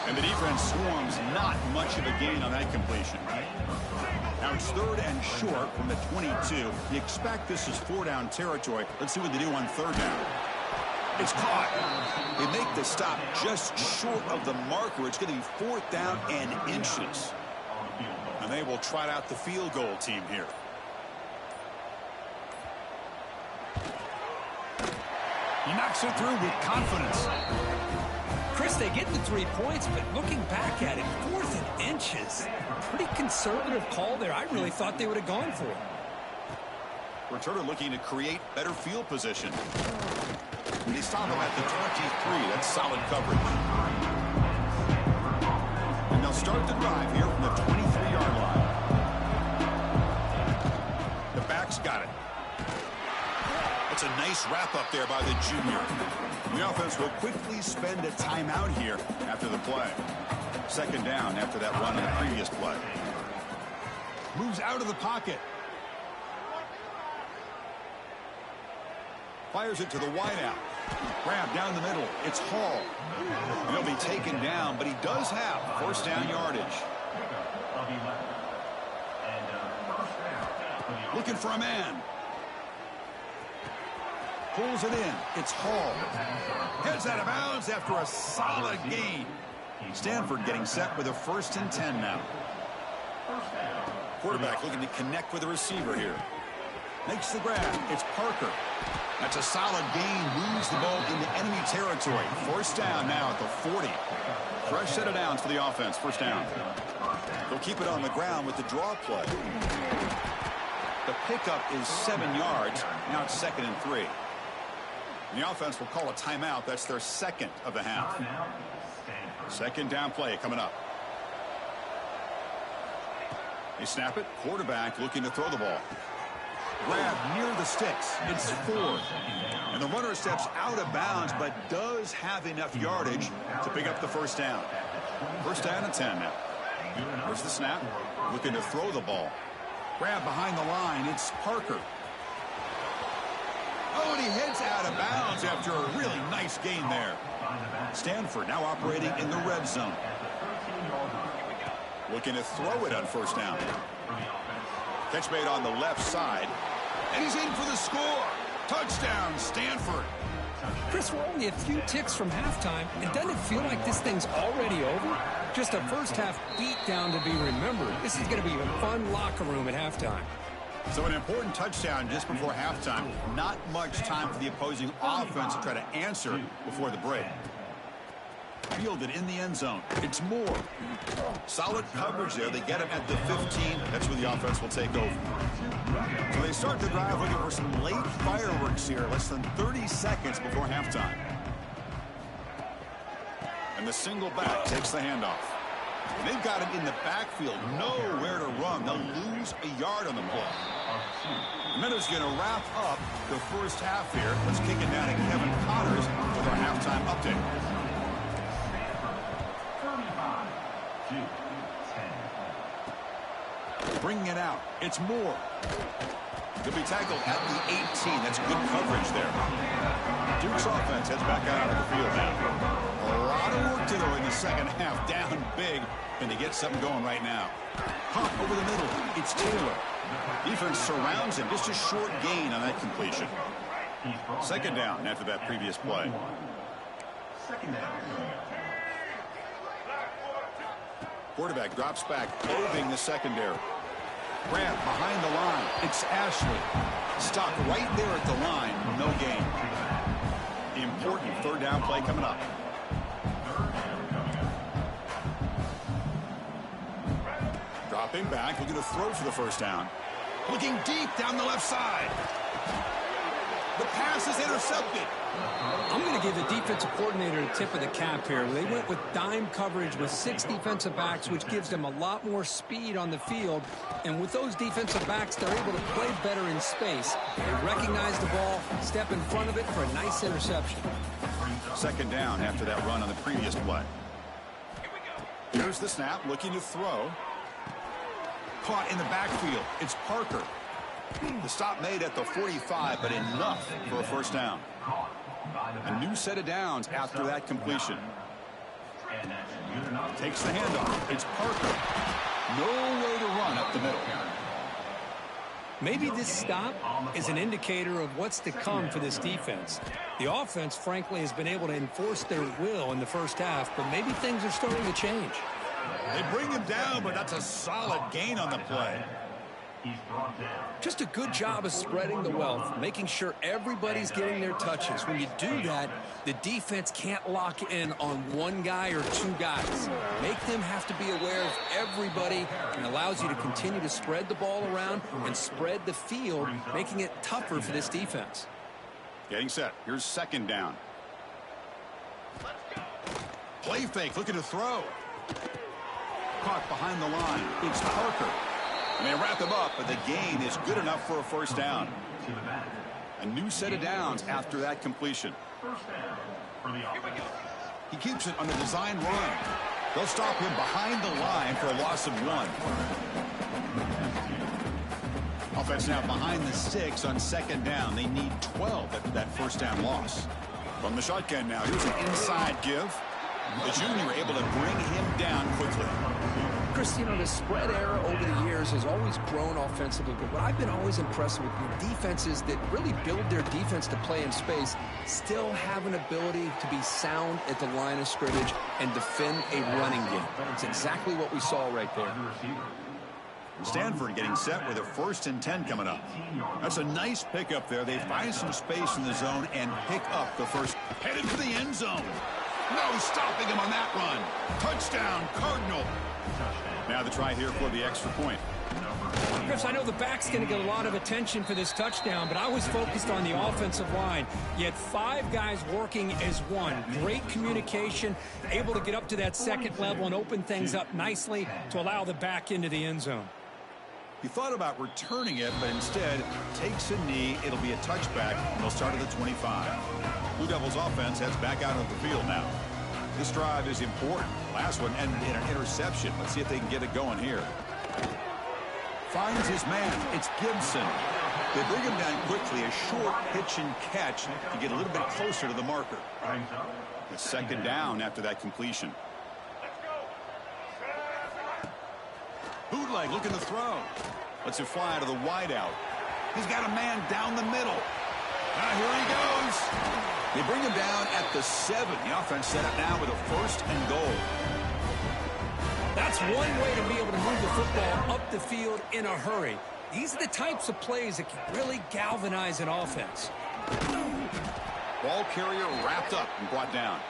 And the defense swarms. Not much of a gain on that completion. Now it's 3rd and short from the 22. You expect this is 4-down territory. Let's see what they do on 3rd down. It's caught. They make the stop just short of the marker. It's going to be 4th down and inches. And they will trot out the field goal team here. He knocks it through with confidence. Chris, they get the 3 points, but looking back at it, 4th and inches. Pretty conservative call there. I really thought they would have gone for it. Returner looking to create better field position. They stop him at the 23. That's solid coverage. And they'll start the drive here from the 23-yard line. The back's got it. It's a nice wrap-up there by the junior. The offense will quickly spend a timeout here after the play. 2nd down after that run on the previous play. Moves out of the pocket. Fires it to the wideout. Grab down the middle. It's Hall. He'll be taken down, but he does have 1st down yardage. Looking for a man. Pulls it in. It's Hall. Heads out of bounds after a solid gain. Stanford getting set with a 1st and 10 now. Quarterback looking to connect with the receiver here. Makes the grab. It's Parker. That's a solid gain. Moves the ball into enemy territory. 1st down now at the 40. Fresh set of downs for the offense. 1st down. They'll keep it on the ground with the draw play. The pickup is 7 yards. Now it's 2nd and 3. And the offense will call a timeout. That's their 2nd of the half. 2nd down play coming up. They snap it. Quarterback looking to throw the ball. Grab near the sticks. It's 4. And the runner steps out of bounds, but does have enough yardage to pick up the 1st down. 1st down and 10 now. Here's the snap. Looking to throw the ball. Grab behind the line. It's Parker. Oh, and he heads out of bounds after a really nice gain there. Stanford now operating in the red zone. Looking to throw it on 1st down. Catch made on the left side. And he's in for the score. Touchdown, Stanford. Chris, we're only a few ticks from halftime. And doesn't it feel like this thing's already over? Just a 1st half beatdown to be remembered. This is going to be a fun locker room at halftime. So an important touchdown just before halftime. Not much time for the opposing offense to try to answer before the break. Fielded in the end zone. It's Moore. Solid coverage there. They get him at the 15. That's where the offense will take over. So they start the drive looking for some late fireworks here. Less than 30 seconds before halftime. And the single back takes the handoff. They've got him in the backfield. Nowhere to run. They'll lose a yard on the play. And then it's going to wrap up the first half here. Let's kick it down to Kevin Connors with our halftime update. Bringing it out. It's Moore. He'll be tackled at the 18. That's good coverage there. Duke's offense heads back out of the field now. A lot of work to do in the second half. Down big. And to get something going right now. Hop over the middle. It's Taylor. Defense surrounds him. Just a short gain on that completion. Second down after that previous play. Quarterback drops back, probing the secondary. Grab behind the line. It's Ashley. Stop right there at the line. No gain. Important third down play coming up. Dropping back, looking to throw for the first down. Looking deep down the left side. The pass is intercepted. I'm going to give the defensive coordinator a tip of the cap here. They went with dime coverage with 6 defensive backs, which gives them a lot more speed on the field. And with those defensive backs, they're able to play better in space. They recognize the ball, step in front of it for a nice interception. Second down after that run on the previous play. Here's the snap, looking to throw. Caught in the backfield. It's Parker. The stop made at the 45, but enough for a first down. A new set of downs after that completion. Takes the handoff. It's Parker. No way to run up the middle. Maybe this stop is an indicator of what's to come for this defense. The offense, frankly, has been able to enforce their will in the first half, but maybe things are starting to change. They bring him down, but that's a solid gain on the play. Just a good job of spreading the wealth, making sure everybody's getting their touches. When you do that, the defense can't lock in on one guy or two guys. Make them have to be aware of everybody, and allows you to continue to spread the ball around and spread the field, making it tougher for this defense. Getting set. Here's second down. Play fake, looking to throw. Caught behind the line. It's Parker. And they wrap him up, but the gain is good enough for a first down. A new set of downs after that completion. He keeps it on the design run. They'll stop him behind the line for a loss of 1. Offense now behind the 6 on second down. They need 12 after that first down loss. From the shotgun now, here's an inside give. The junior able to bring him down quickly. Chris, you know, the spread era over the years has always grown offensively, but what I've been always impressed with defenses that really build their defense to play in space still have an ability to be sound at the line of scrimmage and defend a running game. It's exactly what we saw right there. Stanford getting set with a 1st and 10 coming up. That's a nice pickup there. They find some space in the zone and pick up the first. Headed for the end zone. No stopping him on that run. Touchdown, Cardinal. Now the try here for the extra point. Chris, I know the back's going to get a lot of attention for this touchdown, but I was focused on the offensive line. You had 5 guys working as one. Great communication, able to get up to that second level and open things up nicely to allow the back into the end zone. He thought about returning it, but instead takes a knee. It'll be a touchback, and they'll start at the 25. Blue Devils offense heads back out of the field now. This drive is important. Last one ended in an interception. Let's see if they can get it going here. Finds his man. It's Gibson. They bring him down quickly. A short pitch and catch to get a little bit closer to the marker. A second down after that completion. Bootleg looking to throw. Lets it fly to the wideout. He's got a man down the middle. Here he goes. They bring him down at the 7. The offense set up now with a 1st and goal. That's one way to be able to move the football up the field in a hurry. These are the types of plays that can really galvanize an offense. Ball carrier wrapped up and brought down.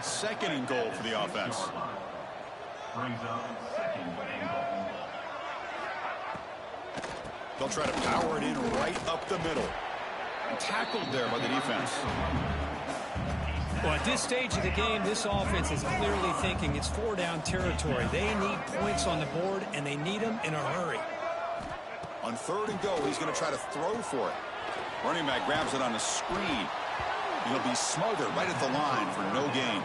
Second and goal for the offense. Brings up second and goal. They'll try to power it in right up the middle. Tackled there by the defense. Well, at this stage of the game, this offense is clearly thinking it's 4-down territory. They need points on the board, and they need them in a hurry. On third and goal, he's going to try to throw for it. Running back grabs it on a screen. He'll be smothered right at the line for no gain.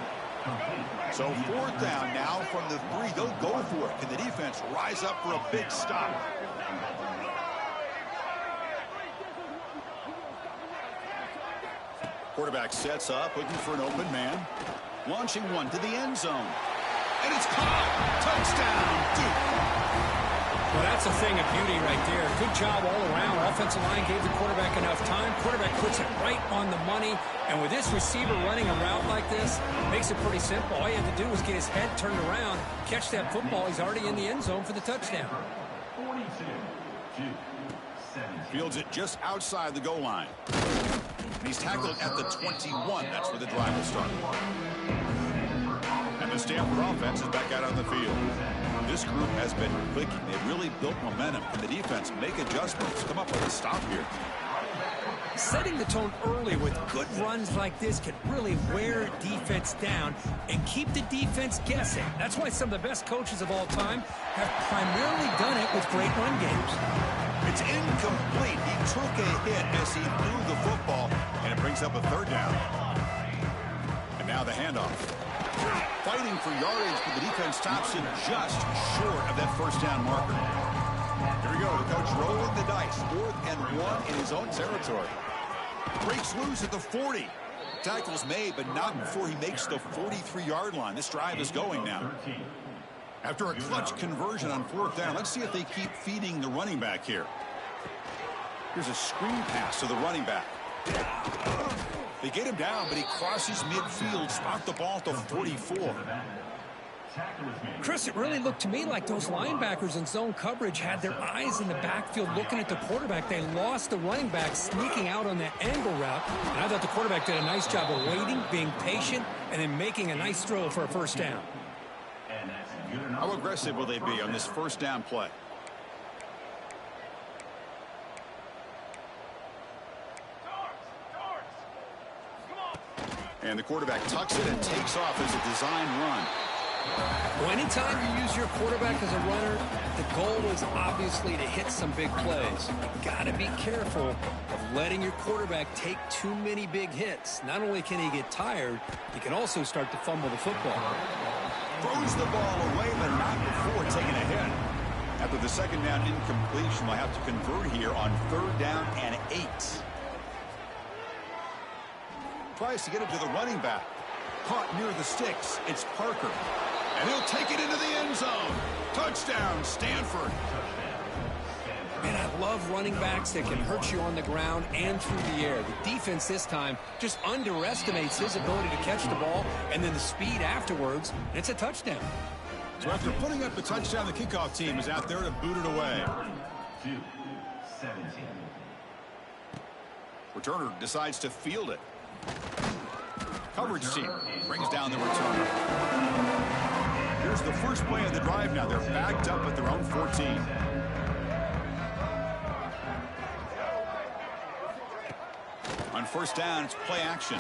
So fourth down now from the 3. They'll go for it. Can the defense rise up for a big stop? Quarterback sets up, looking for an open man. Launching one to the end zone. And it's caught. Touchdown, Duke. Well, that's a thing of beauty right there. Good job all around. Offensive line gave the quarterback enough time. Quarterback puts it right on the money. And with this receiver running a route like this, makes it pretty simple. All you have to do is get his head turned around, catch that football. He's already in the end zone for the touchdown. 42-17. Fields it just outside the goal line. He's tackled at the 21. That's where the drive will start. And the Stanford offense is back out on the field. This group has been clicking. They've really built momentum. Can the defense make adjustments? Come up with a stop here. Setting the tone early with good runs like this can really wear defense down and keep the defense guessing. That's why some of the best coaches of all time have primarily done it with great run games. It's incomplete. He took a hit as he threw the football, and it brings up a third down. And now the handoff. Fighting for yardage, but the defense stops him just short of that first down marker. Here we go. The coach rolling the dice. 4th and 1 in his own territory. Breaks loose at the 40. Tackle's made, but not before he makes the 43-yard line. This drive is going now. After a clutch conversion on 4th down, let's see if they keep feeding the running back here. Here's a screen pass to the running back. They get him down, but he crosses midfield, spot the ball to 44. Chris, it really looked to me like those linebackers in zone coverage had their eyes in the backfield looking at the quarterback. They lost the running back sneaking out on that angle route. And I thought the quarterback did a nice job of waiting, being patient, and then making a nice throw for a first down. How aggressive will they be on this first down play? And the quarterback tucks it and takes off as a design run. Well, anytime you use your quarterback as a runner, the goal is obviously to hit some big plays. You've got to be careful of letting your quarterback take too many big hits. Not only can he get tired, he can also start to fumble the football. Throws the ball away, but not before taking a hit. After the second down incompletion, they'll have to convert here on 3rd down and 8. Tries to get it to the running back. Caught near the sticks. It's Parker. And he'll take it into the end zone. Touchdown, Stanford. Man, I love running backs that can hurt you on the ground and through the air. The defense this time just underestimates his ability to catch the ball and then the speed afterwards. And it's a touchdown. So after putting up the touchdown, the kickoff team is out there to boot it away. 2-17. Returner decides to field it. Coverage team brings down the returner. Here's the first play of the drive now. They're backed up at their own 14. On first down, it's play action.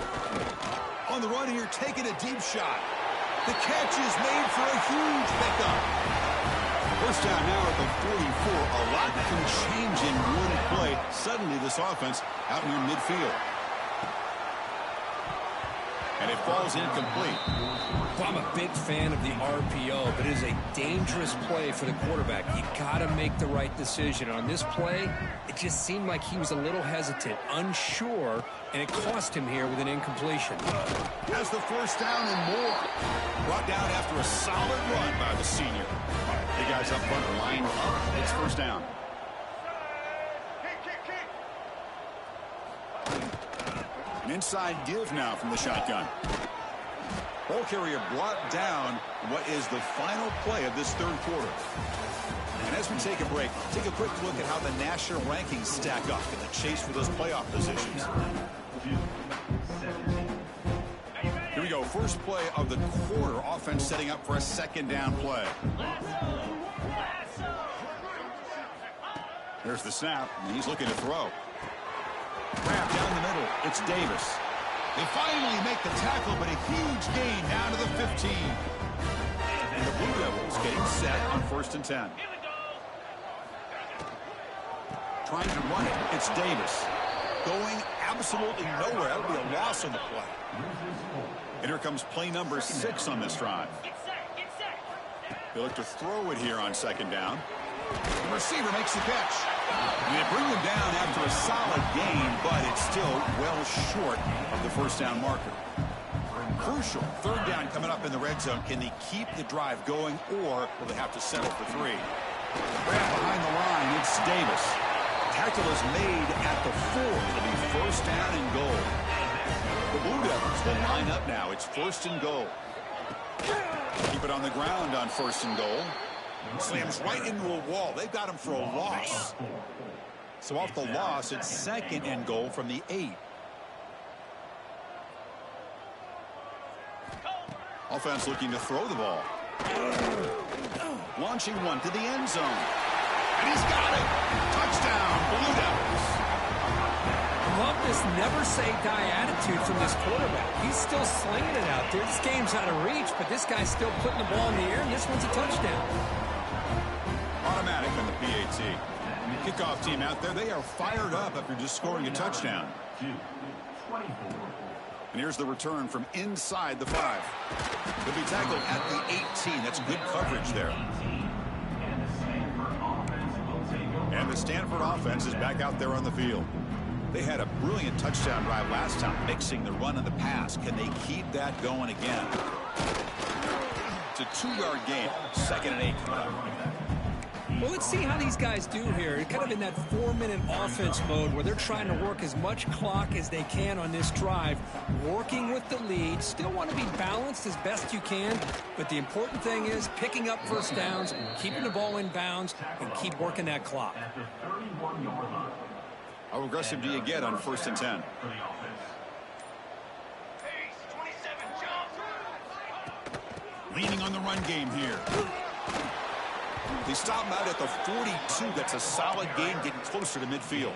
On the run here, taking a deep shot. The catch is made for a huge pickup. First down now at the 44. A lot can change in one play. Suddenly, this offense out near midfield. And it falls incomplete. Well, I'm a big fan of the RPO, but it is a dangerous play for the quarterback. You got to make the right decision. On this play, it just seemed like he was a little hesitant, unsure, and it cost him here with an incompletion. Has the first down and more. Brought down after a solid run by the senior. The guys up front are lined up. It's first down. An inside give now from the shotgun. Ball carrier brought down what is the final play of this third quarter. And as we take a break, take a quick look at how the national rankings stack up in the chase for those playoff positions. Here we go. first play of the quarter. Offense setting up for a second down play. There's the snap, and he's looking to throw. Grab down the middle. It's Davis. They finally make the tackle, but a huge gain down to the 15. And the Blue Devils getting set on 1st and 10. Trying to run it. It's Davis. Going absolutely nowhere. That would be a loss on the play. And here comes play number 6 on this drive. They look to throw it here on 2nd down. The receiver makes the catch. And they bring him down after a solid gain, but it's still well short of the 1st down marker. Crucial 3rd down coming up in the red zone. Can they keep the drive going, or will they have to settle for 3? Grab behind the line. It's Davis. Tackle is made at the 4. It'll be 1st down and goal. The Blue Devils will line up now. It's 1st and goal. Keep it on the ground on 1st and goal. Slams right into a wall. They've got him for a loss. So off the loss, it's 2nd and goal from the 8. Offense looking to throw the ball. Launching one to the end zone. And he's got it. Touchdown, Blue Devils. I love this never-say-die attitude from this quarterback. He's still slinging it out there. This game's out of reach, but this guy's still putting the ball in the air, and this one's a touchdown. Automatic on the PAT. Kickoff team out there, they are fired up after just scoring a touchdown. And here's the return from inside the 5. He'll be tackled at the 18. That's good coverage there. And the Stanford offense is back out there on the field. They had a brilliant touchdown drive last time, mixing the run and the pass. Can they keep that going again? It's a 2-yard gain. 2nd and 8 coming up. Well, let's see how these guys do here. Kind of in that 4-minute offense mode where they're trying to work as much clock as they can on this drive, working with the lead. Still want to be balanced as best you can, but the important thing is picking up 1st downs, keeping the ball in bounds, and keep working that clock. How aggressive do you get on 1st and 10? Leaning on the run game here. They stop him out at the 42. That's a solid gain, getting closer to midfield.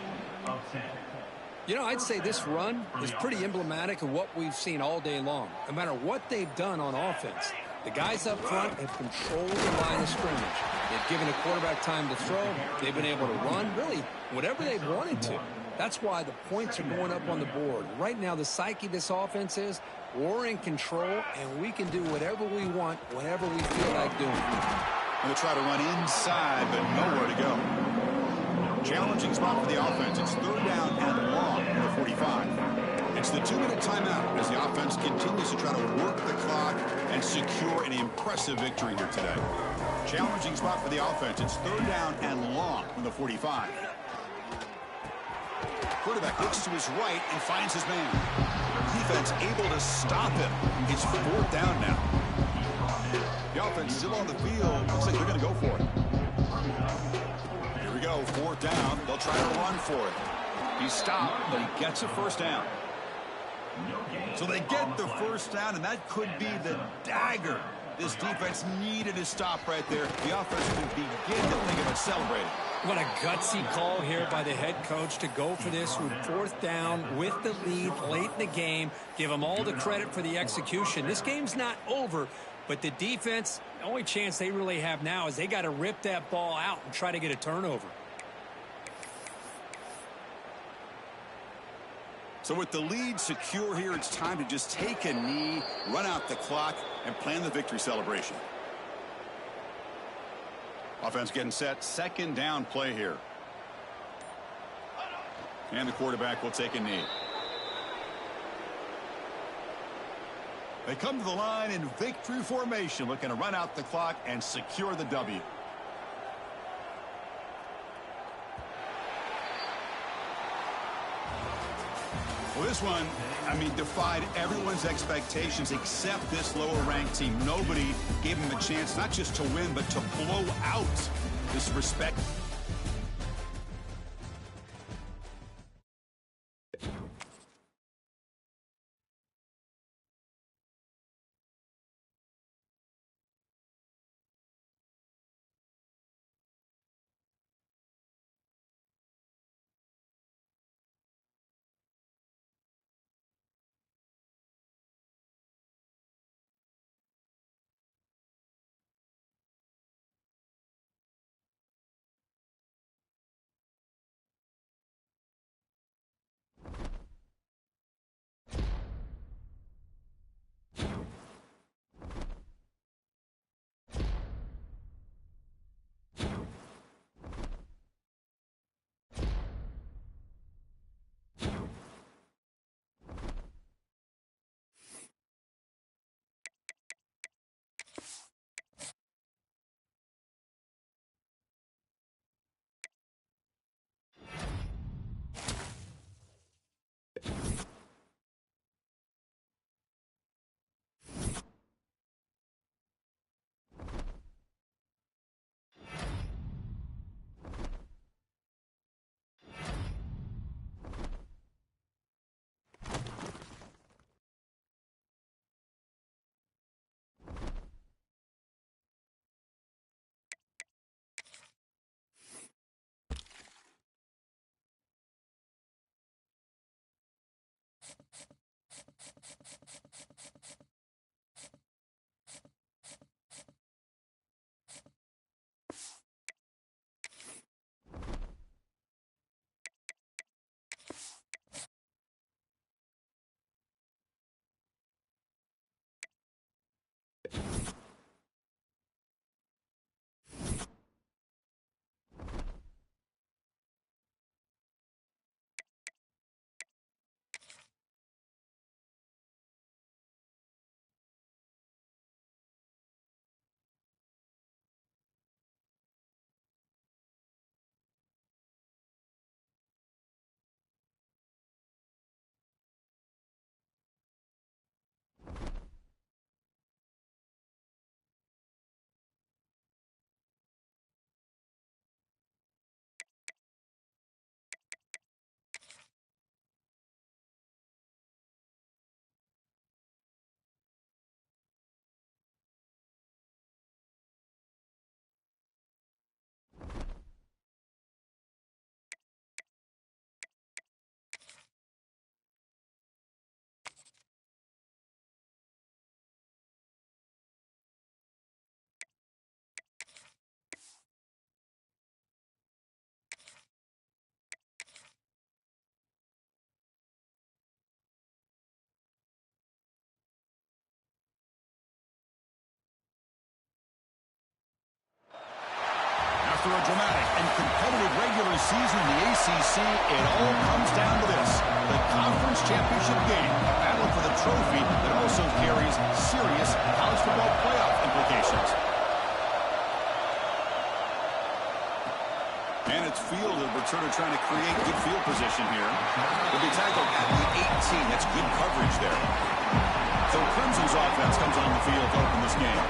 You know, I'd say this run is pretty emblematic of what we've seen all day long. No matter what they've done on offense, the guys up front have controlled the line of scrimmage. They've given a quarterback time to throw. They've been able to run, really, whatever they've wanted to. That's why the points are going up on the board. Right now, the psyche of this offense is we're in control, and we can do whatever we want, whenever we feel like doing it. Going to try to run inside, but nowhere to go. Challenging spot for the offense. It's 3rd down and long at the 45. It's the 2-minute timeout as the offense continues to try to work the clock and secure an impressive victory here today. Challenging spot for the offense. It's 3rd down and long from the 45. Quarterback looks to his right and finds his man. Defense able to stop him. It's 4th down now. The offense still on the field. Looks like they're going to go for it. Here we go. 4th down. They'll try to run for it. He's stopped, but he gets a 1st down. So they get the 1st down, and that could be the dagger. This defense needed a stop right there. The offense could begin to think about celebrating. What a gutsy call here by the head coach to go for this with 4th down with the lead late in the game. Give them all the credit for the execution. This game's not over, but the defense, the only chance they really have now is they got to rip that ball out and try to get a turnover. So with the lead secure here, it's time to just take a knee, run out the clock, and plan the victory celebration. Offense getting set. 2nd down play here. And the quarterback will take a knee. They come to the line in victory formation, looking to run out the clock and secure the W. Well, this one, defied everyone's expectations except this lower-ranked team. Nobody gave them a chance not just to win, but to blow out this respect. After a dramatic and competitive regular season in the ACC, it all comes down to this: the conference championship game, a battle for the trophy that also carries serious college football playoff implications. And it's field, a returner trying to create good field position here. He'll be tackled at the 18. That's good coverage there. So Crimson's offense comes on the field to open this game.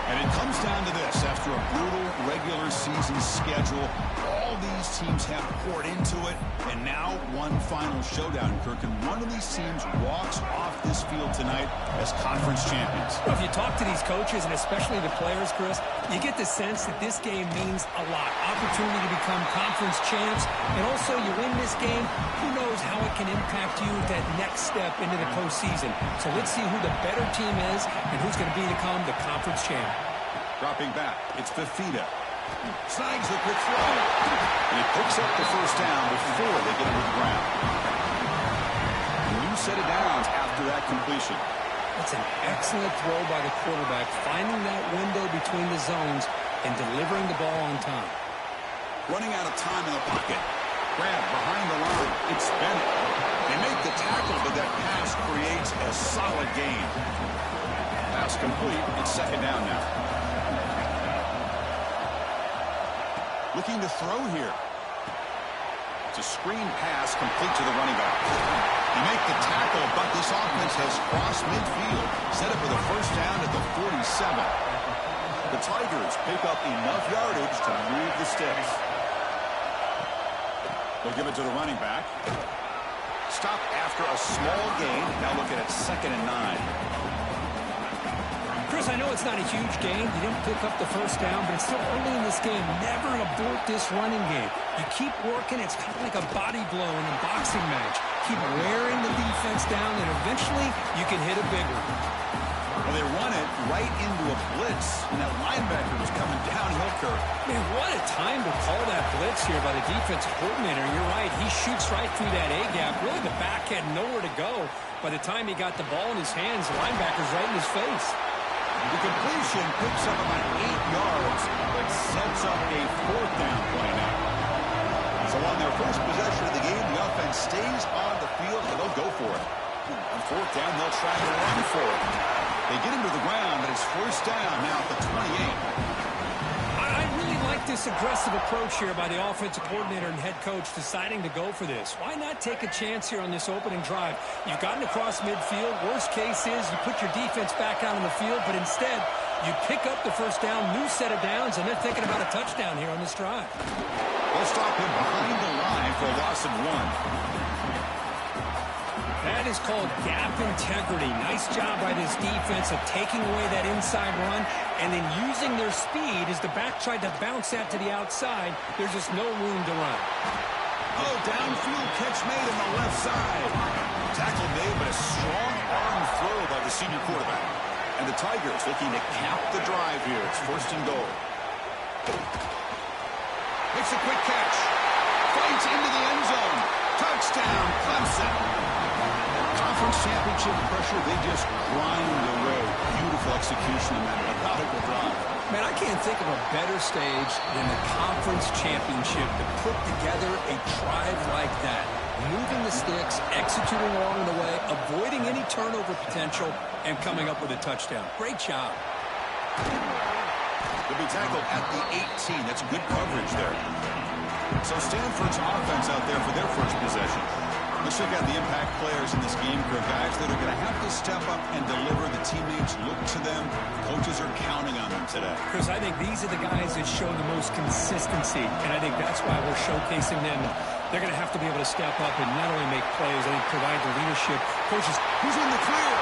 And it comes down to this: after a brutal regular season schedule, all these teams have poured into it, and now one final showdown, Kirk, and one of these teams walks off this field tonight as conference champions. Well, if you talk to these coaches, and especially the players, Chris, you get the sense that this game means a lot. Opportunity to become conference champs, and also you win this game, who knows how it can impact you at that next step into the postseason. So let's see who the better team is and who's going to become the conference champ. Dropping back, it's Fafita. Snags the quick throw. And he picks up the first down before they get him to the ground. A new set of downs after that completion. That's an excellent throw by the quarterback, finding that window between the zones and delivering the ball on time. Running out of time in the pocket. Grab behind the line. It's Bennett. They make the tackle, but that pass creates a solid gain. Pass complete. It's second down now. Looking to throw here. It's a screen pass complete to the running back. They make the tackle, but this offense has crossed midfield. Set up with a first down at the 47. The Tigers pick up enough yardage to move the sticks. They'll give it to the running back. Stop after a small gain. Now looking at 2nd and 9. Chris, I know it's not a huge gain. You didn't pick up the first down, but it's still early in this game. Never abort this running game. You keep working. It's kind of like a body blow in a boxing match. Keep wearing the defense down, and eventually you can hit a big one. Well, they run it right into a blitz, and that linebacker was coming downhill, Kirk. Man, what a time to call that blitz here by the defensive coordinator. You're right. He shoots right through that A-gap. Really, the back had nowhere to go. By the time he got the ball in his hands, the linebacker's right in his face. The completion picks up about 8 yards, but sets up a 4th down play now. So on their first possession of the game, the offense stays on the field, and they'll go for it. On 4th down, they'll try to run for it. They get him to the ground, but it's first down now at the 28. I really like this aggressive approach here by the offensive coordinator and head coach deciding to go for this. Why not take a chance here on this opening drive? You've gotten across midfield. Worst case is you put your defense back out on the field, but instead you pick up the first down, new set of downs, and they're thinking about a touchdown here on this drive. They'll stop him behind the line for a loss of 1. That is called gap integrity. Nice job by this defense of taking away that inside run and then using their speed as the back tried to bounce that to the outside. There's just no room to run. Oh, downfield catch made on the left side. Tackle made, but a strong arm throw by the senior quarterback. And the Tigers looking to cap the drive here. It's 1st and goal. Makes a quick catch. Fights into the end zone. Touchdown, Clemson. Conference championship pressure, they just grind away. Beautiful execution in that methodical drive. Man, I can't think of a better stage than the conference championship to put together a drive like that. Moving the sticks, executing along the way, avoiding any turnover potential, and coming up with a touchdown. Great job. They'll be tackled at the 18. That's good coverage there. So Stanford's offense out there for their first possession. Let's check out the impact players in this game for guys that are going to have to step up and deliver. The teammates look to them. Coaches are counting on them today. Chris, I think these are the guys that show the most consistency, and I think that's why we're showcasing them. They're going to have to be able to step up and not only make plays, I think provide the leadership. Coaches, who's in the clear?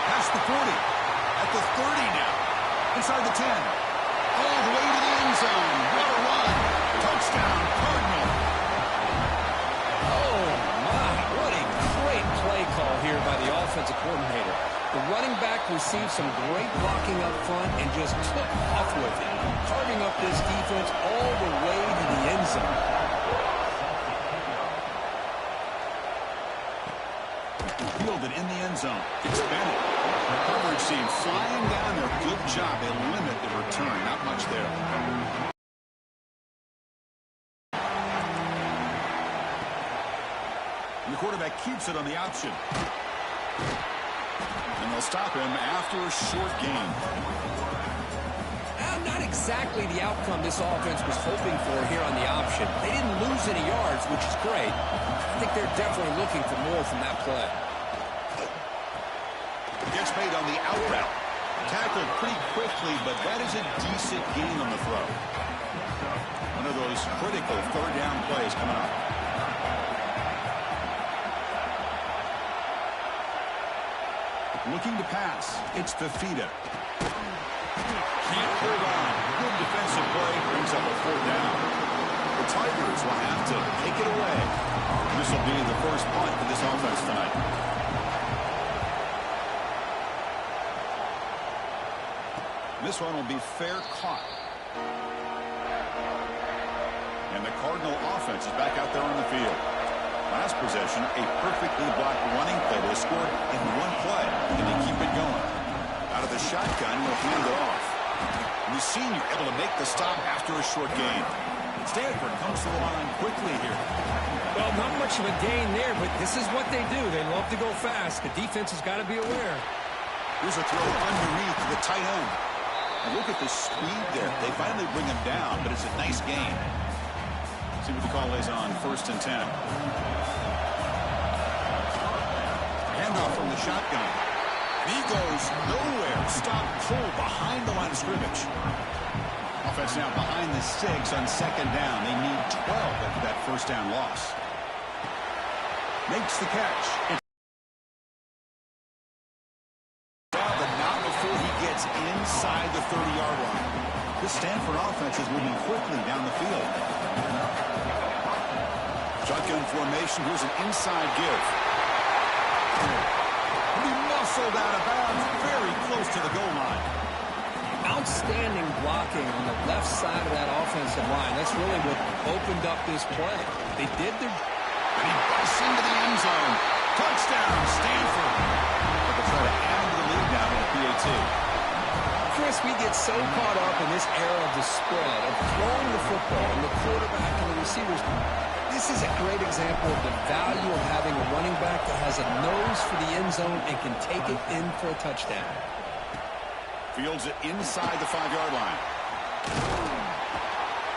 Past the 40. At the 30 now. Inside the 10. All the way to the end zone. What a run. Touchdown, Cardinal. Oh, my. What a great play call here by the offensive coordinator. The running back received some great blocking up front and just took off with it, carving up this defense all the way to the end zone. Fielded in the end zone. It's Bennett. Coverage team flying down there. Good job. They limit the return. Not much there. And the quarterback keeps it on the option. And they'll stop him after a short gain. Not exactly the outcome this offense was hoping for here on the option. They didn't lose any yards, which is great. I think they're definitely looking for more from that play. Gets made on the out route. Tackled pretty quickly, but that is a decent gain on the throw. One of those critical 3rd down plays coming up. Looking to pass. It's Fafita. Can't hold on. Good defensive play. Brings up a 4th down. The Tigers will have to take it away. This will be the first punt for this offense tonight. This one will be fair caught. And the Cardinal offense is back out there on the field. Last possession, a perfectly blocked running play that was scored in one play. And they keep it going. Out of the shotgun, he'll hand it off. And the senior able to make the stop after a short gain. Stanford comes to the line quickly here. Well, not much of a gain there, but this is what they do. They love to go fast. The defense has got to be aware. Here's a throw underneath the tight end. And look at the speed there. They finally bring him down, but it's a nice gain. See what the call is on 1st and 10. Handoff from the shotgun. And he goes nowhere. Stop cold behind the line of scrimmage. Offense now behind the 6 on 2nd down. They need 12 after that 1st down loss. Makes the catch. But not before he gets inside the 30-yard line. This Stanford offense is moving quickly down the field. Shotgun formation. Here's an inside give. He muscled out of bounds very close to the goal line. Outstanding blocking on the left side of that offensive line. That's really what opened up this play. They did their... And he busts into the end zone. Touchdown, Stanford. But they'll try to add to the lead now with a PAT. Chris, we get so caught up in this era of the spread, of throwing the football, and the quarterback and the receivers. This is a great example of the value of having a running back that has a nose for the end zone and can take it in for a touchdown. Fields it inside the 5-yard line.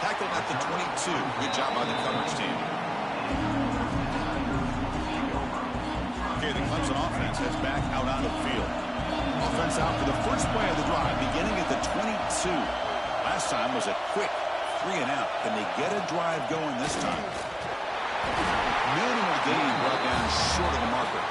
Tackled at the 22. Good job by the coverage team. Okay, the Clemson offense heads back out onto the field. Offense out for the first play of the drive, beginning at the 22. Last time was a quick 3-and-out. Can they get a drive going this time? Minimal gain brought down short of the marker.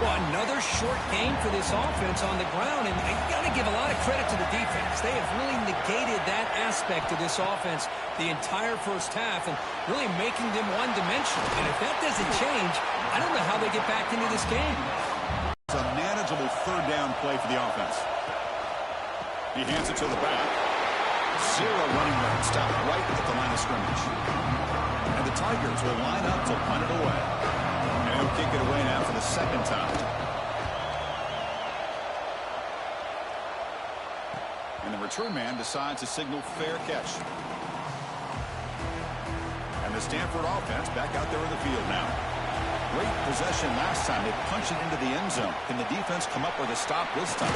Well, another short game for this offense on the ground, and you got to give a lot of credit to the defense. They have really negated that aspect of this offense the entire first half and really making them one-dimensional. And if that doesn't change, I don't know how they get back into this game. It's a manageable third down play for the offense. He hands it to the back. Zero running room, stopped right at the line of scrimmage. And the Tigers will line up to punt it away. And he'll kick it away now for the second time. And the return man decides to signal fair catch. And the Stanford offense back out there in the field now. Great possession last time. They punch it into the end zone. Can the defense come up with a stop this time?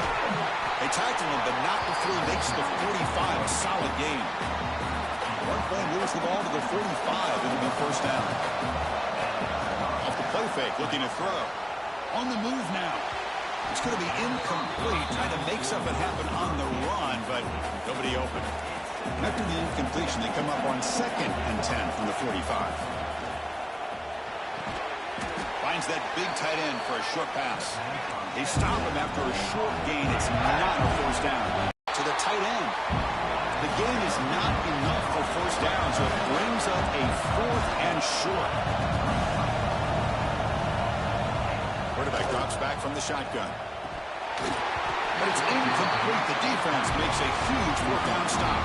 They tackled him, but not before he makes the 45. A solid game. One play moves the ball to the 45. It'll be first down. Off the play fake, looking to throw. On the move now. It's going to be incomplete. Trying to make something happen on the run, but nobody open. After the incompletion, they come up on 2nd and 10 from the 45. Finds that big tight end for a short pass. They stop him after a short gain. It's not a first down. To the tight end. The gain is not enough for first down, so it brings up a 4th and short. Quarterback drops back from the shotgun. But it's incomplete. The defense makes a huge 4th down stop.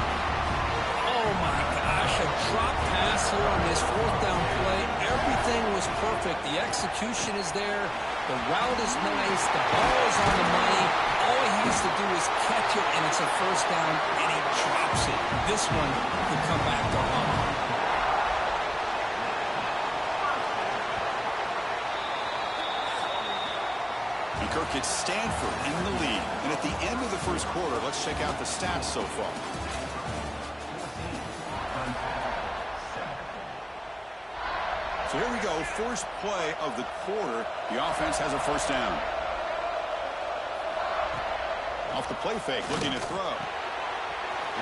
Oh, my gosh, a drop pass here on this 4th down play. Everything was perfect. The execution is there. The route is nice. The ball is on the money. All he needs to do is catch it, and it's a first down, and he drops it. This one could come back to haunt him. And Kirk, it's Stanford in the lead. And at the end of the first quarter, let's check out the stats so far. So here we go, first play of the quarter. The offense has a first down. Off the play fake, looking to throw.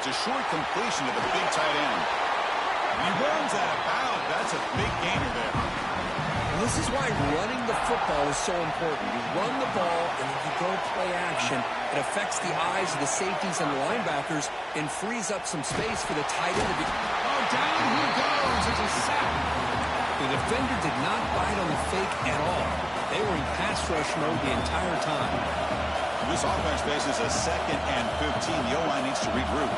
It's a short completion to the big tight end. And he runs out of bounds. That's a big gainer there. And this is why running the football is so important. You run the ball, and if you go play action, it affects the eyes of the safeties and the linebackers and frees up some space for the tight end to be. Oh, down he goes. It's a sack. The defender did not bite on the fake at all. They were in pass rush mode the entire time. This offense faces a 2nd and 15. The O-line needs to regroup.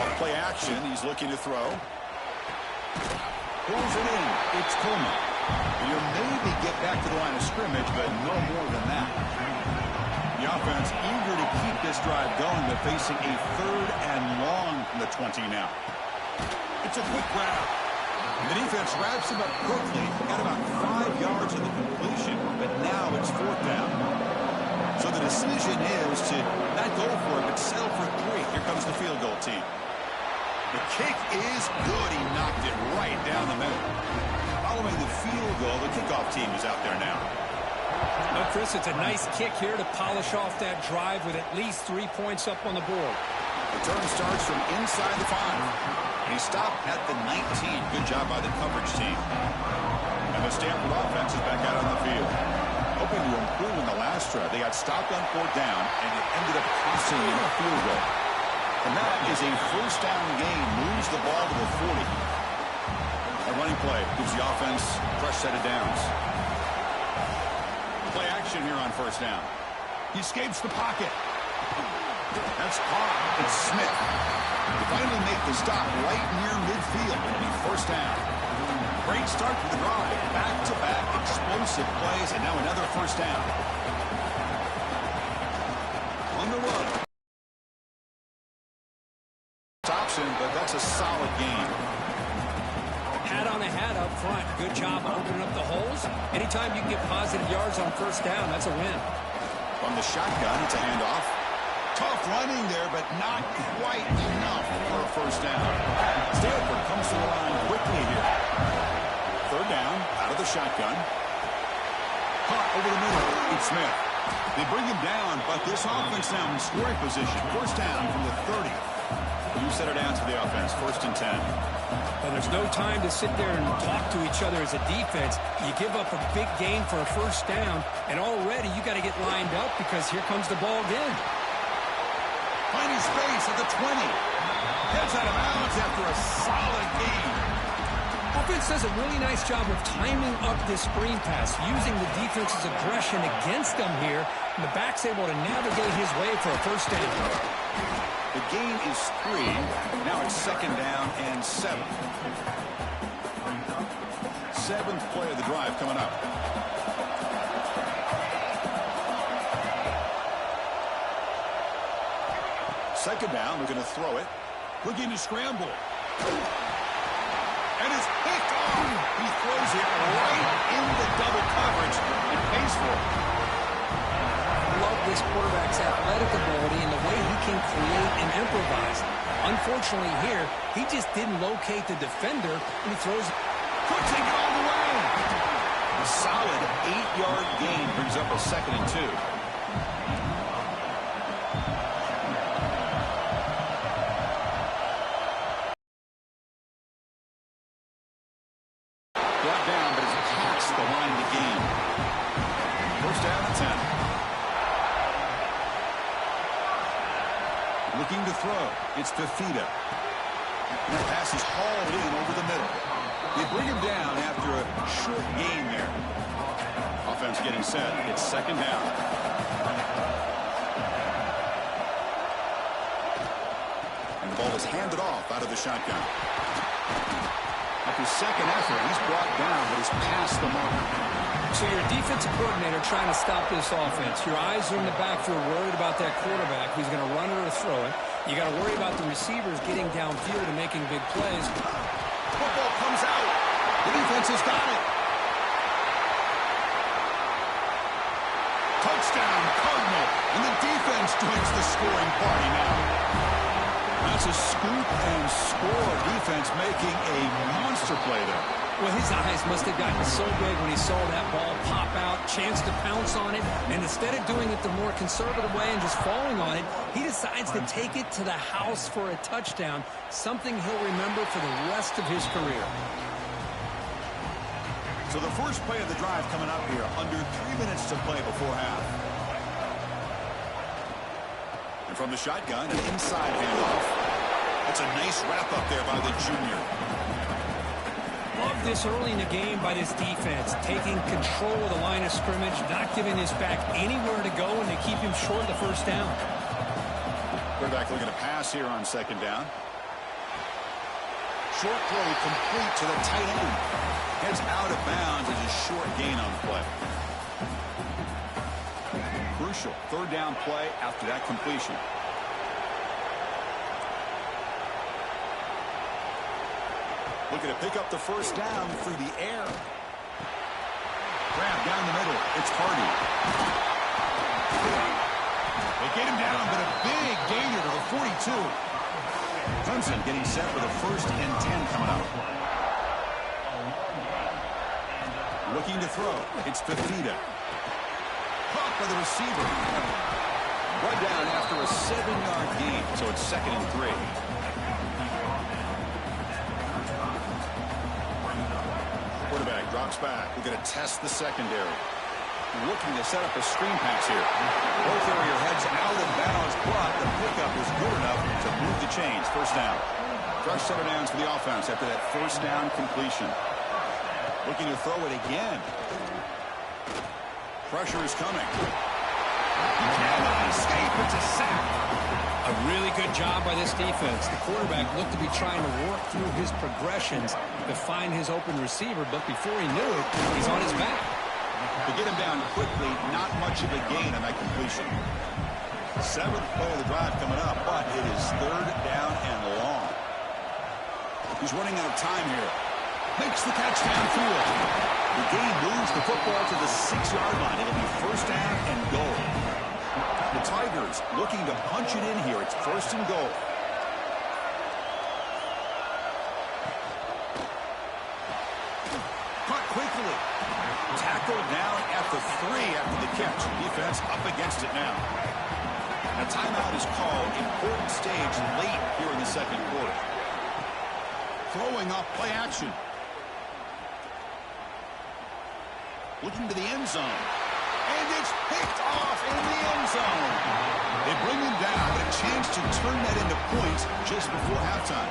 Off play action, he's looking to throw. Pulls it in. It's Coleman. He'll maybe get back to the line of scrimmage, but no more than that. The offense eager to keep this drive going, but facing a 3rd and long from the 20 now. It's a quick grab. The defense wraps him up quickly. Got about 5 yards of the completion, but now it's 4th down. So the decision is to not go for it, but settle for 3. Here comes the field goal team. The kick is good. He knocked it right down the middle. Following the field goal, the kickoff team is out there now. Well, Chris, it's a nice kick here to polish off that drive with at least 3 points up on the board. Return starts from inside the 5. And he stopped at the 19. Good job by the coverage team. And the Stanford offense is back out on the field. Hoping to improve in the last drive. They got stopped on 4th down, and it ended up costing them a field goal. And that is a first down gain. Moves the ball to the 40. A running play gives the offense a fresh set of downs. Play action here on first down. He escapes the pocket. That's caught. It's Smith. They finally make the stop right near midfield. It'll be first down. Great start to the drive. Back-to-back explosive plays, and now another first down. On the run. Stops him, but that's a solid gain. Hat on a hat up front. Good job opening up the holes. Anytime you can get positive yards on first down, that's a win. From the shotgun, it's a handoff. Tough running there, but not quite enough for a first down. Stanford comes to the line quickly here. 3rd down, out of the shotgun. Caught over the middle. It's Smith. They bring him down, but this offense now in scoring position. First down from the 30. You set it down to the offense. 1st and 10. And there's no time to sit there and talk to each other as a defense. You give up a big gain for a 1st down, and already you got to get lined up because here comes the ball again. Finding space at the 20. Gets out of bounds after a solid gain. Offense does a really nice job of timing up this screen pass, using the defense's aggression against them here, and the back's able to navigate his way for a 1st down. The gain is 3. Now it's 2nd down and 7. 7th play of the drive coming up. Second down, we're going to throw it. Looking to scramble. And it's picked off. He throws it right into double coverage and pays for it. I love this quarterback's athletic ability and the way he can create and improvise. Unfortunately here, he just didn't locate the defender, and he throws it. Could take it all the way. A solid 8-yard gain brings up a 2nd and 2. Brought down, but it's past the line to gain. 1st down and 10. Looking to throw. It's Fafita. And that pass is hauled in over the middle. They bring him down after a short gain there. Offense getting set. It's 2nd down. And the ball is handed off out of the shotgun. After 2nd effort, he's brought down, but he's past the mark. So you're a defensive coordinator trying to stop this offense. Your eyes are in the backfield, worried about that quarterback who's going to run it or throw it. You got to worry about the receivers getting downfield and making big plays. Football comes out. The defense has got it. Touchdown, Cardinal. And the defense joins the scoring party now. That's a scoop and score. Defense making a monster play there. Well, his eyes must have gotten so big when he saw that ball pop out, chance to pounce on it, and instead of doing it the more conservative way and just falling on it, he decides to take it to the house for a touchdown, something he'll remember for the rest of his career. So the first play of the drive coming up here, under 3 minutes to play before half. And from the shotgun, an inside handoff. That's a nice wrap up there by the junior. Love this early in the game by this defense, taking control of the line of scrimmage, not giving his back anywhere to go, and to keep him short of the 1st down. Quarterback looking to pass here on 2nd down. Short throw complete to the tight end. Gets out of bounds as a short gain on the play. Crucial 3rd down play after that completion. Looking to pick up the 1st down through the air. Grab down the middle. It's Hardy. They get him down, but a big gainer to the 42. Clemson getting set for the 1st and 10 coming up. Looking to throw. It's Fafita. Caught by the receiver. Brought down after a 7-yard gain, so it's 2nd and 3. Quarterback drops back. We're going to test the secondary. Looking to set up a screen pass here. Both area heads out of bounds, but the pickup is good enough to move the chains. 1st down. Fresh set of downs for the offense after that 1st down completion. Looking to throw it again. Pressure is coming. Cannot escape. It's a sack. A really good job by this defense. The quarterback looked to be trying to work through his progressions to find his open receiver, but before he knew it, he's on his back. To get him down quickly, not much of a gain on that completion. 7th play of the drive coming up, but it is 3rd down and long. He's running out of time here. Makes the catch downfield. The game moves the football to the 6-yard line. It'll be 1st down and goal. The Tigers looking to punch it in here. It's 1st and goal. Caught quickly. Tackled down at the 3 after the catch. Defense up against it now. A timeout is called. Important stage late here in the second quarter. Throwing off play action. Looking to the end zone. And it's picked off in the end zone. They bring him down, but a chance to turn that into points just before halftime.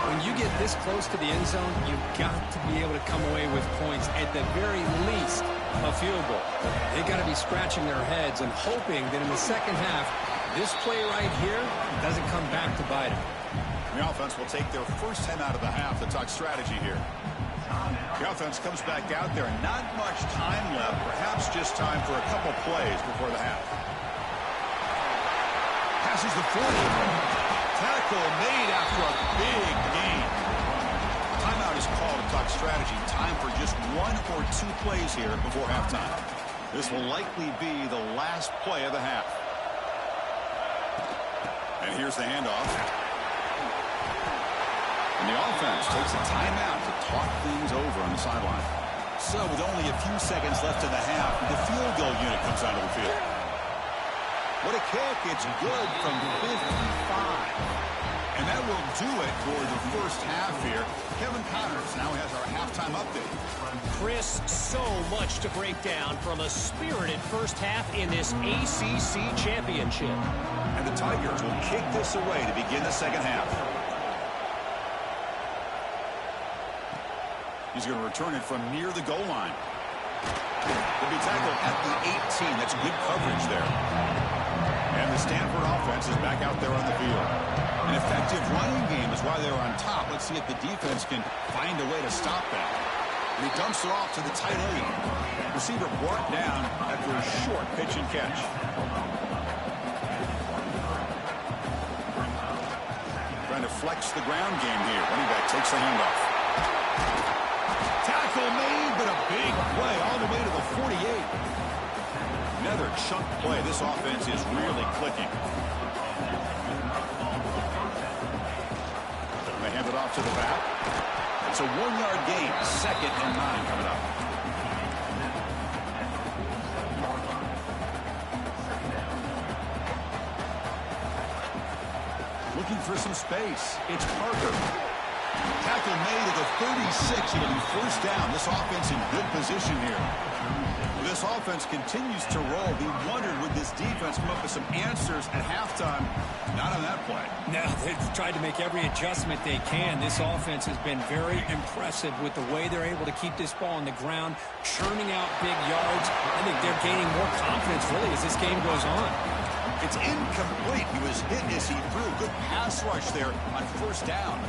When you get this close to the end zone, you've got to be able to come away with points, at the very least, a field goal. They got to be scratching their heads and hoping that in the second half, this play right here doesn't come back to bite them. The offense will take their first 10 out of the half to talk strategy here. The offense comes back out there, and not much time left, perhaps just time for a couple plays before the half. Passes the 40. Tackle made after a big gain. Timeout is called to talk strategy. Time for just 1 or 2 plays here before halftime. This will likely be the last play of the half. And here's the handoff. And the offense takes a timeout to talk things over on the sideline. So with only a few seconds left in the half, the field goal unit comes onto the field. What a kick. It's good from 55. And that will do it for the first half here. Kevin Connors now has our halftime update. Chris, so much to break down from a spirited first half in this ACC championship. And the Tigers will kick this away to begin the second half. He's going to return it from near the goal line. He'll be tackled at the 18. That's good coverage there. And the Stanford offense is back out there on the field. An effective running game is why they're on top. Let's see if the defense can find a way to stop that. And he dumps it off to the tight end. Receiver brought down after a short pitch and catch. Trying to flex the ground game here. Running back takes the handoff. Tackle made, but a big play all the way to the 48. Another chunk play. This offense is really clicking. They hand it off to the back. It's a 1-yard gain. 2nd and 9 coming up. Looking for some space. It's Parker. Tackle made at the 36. It'll be first down. This offense in good position here. This offense continues to roll. We wondered, would this defense come up with some answers at halftime? Not on that play. No, they've tried to make every adjustment they can. This offense has been very impressive with the way they're able to keep this ball on the ground, churning out big yards. I think they're gaining more confidence, really, as this game goes on. It's incomplete. He was hit as he threw. Good pass rush there on first down.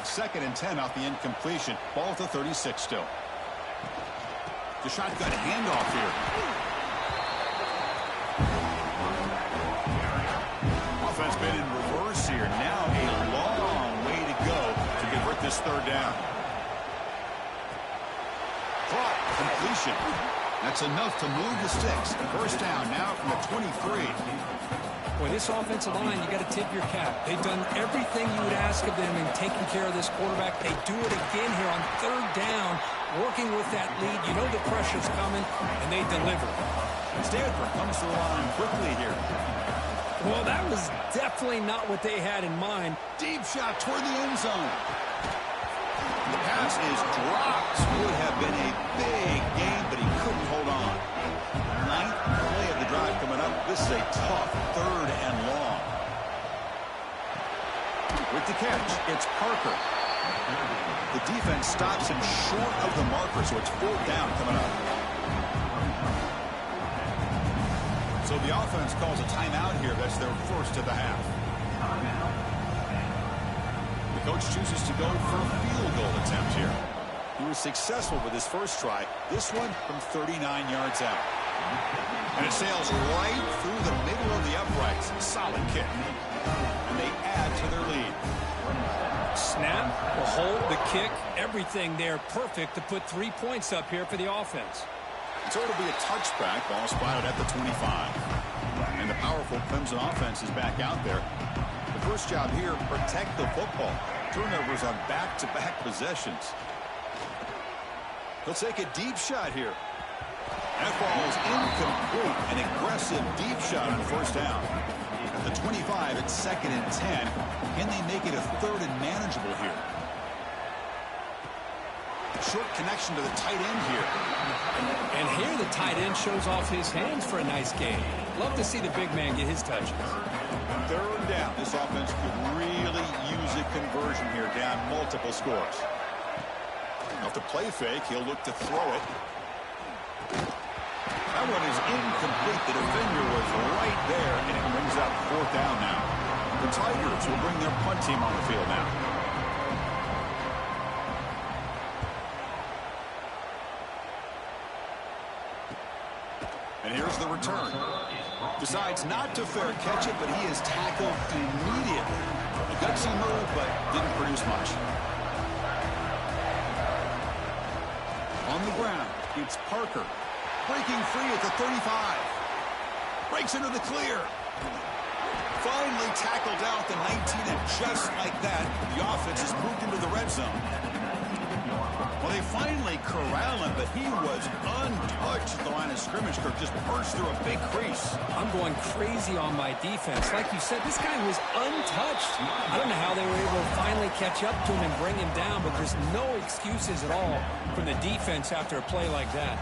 It's 2nd and 10 off the incompletion. Ball at the 36 still. The shotgun handoff here. Offense been in reverse here. Now a long way to go to convert this third down. Caught. Completion. That's enough to move the sticks. First down now from the 23. Boy, this offensive line, you got to tip your cap. They've done everything you would ask of them in taking care of this quarterback. They do it again here on third down, working with that lead. You know the pressure's coming, and they deliver. Stanford comes to the line quickly here. Well, that was definitely not what they had in mind. Deep shot toward the end zone. The pass is dropped. Would have been a big gain, but he couldn't hold on. 9th play of the drive coming up. This is a tough 3rd and long. With the catch, it's Parker. The defense stops him short of the marker, so it's 4th down coming up. So the offense calls a timeout here. That's their first of the half. The coach chooses to go for a field goal attempt here. He was successful with his first try. This one from 39 yards out. And it sails right through the middle of the uprights. Solid kick. And they add to their lead. Snap, the hold, the kick, everything there perfect to put 3 points up here for the offense. So it'll be a touchback. Ball spotted at the 25. And the powerful Clemson offense is back out there. The first job here, protect the football. Turnovers on back-to-back possessions. He'll take a deep shot here. That ball's incomplete. An aggressive deep shot on first down. At the 25, it's 2nd and 10. Can they make it a 3rd and manageable here? Short connection to the tight end here. And here the tight end shows off his hands for a nice game. Love to see the big man get his touches. 3rd down. This offense could really use a conversion here, down multiple scores. Off the play fake, he'll look to throw it. That one is incomplete. The defender was right there, and it brings up 4th down now. The Tigers will bring their punt team on the field now. And here's the return. Decides not to fair catch it, but he is tackled immediately. A gutsy move, but didn't produce much. On the ground, it's Parker. Breaking free at the 35. Breaks into the clear. Finally tackled out the 19, and just like that, the offense has moved into the red zone. Well, they finally corral him, but he was untouched at the line of scrimmage. Kirk just burst through a big crease. I'm going crazy on my defense. Like you said, this guy was untouched. I don't know how they were able to finally catch up to him and bring him down, but there's no excuses at all from the defense after a play like that.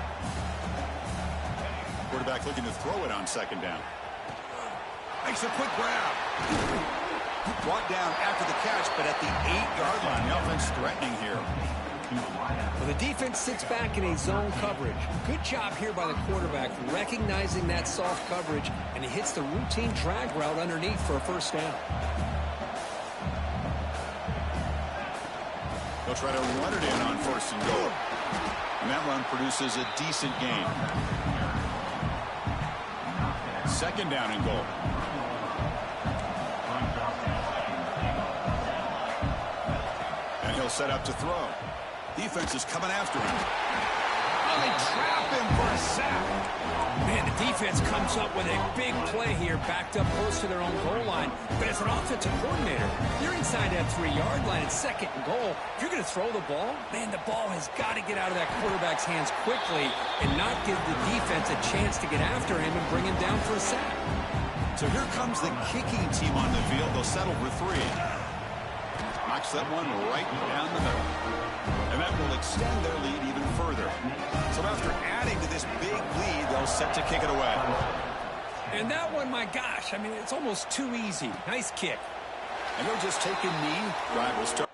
Quarterback looking to throw it on 2nd down. Makes a quick grab. Brought down after the catch, but at the 8-yard line. The offense threatening here. Well, the defense sits back in a zone coverage. Good job here by the quarterback, recognizing that soft coverage, and he hits the routine drag route underneath for a 1st down. They'll try to run it in on 1st and goal. And that run produces a decent gain. 2nd down and goal. And he'll set up to throw. Defense is coming after him. Oh, they trap him for a sack. Man, the defense comes up with a big play here, backed up close to their own goal line. But as an offensive coordinator, you're inside that 3-yard line. It's 2nd and goal. If you're going to throw the ball, man, the ball has got to get out of that quarterback's hands quickly and not give the defense a chance to get after him and bring him down for a sack. So here comes the kicking team on the field. They'll settle for 3. Knocks that one right down the middle. And that will extend their lead even further. So after adding to this big lead, they'll set to kick it away. And that one, my gosh, I mean, it's almost too easy. Nice kick. And they'll just take a knee. Drive will start.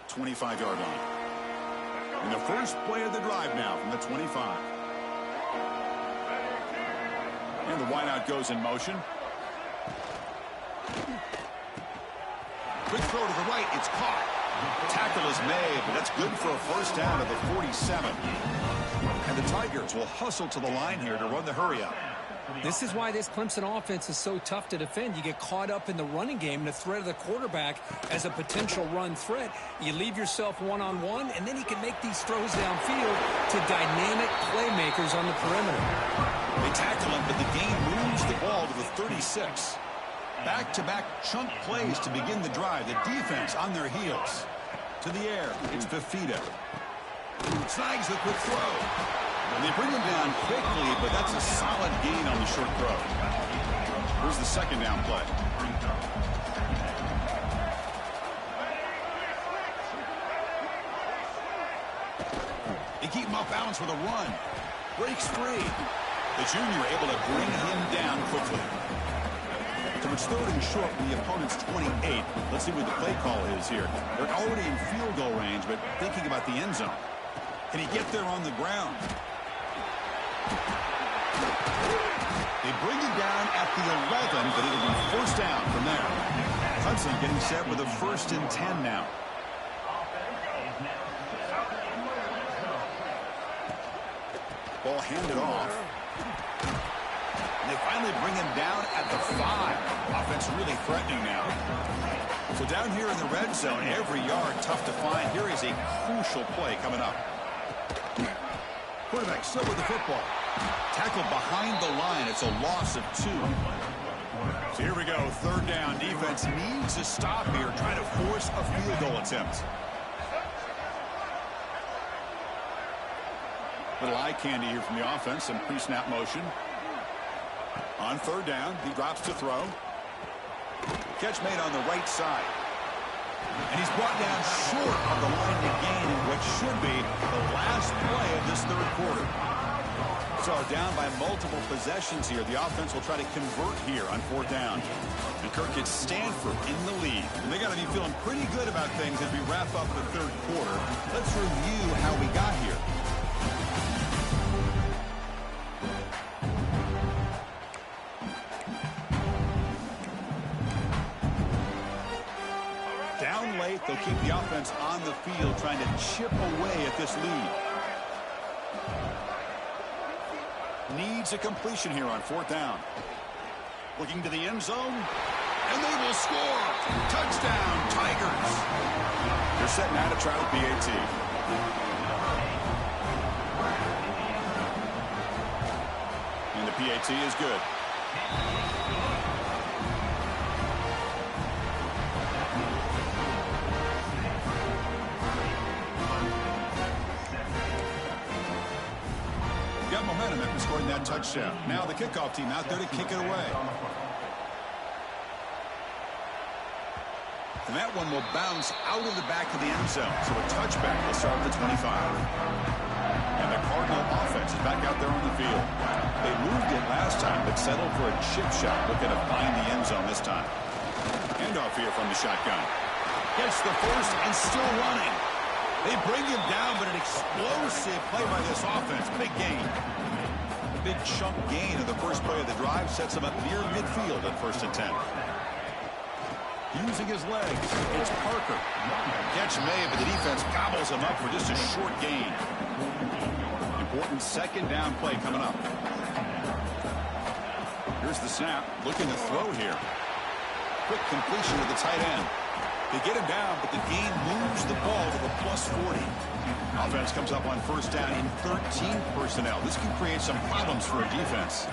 .25-yard line. And the first play of the drive now from the 25. And the wideout goes in motion. Quick throw to the right. It's caught. Tackle is made, but that's good for a 1st down to the 47. And the Tigers will hustle to the line here to run the hurry-up. This is why this Clemson offense is so tough to defend. You get caught up in the running game and the threat of the quarterback as a potential run threat. You leave yourself one-on-one, and then he can make these throws downfield to dynamic playmakers on the perimeter. They tackle him, but the game moves the ball to the 36. Back-to-back chunk plays to begin the drive. The defense on their heels. To the air, it's Fafita. Snags the quick throw. And they bring him down quickly, but that's a solid gain on the short throw. Here's the 2nd down play. keep him off balance with a run. Breaks free. The junior able to bring him down quickly. So it's 3rd and short from the opponent's 28. Let's see what the play call is here. They're already in field goal range, but thinking about the end zone. Can he get there on the ground? They bring him down at the 11, but it'll be 1st down from there. Hudson getting set with a 1st and 10 now. Ball handed off. And they finally bring him down at the 5. Offense really threatening now. So down here in the red zone, every yard tough to find. Here is a crucial play coming up. Quarterback still with the football. Tackled behind the line. It's a loss of 2. So here we go. 3rd down. Defense needs a stop here. Trying to force a field goal attempt. Little eye candy here from the offense. Some pre-snap motion. On 3rd down, he drops to throw. Catch made on the right side. And he's brought down short of the line to gain in what should be the last play of this 3rd quarter. So down by multiple possessions here. The offense will try to convert here on 4th down. And Kirk gets Stanford in the lead. And they got to be feeling pretty good about things as we wrap up the 3rd quarter. Let's review how we got here. Down late, they'll keep the offense on the field trying to chip away at this lead. Needs a completion here on 4th down. Looking to the end zone, and they will score. Touchdown, Tigers. They're set now to try the PAT. And the PAT is good. Got momentum after scoring that touchdown. Now the kickoff team out there to kick it away. And that one will bounce out of the back of the end zone. So a touchback will start at the 25. And the Cardinal offense is back out there on the field. They moved it last time, but settled for a chip shot. Looking to find the end zone this time. Handoff here from the shotgun. Gets the first and still running. They bring him down, but an explosive play by this offense. Big gain. A big chunk gain of the first play of the drive sets him up near midfield on 1st and 10. Using his legs, it's Parker. Catch made, but the defense gobbles him up for just a short gain. Important 2nd down play coming up. Here's the snap. Looking to throw here. Quick completion to the tight end. They get him down, but the gain moves the ball to the +40. Offense comes up on 1st down in 13 personnel. This can create some problems for a defense.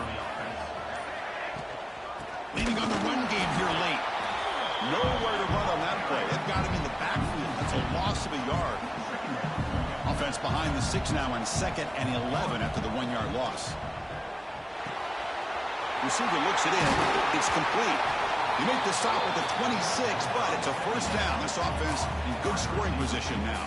Leaning on the run game here late. Nowhere to run on that play. They've got him in the backfield. That's a loss of a yard. Offense behind the 6 now on 2nd and 11 after the 1-yard loss. Receiver looks it in. It's complete. You make the stop at the 26, but it's a 1st down. This offense in good scoring position now.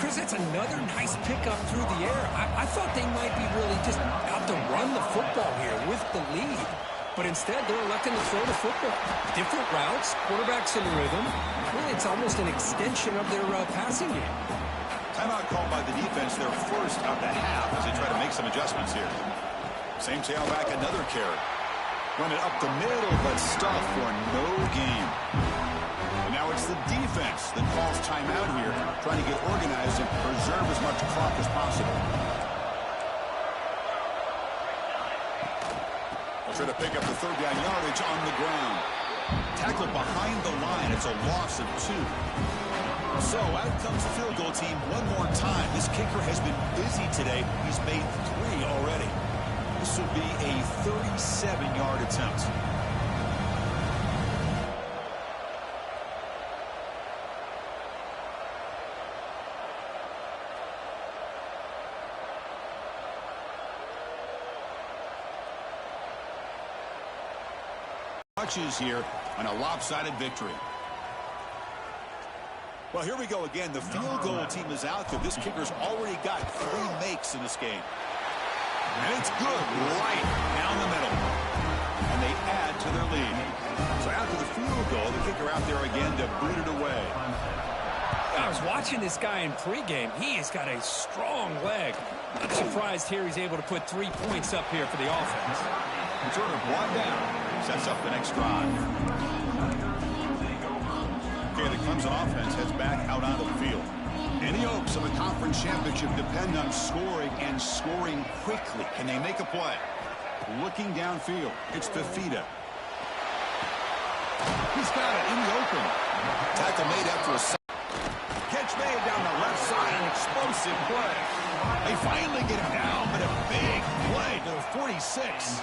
Chris, that's another nice pickup through the air. I thought they might be really just out to run the football here with the lead. But instead, they're electing to throw the football. Different routes, quarterbacks in rhythm. Really, it's almost an extension of their passing game. Timeout called by the defense, their first of the half as they try to make some adjustments here. Same tailback, another carry. Run it up the middle, but stuffed for no gain. And now it's the defense that calls timeout here, trying to get organized and preserve as much clock as possible. They'll try to pick up the 3rd down yardage on the ground. Tackled behind the line. It's a loss of 2. So out comes the field goal team one more time. This kicker has been busy today. He's made 3 already. This would be a 37-yard attempt. Touches here on a lopsided victory. Well, here we go again. The field goal team is out there. This kicker's already got 3 makes in this game. And it's good right down the middle. And they add to their lead. So after the field goal, the kicker out there again to boot it away. I was watching this guy in pregame. He has got a strong leg. I'm surprised here he's able to put 3 points up here for the offense. Returner brought down. Sets up the next drive. Okay, the Clemson offense heads back out onto the field. Any hopes of a conference championship depend on scoring and scoring quickly. Can they make a play? Looking downfield, it's Fafita. He's got it in the open. Tackle made after a catch made down the left side, an explosive play. They finally get him down, but a big play to the 46.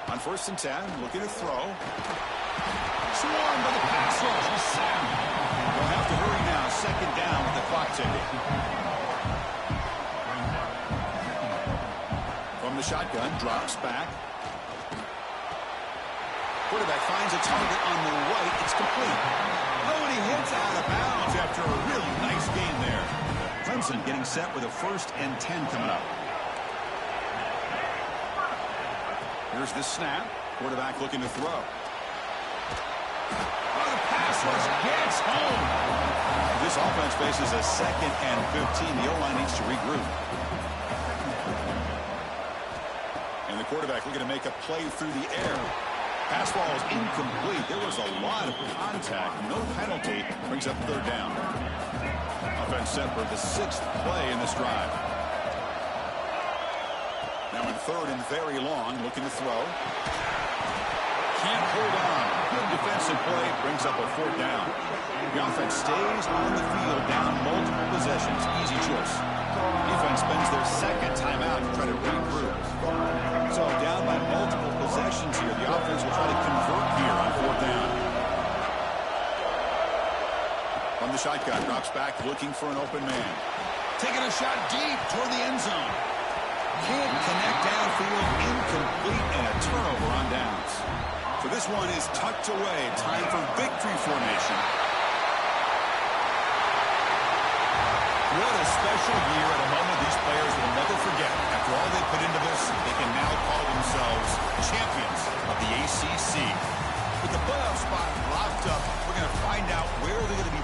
On 1st and 10, looking to throw. Swarmed by the pass rush. He's sacked. They'll have to hurry now. 2nd down with the clock ticking. From the shotgun, drops back. Quarterback finds a target on the right. It's complete. Oh, and he hits out of bounds after a really nice game there. Clemson getting set with a 1st and 10 coming up. Here's the snap. Quarterback looking to throw. Oh, the pass rush gets home. This offense faces a 2nd and 15. The O-line needs to regroup. And the quarterback looking to make a play through the air. Pass ball is incomplete. There was a lot of contact. No penalty. Brings up 3rd down. Offense set for the 6th play in this drive. Now in 3rd and very long, looking to throw. Can't hold on. Good defensive play. Brings up a 4th down. The offense stays on the field, down multiple possessions. Easy choice. Defense spends their 2nd timeout to try to regroup. So down by multiple possessions here. The offense will try to convert here on 4th down. From the shotgun, drops back, looking for an open man. Taking a shot deep toward the end zone. Can't connect downfield, incomplete, and a turnover on downs. So this one is tucked away. Time for victory formation. What a special year and a moment these players will never forget. After all they put into this, they can now call themselves champions of the ACC. With the playoff spot locked up, we're going to find out where they're going to be.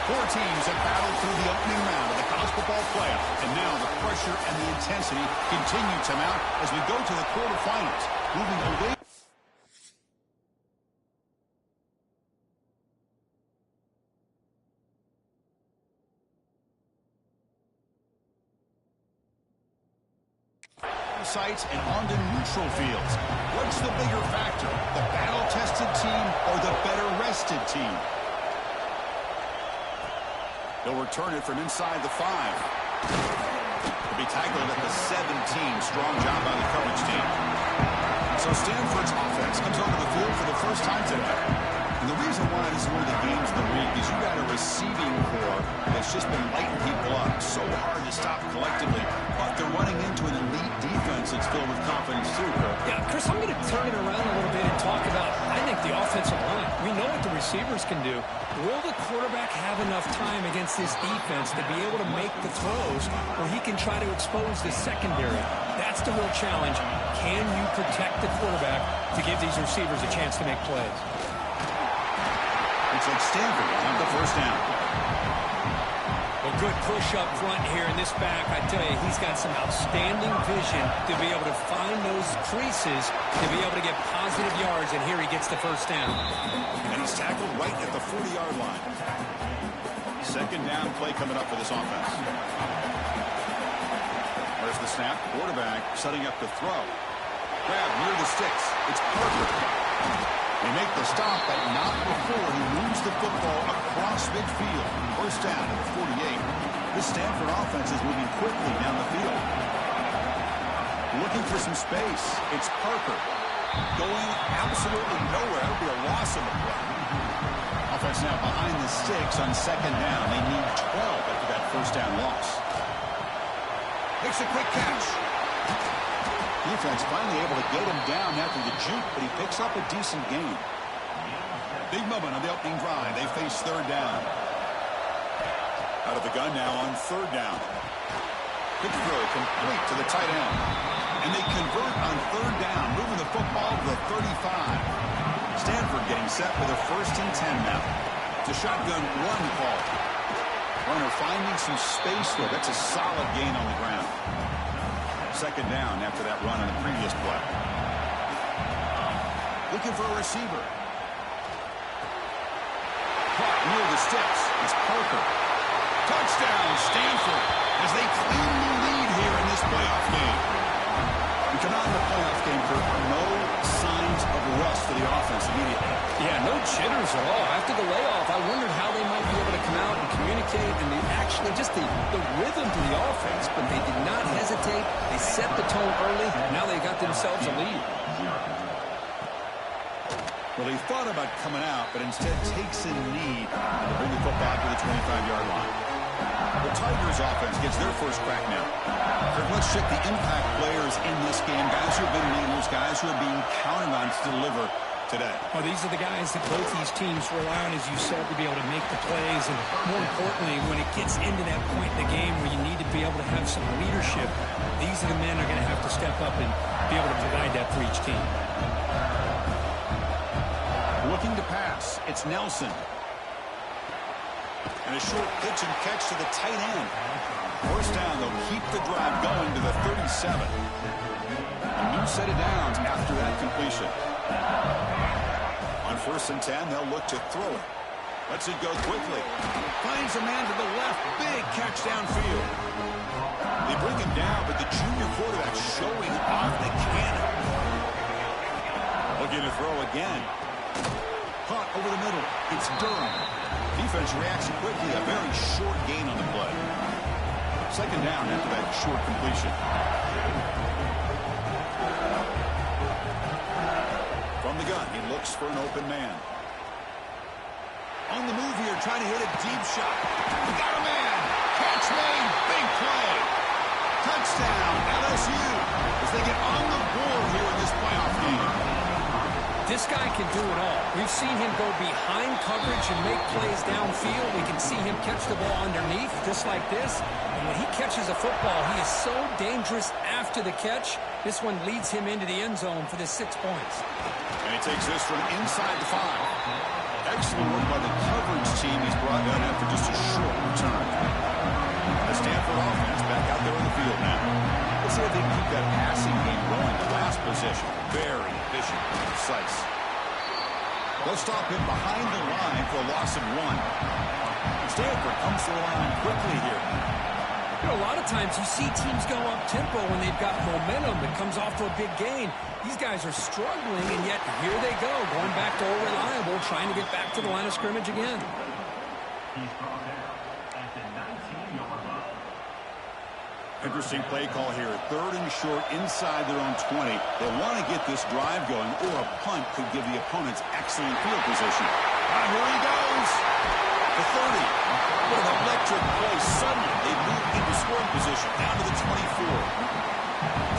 Four teams have battled through the opening round of the college football playoff, and now the pressure and the intensity continue to mount as we go to the quarterfinals. Moving away. Sites and onto neutral fields. What's the bigger factor, the battle-tested team or the better-rested team? They'll return it from inside the 5. He'll be tackled at the 17. Strong job by the coverage team. So Stanford's offense comes onto the field for the first time today. And the reason why this is one of the games of the week is you got a receiving core that's just been lighting people up. So hard to stop collectively. But they're running into an elite defense that's filled with confidence too, Kirk. Yeah, Chris, I'm going to turn it around a little bit and talk about, I think, the offensive line. We know what the receivers can do. Will the quarterback have enough time against this defense to be able to make the throws where he can try to expose the secondary? That's the real challenge. Can you protect the quarterback to give these receivers a chance to make plays? Looks like Stanford will have the first down. Well, good push up front here in this back. I tell you, he's got some outstanding vision to be able to find those creases, to be able to get positive yards, and here he gets the first down. And he's tackled right at the 40-yard line. Second down play coming up for this offense. Where's the snap? Quarterback setting up to throw. Grab near the sticks. It's Parker. They make the stop, but not before he moves the football across midfield. First down at the 48. This Stanford offense is moving quickly down the field. Looking for some space. It's Parker. Going absolutely nowhere. It'll be a loss of the play. Offense now behind the sticks on second down. They need 12 after that first down loss. Makes a quick catch. Defense finally able to get him down after the juke, but he picks up a decent gain. Big moment on the opening drive. They face third down. Out of the gun now on third down. Quick throw complete to the tight end. And they convert on third down, moving the football to the 35. Stanford getting set for the first and 10 now. It's a shotgun run call. Runner finding some space there. That's a solid gain on the ground. Second down after that run on the previous play. Looking for a receiver. Caught near the sticks. It's Parker. Touchdown, Stanford, as they claim the lead here in this playoff game. We come out in the playoff game for no signs of rust for the offense immediately. Yeah, no jitters at all. After the layoff, I wondered how they might be able to come out and communicate, and they actually just the rhythm to the offense, but they did not hesitate. They set the tone early, and now they got themselves a lead. Well, they thought about coming out, but instead takes a knee to bring the football to the 25-yard line. The Tigers offense gets their first crack now. Let's check the impact players in this game. Guys who have been leaders, guys who are being counted on to deliver today. Oh, these are the guys that both these teams rely on, as you said, to be able to make the plays. And more importantly, when it gets into that point in the game where you need to be able to have some leadership, these are the men that are going to have to step up and be able to provide that for each team. Looking to pass. It's Nelson. And a short pitch and catch to the tight end. First down, they'll keep the drive going to the 37. A new set of downs after that completion. On first and 10, they'll look to throw it. Lets it go quickly. Finds a man to the left. Big catch downfield. They bring him down, but the junior quarterback showing off the cannon. Looking to throw again. Caught over the middle. It's Durham. Defense reacts quickly. A very short gain on the play. Second down after that short completion. From the gun, he looks for an open man. On the move here, trying to hit a deep shot. He got a man. Catch made. Big play. Touchdown, LSU, as they get on the board here in this playoff game. This guy can do it all. We've seen him go behind coverage and make plays downfield. We can see him catch the ball underneath, just like this. And when he catches a football, he is so dangerous after the catch. This one leads him into the end zone for the 6 points. And he takes this from inside the 5. Excellent work by the coverage team. He's brought down after just a short return. The Stanford offense back out there on the field now. Let's see if they can keep that passing game going. The last possession, very efficient and precise. They'll stop him behind the line for a loss of 1. Stanford comes to the line quickly here. You know, a lot of times you see teams go up-tempo when they've got momentum that comes off to a big gain. These guys are struggling, and yet here they go, going back to old reliable, trying to get back to the line of scrimmage again. He's brought down at the 19-yard line. Interesting play call here. 3rd and short inside their own 20. They want to get this drive going, or a punt could give the opponents excellent field position. Here he goes. The 30. What an electric play. Suddenly, they move into scoring position, down to the 24.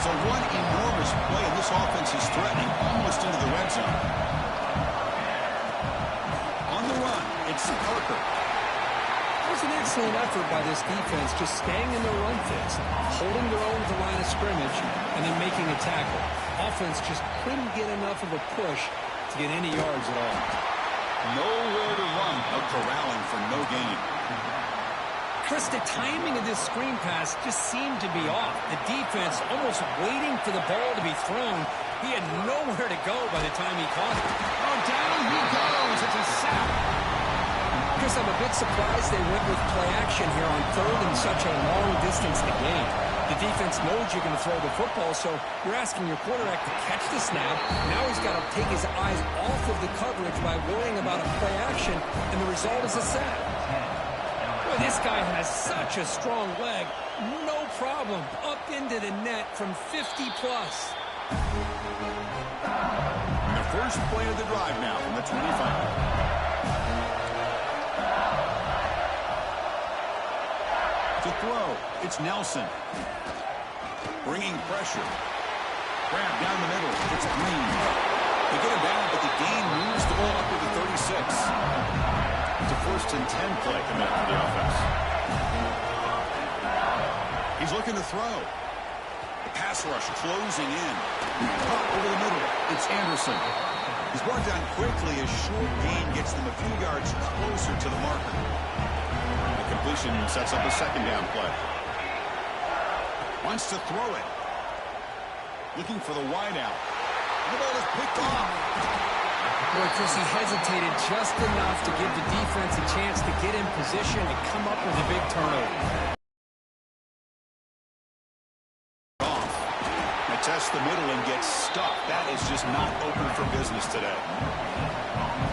So one enormous play, and this offense is threatening almost into the red zone. On the run, it's Parker. It was an excellent effort by this defense, just staying in their run fits, holding their own at the line of scrimmage, and then making a tackle. Offense just couldn't get enough of a push to get any yards at all. Nowhere to run. A corralling for no gain. Chris, the timing of this screen pass just seemed to be off. The defense almost waiting for the ball to be thrown. He had nowhere to go by the time he caught it. Oh, down he goes. It's a sack. Chris, I'm a bit surprised they went with play action here on 3rd and such a long distance to gain. The defense knows you're going to throw the football, so you're asking your quarterback to catch the snap. Now he's got to take his eyes off of the coverage by worrying about a play action, and the result is a sack. Boy, this guy has such a strong leg. No problem. Up into the net from 50-plus. And the first play of the drive now from the 25. To throw, it's Nelson. Bringing pressure. Grab down the middle, it's Green. They get him down, but the gain moves the ball up to the 36. It's a 1st and 10 play coming up for the offense. He's looking to throw. The pass rush closing in. Up over the middle, it's Anderson. He's brought down quickly as short gain gets them a few yards closer to the marker. The completion sets up a 2nd down play. Wants to throw it. Looking for the wideout. The ball is picked off. Boy, Chris, he hesitated just enough to give the defense a chance to get in position and come up with a big turnover. They test the middle and get stuck. That is just not open for business today.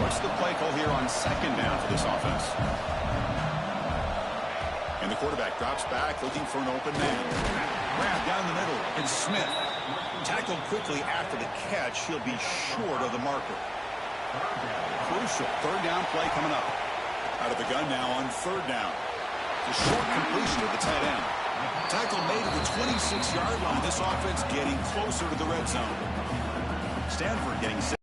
What's the play call here on 2nd down for this offense? And the quarterback drops back, looking for an open man. Grab down the middle, and Smith. Tackled quickly after the catch. He'll be short of the marker. Crucial 3rd down play coming up. Out of the gun now on 3rd down. The short completion of the tight end. Tackle made at the 26-yard line. This offense getting closer to the red zone. Stanford getting set.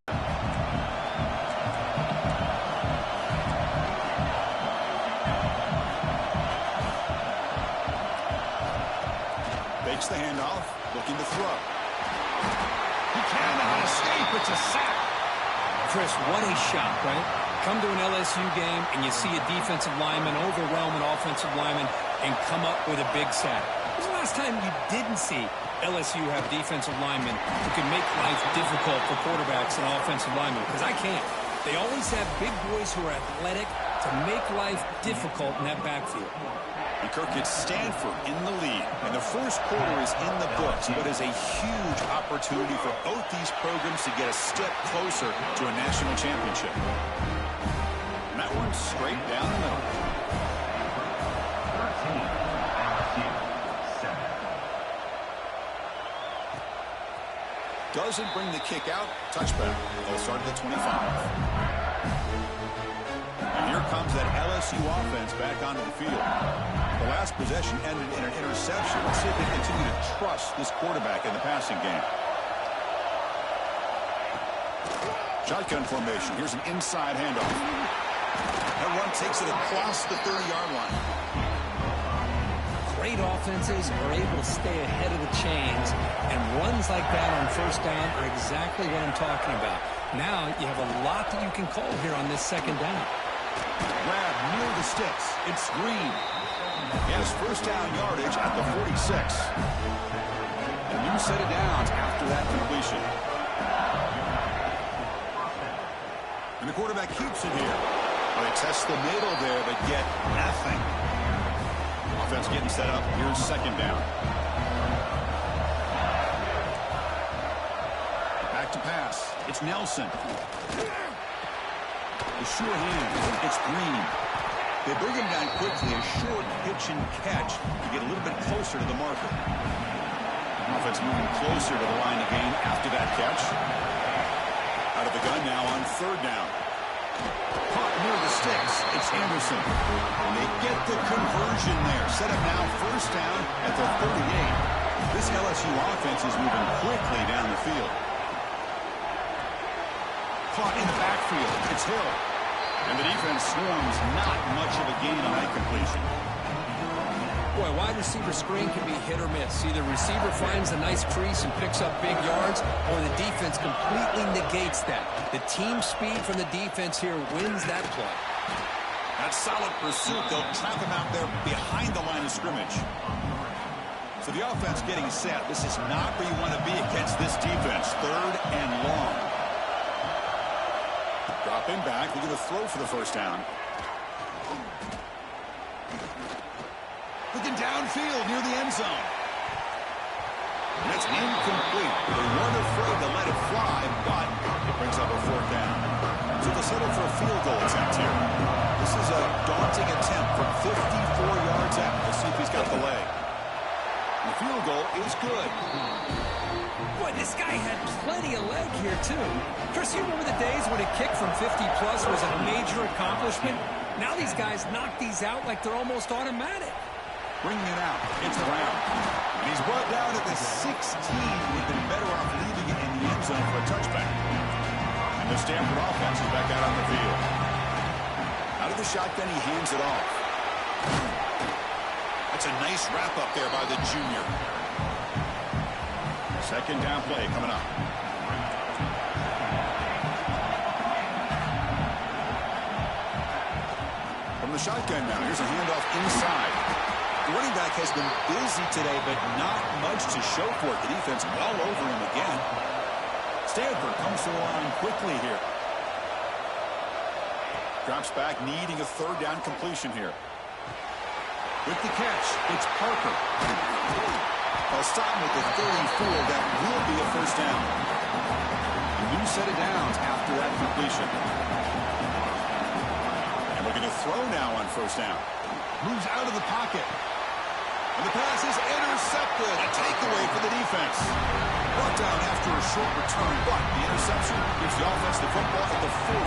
Fakes the handoff, looking to throw. He cannot escape. It's a sack. Chris, what a shot, right? Come to an LSU game and you see a defensive lineman overwhelm an offensive lineman and come up with a big sack. When was the last time you didn't see LSU have defensive linemen who can make life difficult for quarterbacks and offensive linemen? Because I can't. They always have big boys who are athletic to make life difficult in that backfield. And Kirk, it's Stanford in the lead. And the first quarter is in the books. But is a huge opportunity for both these programs to get a step closer to a national championship. And that one's straight down the middle. 13, doesn't bring the kick out. Touchback. They'll start at the 25. And here comes that LSU offense back onto the field. The last possession ended in an interception. Let's see if they continue to trust this quarterback in the passing game. Shotgun formation. Here's an inside handoff. That run takes it across the 30-yard line. great offenses are able to stay ahead of the chains, and runs like that on first down are exactly what I'm talking about. Now you have a lot that you can call here on this second down. Grab near the sticks. It's Green. He has first down yardage at the 46. A new set of downs after that completion. And the quarterback keeps it here. Well, they test the middle there, but get nothing. Offense getting set up. Here's second down. Back to pass. It's Nelson. The sure hand. It's Green. They bring him down quickly. A short pitch and catch to get a little bit closer to the marker. Offense moving closer to the line of gain after that catch. Out of the gun now on third down. Caught near the sticks. It's Anderson. And they get the conversion there. Set up now first down at the 38. This LSU offense is moving quickly down the field. Caught in the backfield. It's Hill. And the defense swarms. Not much of a gain on that completion. Boy, wide receiver screen can be hit or miss. Either receiver finds a nice crease and picks up big yards, or the defense completely negates that. The team speed from the defense here wins that play. That solid pursuit. They'll trap him out there behind the line of scrimmage. So the offense getting set. This is not where you want to be against this defense. Third and long. Dropping back. We're going to throw for the first down. Looking downfield near the end zone. And it's incomplete. They weren't afraid to let it fly, but it brings up a fourth down. So they'll settle for a field goal attempt here. This is a daunting attempt from 54 yards out. Let's see if he's got the leg. And the field goal is good. Boy, this guy had plenty of leg here, too. Chris, you remember the days when a kick from 50-plus was a major accomplishment? Now these guys knock these out like they're almost automatic. Bringing it out. It's Brown. And he's brought down at the 16. We've been better off leaving it in the end zone for a touchback. And the Stanford offense is back out on the field. Out of the shotgun, he hands it off. That's a nice wrap-up there by the junior. Second down play coming up. From the shotgun now, here's a handoff inside. The running back has been busy today, but not much to show for it. The defense well over him again. Stanford comes to the line quickly here. Drops back, needing a third down completion here. With the catch, it's Parker. I'll stop him with the 34. That will be a first down. A new set of downs after that completion. And we're going to throw now on first down. Moves out of the pocket. And the pass is intercepted. A takeaway for the defense. Brought down after a short return, but the interception gives the offense the football at the 40.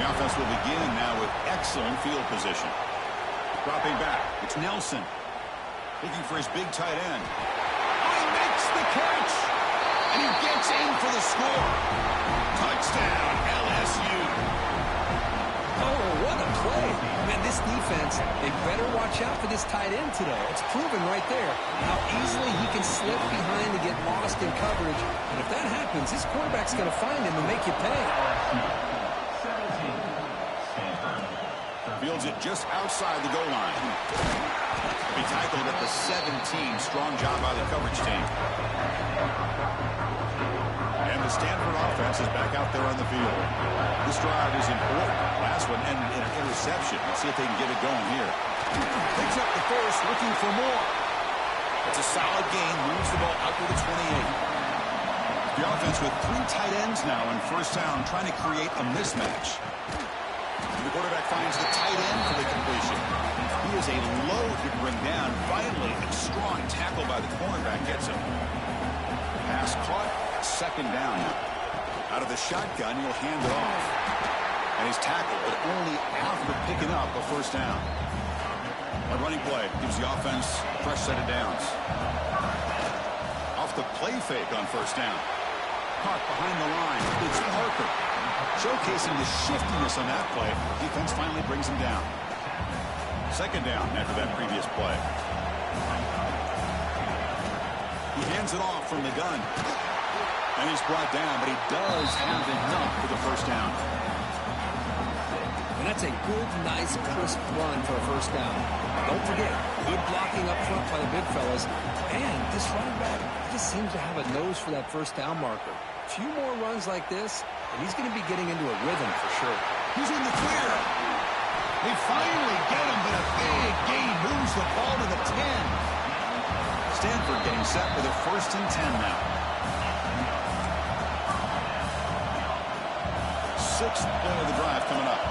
The offense will begin now with excellent field position. Dropping back, it's Nelson. Looking for his big tight end. Oh, he makes the catch! And he gets in for the score. Touchdown, LSU. Oh, what a play. Man, this defense, they better watch out for this tight end today. It's proven right there how easily he can slip behind and get lost in coverage. And if that happens, this quarterback's going to find him and make you pay. Fields it just outside the goal line. Be tackled at the 17. Strong job by the coverage team. And the Stanford offense is back out there on the field. This drive is important. Last one ended in an interception. Let's see if they can get it going here. Picks up the first, looking for more. It's a solid gain. Moves the ball out to the 28. The offense with 3 tight ends now on first down, trying to create a mismatch. The quarterback finds the tight end for the completion. He is a load to bring down. Finally, a strong tackle by the cornerback gets him. Pass caught. Second down. Out of the shotgun, he'll hand it off. And he's tackled, but only after picking up a first down. A running play gives the offense a fresh set of downs. Off the play fake on first down. Caught behind the line. It's Parker. Showcasing the shiftiness on that play. Defense finally brings him down. Second down after that previous play. He hands it off from the gun. And he's brought down, but he does have enough for the first down. And that's a good, nice, crisp run for a first down. Don't forget, good blocking up front by the big fellas. And this running back just seems to have a nose for that first down marker. A few more runs like this, and he's going to be getting into a rhythm for sure. He's in the clear. They finally get him, but a big gain moves the ball to the 10. Stanford getting set for their 1st and 10 now. 6th play of the drive coming up.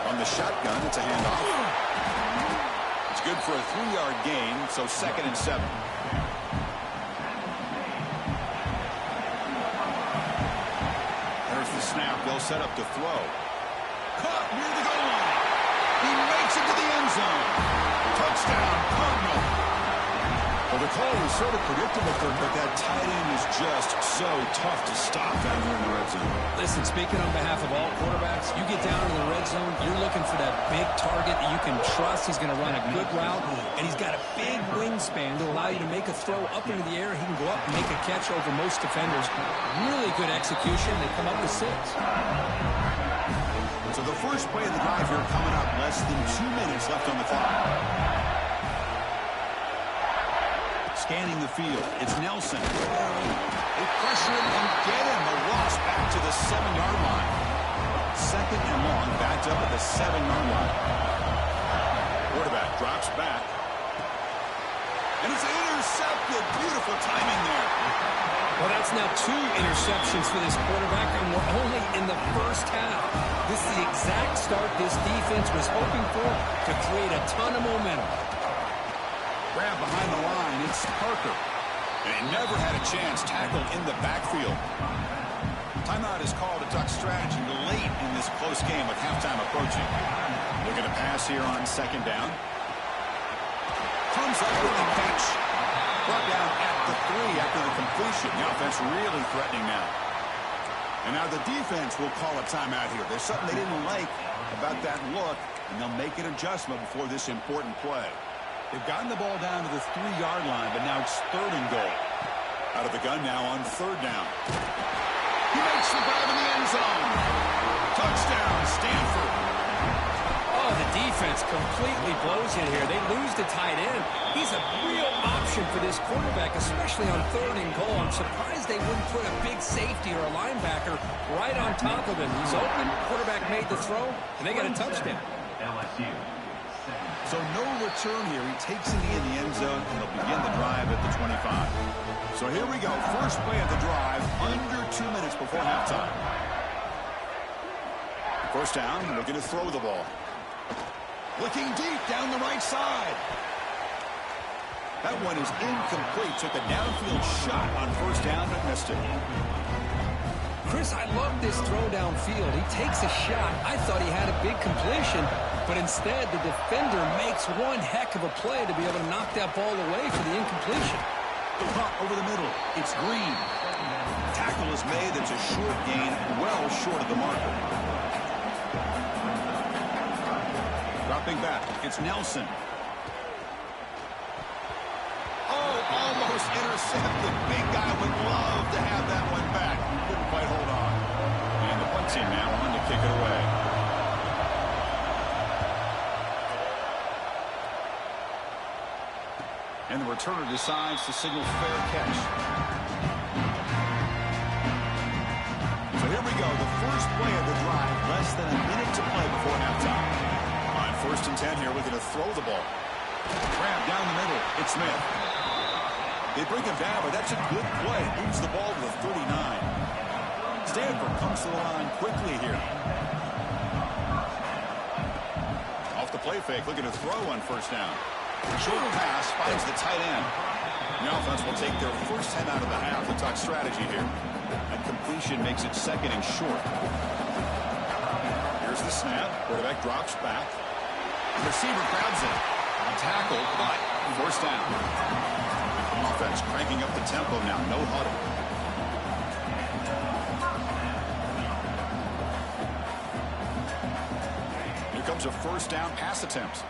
From the shotgun, it's a handoff. It's good for a 3-yard gain, so 2nd and 7. There's the snap. They'll set up to throw. Caught near the goal line. He makes it to the end zone. Touchdown, Cardinal. Well, the call was sort of predictable, Kirk, but that tight end is just so tough to stop down here in the red zone. Listen, speaking on behalf of all quarterbacks, you get down in the red zone, you're looking for that big target that you can trust. He's going to run a good route, and he's got a big wingspan to allow you to make a throw up into the air. He can go up and make a catch over most defenders. Really good execution. They come up with 6. So the first play of the drive here coming up, less than 2 minutes left on the clock. Scanning the field, it's Nelson. They pressure him and get him. A loss back to the 7-yard line. 2nd and long, backed up at the 7-yard line. Quarterback drops back. And it's intercepted. Beautiful timing there. Well, that's now 2 interceptions for this quarterback, and we're only in the first half. This is the exact start this defense was hoping for to create a ton of momentum. Grab behind the line, it's Parker. And he never had a chance, tackled in the backfield. Timeout is called to talk strategy late in this close game with halftime approaching. Looking to pass here on 2nd down. Comes up with the catch. Brought down at the 3 after the completion. The offense really threatening now. And now the defense will call a timeout here. There's something they didn't like about that look, and they'll make an adjustment before this important play. They've gotten the ball down to the 3-yard line, but now it's 3rd and goal. Out of the gun now on 3rd down. He makes the grab in the end zone. Touchdown, Stanford. Oh, the defense completely blows it here. They lose the tight end. He's a real option for this quarterback, especially on 3rd and goal. I'm surprised they wouldn't put a big safety or a linebacker right on top of him. He's open. Quarterback made the throw, and they got a touchdown. LSU. So no return here. He takes it in the end zone, and they'll begin the drive at the 25. So here we go. First play of the drive, under 2 minutes before halftime. First down, looking to throw the ball. Looking deep down the right side. That one is incomplete. Took a downfield shot on first down, but missed it. Chris, I love this throw downfield. He takes a shot. I thought he had a big completion, but instead the defender makes one heck of a play to be able to knock that ball away for the incompletion. The punt over the middle. It's Green. Tackle is made. It's a short gain, well short of the marker. Dropping back. It's Nelson. Oh, almost intercepted. Big guy would love to have that one back. Couldn't quite hold on. And the punt team now on to kick it away. And the returner decides to signal fair catch. So here we go. The first play of the drive. Less than a minute to play before halftime. On 1st and 10 here, we're going to throw the ball. Grab down the middle. It's Smith. They bring him down, but that's a good play. Moves the ball to the 39. Stanford comes to the line quickly here. Off the play fake, looking to throw on first down. Short pass finds the tight end. The offense will take their first time out of the half to talk strategy here. That completion makes it 2nd and short. Here's the snap. Quarterback drops back. The receiver grabs it. Tackled, but first down. Offense cranking up the tempo now. No huddle. Here comes a first down pass attempt.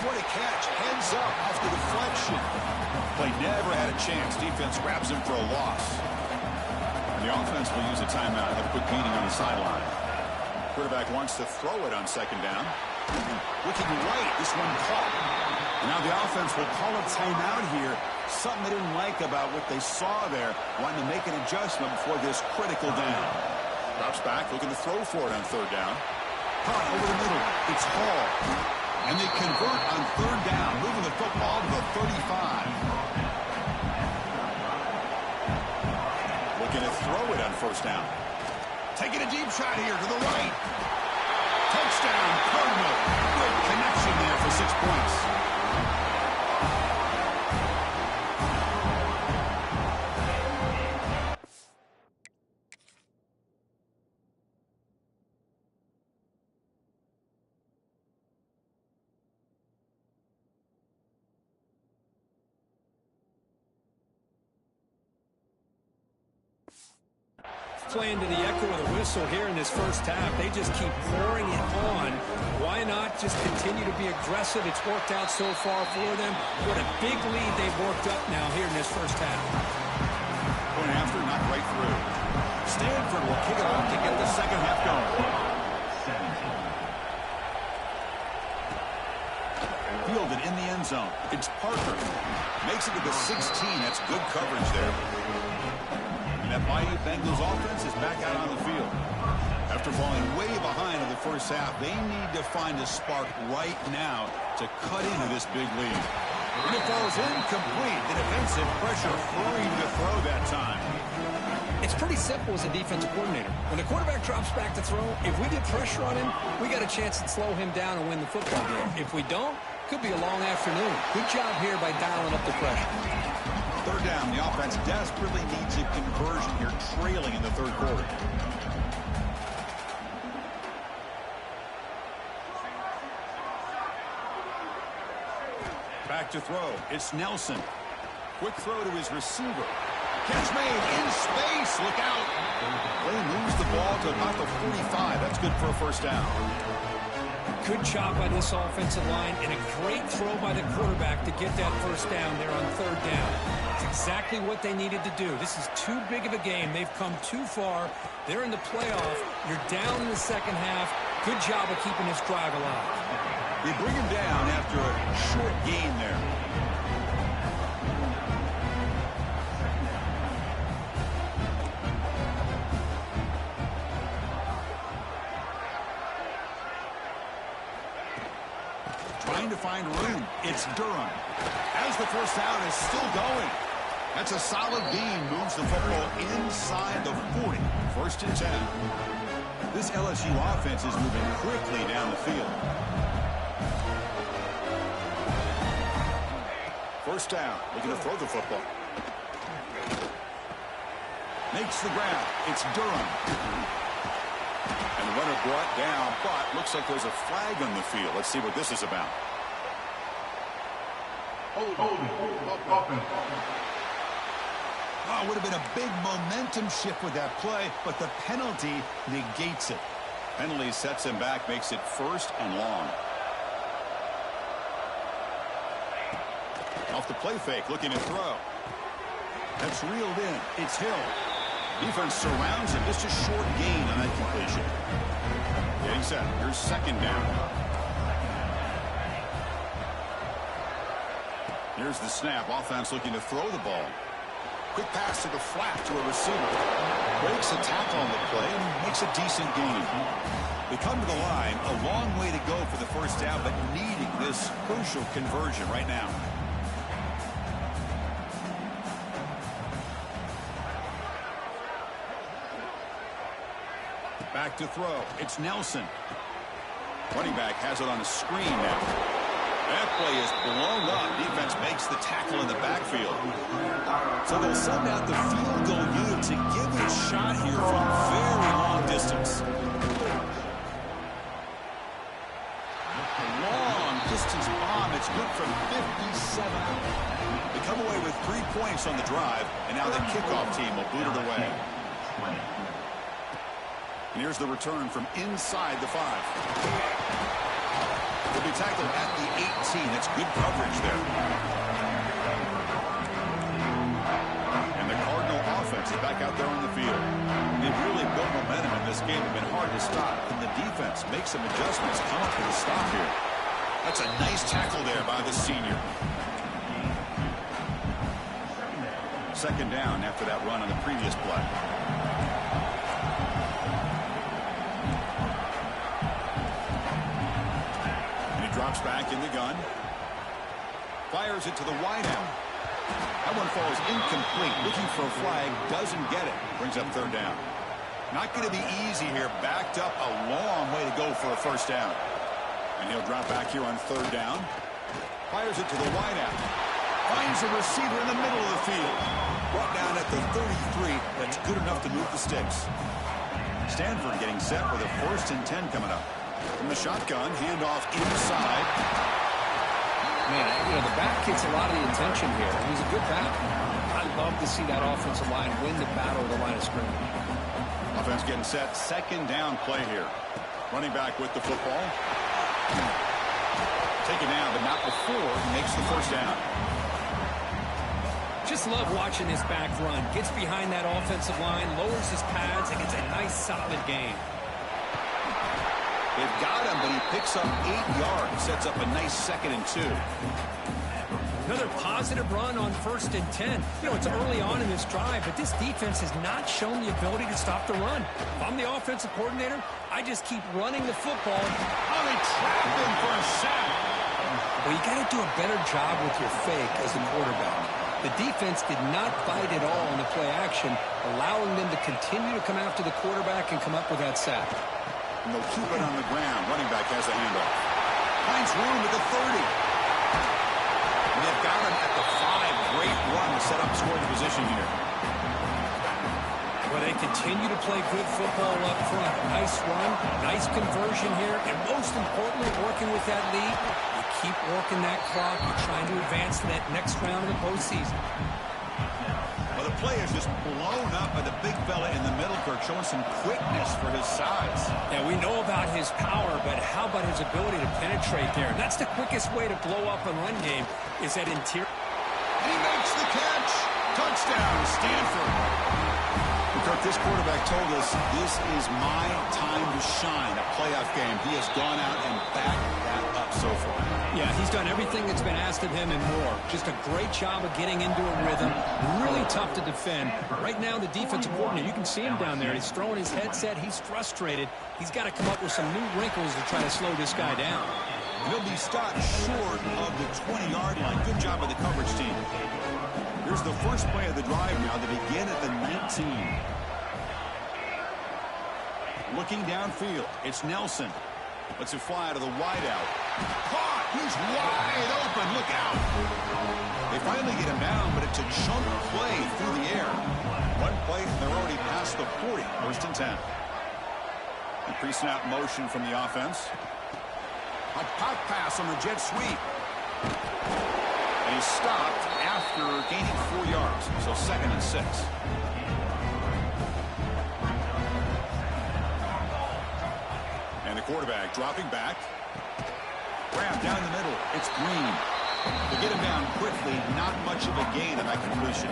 what a catch. Heads up off the deflection. Play never had a chance. Defense grabs him for a loss. And the offense will use a timeout. Have a quick meeting on the sideline. Quarterback wants to throw it on second down. Looking right. This one caught. And now the offense will call a timeout here. Something they didn't like about what they saw there. Wanting to make an adjustment before this critical down. Drops back, looking to throw for it on third down. Caught over the middle. It's Hall. And they convert on third down, moving the football to the 35. Looking to throw it on first down. Taking a deep shot here to the right. Touchdown, Cardinal. Good connection there for 6 points. Playing to the echo of the whistle here in this first half. They just keep pouring it on. Why not just continue to be aggressive? It's worked out so far for them. What a big lead they've worked up now here in this first half. Point after, not right through. Stanford will kick it off to get the second half going. Fielded in the end zone. It's Parker. Makes it to the 16. That's good coverage there. And that mighty Bengals offense is back out on the field. After falling way behind in the first half, they need to find a spark right now to cut into this big lead. And it falls incomplete. The defensive pressure hurried to throw that time. It's pretty simple as a defensive coordinator. When the quarterback drops back to throw, if we get pressure on him, we got a chance to slow him down and win the football game. If we don't, could be a long afternoon. Good job here by dialing up the pressure. Third down, the offense desperately needs a conversion here, trailing in the third quarter. Back to throw. It's Nelson. Quick throw to his receiver. Catch made in space. Look out. Play moves the ball to about the 45. That's good for a first down. Good job by this offensive line and a great throw by the quarterback to get that first down there on third down. It's exactly what they needed to do. This is too big of a game. They've come too far. They're in the playoff. You're down in the second half. Good job of keeping this drive alive. They bring him down after a short gain there. Trying to find room. It's Durham. As the first down is still going. That's a solid gain. Moves the football inside the 40. First and 10. This LSU offense is moving quickly down the field. First down. Looking to throw the football. Makes the grab. It's Durham. And the runner brought down, but looks like there's a flag on the field. Let's see what this is about. Oh, it would have been a big momentum shift with that play, but the penalty negates it. Penalty sets him back, makes it first and long. Off the play fake, looking to throw. That's reeled in. It's Hill. Defense surrounds him. Just a short gain on that completion. Getting set. Here's second down. Here's the snap. Offense looking to throw the ball. Quick pass to the flat to a receiver. Breaks a tackle on the play and makes a decent gain. They come to the line. A long way to go for the first down, but needing this crucial conversion right now. Back to throw. It's Nelson. Running back has it on a screen now. That play is blown up. Defense makes the tackle in the backfield. So they'll send out the field goal unit to give it a shot here from very long distance. Long distance bomb. It's good from 57. They come away with 3 points on the drive, and now the kickoff team will boot it away. And here's the return from inside the 5. He'll be tackled at the 18. That's good coverage there. And the Cardinal offense is back out there on the field. They've really built momentum in this game. It's been hard to stop. And the defense makes some adjustments, come up with a stop here. That's a nice tackle there by the senior. Second down after that run on the previous play. And he drops back in the gun. Fires it to the wideout. That one falls incomplete. Looking for a flag. Doesn't get it. Brings up third down. Not going to be easy here. Backed up a long way to go for a first down. And he'll drop back here on third down. Fires it to the wideout. Finds a receiver in the middle of the field. Brought down at the 33. That's good enough to move the sticks. Stanford getting set with a 1st and 10 coming up. From the shotgun, handoff inside. Man, the back gets a lot of the attention here. He's a good back. I love to see that offensive line win the battle of the line of scrimmage. Offense getting set. Second down play here. Running back with the football. Taken down, but not before he makes the first down. Just love watching this back run. Gets behind that offensive line, lowers his pads, and gets a nice, solid gain. They've got him, but he picks up 8 yards. Sets up a nice 2nd and 2. Another positive run on 1st and 10. It's early on in this drive, but this defense has not shown the ability to stop the run. If I'm the offensive coordinator, I just keep running the football. Oh, they trap him for a sack. Well, you got to do a better job with your fake as the quarterback. The defense did not bite at all in the play action, allowing them to continue to come after the quarterback and come up with that sack. And they'll keep it on the ground. Running back has a handoff. Finds room at the 30. And they've got him at the 5. Great run to set up scoring position here. Well, they continue to play good football up front. Nice run, nice conversion here, and most importantly, working with that lead. Keep working that clock. You're trying to advance to that next round of the postseason. Well, the play is just blown up by the big fella in the middle, Kirk, showing some quickness for his size. Yeah, we know about his power, but how about his ability to penetrate there? And that's the quickest way to blow up a run game, is that interior. And he makes the catch. Touchdown, Stanford. Kirk, this quarterback told us this is my time to shine, a playoff game. He has gone out and backed that up so far. Yeah, he's done everything that's been asked of him and more. Just a great job of getting into a rhythm. Really tough to defend. Right now, the defensive coordinator, you can see him down there. He's throwing his headset. He's frustrated. He's got to come up with some new wrinkles to try to slow this guy down. He'll be stopped short of the 20-yard line. Good job by the coverage team. Here's the first play of the drive now. They begin at the 19. Looking downfield, it's Nelson. Lets it fly to the wideout. Caught! He's wide open. Look out! They finally get him down, but it's a chunk play through the air. One play, and they're already past the 40. 1st and 10. And pre-snap motion from the offense. A pop pass on the jet sweep. And he's stopped after gaining 4 yards. So 2nd and 6. And the quarterback dropping back. Grab down the middle. It's Green. They get him down quickly. Not much of a gain on that completion.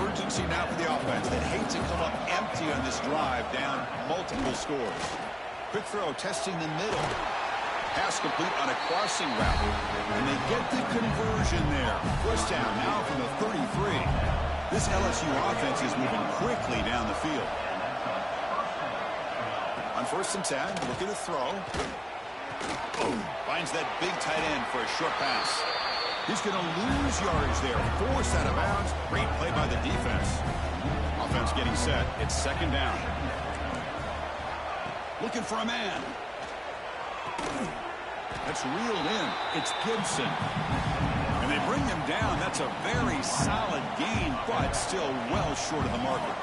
Urgency now for the offense. They hate to come up empty on this drive, down multiple scores. Quick throw, testing the middle. Pass complete on a crossing route. And they get the conversion there. First down now from the 33. This LSU offense is moving quickly down the field. On 1st and 10, look at the throw. Boom. Finds that big tight end for a short pass. He's going to lose yardage there. Forced out of bounds. Great play by the defense. Offense getting set. It's 2nd down. Looking for a man. That's reeled in. It's Gibson. And they bring him down. That's a very solid gain, but still well short of the marker.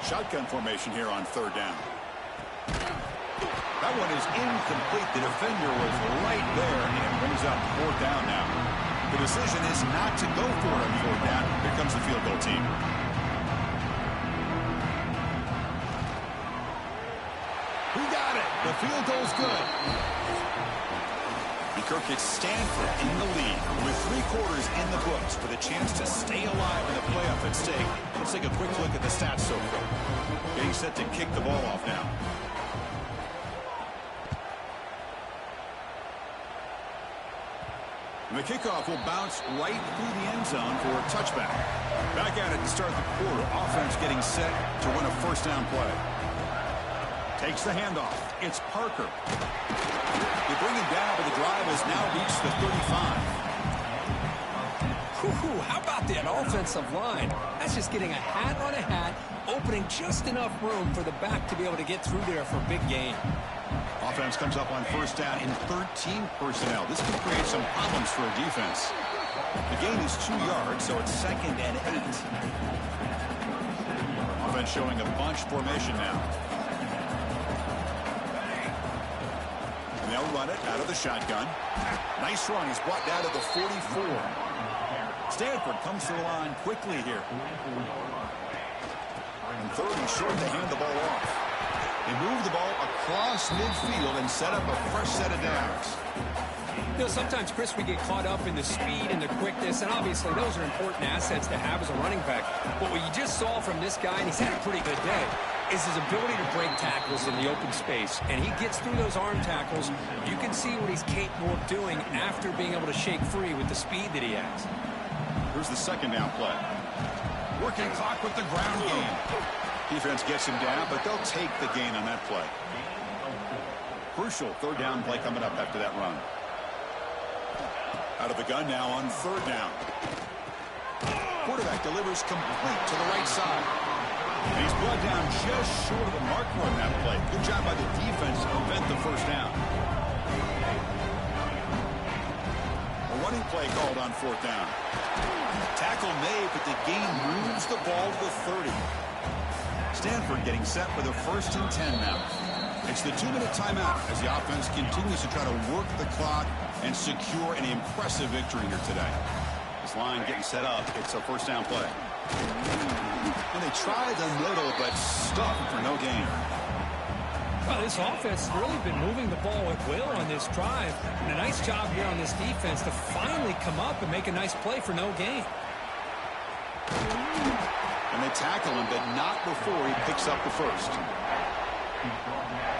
Shotgun formation here on 3rd down. That one is incomplete. The defender was right there, and it brings up 4th down now. The decision is not to go for it on 4th down. Here comes the field goal team. He got it. The field goal's good. Kirk, it's Stanford in the lead with 3 quarters in the books with a chance to stay alive in the playoff at stake. Let's take a quick look at the stats so far. Getting set to kick the ball off now. And the kickoff will bounce right through the end zone for a touchback. Back at it to start the quarter. Offense getting set to run a first down play. Takes the handoff. It's Parker. They bring him down, but the drive has now reached the 35. How about that offensive line? That's just getting a hat on a hat, opening just enough room for the back to be able to get through there for a big gain. Offense comes up on first down in 13 personnel. This can create some problems for a defense. The gain is 2 yards, so it's 2nd and 8. Offense showing a bunch formation now. And they'll run it out of the shotgun. Nice run. He's brought down to the 44. Stanford comes to the line quickly here. And 3rd and short to hand the ball off. They move the ball across midfield and set up a fresh set of downs. You know, sometimes, Chris, we get caught up in the speed and the quickness, and obviously those are important assets to have as a running back. But what you just saw from this guy, and he's had a pretty good day, is his ability to break tackles in the open space. And he gets through those arm tackles. You can see what he's capable of doing after being able to shake free with the speed that he has. Here's the 2nd down play. Working clock with the ground game. Defense gets him down, but they'll take the gain on that play. Crucial 3rd down play coming up after that run. Out of the gun now on 3rd down. Quarterback delivers complete to the right side. And he's brought down just short of the marker on that play. Good job by the defense to prevent the first down. A running play called on 4th down. Tackle made, but the gain moves the ball to the 30. Stanford getting set for the 1st and 10 now. It's the 2-minute timeout as the offense continues to try to work the clock and secure an impressive victory here today. This line getting set up. It's a first down play. And they tried the middle, but stopped for no gain. Well, this offense has really been moving the ball at will on this drive. And a nice job here on this defense to finally come up and make a nice play for no gain. And they tackle him, but not before he picks up the first.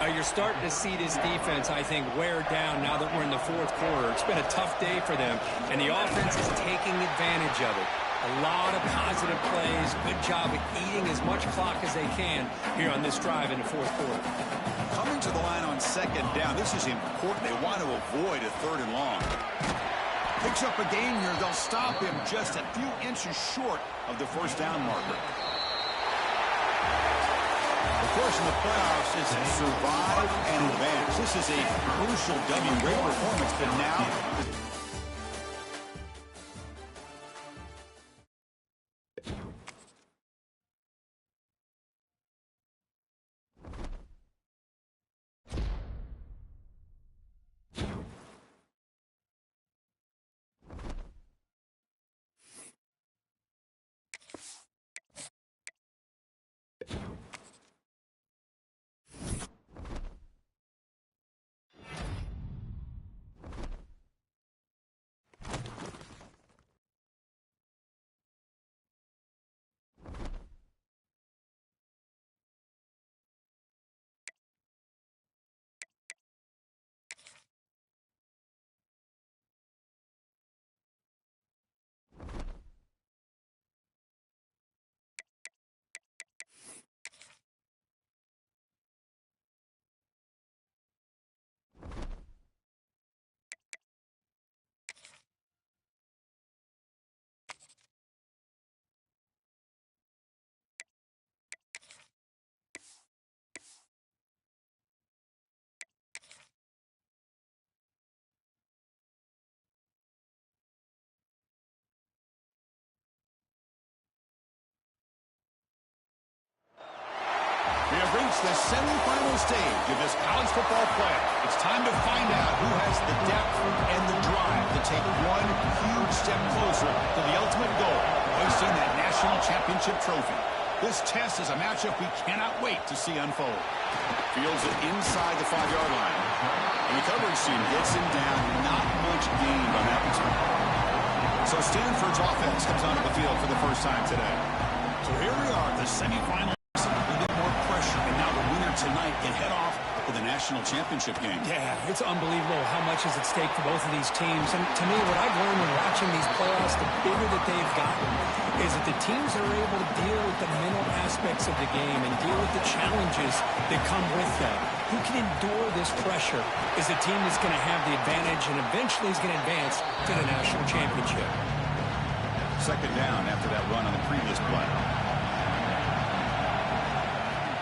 You're starting to see this defense, I think, wear down now that we're in the 4th quarter. It's been a tough day for them, and the offense is taking advantage of it. A lot of positive plays. Good job of eating as much clock as they can here on this drive in the 4th quarter. Coming to the line on 2nd down. This is important. They want to avoid a 3rd and long. Picks up a gain here. They'll stop him just a few inches short of the first down marker. Of course, in the playoffs, it's survive and advance. This is a crucial W. Great performance, but now... We have reached the semifinal stage of this college football playoff. It's time to find out who has the depth and the drive to take one huge step closer to the ultimate goal, hoisting that national championship trophy. This test is a matchup we cannot wait to see unfold. Fields it inside the 5-yard line. And the coverage team gets him down. Not much gained on that return. So Stanford's offense comes onto the field for the first time today. So here we are, the semifinals. A little bit more pressure, and now the winner tonight can head off to the national championship game. Yeah, it's unbelievable how much is at stake for both of these teams. And to me, what I've learned when watching these playoffs, the bigger that they've gotten, is that the teams that are able to deal with the mental aspects of the game and deal with the challenges that come with that, who can endure this pressure, is the team that's going to have the advantage and eventually is going to advance to the national championship. Second down after that run on the previous play.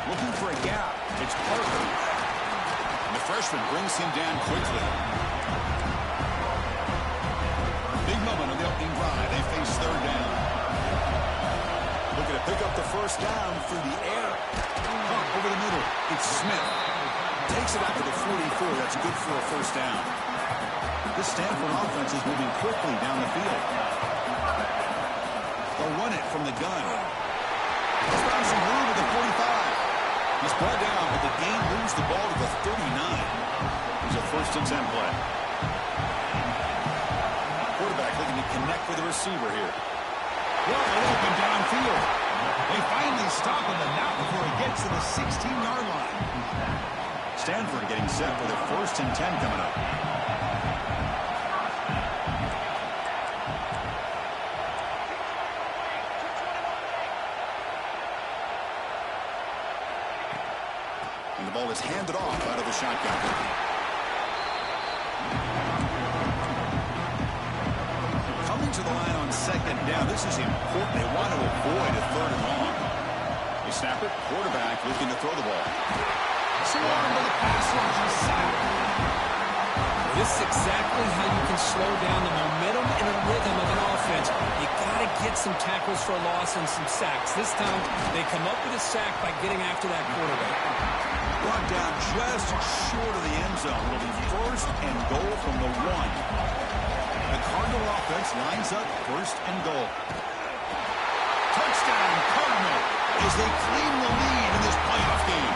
Looking for a gap. It's Parker. And the freshman brings him down quickly. Big moment on the opening drive. They face third down. Looking to pick up the first down through the air. Over the middle. It's Smith. Takes it out to the 44. That's good for a first down. This Stanford offense is moving quickly down the field. They'll run it from the gun. He's found some room at the 45. He's brought down, but the game moves the ball to the 39. Here's a 1st and 10 play. Quarterback looking to connect with the receiver here. Wide open downfield. They finally stop him, and not before he gets to the 16-yard line. Stanford getting set for their 1st and 10 coming up. And the ball is handed off out of the shotgun. Coming to the line on 2nd down. This is important. They want to avoid a 3rd and long. They snap it. Quarterback looking to throw the ball. Swarm to the pass rush and sack. This is exactly how you can slow down the momentum and the rhythm of an offense. You got to get some tackles for a loss and some sacks. This time, they come up with a sack by getting after that quarterback. Brought down just short of the end zone. Will be 1st and goal from the 1. The Cardinal offense lines up 1st and goal. Touchdown, Cardinal, as they claim the lead in this playoff game.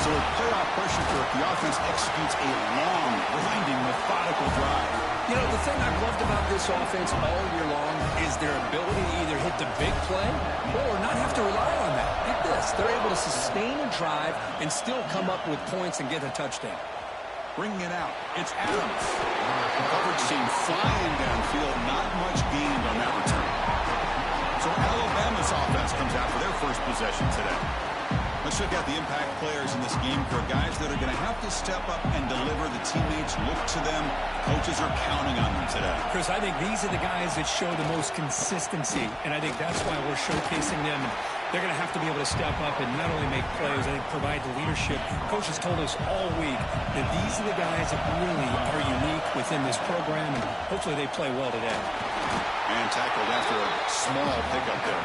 So with playoff pressure for the offense executes a long, grinding, methodical drive. You know, the thing I've loved about this offense all year long is their ability to either hit the big play or not have to rely on that. Like this, they're able to sustain a drive and still come up with points and get a touchdown. Bringing it out, it's Adams. The coverage team flying downfield, not much gained on that return. So Alabama's offense comes out for their first possession today. Let's check out the impact players in this game for guys that are going to have to step up and deliver. The teammates look to them. Coaches are counting on them today. Chris, I think these are the guys that show the most consistency, and I think that's why we're showcasing them. They're going to have to be able to step up and not only make plays, I think provide the leadership. Coaches told us all week that these are the guys that really are unique within this program, and hopefully they play well today. And tackled after a small pickup there.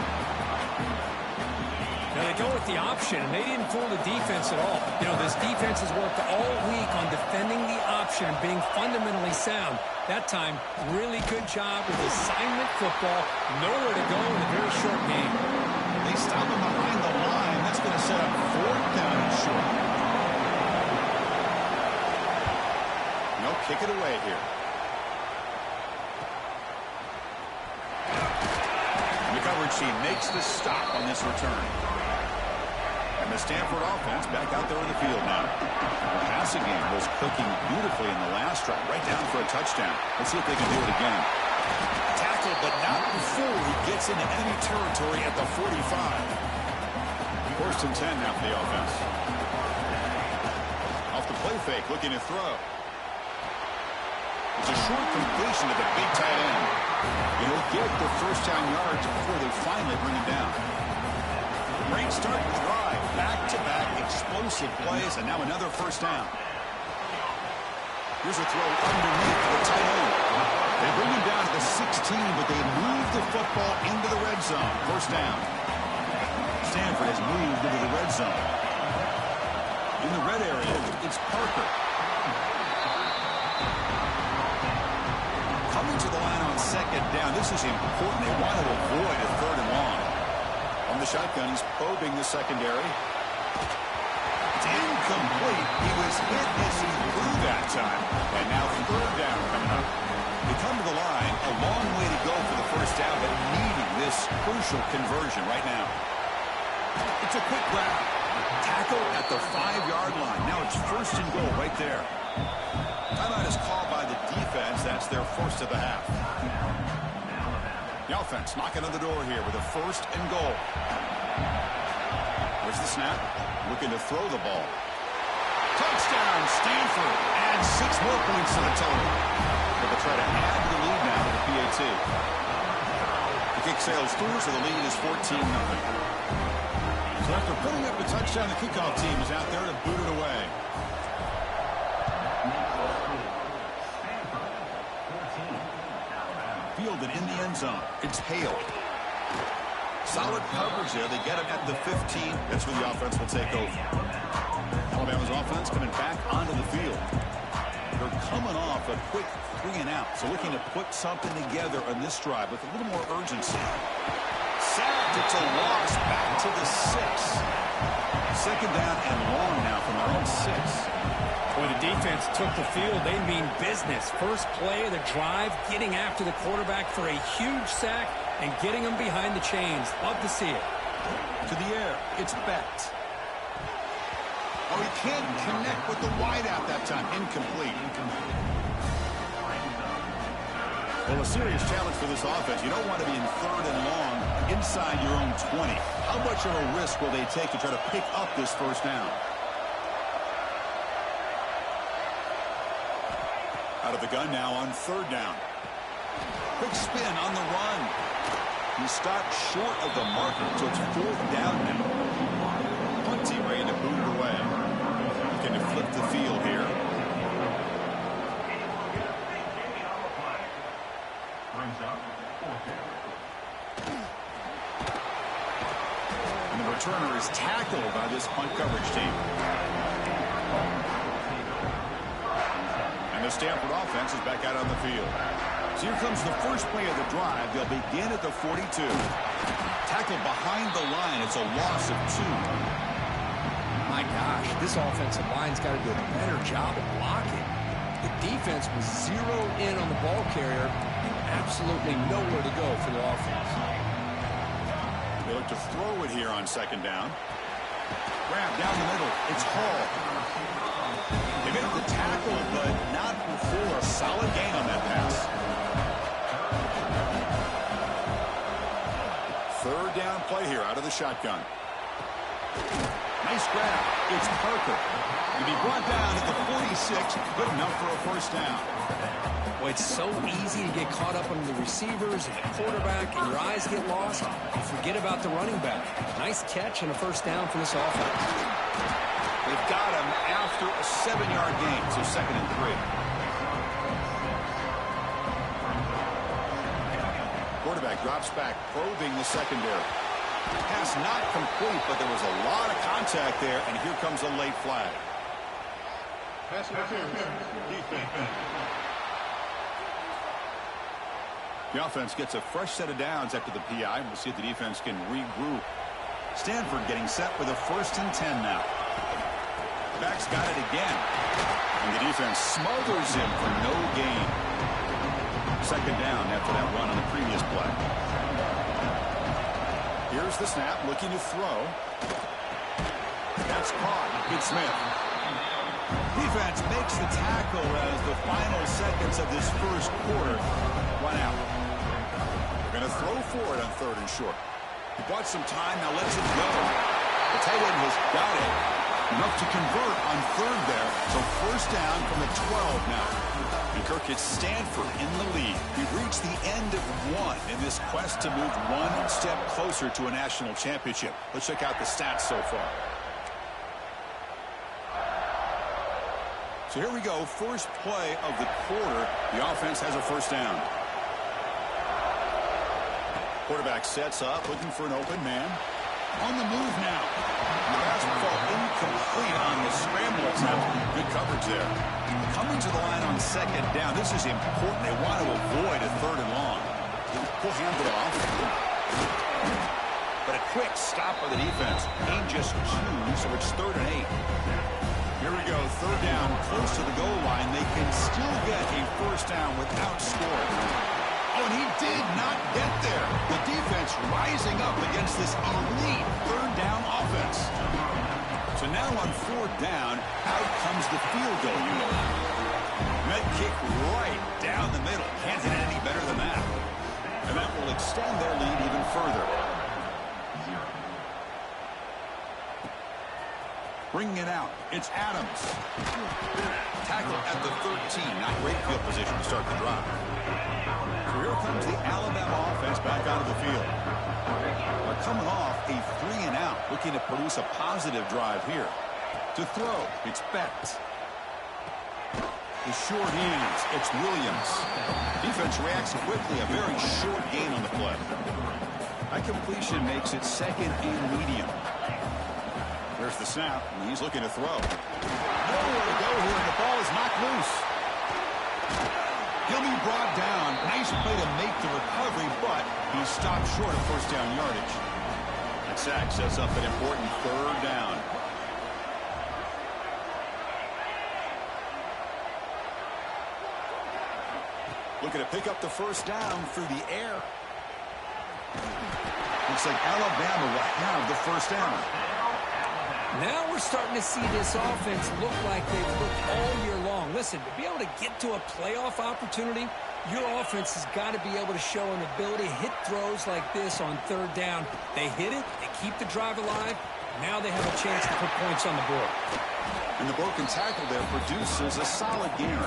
Now they go with the option, and they didn't fool the defense at all. You know, this defense has worked all week on defending the option and being fundamentally sound. That time, really good job with assignment football. Nowhere to go in a very short game. They stop him behind the line. That's going to set up 4th down and short. No, kick it away here. And the coverage team makes the stop on this return. And the Stanford offense back out there in the field now. The passing game was clicking beautifully in the last drive, right down for a touchdown. Let's see if they can do it again. Tackled, but not before he gets into enemy territory at the 45. 1st and 10 now for the offense. Off the play fake, looking to throw. It's a short completion to the big tight end. He'll get the 1st down yards before they finally bring him down. Great start to the drive. Back-to-back explosive plays, and now another 1st down. Here's a throw underneath the tight end. They bring him down to the 16, but they move the football into the red zone. 1st down. Stanford has moved into the red zone. In the red area, it's Parker. Coming to the line on 2nd down. This is important. They want to avoid a 3rd and long. On the shotgun, he's probing the secondary. Incomplete. He was hit as he threw that time. And now third down coming up. They come to the line. A long way to go for the first down, but needing this crucial conversion right now. It's a quick grab. Tackle at the 5-yard line. Now it's first and goal right there. Timeout is called by the defense. That's their first of the half. The offense knocking on the door here with a first and goal. Where's the snap? Looking to throw the ball. Touchdown, Stanford. Adds 6 more points to the total. They'll try to add the lead now to the PAT. The kick sails through, so the lead is 14-0. So after putting up a touchdown, the kickoff team is out there to boot it away. Fielded in the end zone. It's Hale. Solid coverage there. They get him at the 15. That's where the offense will take over. Alabama's offense coming back onto the field. They're coming off a quick 3 and out. So looking to put something together on this drive with a little more urgency. Sacked. It's a loss back to the 6. Second down and long now from their own 6. When the defense took the field, they mean business. First play of the drive, getting after the quarterback for a huge sack and getting him behind the chains. Love to see it. To the air. It's Becht. Oh, he can't connect with the wideout that time. Incomplete. Well, a serious challenge for this offense. You don't want to be in third and long inside your own 20. How much of a risk will they take to try to pick up this first down? Out of the gun now on third down. Quick spin on the run. He stopped short of the marker, so it's fourth down now. Punt team ready to boot it away. Looking to flip the field here. And the returner is tackled by this punt coverage team. And the Stanford offense is back out on the field. So here comes the first play of the drive. They'll begin at the 42. Tackled behind the line. It's a loss of 2. My gosh, this offensive line's got to do a better job of blocking. The defense was zeroed in on the ball carrier and absolutely nowhere to go for the offense. They look to throw it here on second down. Grab down the middle. It's Hall. They make the tackle, but not before. Solid gain on that pass. Third down play here out of the shotgun. Nice grab. It's Parker. To be brought down at the 46, good enough for a first down. Boy, it's so easy to get caught up on the receivers and the quarterback, and your eyes get lost. You forget about the running back. Nice catch and a first down for this offense. They've got him after a 7-yard gain, so second and 3. Quarterback drops back, probing the secondary. Pass not complete, but there was a lot of contact there, and here comes a late flag. Pass interference. Defense. The offense gets a fresh set of downs after the PI. We'll see if the defense can regroup. Stanford getting set for the first and 10 now. Back's got it again. And the defense smothers him for no gain. Second down after that run on the previous play. Here's the snap, looking to throw. That's caught. It's Smith. Defense makes the tackle as the final seconds of this first quarter run out. They're going to throw for it on third and short. He bought some time, now lets it go. The tight end has got it. Enough to convert on third there. So first down from the 12 now. And Kirk, it's Stanford in the lead. We've reached the end of one in this quest to move one step closer to a national championship. Let's check out the stats so far. So here we go. First play of the quarter. The offense has a first down. Quarterback sets up, looking for an open man. On the move now. The pass will fall incomplete on the scramble attempt. Good coverage there. Coming to the line on second down. This is important. They want to avoid a third and long. He'll hand it off. but a quick stop by the defense. Gain just 2, so it's 3rd and 8. Here we go, 3rd down, close to the goal line. They can still get a first down without scoring. Oh, and he did not get there. The defense rising up against this elite 3rd down offense. So now on 4th down, out comes the field goal unit. Med kick right down the middle. Can't hit it any better than that. And that will extend their lead even further. Bringing it out, it's Adams. Tackle at the 13. Not great field position to start the drive. So here comes the Alabama offense back onto the field. They're coming off a 3-and-out, looking to produce a positive drive here. To throw, it's Betts. The short hands, it's Williams. Defense reacts quickly, a very short gain on the play. That completion makes it 2nd and medium. There's the snap, and he's looking to throw. Nowhere to go here, and the ball is knocked loose. He'll be brought down. Nice play to make the recovery, but he stopped short of first down yardage. That sack sets up an important 3rd down. Looking to pick up the first down through the air. Looks like Alabama will have the first down. Now we're starting to see this offense look like they've looked all year long. Listen, to be able to get to a playoff opportunity, your offense has got to be able to show an ability to hit throws like this on 3rd down. They hit it, they keep the drive alive. Now they have a chance to put points on the board. And the broken tackle there produces a solid gain.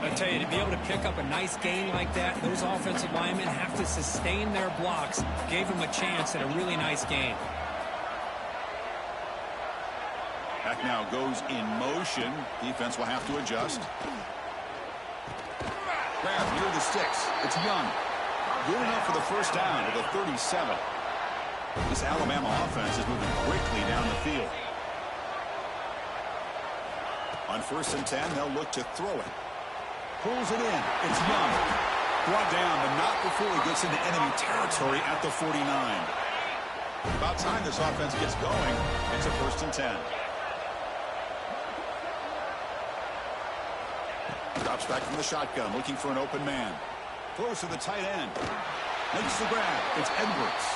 I tell you, to be able to pick up a nice gain like that, those offensive linemen have to sustain their blocks. Gave them a chance at a really nice gain. Back now goes in motion. Defense will have to adjust. Grab near the sticks. It's Young. Good enough for the first down to the 37. This Alabama offense is moving quickly down the field. On 1st and 10, they'll look to throw it. Pulls it in. It's Young. Brought down, but not before he gets into enemy territory at the 49. About time this offense gets going. It's a 1st and 10. Drops back from the shotgun, looking for an open man. Throws to the tight end. Makes the grab. It's Edwards.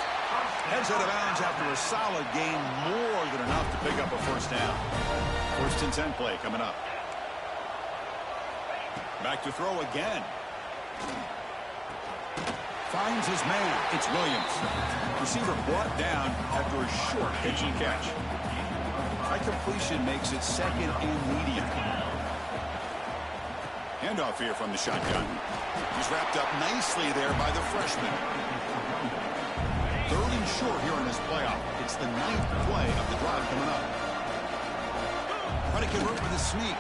Heads out of bounds after a solid gain, more than enough to pick up a first down. 1st and 10 play coming up. Back to throw again. Finds his man. It's Williams. Receiver brought down after a short pitch and catch. That completion makes it 2nd and medium. Handoff here from the shotgun. He's wrapped up nicely there by the freshman. 3rd and short here in this playoff. It's the 9th play of the drive coming up. Trying to convert with a sneak.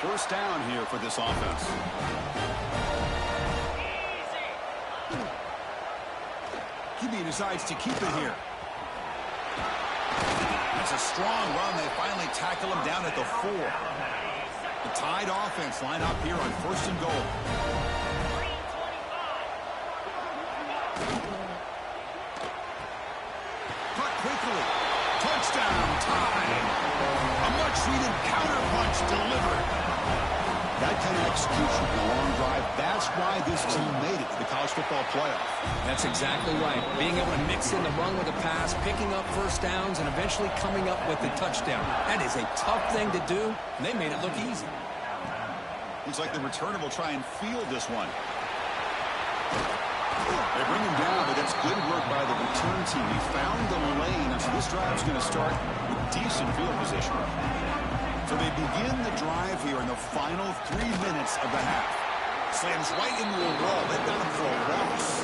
First down here for this offense. QB decides to keep it here. That's a strong run. They finally tackle him down at the 4. The tied offense line up here on 1st and goal. Cut quickly. Touchdown time. A much-needed counter-punch delivered. That kind of execution in a long drive, that's why this team made it to the college football playoff. That's exactly right. Being able to mix in the run with the pass, picking up first downs, and eventually coming up with the touchdown. That is a tough thing to do, and they made it look easy. Looks like the returner will try and field this one. They bring him down, but that's good work by the return team. He found the lane, and so this drive is going to start with decent field position. So they begin the drive here in the final 3 minutes of the half. Slams right into a wall. They've got him for a loss.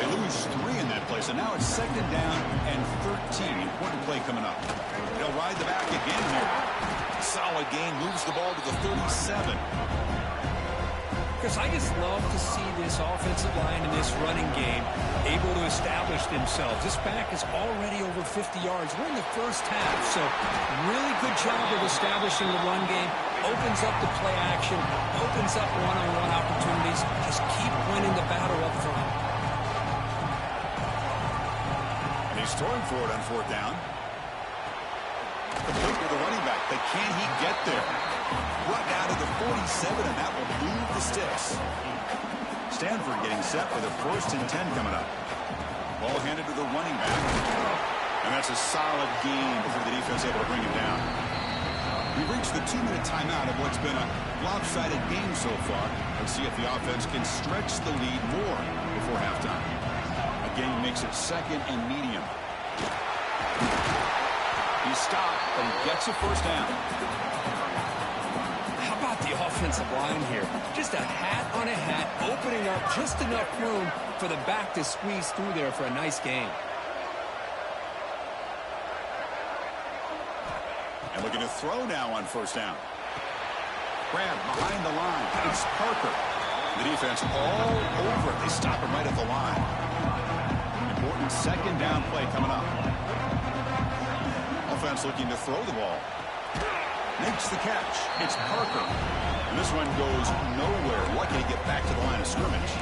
They lose 3 in that play, so now it's 2nd down and 13. Important play coming up. They'll ride the back again here. Solid gain, moves the ball to the 37. Chris, I just love to see this offensive line and this running game able to establish themselves. This back is already over 50 yards. We're in the first half, so really good job of establishing the run game. Opens up the play action, opens up one-on-one opportunities. Just keep winning the battle up front. And he's throwing for it on fourth down. Complete with the running back, but can he get there? Right out of the 47, and that will move the sticks. Stanford getting set for the 1st and 10 coming up. Ball handed to the running back. And that's a solid gain before the defense able to bring it down. We've reached the 2-minute timeout of what's been a lopsided game so far. Let's see if the offense can stretch the lead more before halftime. Again, makes it 2nd and medium. He stopped, but he gets a first down. How about the offensive line here? Just a hat on a hat, opening up just enough room for the back to squeeze through there for a nice gain. And looking to throw now on first down. Grab behind the line. It's Parker. The defense all over it. They stop him right at the line. Important 2nd down play coming up. Offense looking to throw the ball. Makes the catch. It's Parker. And this one goes nowhere. Lucky to get back to the line of scrimmage.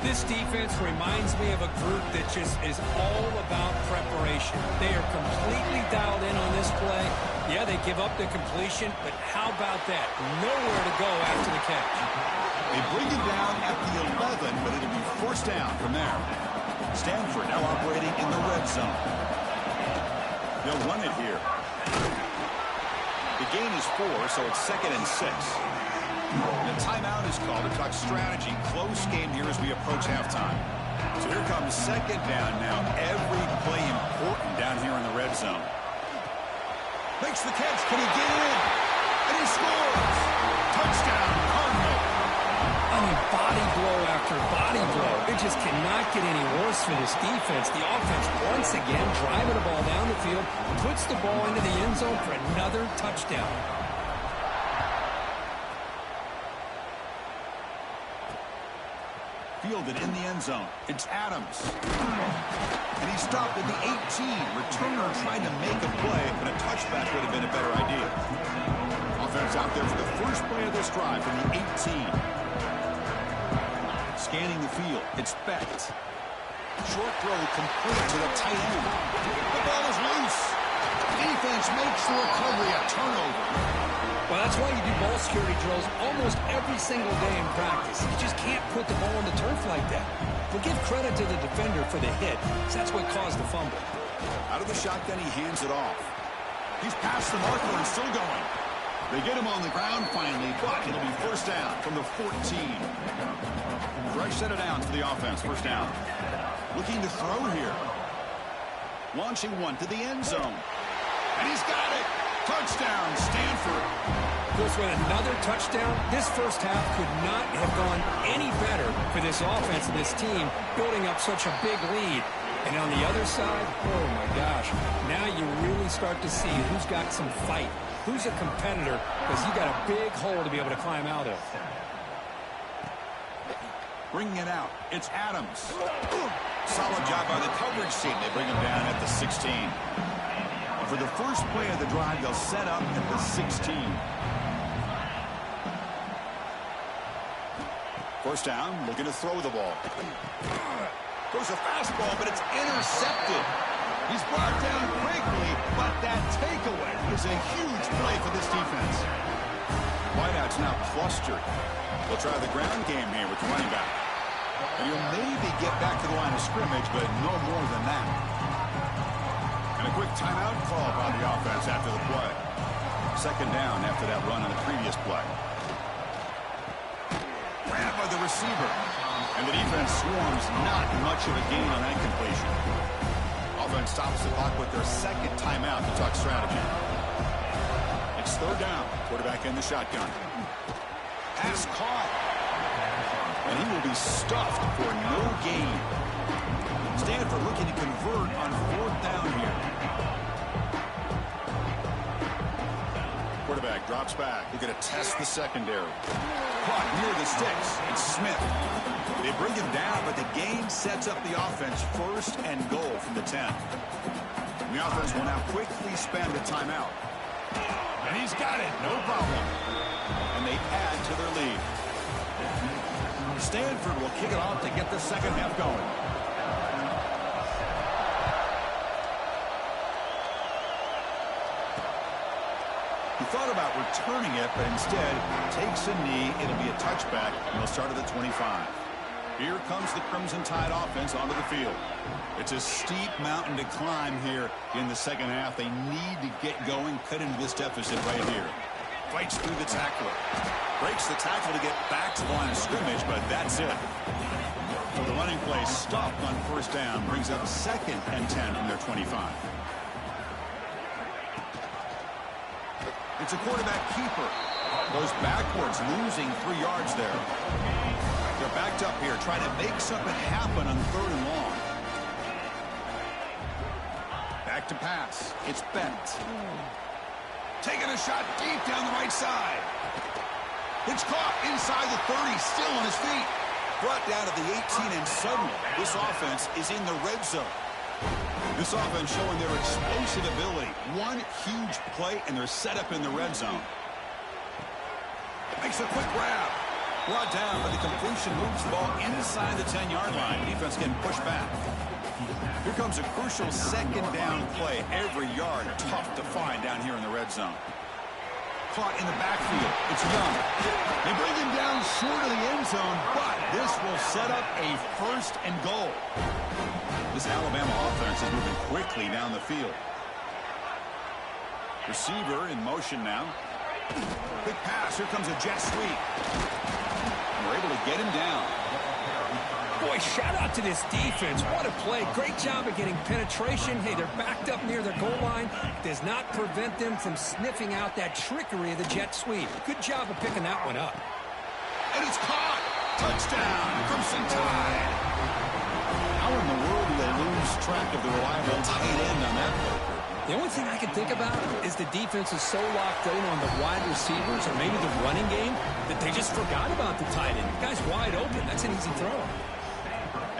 This defense reminds me of a group that just is all about preparation. They are completely dialed in on this play. Yeah, they give up the completion, but how about that? Nowhere to go after the catch. They bring it down at the 11, but it'll be 1st down from there. Stanford now operating in the red zone. They'll run it here. The gain is 4, so it's 2nd and 6. The timeout is called to talk strategy. Close game here as we approach halftime. So here comes 2nd down now. Every play important down here in the red zone. Makes the catch. Can he get in? And he scores. Touchdown, Cardinal. I mean, body blow after body blow. It just cannot get any worse for this defense. The offense, once again, driving the ball down the field, puts the ball into the end zone for another touchdown. Fielded in the end zone. It's Adams. And he stopped at the 18. Returner trying to make a play, but a touchback would have been a better idea. Offense out there for the first play of this drive from the 18. Scanning the field. It's Becht. Short throw complete to the tight end. The ball is loose. Defense makes the recovery. A turnover. Well, that's why you do ball security drills almost every single day in practice. You just can't put the ball on the turf like that. But give credit to the defender for the hit, because that's what caused the fumble. Out of the shotgun, he hands it off. He's past the marker and still going. They get him on the ground finally, but it'll be 1st down from the 14. Fresh set of downs for the offense. 1st down. Looking to throw here. Launching one to the end zone. And he's got it. Touchdown, Stanford. Goes with another touchdown. This first half could not have gone any better for this offense and this team, building up such a big lead. And on the other side, oh my gosh, now you really start to see who's got some fight, who's a competitor, because you got a big hole to be able to climb out of. Bringing it out, it's Adams. Solid job by the coverage team. They bring him down at the 16. For the first play of the drive, they'll set up at the 16. 1st down, looking to throw the ball. Goes a fastball, but it's intercepted. He's brought down quickly, but that takeaway is a huge play for this defense. Wideout's now clustered. They'll try the ground game here with the running back. And he'll maybe get back to the line of scrimmage, but no more than that. And a quick timeout call by the offense after the play. 2nd down after that run on the previous play. Grab by the receiver. And the defense swarms. Not much of a gain on that completion. Offense stops the clock with their 2nd timeout to talk strategy. It's 3rd down. Quarterback in the shotgun. Pass caught. And he will be stuffed for no gain. Stanford looking to convert on 4th down here. Quarterback drops back. We're going to test the secondary. Caught near the sticks. It's Smith. They bring him down, but the gain 6 sets up the offense first and goal from the 10. The offense will now quickly spend a timeout. And he's got it. No problem. And they add to their lead. Stanford will kick it off to get the second half going. He thought about returning it, but instead takes a knee. It'll be a touchback, and they'll start at the 25. Here comes the Crimson Tide offense onto the field. It's a steep mountain to climb here in the second half. They need to get going, cut into this deficit right here. Fights through the tackler. Breaks the tackle to get back to the line of scrimmage, but that's it. So the running play stopped on first down, brings up 2nd and 10 from their 25. It's a quarterback keeper. Goes backwards, losing 3 yards there. They're backed up here, trying to make something happen on 3rd and long. Back to pass. It's Bent. Taking a shot deep down the right side. It's caught inside the 30, still on his feet. Brought down to the 18, and suddenly this offense is in the red zone. This offense showing their explosive ability. One huge play, and they're set up in the red zone. Makes a quick grab. Brought down, but the completion moves the ball inside the 10-yard line. Defense getting pushed back. Here comes a crucial 2nd down play. Every yard tough to find down here in the red zone. Caught in the backfield. It's Young. They bring him down short of the end zone, but this will set up a 1st and goal. This Alabama offense is moving quickly down the field. Receiver in motion now. Big pass. Here comes a jet sweep. And we're able to get him down. Boy, shout out to this defense. What a play. Great job of getting penetration. Hey, they're backed up near their goal line. Does not prevent them from sniffing out that trickery of the jet sweep. Good job of picking that one up. And it's caught. Touchdown, Crimson Tide. How in the world do they lose track of the reliable tight end on that play? The only thing I can think about is the defense is so locked in on the wide receivers or maybe the running game that they just forgot about the tight end. The guy's wide open. That's an easy throw.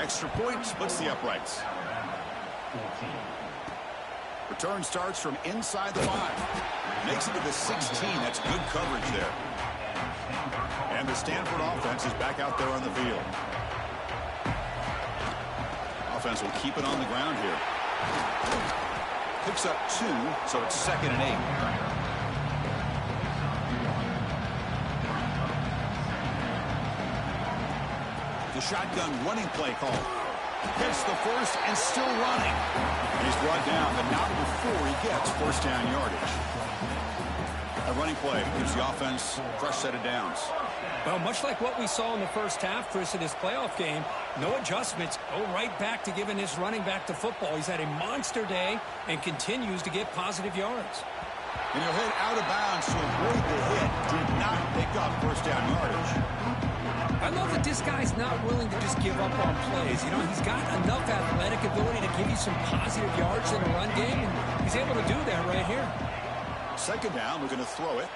Extra point splits the uprights. Return starts from inside the 5. Makes it to the 16. That's good coverage there. And the Stanford offense is back out there on the field. Offense will keep it on the ground here. Picks up 2, so it's 2nd and 8. The shotgun running play call. Gets the 1st and still running. And he's brought down, but not before he gets 1st down yardage. A running play gives the offense a fresh set of downs. Well, much like what we saw in the first half, Chris, of this playoff game, no adjustments. Go right back to giving his running back the football. He's had a monster day and continues to get positive yards. And he'll head out of bounds to avoid the hit. Did not pick up 1st down yardage. I love that this guy's not willing to just give up on plays. You know, he's got enough athletic ability to give you some positive yards in the run game, and he's able to do that right here. 2nd down, we're going to throw it.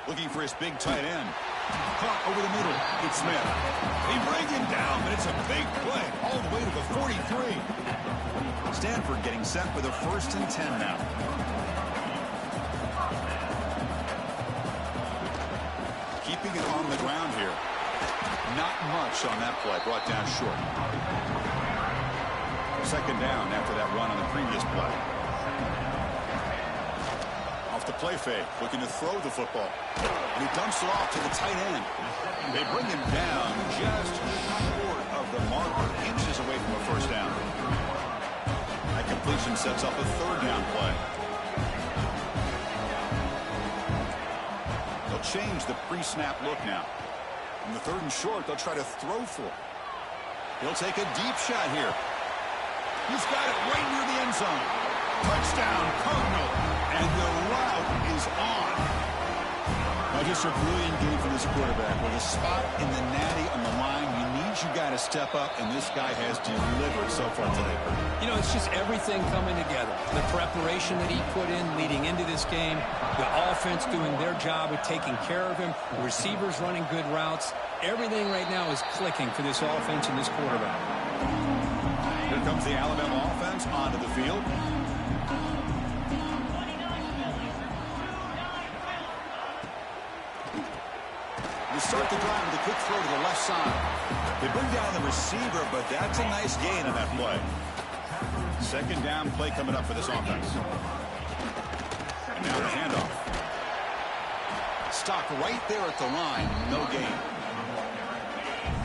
Looking for his big tight end. Caught over the middle. It's Smith. They bring him down, but it's a big play all the way to the 43. Stanford getting set for the 1st and 10 now. Keeping it on the ground here. Not much on that play. Brought down short. 2nd down after that run on the previous play. Off the play fake, looking to throw the football. And he dumps it off to the tight end. They bring him down just short of the marker, inches away from a 1st down. That completion sets up a 3rd down play. They'll change the pre-snap look now. In the 3rd and short, they'll try to throw for it. He'll take a deep shot here. He's got it right near the end zone. Touchdown, Cardinal. And the route is on. Now, just a brilliant game for this quarterback. With a spot in the natty on the line, you need your guy to step up, and this guy has delivered so far today. You know, it's just everything coming together. The preparation that he put in leading into this game, the offense doing their job of taking care of him, the receivers running good routes. Everything right now is clicking for this offense and this quarterback. Here comes the Alabama offense onto the field. They start the drive with a quick throw to the left side. They bring down the receiver, but that's a nice gain on that play. Second down play coming up for this offense. And now the handoff. Stopped right there at the line. No gain.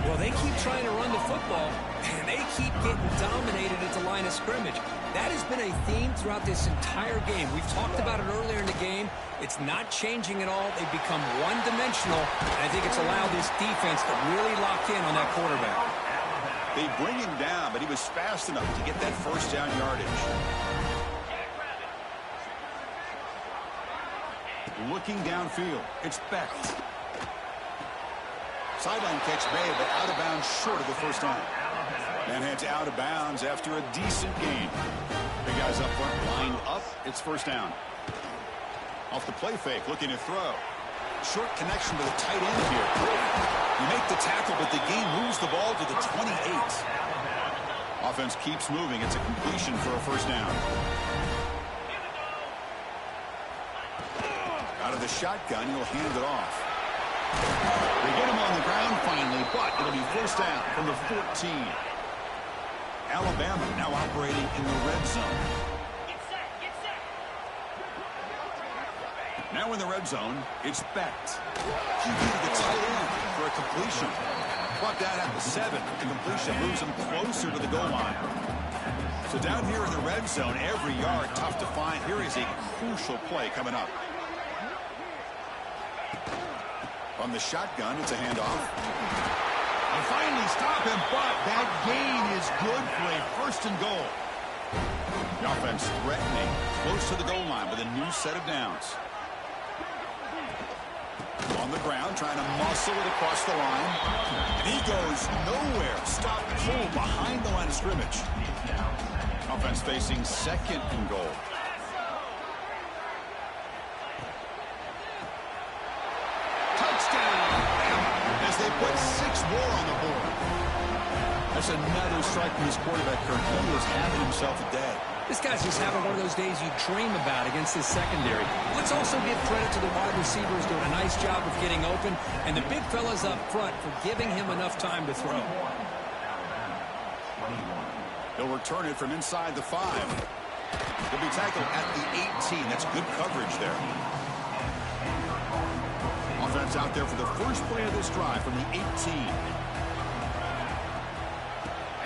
Well, they keep trying to run the football, and they keep getting dominated at the line of scrimmage. That has been a theme throughout this entire game. We've talked about it earlier in the game. It's not changing at all. They've become one-dimensional, and I think it's allowed this defense to really lock in on that quarterback. They bring him down, but he was fast enough to get that first down yardage. Looking downfield, it's Beck. Sideline catch made, but out of bounds short of the first down. And heads out of bounds after a decent gain. The guys up front lined up. It's first down. Off the play fake, looking to throw. Short connection to the tight end here. You make the tackle, but the game moves the ball to the 28. Offense keeps moving. It's a completion for a first down. Out of the shotgun, he'll hand it off. They get him on the ground finally, but it'll be first down from the 14. Alabama now operating in the red zone. Now in the red zone, it's Becht. He beat the tight end for a completion. Brought down at the 7. The completion moves him closer to the goal line. So down here in the red zone, every yard tough to find. Here is a crucial play coming up. From the shotgun, it's a handoff. They finally stop him, but that gain is good for a first and goal. The offense threatening, close to the goal line with a new set of downs. On the ground, trying to muscle it across the line. And he goes nowhere. Stop pull behind the line of scrimmage. Offense facing second and goal. They put 6 more on the board. That's another strike from his quarterback, Kirk. He was having himself a day. This guy's just having one of those days you dream about against his secondary. Let's also give credit to the wide receivers doing a nice job of getting open, and the big fellas up front for giving him enough time to throw. He'll return it from inside the 5. He'll be tackled at the 18. That's good coverage there. Offense out there for the first play of this drive from the 18.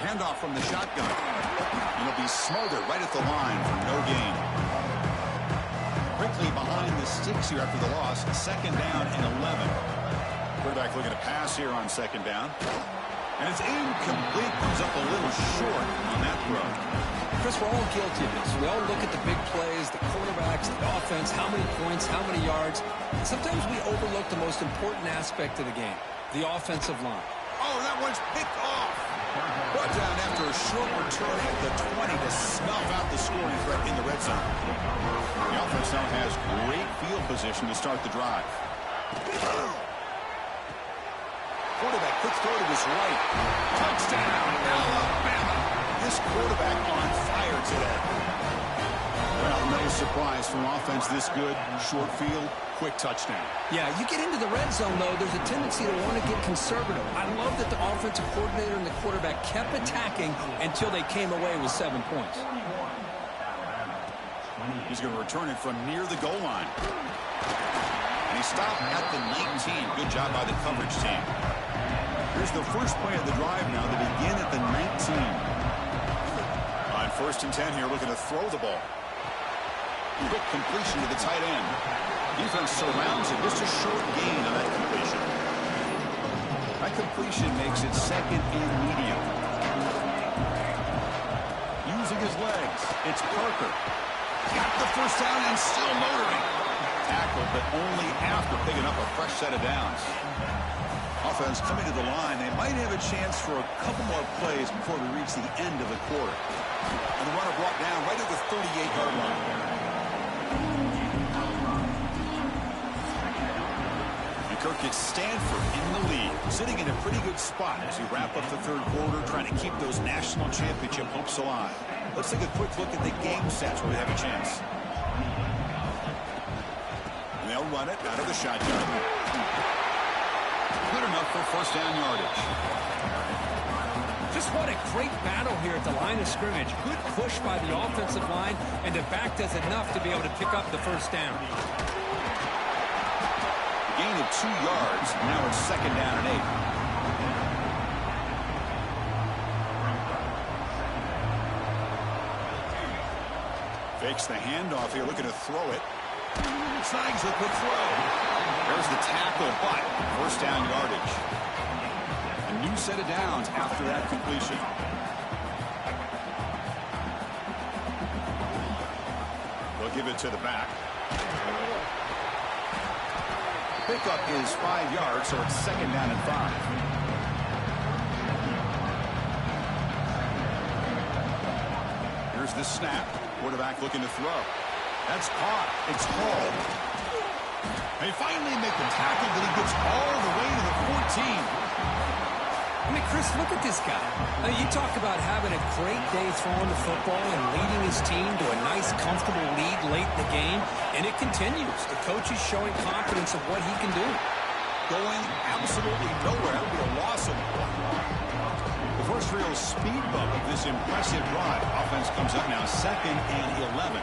Handoff from the shotgun. And it'll be smothered right at the line for no gain. Quickly behind the sticks here after the loss. Second down and 11. Quarterback looking to pass here on second down. And it's incomplete. Comes up a little short on that throw. Chris, we're all guilty of this. We all look at the big plays, the quarterbacks, the offense, how many points, how many yards. And sometimes we overlook the most important aspect of the game, the offensive line. Oh, that one's picked off. Brought down after a short return at the 20 to snuff out the scoring threat in the red zone. The offense now has great field position to start the drive. Quarterback, quick throw to his right. Touchdown, Alabama. This quarterback on fire today. Well, no surprise from offense this good. Short field, quick touchdown. Yeah, you get into the red zone, though, there's a tendency to want to get conservative. I love that the offensive coordinator and the quarterback kept attacking until they came away with 7 points. He's going to return it from near the goal line. And he stopped at the 19. Good job by the coverage team. Here's the first play of the drive now. They begin at the 19. On first and 10 here, looking to throw the ball. Quick completion to the tight end. Defense surrounds it. Just a short gain on that completion. That completion makes it second and medium. Using his legs, it's Parker. Got the first down and still motoring. Tackle, but only after picking up a fresh set of downs. Offense coming to the line. They might have a chance for a couple more plays before we reach the end of the quarter. And the runner brought down right at the 38-yard line. He Kirk, it's Stanford in the lead, sitting in a pretty good spot as we wrap up the third quarter, trying to keep those national championship hopes alive. Let's take a quick look at the game stats where we have a chance. And they'll run it out of the shotgun. Good enough for first down yardage. Just what a great battle here at the line of scrimmage. Good push by the offensive line, and the back does enough to be able to pick up the first down. Gain of 2 yards. Now it's second down and 8. Fakes the handoff here, looking to throw it. Snags a quick throw. There's the tackle, but first down yardage. A new set of downs after that completion. They'll give it to the back. Pickup is 5 yards, so it's second down and 5. Here's the snap. Quarterback looking to throw. That's caught. It's called. They finally make the tackle, but he gets all the way to the 14. I mean, Chris, look at this guy. You talk about having a great day throwing the football and leading his team to a nice, comfortable lead late in the game, and it continues. The coach is showing confidence of what he can do. Going absolutely nowhere. That'll be a loss of 1. The first real speed bump of this impressive drive. Offense comes up now, 2nd and 11.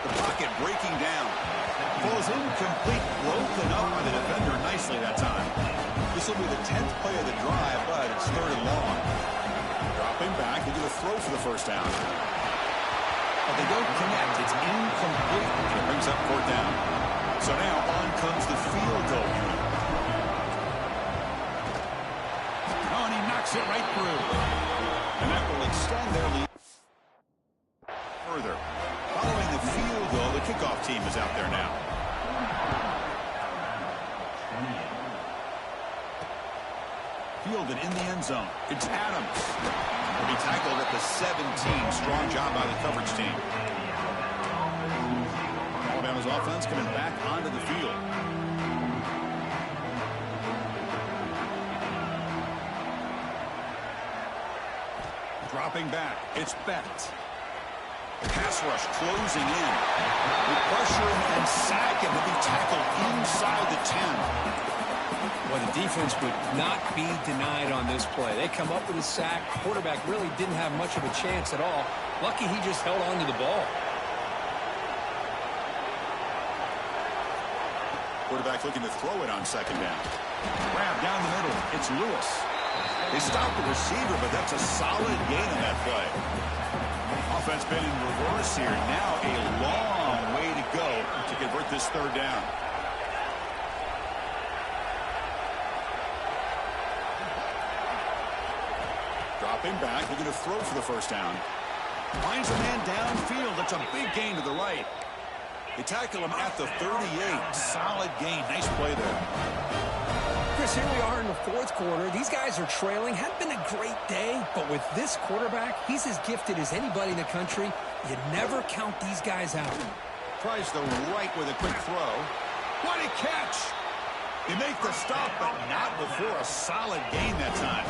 The pocket breaking down. Falls incomplete, broken up by the defender nicely that time. This will be the 10th play of the drive, but it's 3rd and long. Dropping back, they do a throw for the first down. But they don't connect. It's incomplete. And it brings up 4th down. So now on comes the field goal. Oh, and he knocks it right through. And that will extend their lead further. Following the field goal, the kickoff team is out there now. Fielded in the end zone. It's Adams. He'll be tackled at the 17. Strong job by the coverage team. Alabama's offense coming back onto the field. Dropping back. It's Becht. Pass rush closing in. With pressure and sack, and he'll be tackled inside the 10. Well, the defense would not be denied on this play. They come up with a sack. Quarterback really didn't have much of a chance at all. Lucky he just held on to the ball. Quarterback looking to throw it on 2nd down. Grab down the middle. It's Lewis. They stop the receiver, but that's a solid gain on that play. Offense been in reverse here. Now a long way to go to convert this 3rd down. Dropping back, looking to throw for the first down. Finds a man downfield. That's a big gain to the right. They tackle him at the 38. Solid gain. Nice play there. Chris, here we are in the 4th quarter. These guys are trailing. Hadn't been a great day, but with this quarterback, he's as gifted as anybody in the country. You never count these guys out. Tries the right with a quick throw. What a catch! They make the stop, but not before a solid gain that time.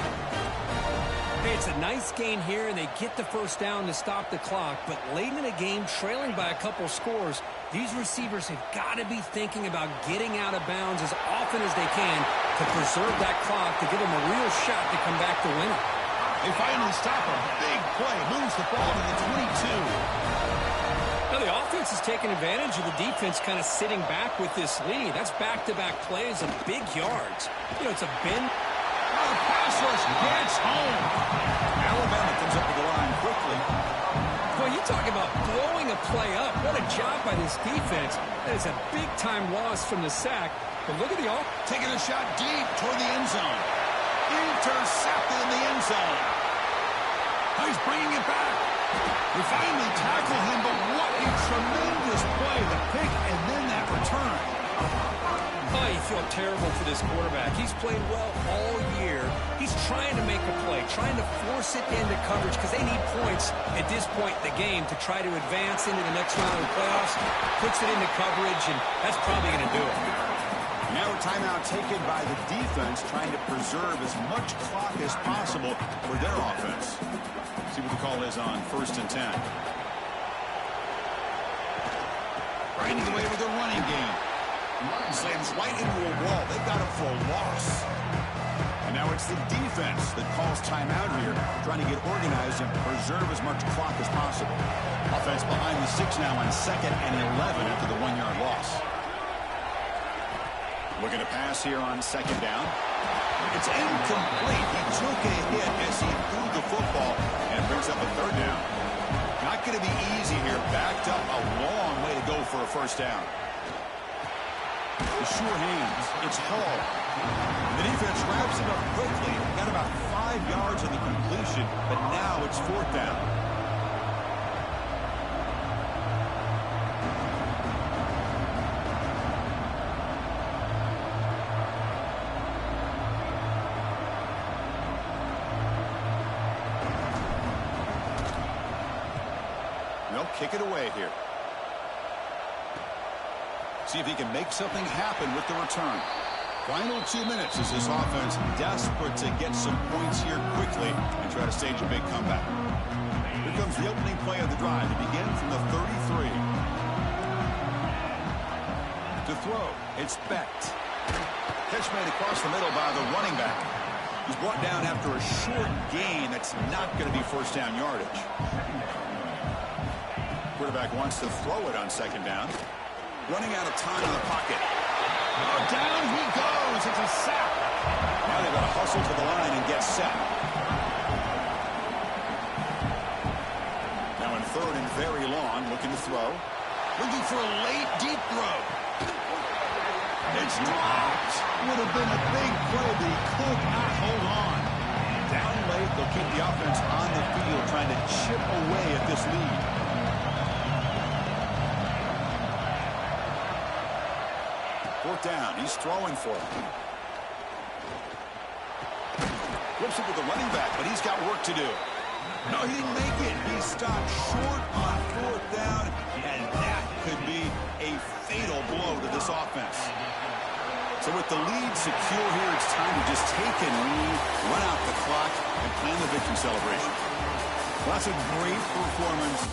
Hey, it's a nice gain here, and they get the first down to stop the clock. But late in the game, trailing by a couple scores, these receivers have got to be thinking about getting out of bounds as often as they can to preserve that clock to give them a real shot to come back to win it. They finally stop him. Big play. Moves the ball to the 22. Now, the offense is taking advantage of the defense kind of sitting back with this lead. That's back-to-back plays of big yards. You know, it's a bend. The pass rush gets home. Alabama comes up to the line quickly. Well, you talk about blowing a play up. What a job by this defense. That is a big-time loss from the sack. But look at the all. Taking a shot deep toward the end zone. Intercepted in the end zone. Oh, he's bringing it back. They finally tackle him, but what a tremendous play. The pick and then that return. Oh, you feel terrible for this quarterback. He's played well all year. He's trying to make a play, trying to force it into coverage because they need points at this point in the game to try to advance into the next round of the playoffs. Puts it into coverage, and that's probably going to do it. Now a timeout taken by the defense, trying to preserve as much clock as possible for their offense. See what the call is on 1st and 10. Grinding away with a running game. Slams right into a wall. They got him for a loss. And now it's the defense that calls timeout here, trying to get organized and preserve as much clock as possible. Offense behind the 6 now on 2nd and 11 after the 1-yard loss. Looking to pass here on 2nd down. It's incomplete. He took a hit as he threw the football and brings up a 3rd down. Not going to be easy here. Backed up a long way to go for a 1st down. The sure hands. It's Hall. The defense wraps it up quickly. Got about 5 yards on the completion, but now it's 4th down. They'll kick it away here. See if he can make something happen with the return. Final 2 minutes as this offense desperate to get some points here quickly and try to stage a big comeback. Here comes the opening play of the drive. It begins from the 33. To throw, it's Becht. Catch made across the middle by the running back. He's brought down after a short gain that's not going to be 1st down yardage. Quarterback wants to throw it on 2nd down. Running out of time in the pocket. Oh, down he goes. It's a sack. Now they've got to hustle to the line and get set. Now in 3rd and very long, looking to throw. Looking for a late deep throw. It's dropped. Would have been a big play, but he could not hold on. Down late, they'll keep the offense on the field, trying to chip away at this lead. 4th down. He's throwing for it. Flips it to the running back, but he's got work to do. No, he didn't make it. He stopped short on 4th down, and that could be a fatal blow to this offense. So with the lead secure here, it's time to just take a knee, run out the clock, and plan the victory celebration. Well, that's a great performance.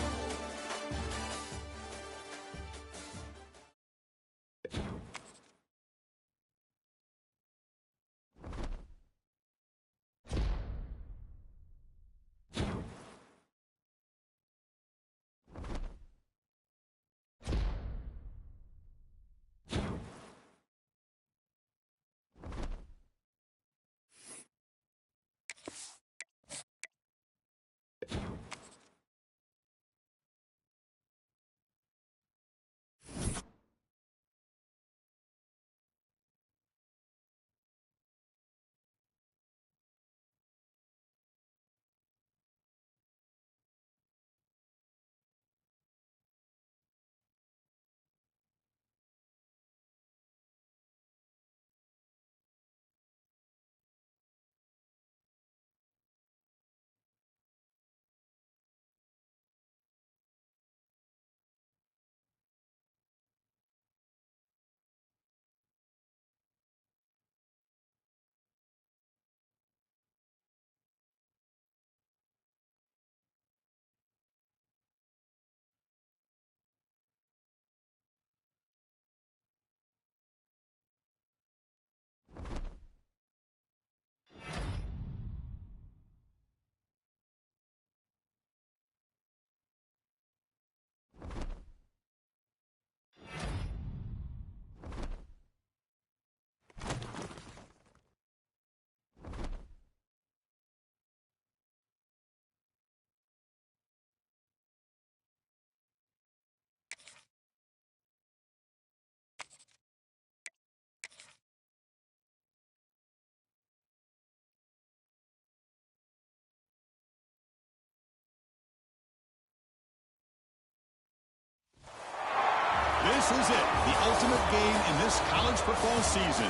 This is it, the ultimate game in this college football season.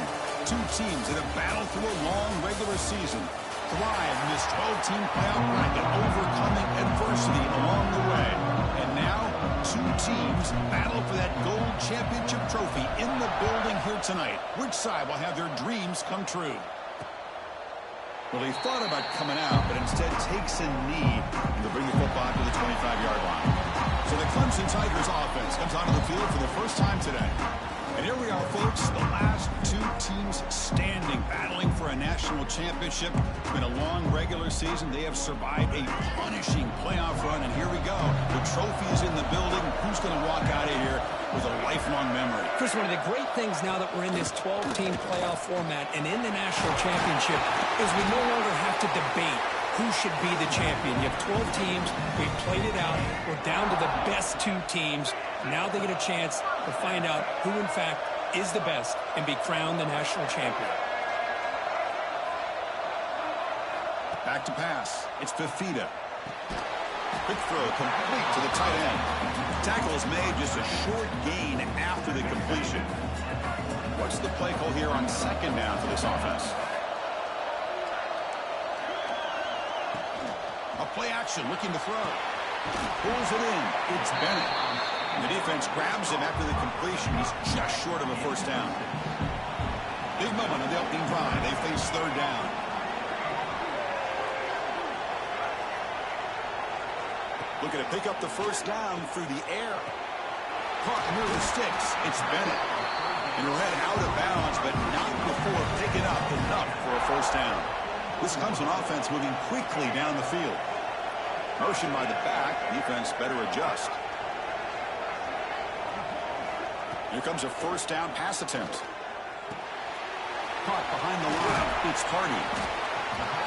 2 teams that have battled through a long regular season, thrive in this 12-team playoff bracket, overcoming adversity along the way. And now, 2 teams battle for that gold championship. championship trophy in the building here tonight. Which side will have their dreams come true? Well, he thought about coming out, but instead takes a knee to bring the football to the 25-yard line. So the Clemson Tigers offense comes onto the field for the first time today. And here we are, folks, the last two teams standing, battling for a national championship. It's been a long regular season. They have survived a punishing playoff run, and here we go. The trophy is in the building. Who's going to walk out of here with a lifelong memory? Chris, one of the great things now that we're in this 12-team playoff format and in the national championship is we no longer have to debate who should be the champion. You have 12 teams. We've played it out. We're down to the best two teams. Now they get a chance to find out who, in fact, is the best and be crowned the national champion. Back to pass. It's Fafita. Quick throw complete to the tight end. Tackle is made, just a short gain after the completion. What's the play call here on second down for this offense? A play action, looking to throw. Pulls it in. It's Bennett. And the defense grabs him after the completion. He's just short of a first down. Big moment on the opening drive. They face third down. Looking to pick up the first down through the air. Caught near the sticks. It's Bennett. And he'll head out of bounds, but not before picking up enough for a first down. This comes an offense moving quickly down the field. Motion by the back. Defense better adjust. Here comes a first down pass attempt. Caught behind the line. It's Hardy.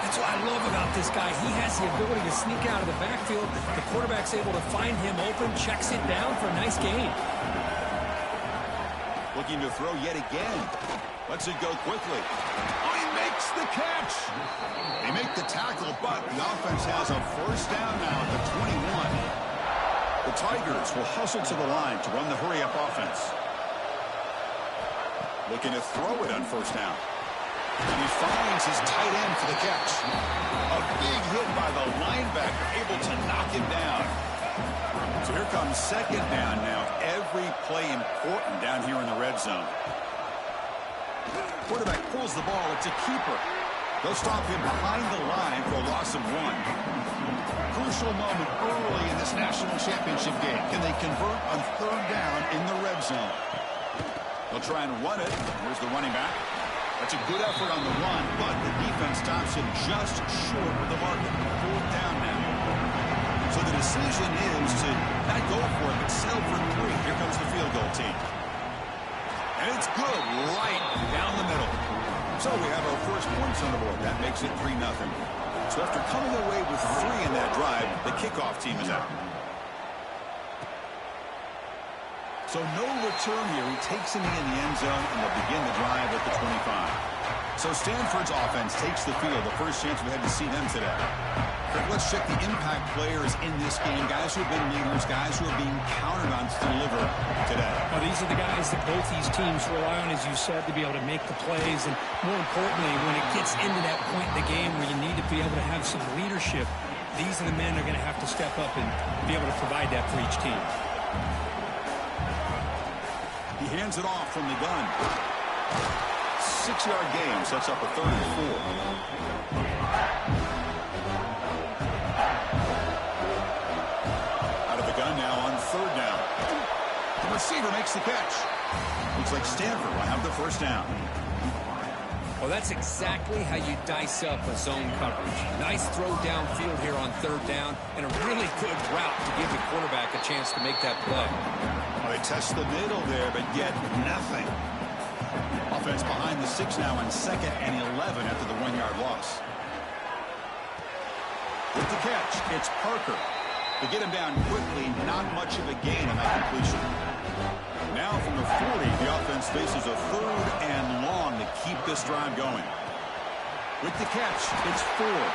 That's what I love about this guy. He has the ability to sneak out of the backfield. The quarterback's able to find him open, checks it down for a nice gain. Looking to throw yet again. Lets it go quickly. Oh, he makes the catch. They make the tackle, but the offense has a first down now at the 21. The Tigers will hustle to the line to run the hurry-up offense. Looking to throw it on first down. And he finds his tight end for the catch. A big hit by the linebacker, able to knock him down. So here comes second down now. Every play important down here in the red zone. Quarterback pulls the ball. It's a keeper. They'll stop him behind the line for a loss of 1. Crucial moment early in this national championship game. Can they convert on third down in the red zone? They'll try and run it. Here's the running back. That's a good effort on the run, but the defense stops him just short of the mark. Fourth down now. So the decision is to not go for it, but settle for 3. Here comes the field goal team. And it's good right down the middle. So we have our first points on the board. That makes it 3-0. So after coming away with 3 in that drive, the kickoff team is out. So no return here. He takes a knee in the end zone, and they'll begin the drive at the 25. So Stanford's offense takes the field. The first chance we had to see them today. Let's check the impact players in this game. Guys who have been leaders, guys who are being counted on to deliver today. Well, these are the guys that both these teams rely on, as you said, to be able to make the plays. And more importantly, when it gets into that point in the game where you need to be able to have some leadership, these are the men that are going to have to step up and be able to provide that for each team. He hands it off from the gun. 6-yard gain sets up a 3rd and 4. Out of the gun now on 3rd down. The receiver makes the catch. Looks like Stanford will have the first down. Well, that's exactly how you dice up a zone coverage. Nice throw downfield here on 3rd down, and a really good route to give the quarterback a chance to make that play. Well, they test the middle there, but yet nothing. Offense behind the 6 now on 2nd and 11 after the 1-yard loss. With the catch, it's Parker. To get him down quickly, not much of a gain on that completion. Now from the 40, the offense faces a 3rd and long to keep this drive going. With the catch, it's Ford.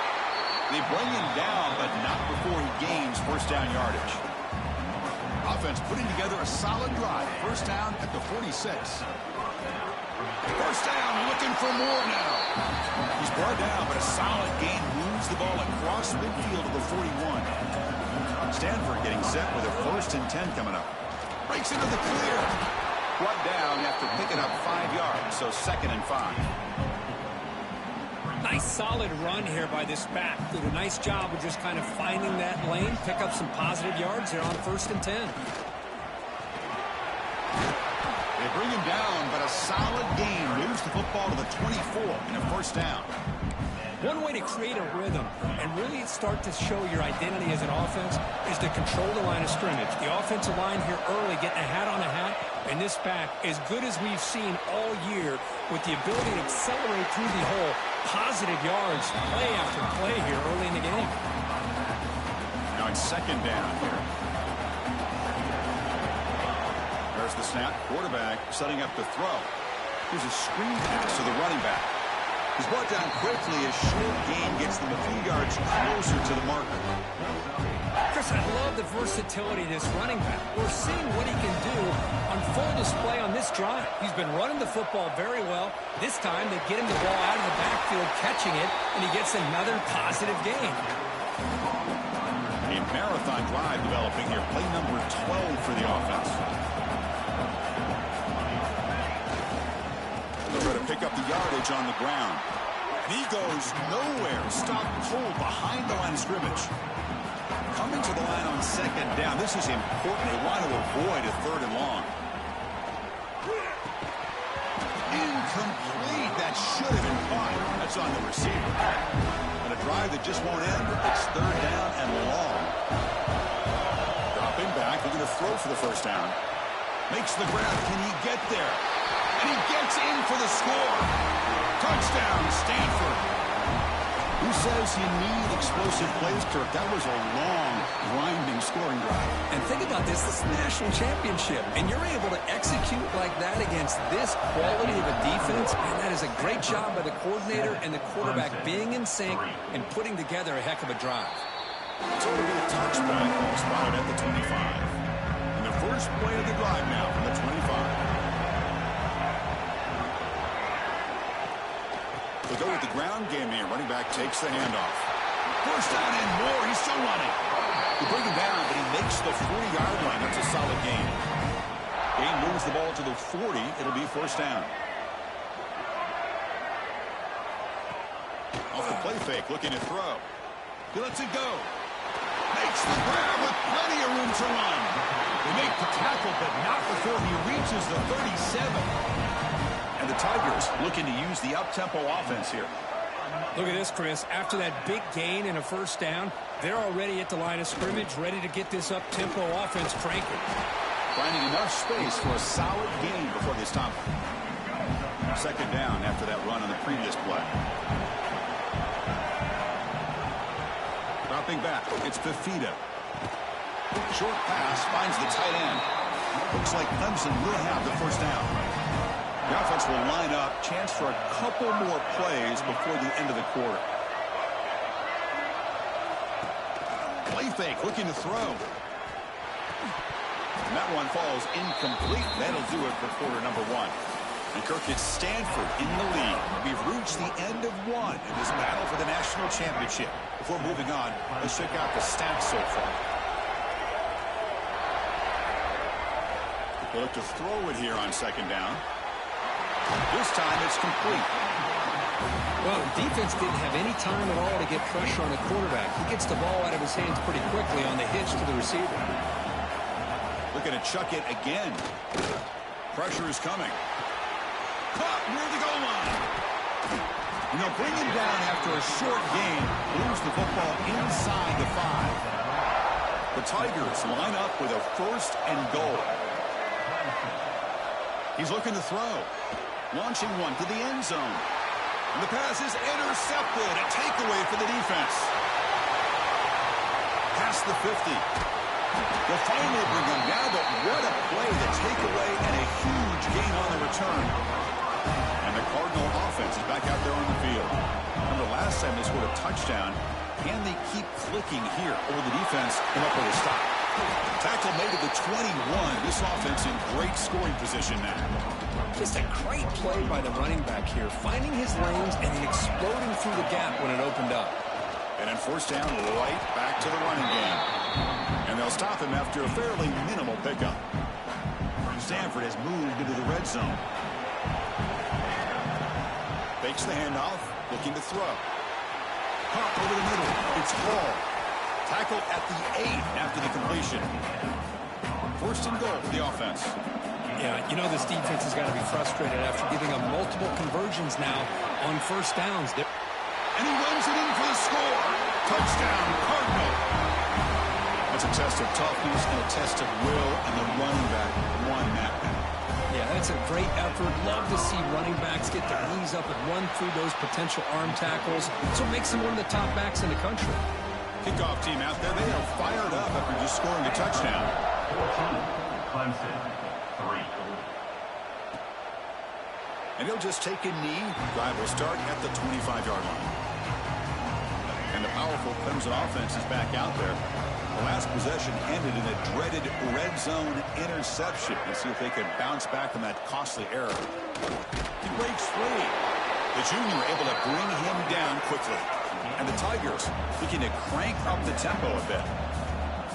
They bring him down, but not before he gains first down yardage. Offense putting together a solid drive. First down at the 46. First down, looking for more now. He's brought down, but a solid gain moves the ball across midfield to the 41. Stanford getting set with a 1st and 10 coming up. Breaks into the clear. brought down after picking up 5 yards, so 2nd and 5. Nice solid run here by this back. Did a nice job of just kind of finding that lane, pick up some positive yards there on 1st and 10. They bring him down, but a solid gain moves the football to the 24 and a 1st down. One way to create a rhythm and really start to show your identity as an offense is to control the line of scrimmage. The offensive line here early getting a hat on a hat, and this back, as good as we've seen all year, with the ability to accelerate through the hole, positive yards, play after play here early in the game. Now it's 2nd down here. There's the snap. Quarterback setting up to throw. Here's a screen pass to the running back. He's brought down quickly as short gain gets them a few yards closer to the marker. Chris, I love the versatility of this running back. We're seeing what he can do on full display on this drive. He's been running the football very well. This time they get him the ball out of the backfield, catching it, and he gets another positive gain. A marathon drive developing here. Play number 12 for the offense. They'll try to pick up the yardage on the ground. And he goes nowhere. Stop cold behind the line of scrimmage. Coming to the line on 2nd down. This is important. They want to avoid a 3rd and long. Incomplete. That should have been caught. That's on the receiver. And a drive that just won't end. It's 3rd down and long. Dropping back. They're going to throw for the 1st down. Makes the grab. Can he get there? And he gets in for the score. Touchdown, Stanford. Who says you need explosive plays, Kirk? That was a long, grinding scoring drive. And think about this. This is the national championship. And you're able to execute like that against this quality of a defense. And that is a great job by the coordinator and the quarterback being in sync and putting together a heck of a drive. It's going to be a touchback spotted at the 25. And the first play of the drive now from the 25. They go with the ground game here. Running back takes the handoff. 1st down and more. He's still running. They bring him down, but he makes the 40-yard line. That's a solid gain. Gain moves the ball to the 40. It'll be 1st down. Off the play fake, looking to throw. He lets it go. Makes the grab with plenty of room to run. They make the tackle, but not before he reaches the 37. And the Tigers looking to use the up-tempo offense here. Look at this, Chris. After that big gain and a 1st down, they're already at the line of scrimmage, ready to get this up-tempo offense cranking. Finding enough space for a solid gain before they stop him. 2nd down after that run on the previous play. Dropping back, it's Fafita. Short pass finds the tight end. Looks like Clemson will have the 1st down. The offense will line up. Chance for a couple more plays before the end of the quarter. Play fake, looking to throw. And that one falls incomplete. That'll do it for quarter number 1. And Kirk, it's Stanford in the lead. We've reached the end of 1 in this battle for the national championship. Before moving on, let's check out the stats so far. They look to throw it here on 2nd down. This time it's complete. Well, the defense didn't have any time at all to get pressure on the quarterback. He gets the ball out of his hands pretty quickly on the hitch to the receiver. Looking to chuck it again. Pressure is coming. Caught near the goal line. And they'll bring him down after a short gain. Moves the football inside the 5. The Tigers line up with a 1st and goal. He's looking to throw. Launching one to the end zone. And the pass is intercepted. A takeaway for the defense. Past the 50. They'll finally bring him down, but what a play. The takeaway and a huge gain on the return. And the Cardinal offense is back out there on the field. Remember last time they scored a touchdown. Can they keep clicking here? Or will the defense come up with a stop? Tackle made at the 21. This offense in great scoring position now. Just a great play by the running back here, finding his lanes and then exploding through the gap when it opened up. And then 1st down, right back to the running game. And they'll stop him after a fairly minimal pickup. Stanford has moved into the red zone. Fakes the handoff, looking to throw. Caught over the middle. It's Hall. Tackle at the 8 after the completion. First and goal for the offense. Yeah, you know this defense has got to be frustrated after giving them multiple conversions now on first downs. And he runs it in for the score. Touchdown, Cardinal. That's a test of toughness and a test of will, and the running back won that battle. Yeah, that's a great effort. Love to see running backs get their knees up and run through those potential arm tackles. So it makes them one of the top backs in the country. Kickoff team out there, they are fired up after just scoring a touchdown. Clemson, 3. And he'll just take a knee. Drive will start at the 25-yard line. And the powerful Clemson offense is back out there. The last possession ended in a dreaded red zone interception. Let's see if they can bounce back from that costly error. He breaks free. The junior able to bring him down quickly. And the Tigers looking to crank up the tempo a bit.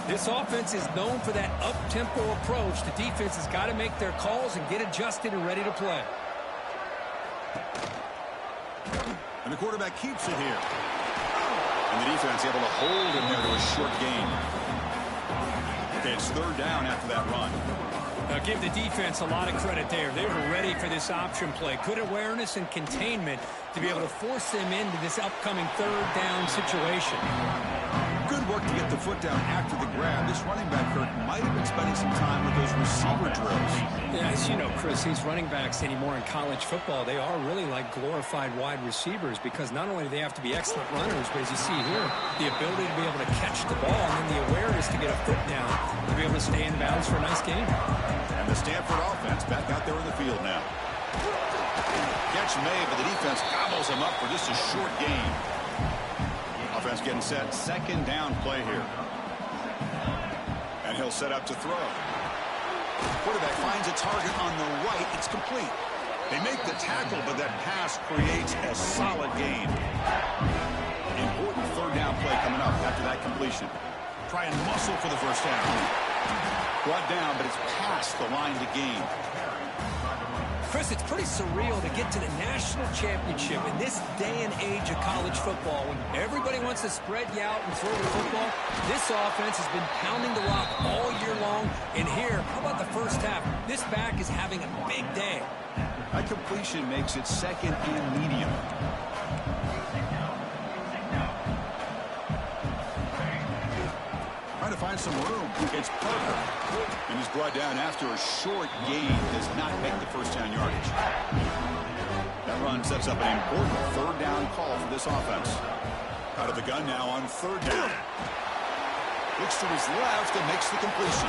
This offense is known for that up-tempo approach. The defense has got to make their calls and get adjusted and ready to play. And the quarterback keeps it here. And the defense able to hold him there to a short gain. Okay, it's third down after that run. Now give the defense a lot of credit there. They were ready for this option play. Good awareness and containment to be able to force them into this upcoming third down situation. Good work to get the foot down after the grab. This running back, Kirk, might have been spending some time with those receiver drills. Yeah, as you know, Chris, these running backs anymore in college football, they are really like glorified wide receivers because not only do they have to be excellent runners, but as you see here, the ability to be able to catch the ball and then the awareness to get a foot down to be able to stay in bounds for a nice game. And the Stanford offense back out there in the field now. Catch made, but the defense gobbles him up for just a short gain. Offense getting set. Second down play here. And he'll set up to throw. Quarterback finds a target on the right. It's complete. They make the tackle, but that pass creates a solid gain. Important third down play coming up after that completion. Try and muscle for the first down. Brought down, but it's past the line to gain. Chris, it's pretty surreal to get to the national championship in this day and age of college football when everybody wants to spread you out and throw the football. This offense has been pounding the rock all year long. And here, how about the first half? This back is having a big day. That completion makes it second and medium. Trying to find some room. It's Parker. And he's brought down after a short gain. Does not make the first down yardage. That run sets up an important third down call for this offense. Out of the gun now on third down. Looks to his left and makes the completion.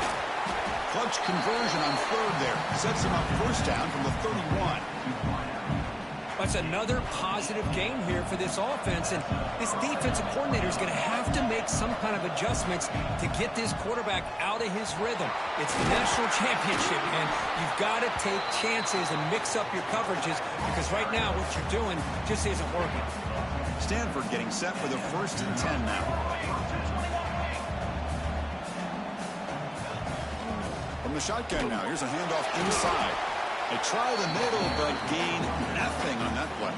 Clutch conversion on third there. Sets him up first down from the 31. That's another positive game here for this offense, and this defensive coordinator is going to have to make some kind of adjustments to get this quarterback out of his rhythm. It's the national championship, and you've got to take chances and mix up your coverages because right now what you're doing just isn't working. Stanford getting set for the 1st and 10 now. From the shotgun now, here's a handoff inside. They try the middle, but gain nothing on that play.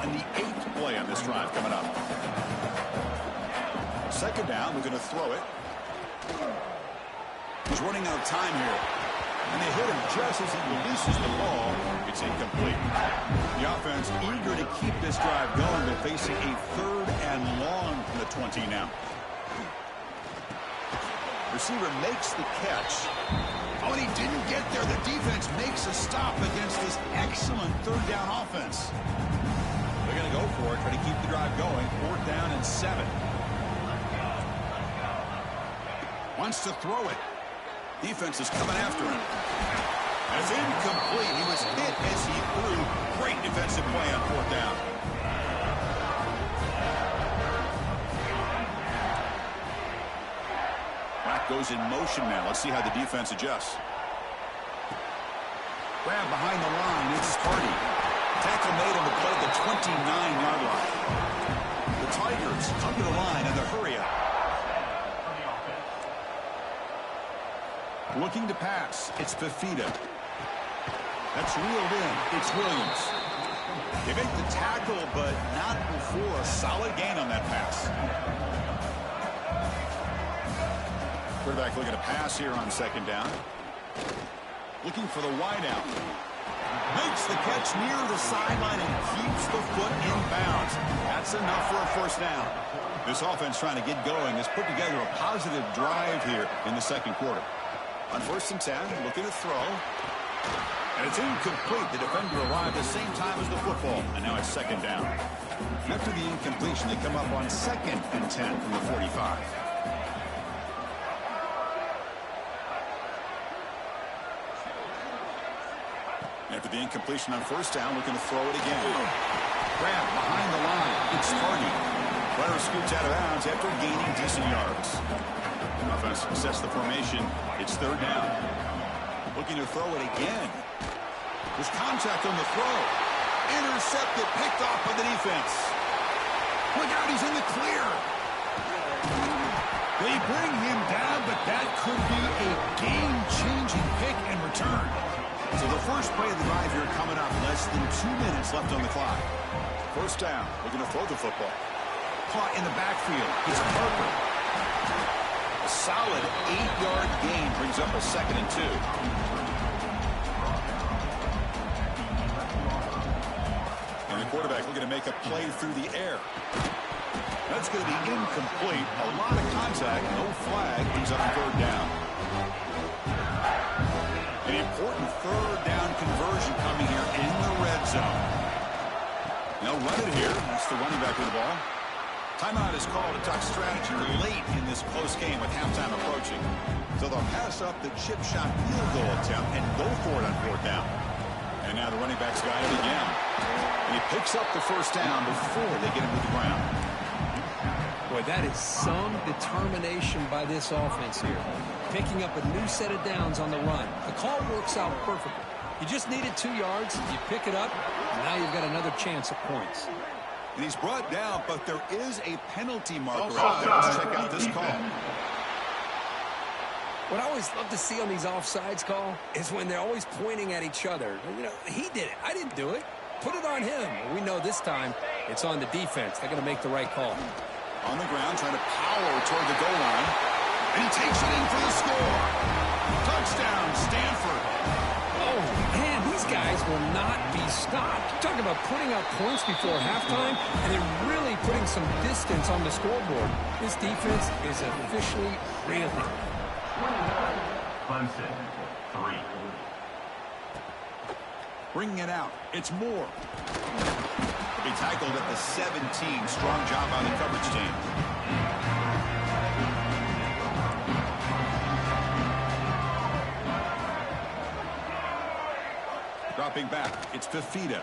And the 8th play on this drive coming up. Second down, we're going to throw it. He's running out of time here. And they hit him just as he releases the ball. It's incomplete. The offense eager to keep this drive going, but facing a third and long from the 20 now. Receiver makes the catch. Oh, and he didn't get there. The defense makes a stop against this excellent third down offense. They're going to go for it, try to keep the drive going. 4th down and 7. Wants to throw it. Defense is coming after him. It's incomplete. He was hit as he threw. Great defensive play on 4th down. Goes in motion now. Let's see how the defense adjusts. Grab behind the line. It's Hardy. Tackle made on the play at the 29-yard line. The Tigers come to the line and they're hurry up. Looking to pass. It's Fafita. That's reeled in. It's Williams. They make the tackle, but not before a solid gain on that pass. Quarterback looking to pass here on second down. Looking for the wideout. Makes the catch near the sideline and keeps the foot in bounds. That's enough for a first down. This offense trying to get going has put together a positive drive here in the second quarter. On 1st and 10, looking to throw. And it's incomplete. The defender arrived at the same time as the football. And now it's second down. After the incompletion, they come up on 2nd and 10 from the 45. After the incompletion on 1st down, looking to throw it again. Grab behind the line. It's Hardy. Runner scoots out of bounds after gaining decent yards. Offense sets the formation. It's 3rd down. Looking to throw it again. There's contact on the throw. Intercepted, picked off by the defense. Look out, he's in the clear. They bring him down, but that could be a game-changing pick and return. So the first play of the drive here coming up, less than 2 minutes left on the clock. 1st down, looking to throw the football. Caught in the backfield. It's Parker. A solid 8-yard gain brings up a 2nd and 2. And the quarterback looking to make a play through the air. That's going to be incomplete. A lot of contact, no flag. Brings up 3rd down. An important 3rd down conversion coming here in the red zone. They'll run it here. That's the running back with the ball. Timeout is called to talk strategy late in this close game with halftime approaching. So they'll pass up the chip shot field goal attempt and go for it on 4th down. And now the running back's got it again. And he picks up the 1st down before they get him to the ground. Boy, that is some determination by this offense here. Picking up a new set of downs on the run. The call works out perfectly. You just needed 2 yards, you pick it up, and now you've got another chance at points. And he's brought down, but there is a penalty marker out there. Let's check out this call. What I always love to see on these offsides call is when they're always pointing at each other. You know, he did it. I didn't do it. Put it on him. We know this time it's on the defense. They're going to make the right call. On the ground, trying to power toward the goal line. And he takes it in for the score. Touchdown, Stanford. Oh, man, these guys will not be stopped. Talking about putting up points before halftime, and they're really putting some distance on the scoreboard. This defense is officially reeling. Clemson, 3. Bringing it out. It's Moore. He tackled at the 17. Strong job by the coverage team. Dropping back. It's Fafita.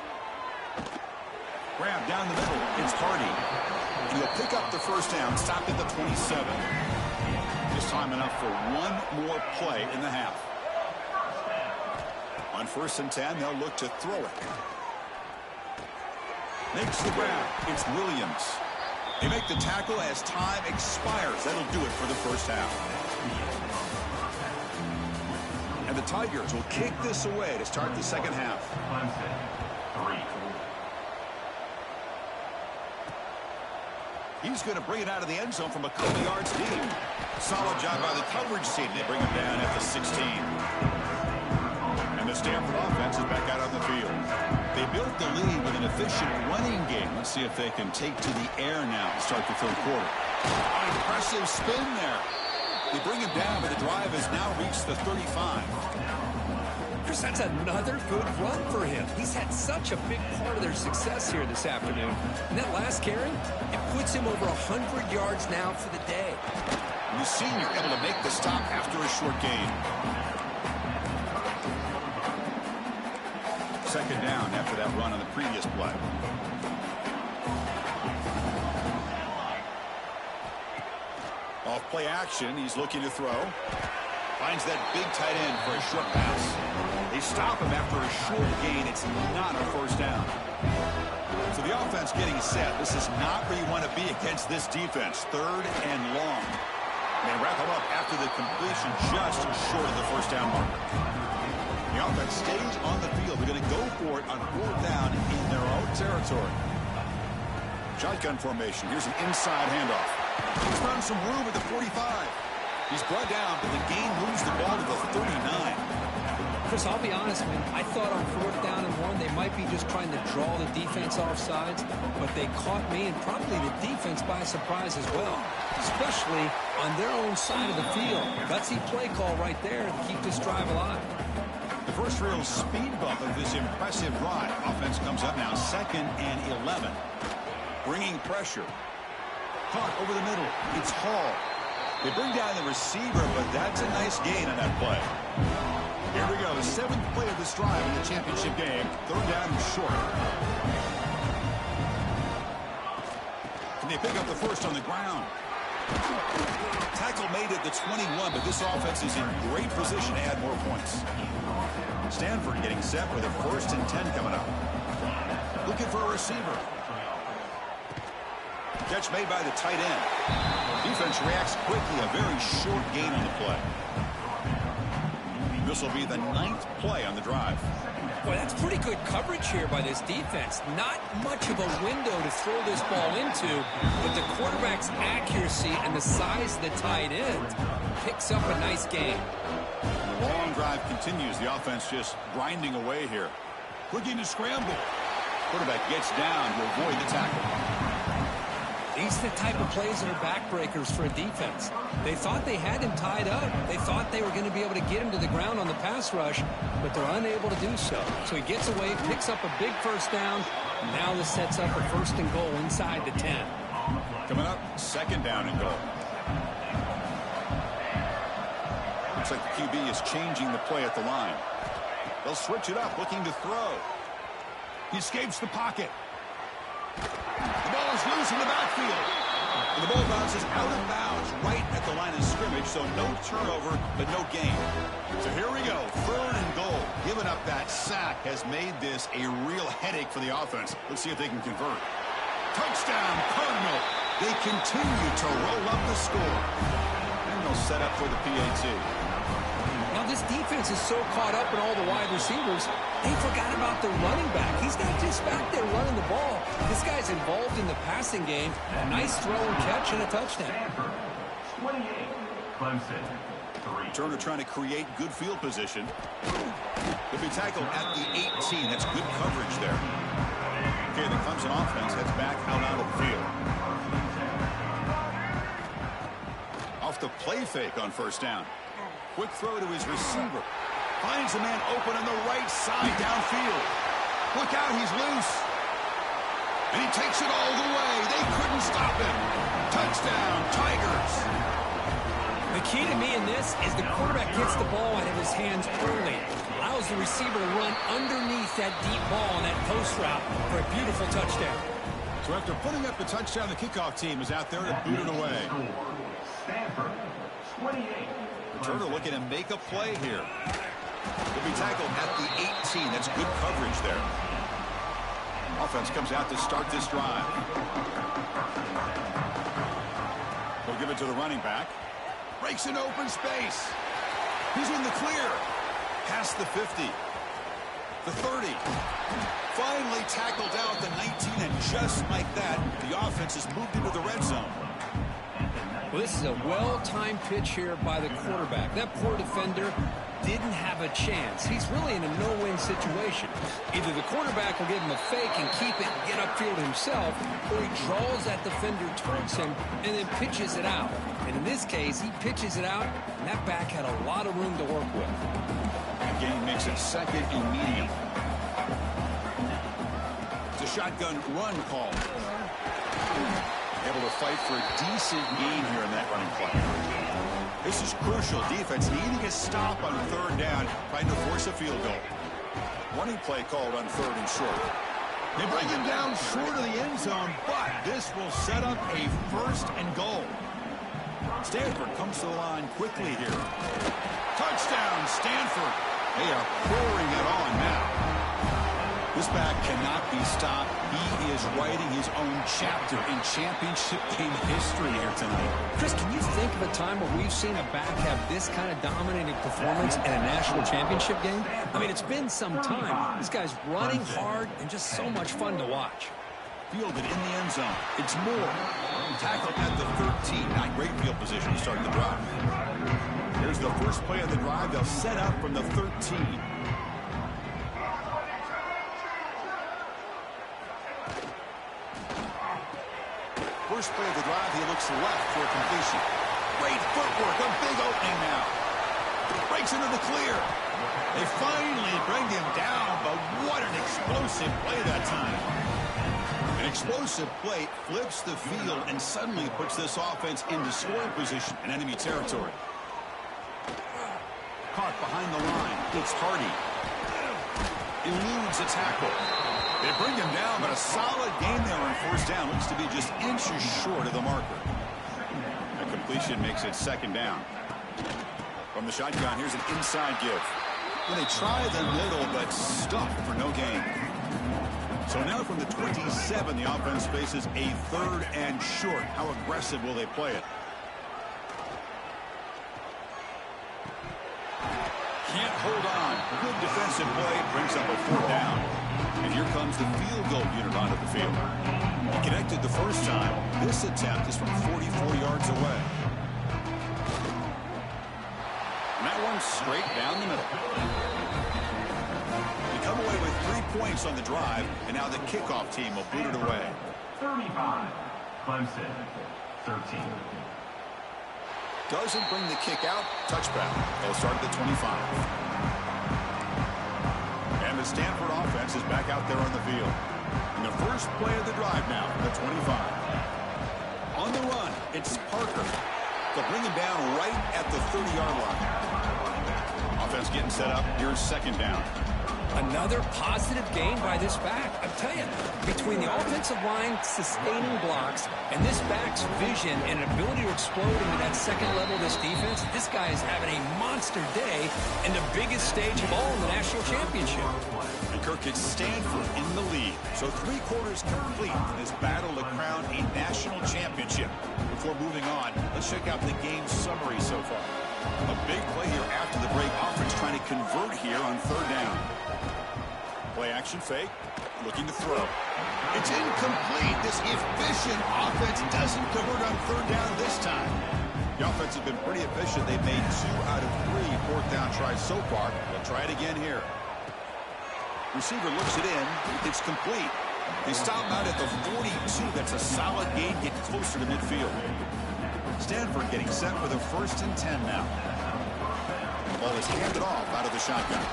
Grab down the middle. It's Hardy. And he'll pick up the 1st down. Stopped at the 27. This time enough for one more play in the half. On 1st and 10, they'll look to throw it. Makes the grab. It's Williams. They make the tackle as time expires. That'll do it for the 1st half. And the Tigers will kick this away to start the 2nd half. Clemson, 3. He's going to bring it out of the end zone from a couple yards deep. Solid job by the coverage team. They bring him down at the 16. And the Stanford offense is back out on the field. They built the lead with an efficient running game. Let's see if they can take to the air now to start the 3rd quarter. Impressive spin there. They bring him down, but the drive has now reached the 35. Chris, that's another good run for him. He's had such a big part of their success here this afternoon. And that last carry, it puts him over 100 yards now for the day. And the senior able to make the stop after a short gain. 2nd down after that run on the previous play. Off play action, he's looking to throw. Finds that big tight end for a short pass. They stop him after a short gain. It's not a 1st down. So the offense getting set. This is not where you want to be against this defense. 3rd and long. They wrap him up after after the completion just short of the first down marker. The offense stays on the field. They're going to go for it on 4th down in their own territory. Shotgun formation. Here's an inside handoff. He's found some room at the 45. He's brought down, but the gain moves the ball to the 39. Chris, I'll be honest, man. I thought on 4th down and 1, they might be just trying to draw the defense off sides, but they caught me and probably the defense by surprise as well, especially on their own side of the field. Gutsy play call right there to keep this drive alive. The first real speed bump of this impressive drive. Offense comes up now 2nd and 11. Bringing pressure. Caught over the middle. It's Hall. They bring down the receiver, but that's a nice gain on that play. Here we go, 7th play of this drive in the championship game. 3rd down and short. Can they pick up the first on the ground? Tackle made at the 21, but this offense is in great position to add more points. Stanford getting set for the 1st and 10 coming up. Looking for a receiver. Catch made by the tight end. Defense reacts quickly, a very short gain on the play. This will be the 9th play on the drive. Boy, that's pretty good coverage here by this defense. Not much of a window to throw this ball into, but the quarterback's accuracy and the size of the tight end picks up a nice gain. The long drive continues. The offense just grinding away here. Looking to scramble. Quarterback gets down to avoid the tackle. These are the type of plays that are backbreakers for a defense. They thought they had him tied up. They thought they were going to be able to get him to the ground on the pass rush, but they're unable to do so. So he gets away, picks up a big first down. Now this sets up a 1st and goal inside the 10. Coming up, 2nd down and goal. Looks like the QB is changing the play at the line. They'll switch it up, looking to throw. He escapes the pocket. The ball is loose in the backfield. And the ball bounces out of bounds right at the line of scrimmage, so no turnover, but no gain. So here we go, 3rd and goal. Giving up that sack has made this a real headache for the offense. Let's see if they can convert. Touchdown, Cardinal. They continue to roll up the score. And they'll set up for the PAT. Now this defense is so caught up in all the wide receivers, they forgot about the running back. He's not just back there running the ball. This guy's involved in the passing game. A nice throw and catch and a touchdown. 28, Clemson, 3. Turner trying to create good field position. He'll be tackled at the 18. That's good coverage there. Okay, the Clemson offense heads back out onto the field. Off the play fake on 1st down. Quick throw to his receiver. Finds a man open on the right side downfield. Look out, he's loose. And he takes it all the way. They couldn't stop him. Touchdown, Tigers. The key to me in this is the quarterback gets the ball out of his hands early. Allows the receiver to run underneath that deep ball on that post route for a beautiful touchdown. So after putting up the touchdown, the kickoff team is out there to boot it away. Stanford, 28. Turner looking to make a play here. He'll be tackled at the 18. That's good coverage there. Offense comes out to start this drive. They'll give it to the running back. Breaks an open space. He's in the clear. Past the 50. The 30. Finally tackled down at the 19, and just like that, the offense has moved into the red zone. Well, this is a well-timed pitch here by the quarterback. That poor defender didn't have a chance. He's really in a no-win situation. Either the quarterback will give him a fake and keep it and get upfield himself, or he draws that defender towards him and then pitches it out. And in this case, he pitches it out, and that back had a lot of room to work with. The game makes it 2nd and medium. It's a shotgun run call. Able to fight for a decent gain here in that running play. This is crucial. Defense needing a stop on 3rd down, trying to force a field goal. Running play called on 3rd and short. They bring him down short of the end zone, but this will set up a 1st and goal. Stanford comes to the line quickly here. Touchdown, Stanford. They are pouring it on now. This back cannot be stopped. He is writing his own chapter in championship game history here tonight. Chris, can you think of a time where we've seen a back have this kind of dominating performance in a national championship game? I mean, it's been some time. This guy's running hard and just so much fun to watch. Fielded in the end zone. It's Moore. Tackled at the 13. Not great field position to start the drive. Here's the first play of the drive. They'll set up from the 13. First play of the drive, he looks left for a completion. Great footwork, a big opening now. Breaks into the clear. They finally bring him down, but what an explosive play that time. An explosive play flips the field and suddenly puts this offense into scoring position in enemy territory. Caught behind the line. It's Hardy. Eludes a tackle. They bring him down, but a solid game there on first down. Looks to be just inches short of the marker. A completion makes it second down. From the shotgun, here's an inside give. Well, they try the middle, but stuffed for no gain. So now from the 27, the offense faces a third and short. How aggressive will they play it? Can't hold on. Good defensive play. Brings up a fourth down. And here comes the field goal unit onto the field. He connected the first time. This attempt is from 44 yards away. And that one's straight down the middle. They come away with 3 points on the drive, and now the kickoff team will boot it away. 35. Clemson, 13. Doesn't bring the kick out. Touchback. They'll start at the 25. And the Stanford offense is back out there on the field. In the first play of the drive now, the 25. On the run, it's Parker. They'll bring him down right at the 30-yard line. Offense getting set up. Here's second down. Another positive gain by this back. I tell you, between the offensive line sustaining blocks and this back's vision and ability to explode into that second level of this defense, this guy is having a monster day in the biggest stage of all in the national championship. And Kirk, it's Stanford in the lead. So 3 quarters complete in this battle to crown a national championship. Before moving on, let's check out the game summary so far. A big play here after the break. Offense trying to convert here on third down. Play action fake. Looking to throw. It's incomplete. This efficient offense doesn't convert on third down this time. The offense has been pretty efficient. They've made 2 out of 3 fourth down tries so far. They'll try it again here. Receiver looks it in. It's complete. They stop him out at the 42. That's a solid gain. Get closer to midfield. Stanford getting set for the 1st and 10 now. The ball is handed off out of the shotgun.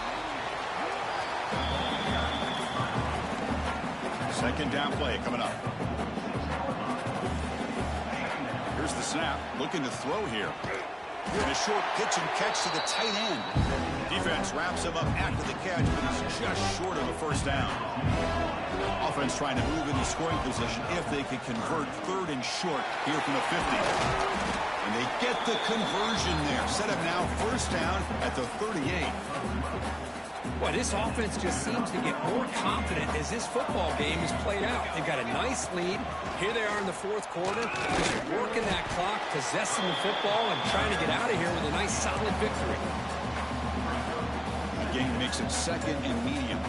Second down play coming up. Here's the snap. Looking to throw here. And a short pitch and catch to the tight end. Defense wraps him up after the catch, but he's just short of a first down. Offense trying to move into scoring position if they could convert third and short here from the 50. And they get the conversion there. Set up now first down at the 38. Boy, this offense just seems to get more confident as this football game is played out. They've got a nice lead. Here they are in the 4th quarter, just working that clock, possessing the football, and trying to get out of here with a nice, solid victory. The game makes it 2nd and medium.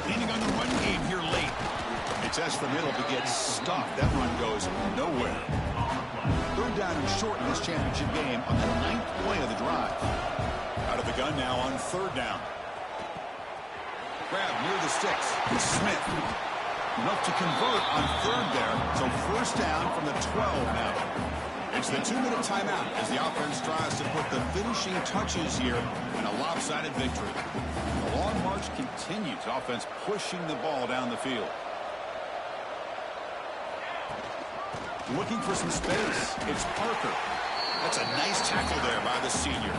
Leaning on the run game here late. They test the middle but get stuffed. That run goes nowhere. Third down and short in this championship game on the 9th play of the drive. Out of the gun now on third down. Grab near the sticks. It's Smith. Enough to convert on third there. So first down from the 12 now. It's the 2-minute timeout as the offense tries to put the finishing touches here in a lopsided victory. The long march continues. Offense pushing the ball down the field. Looking for some space. It's Parker. That's a nice tackle there by the senior.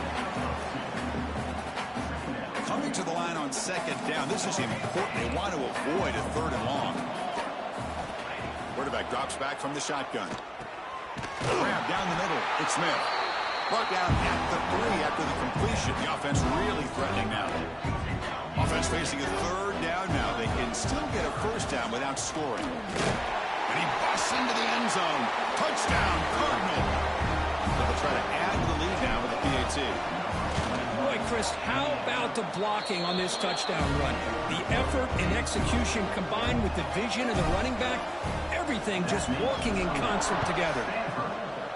Coming to the line on second down. This is important. They want to avoid a third and long. Quarterback drops back from the shotgun. Grab down the middle. It's Smith. Brought down at the 3 after the completion. The offense really threatening now. Offense facing a third down now. They can still get a first down without scoring. And he busts into the end zone. Touchdown, Cardinal. So they'll try to add to the lead now with the PAT. Boy, Chris, how about the blocking on this touchdown run? The effort and execution combined with the vision of the running back, everything just working in concert together.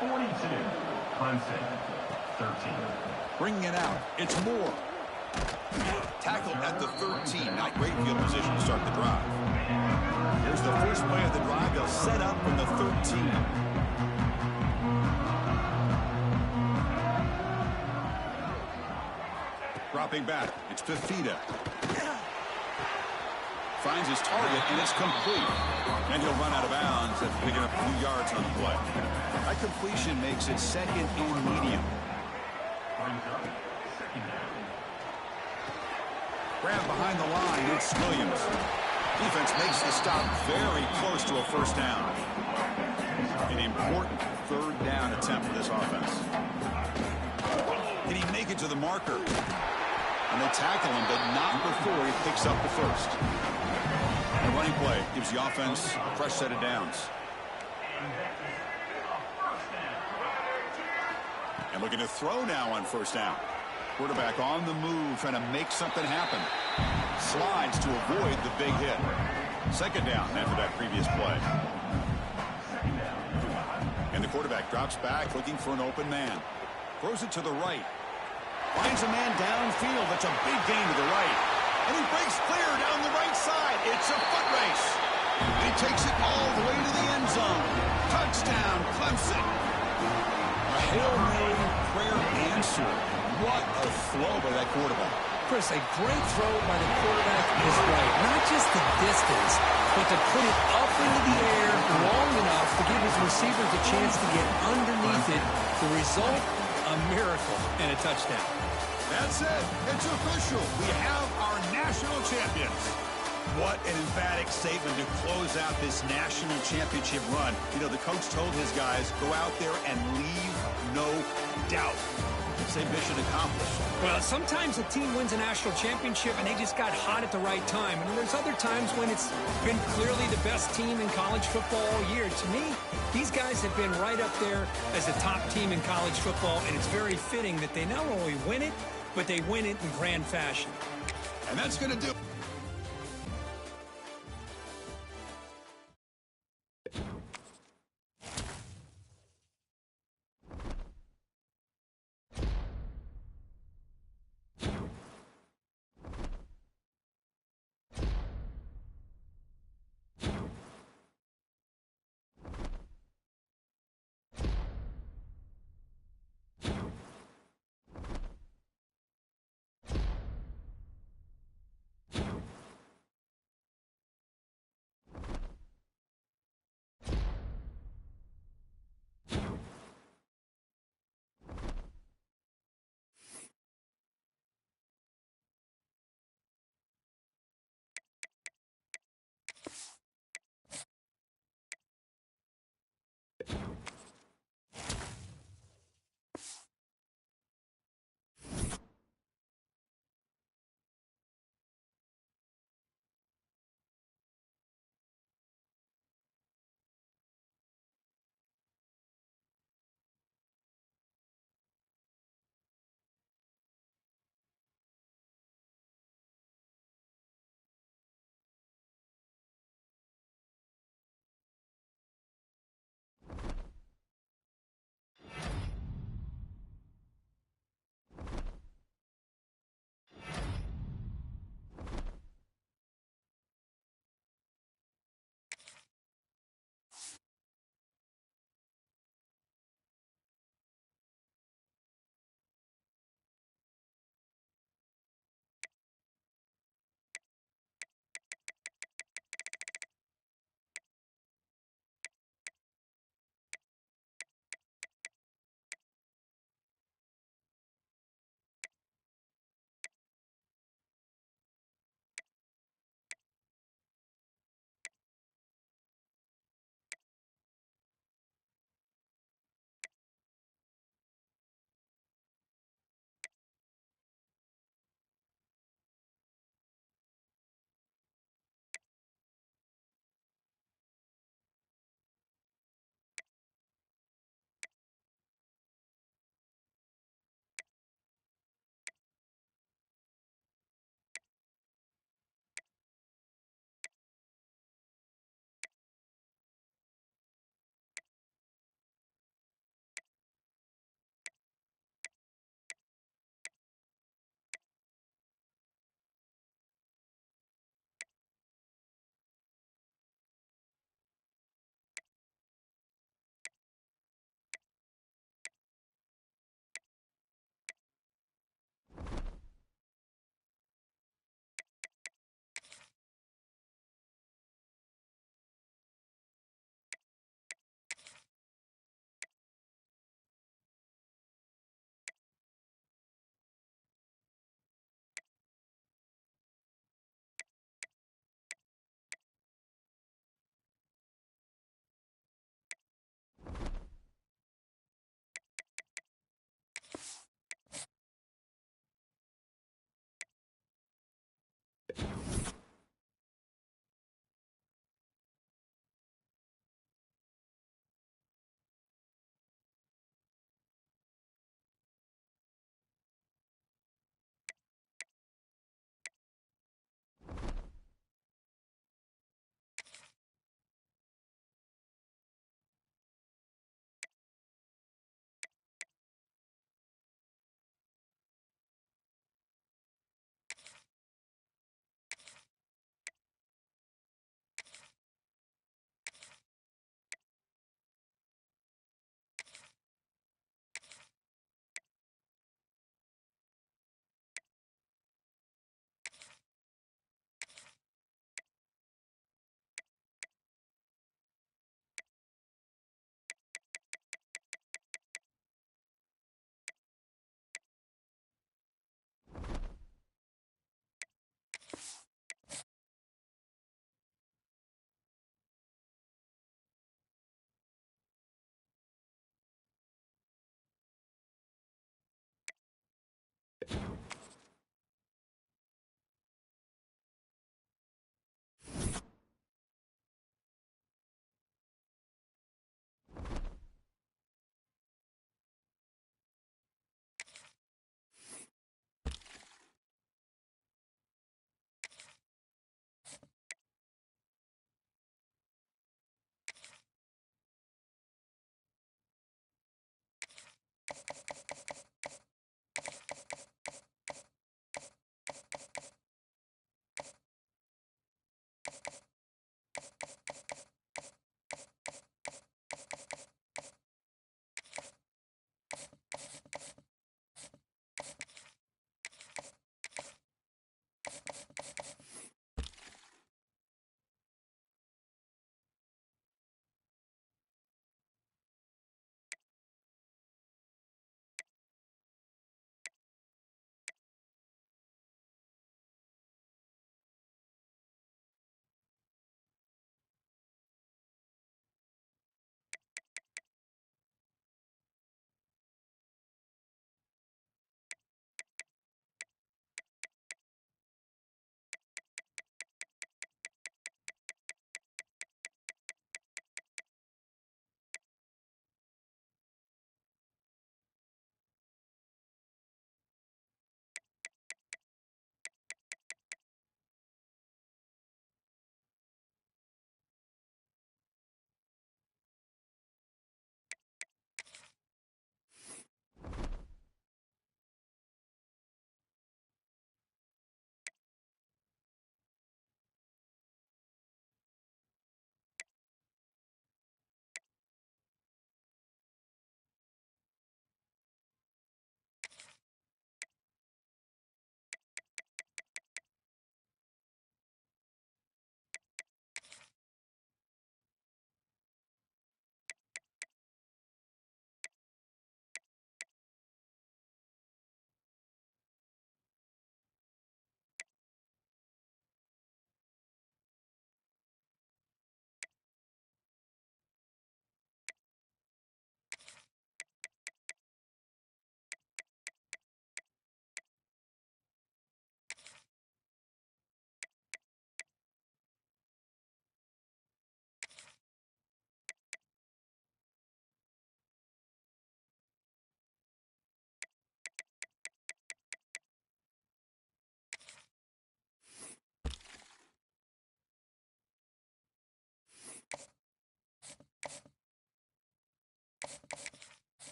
42, Clemson, 13. Bringing it out. It's Moore. Tackle at the 13. Not great field position to start the drive. Here's the first play of the drive. They'll set up from the 13. Dropping back. It's Fafita. Finds his target, and it's complete. And he'll run out of bounds after picking up a few yards on the play. That completion makes it second and medium. Grab behind the line. It's Williams. Defense makes the stop very close to a first down. An important third down attempt for this offense. Can he make it to the marker? And they tackle him, but not before he picks up the first. And the running play gives the offense a fresh set of downs. And looking to throw now on first down. Quarterback on the move, trying to make something happen. Slides to avoid the big hit. Second down after that previous play. And the quarterback drops back, looking for an open man. Throws it to the right. Finds a man downfield. That's a big gain to the right. And he breaks clear down the right side. It's a foot race. And he takes it all the way to the end zone. Touchdown, Clemson. A Hail Mary prayer answered. What a throw by that quarterback. Chris, a great throw by the quarterback is right. Not just the distance, but to put it up into the air long enough to give his receivers a chance to get underneath it. The result, a miracle and a touchdown. That's it. It's official. We have our national champions. What an emphatic statement to close out this national championship run. You know, the coach told his guys, go out there and leave no doubt. Say mission accomplished. Well, sometimes a team wins a national championship and they just got hot at the right time. And there's other times when it's been clearly the best team in college football all year. To me, these guys have been right up there as the top team in college football, and it's very fitting that they not only win it, but they win it in grand fashion. And that's going to do